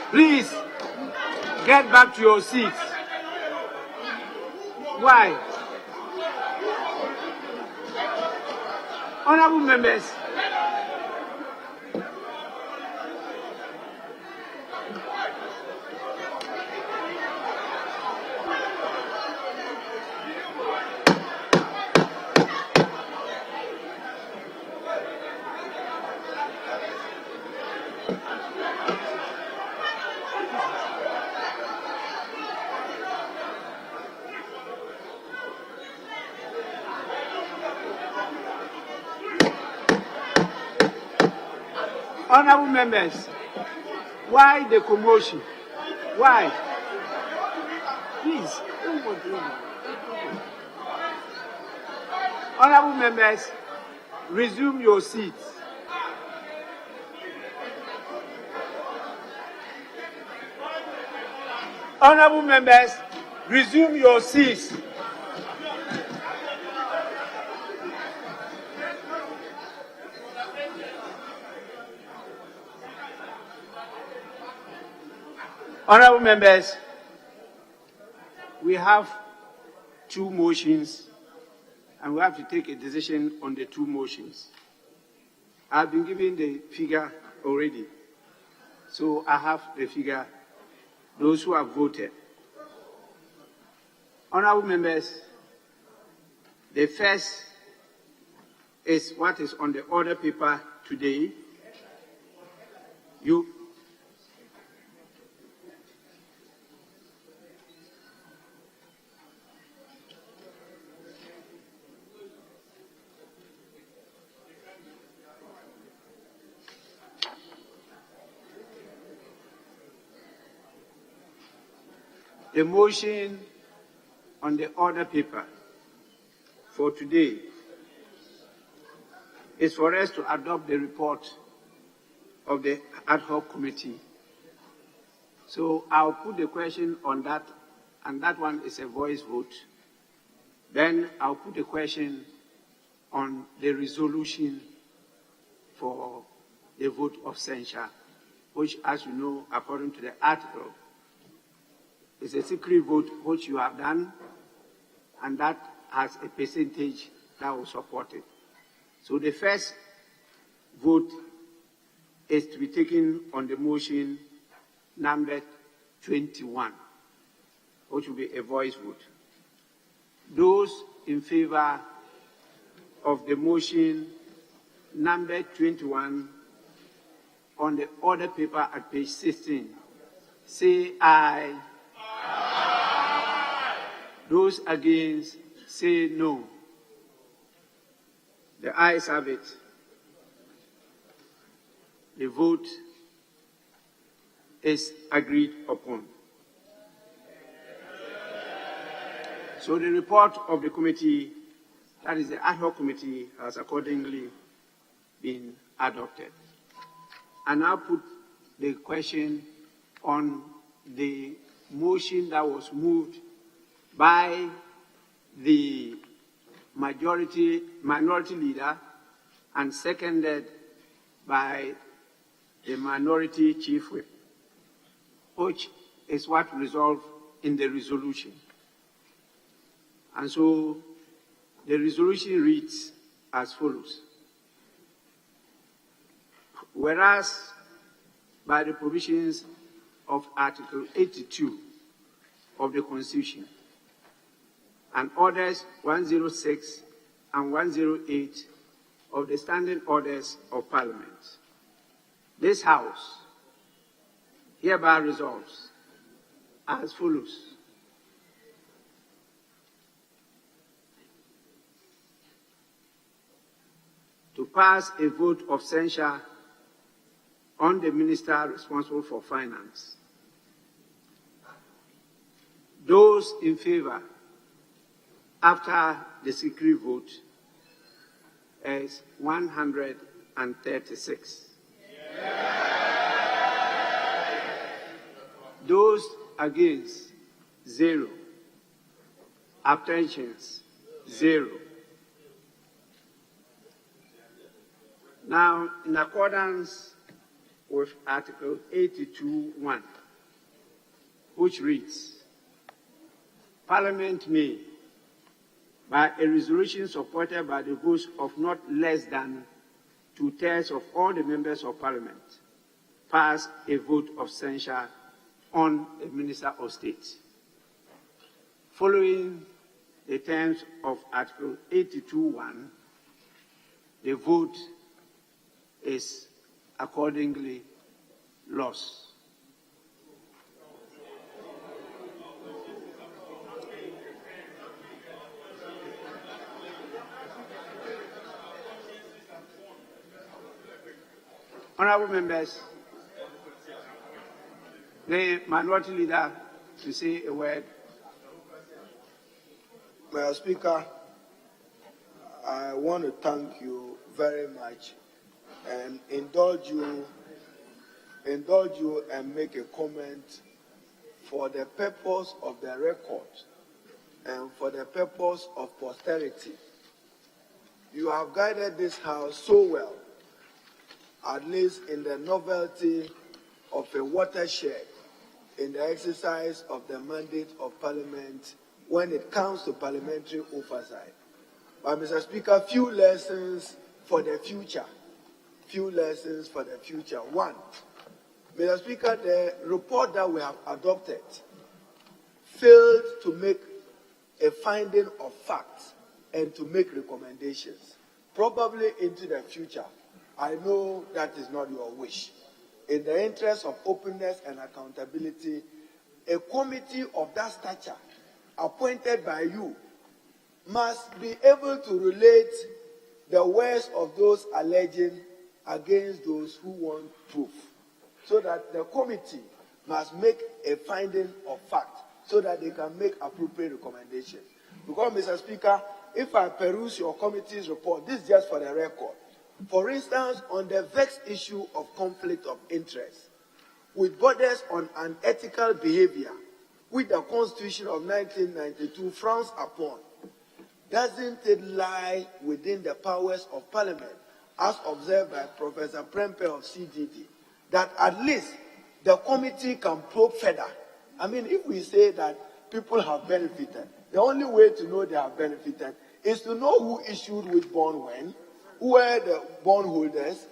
Please, get back to your seats. Why? Honorable members, honorable members, why the commotion? Why? Please, don't go through. Honorable members, resume your seats. Honorable members, resume your seats. Honorable members, we have two motions and we have to take a decision on the two motions. I've been given the figure already, so I have the figure, those who have voted. Honorable members, the first is what is on the order paper today. The motion on the order paper for today is for us to adopt the report of the ad hoc committee. So I'll put the question on that, and that one is a voice vote. Then I'll put the question on the resolution for the vote of censure, which, as you know, according to the article, is a secret vote which you have done, and that has a percentage that will support it. So the first vote is to be taken on the motion number 21, which will be a voice vote. Those in favor of the motion number 21 on the order paper at page 16, say aye. Those against, say no. The ayes have it. The vote is agreed upon. So the report of the committee, that is the ad hoc committee, has accordingly been adopted. I now put the question on the motion that was moved by the minority leader and seconded by the minority chief whip, which is what resolved in the resolution. And so the resolution reads as follows. Whereas by the provisions of Article 82 of the Constitution and Orders 106 and 108 of the Standing Orders of Parliament, this House hereby resolves as follows. To pass a vote of censure on the Minister responsible for Finance. Those in favor, after the secret vote, is 136. Those against, 0. Abstentions, 0. Now, in accordance with Article 82(1), which reads, Parliament may, by a resolution supported by the votes of not less than 2/3 of all the members of Parliament, pass a vote of censure on a Minister of State. Following the terms of Article 82(1), the vote is accordingly lost. Honourable members, the minority leader to say a word. Mr. Speaker, I want to thank you very much and indulge you and make a comment for the purpose of the record and for the purpose of posterity. You have guided this House so well, at least in the novelty of a watershed in the exercise of the mandate of Parliament when it comes to parliamentary oversight. But, Mr. Speaker, few lessons for the future. Few lessons for the future. One, Mr. Speaker, the report that we have adopted failed to make a finding of facts and to make recommendations. Probably into the future. I know that is not your wish. In the interest of openness and accountability, a committee of that stature appointed by you must be able to relate the words of those alleging against those who want proof, so that the committee must make a finding of fact so that they can make appropriate recommendations. Because, Mr. Speaker, if I peruse your committee's report, this is just for the record. For instance, on the vexed issue of conflict of interest, with borders on unethical behavior, which the Constitution of 1992 frowns upon, doesn't it lie within the powers of Parliament, as observed by Professor Prempe of CGD, that at least the committee can probe further? I mean, if we say that people have benefited, the only way to know they have benefited is to know who issued which bond when, who were the bond holders,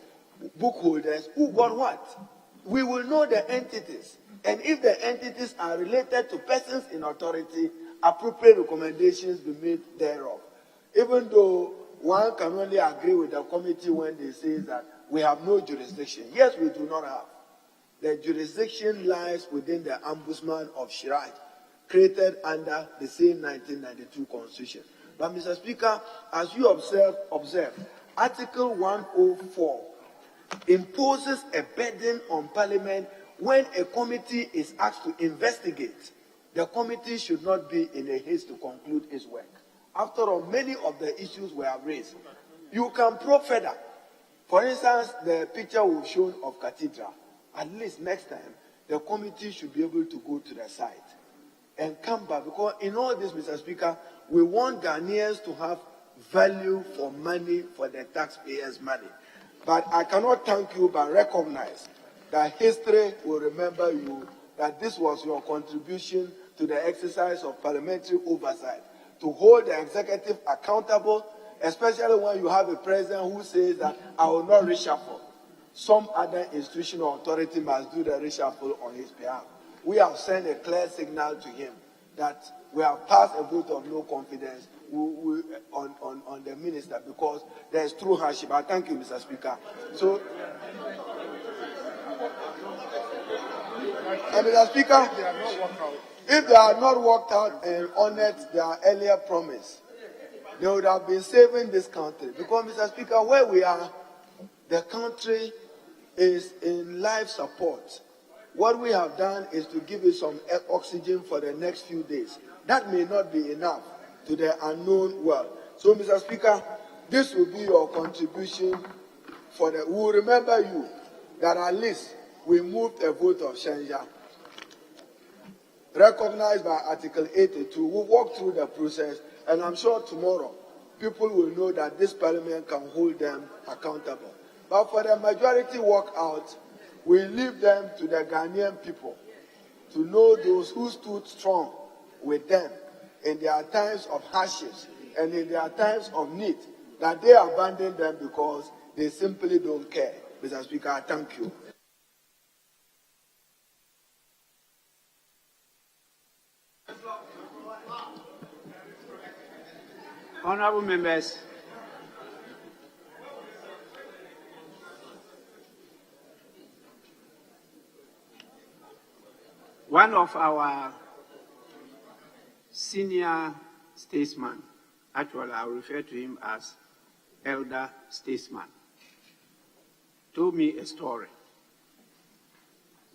book holders, who got what. We will know the entities. And if the entities are related to persons in authority, appropriate recommendations be made thereof. Even though one can only agree with the committee when they say that we have no jurisdiction. Yes, we do not have. The jurisdiction lies within the Ombudsman of Shiraj, created under the same 1992 Constitution. But, Mr. Speaker, as you observe, Article 104 imposes a burden on Parliament when a committee is asked to investigate. The committee should not be in a haste to conclude its work. After all, many of the issues we have raised, you can probe further. For instance, the picture we've shown of Cathedral. At least next time, the committee should be able to go to the site and come back. Because in all this, Mr. Speaker, we want Ghanaians to have value for money, for the taxpayers' money. But I cannot thank you but recognize that history will remember you, that this was your contribution to the exercise of parliamentary oversight, to hold the executive accountable, especially when you have a president who says that I will not reshuffle. Some other institutional authority must do the reshuffle on his behalf. We have sent a clear signal to him that we have passed a vote of no confidence on the minister because there is true hardship. I thank you, Mr. Speaker. So, Mr. Speaker, if they are not worked out and honored their earlier promise, they would have been saving this country. Because, Mr. Speaker, where we are, the country is in life support. What we have done is to give it some oxygen for the next few days. That may not be enough to the unknown world. So, Mr. Speaker, this will be your contribution for the. We will remember you that at least we moved a vote of censure, recognized by Article 82. We'll walk through the process, and I'm sure tomorrow people will know that this Parliament can hold them accountable. But for the majority walkout, We leave them to the Ghanaian people to know those who stood strong with them in their times of hardships and in their times of need, that they abandon them because they simply don't care. Mr. Speaker, I thank you. Honorable members, one of our senior statesmen, actually I will refer to him as elder statesman, told me a story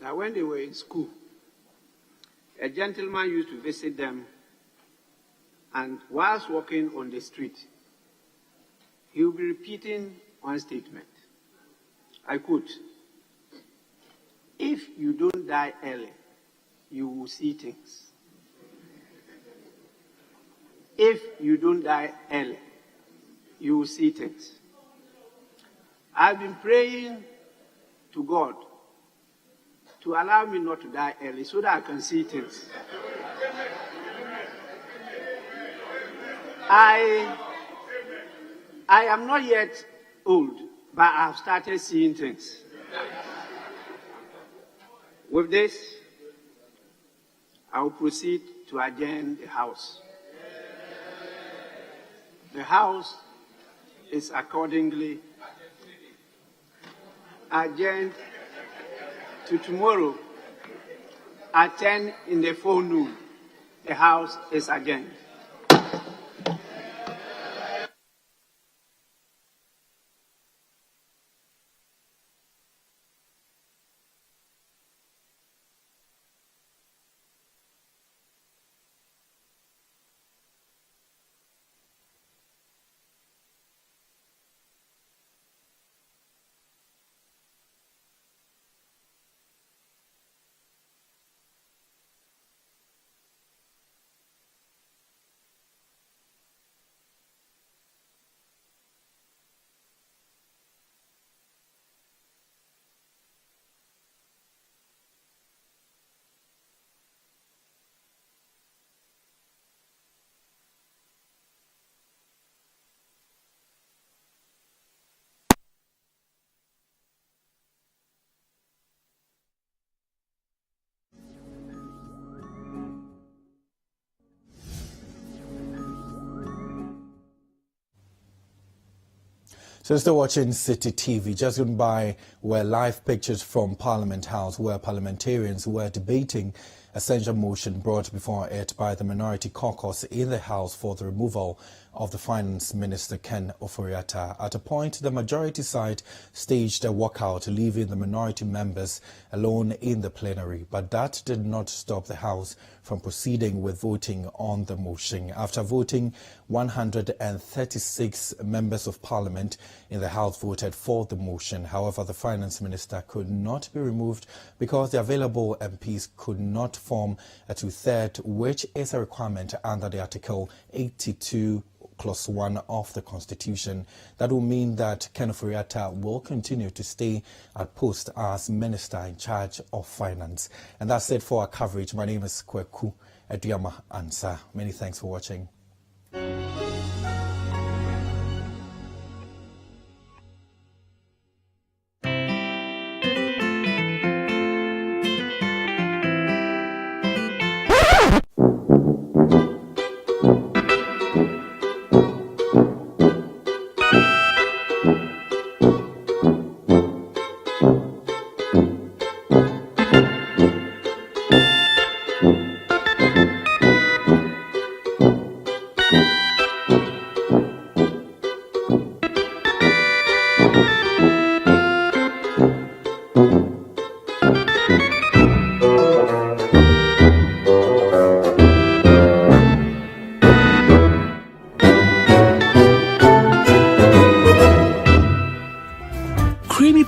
that when they were in school, a gentleman used to visit them, and whilst walking on the street, he would be repeating one statement. I quote, "If you don't die early, you will see things. If you don't die early, you will see things." I've been praying to God to allow me not to die early so that I can see things. I am not yet old, but I have started seeing things. With this, I will proceed to adjourn the House. The House is accordingly adjourned to tomorrow at 10 in the forenoon. The House is adjourned. So still watching Citi TV. Just gone by were live pictures from Parliament House where parliamentarians were debating a censure motion brought before it by the minority caucus in the House for the removal of the Finance Minister Ken Ofori-Atta. At a point, the majority side staged a walkout, leaving the minority members alone in the plenary. But that did not stop the House from proceeding with voting on the motion. After voting, 136 members of Parliament in the House voted for the motion. However, the Finance Minister could not be removed because the available MPs could not form a two-thirds, which is a requirement under the Article 82 Clause 1 of the Constitution. That will mean that Ken Ofori-Atta will continue to stay at post as Minister in charge of Finance. And that's it for our coverage. My name is Kweku Ansa. Many thanks for watching.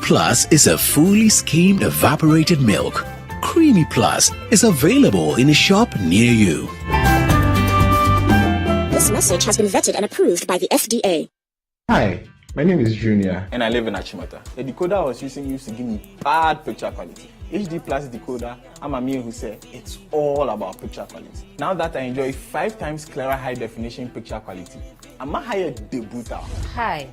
Plus is a fully skimmed evaporated milk. Creamy Plus is available in a shop near you. This message has been vetted and approved by the FDA. Hi, My name is Junior. And I live in Achimota. The decoder I was using used to give me bad picture quality. HD Plus decoder, I'm a man who said it's all about picture quality. Now that I enjoy 5 times clearer high definition picture quality, I'm a higher debuter. Hi,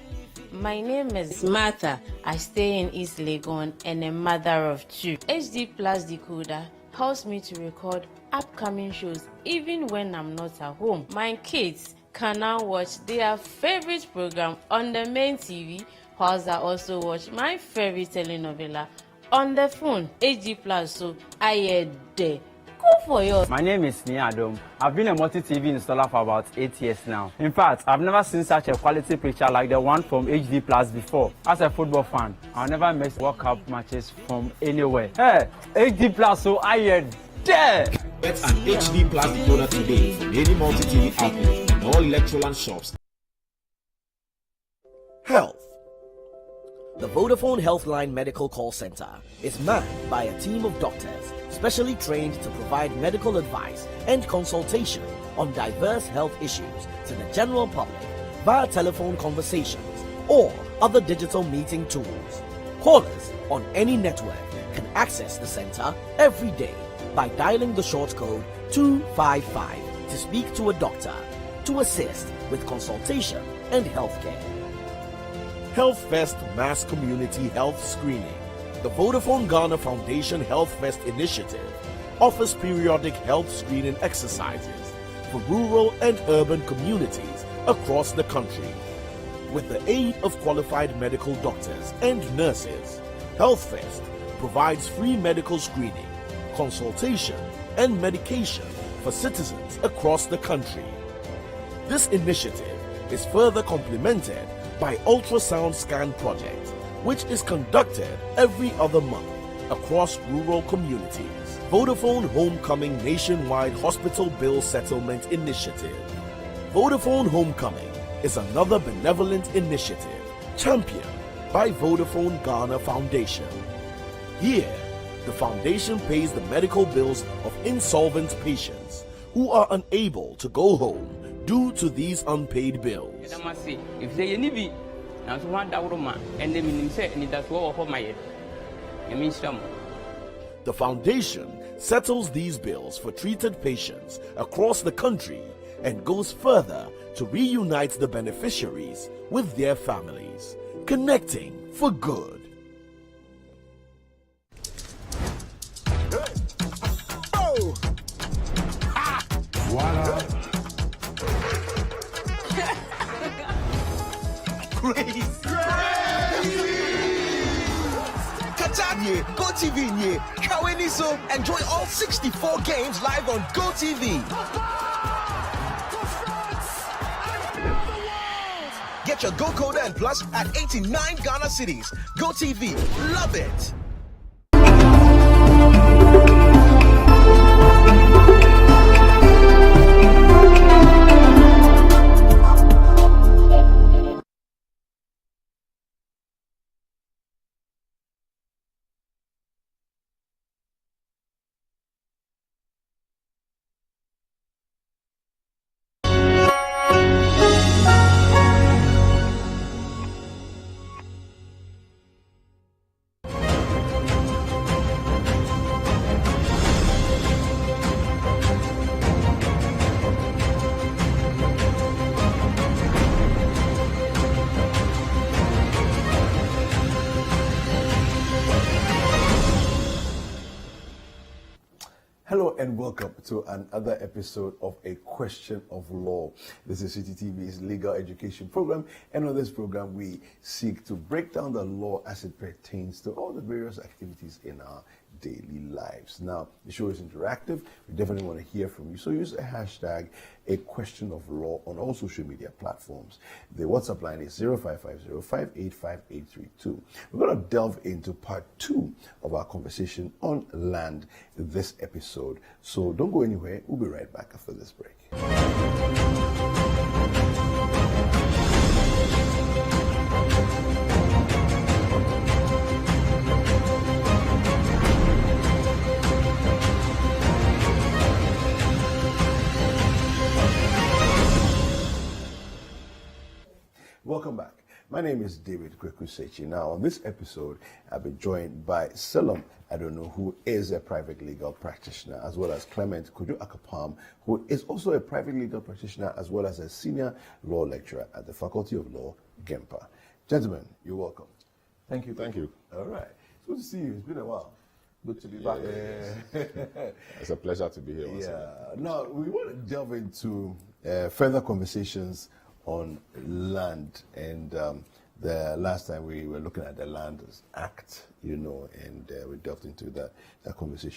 my name is Martha. I stay in East Legon and a mother of 2. HD Plus decoder helps me to record upcoming shows even when I'm not at home. My kids can now watch their favorite program on the main TV, whilst I also watch my favorite telenovela on the phone. HD Plus, so I am there. Go for yours. My name is Nia Adom. I've been a multi-TV installer for about 8 years now. In fact, I've never seen such a quality picture like the one from HD Plus before. As a football fan, I'll never miss World Cup matches from anywhere. Hey, HD Plus, so I am there. Get an HD Plus decoder today from any multi-TV outlet and all Electroland shops. Health. The Vodafone Healthline Medical Call Center is manned by a team of doctors specially trained to provide medical advice and consultation on diverse health issues to the general public via telephone conversations or other digital meeting tools. Callers on any network can access the center every day by dialing the short code 255 to speak to a doctor to assist with consultation and healthcare. Health Fest Mass Community Health Screening. The Vodafone Ghana Foundation Health Fest initiative offers periodic health screening exercises for rural and urban communities across the country. With the aid of qualified medical doctors and nurses, Health Fest provides free medical screening, consultation, and medication for citizens across the country. This initiative is further complemented by Ultrasound Scan Project, which is conducted every other month across rural communities. Vodafone Homecoming Nationwide Hospital Bill Settlement Initiative. Vodafone Homecoming is another benevolent initiative championed by Vodafone Ghana Foundation. Here, the foundation pays the medical bills of insolvent patients who are unable to go home due to these unpaid bills. The foundation settles these bills for treated patients across the country and goes further to reunite the beneficiaries with their families, connecting for good. Oh! Voila! Crazy! Katanye, GoTV nye, Kaweni so enjoy all 64 games live on GoTV. Get your GoCoder and Plus at 89 Ghana cities. GoTV, love it. Hello and welcome to another episode of A Question of Law. This is Citi TV's legal education program, and on this program we seek to break down the law as it pertains to all the various activities in our daily lives. Now, the show is interactive. We definitely want to hear from you. So use the hashtag A Question of Law on all social media platforms. The WhatsApp line is 0550-585-832. We're going to delve into part 2 of our conversation on land this episode. So don't go anywhere. We'll be right back after this break. Welcome back. My name is David Kwekusechi. Now, on this episode, I've been joined by Selim Adono, who is a private legal practitioner, as well as Clement Kudu-Akapam, who is also a private legal practitioner, as well as a senior law lecturer at the Faculty of Law, Gempa. Gentlemen, you're welcome. Thank you. Thank you. All right. It's good to see you. It's been a while. Good to be back. It's a pleasure to be here. Now, we want to delve into further conversations on land. And the last time we were looking at the Land Act, and we delved into that conversation.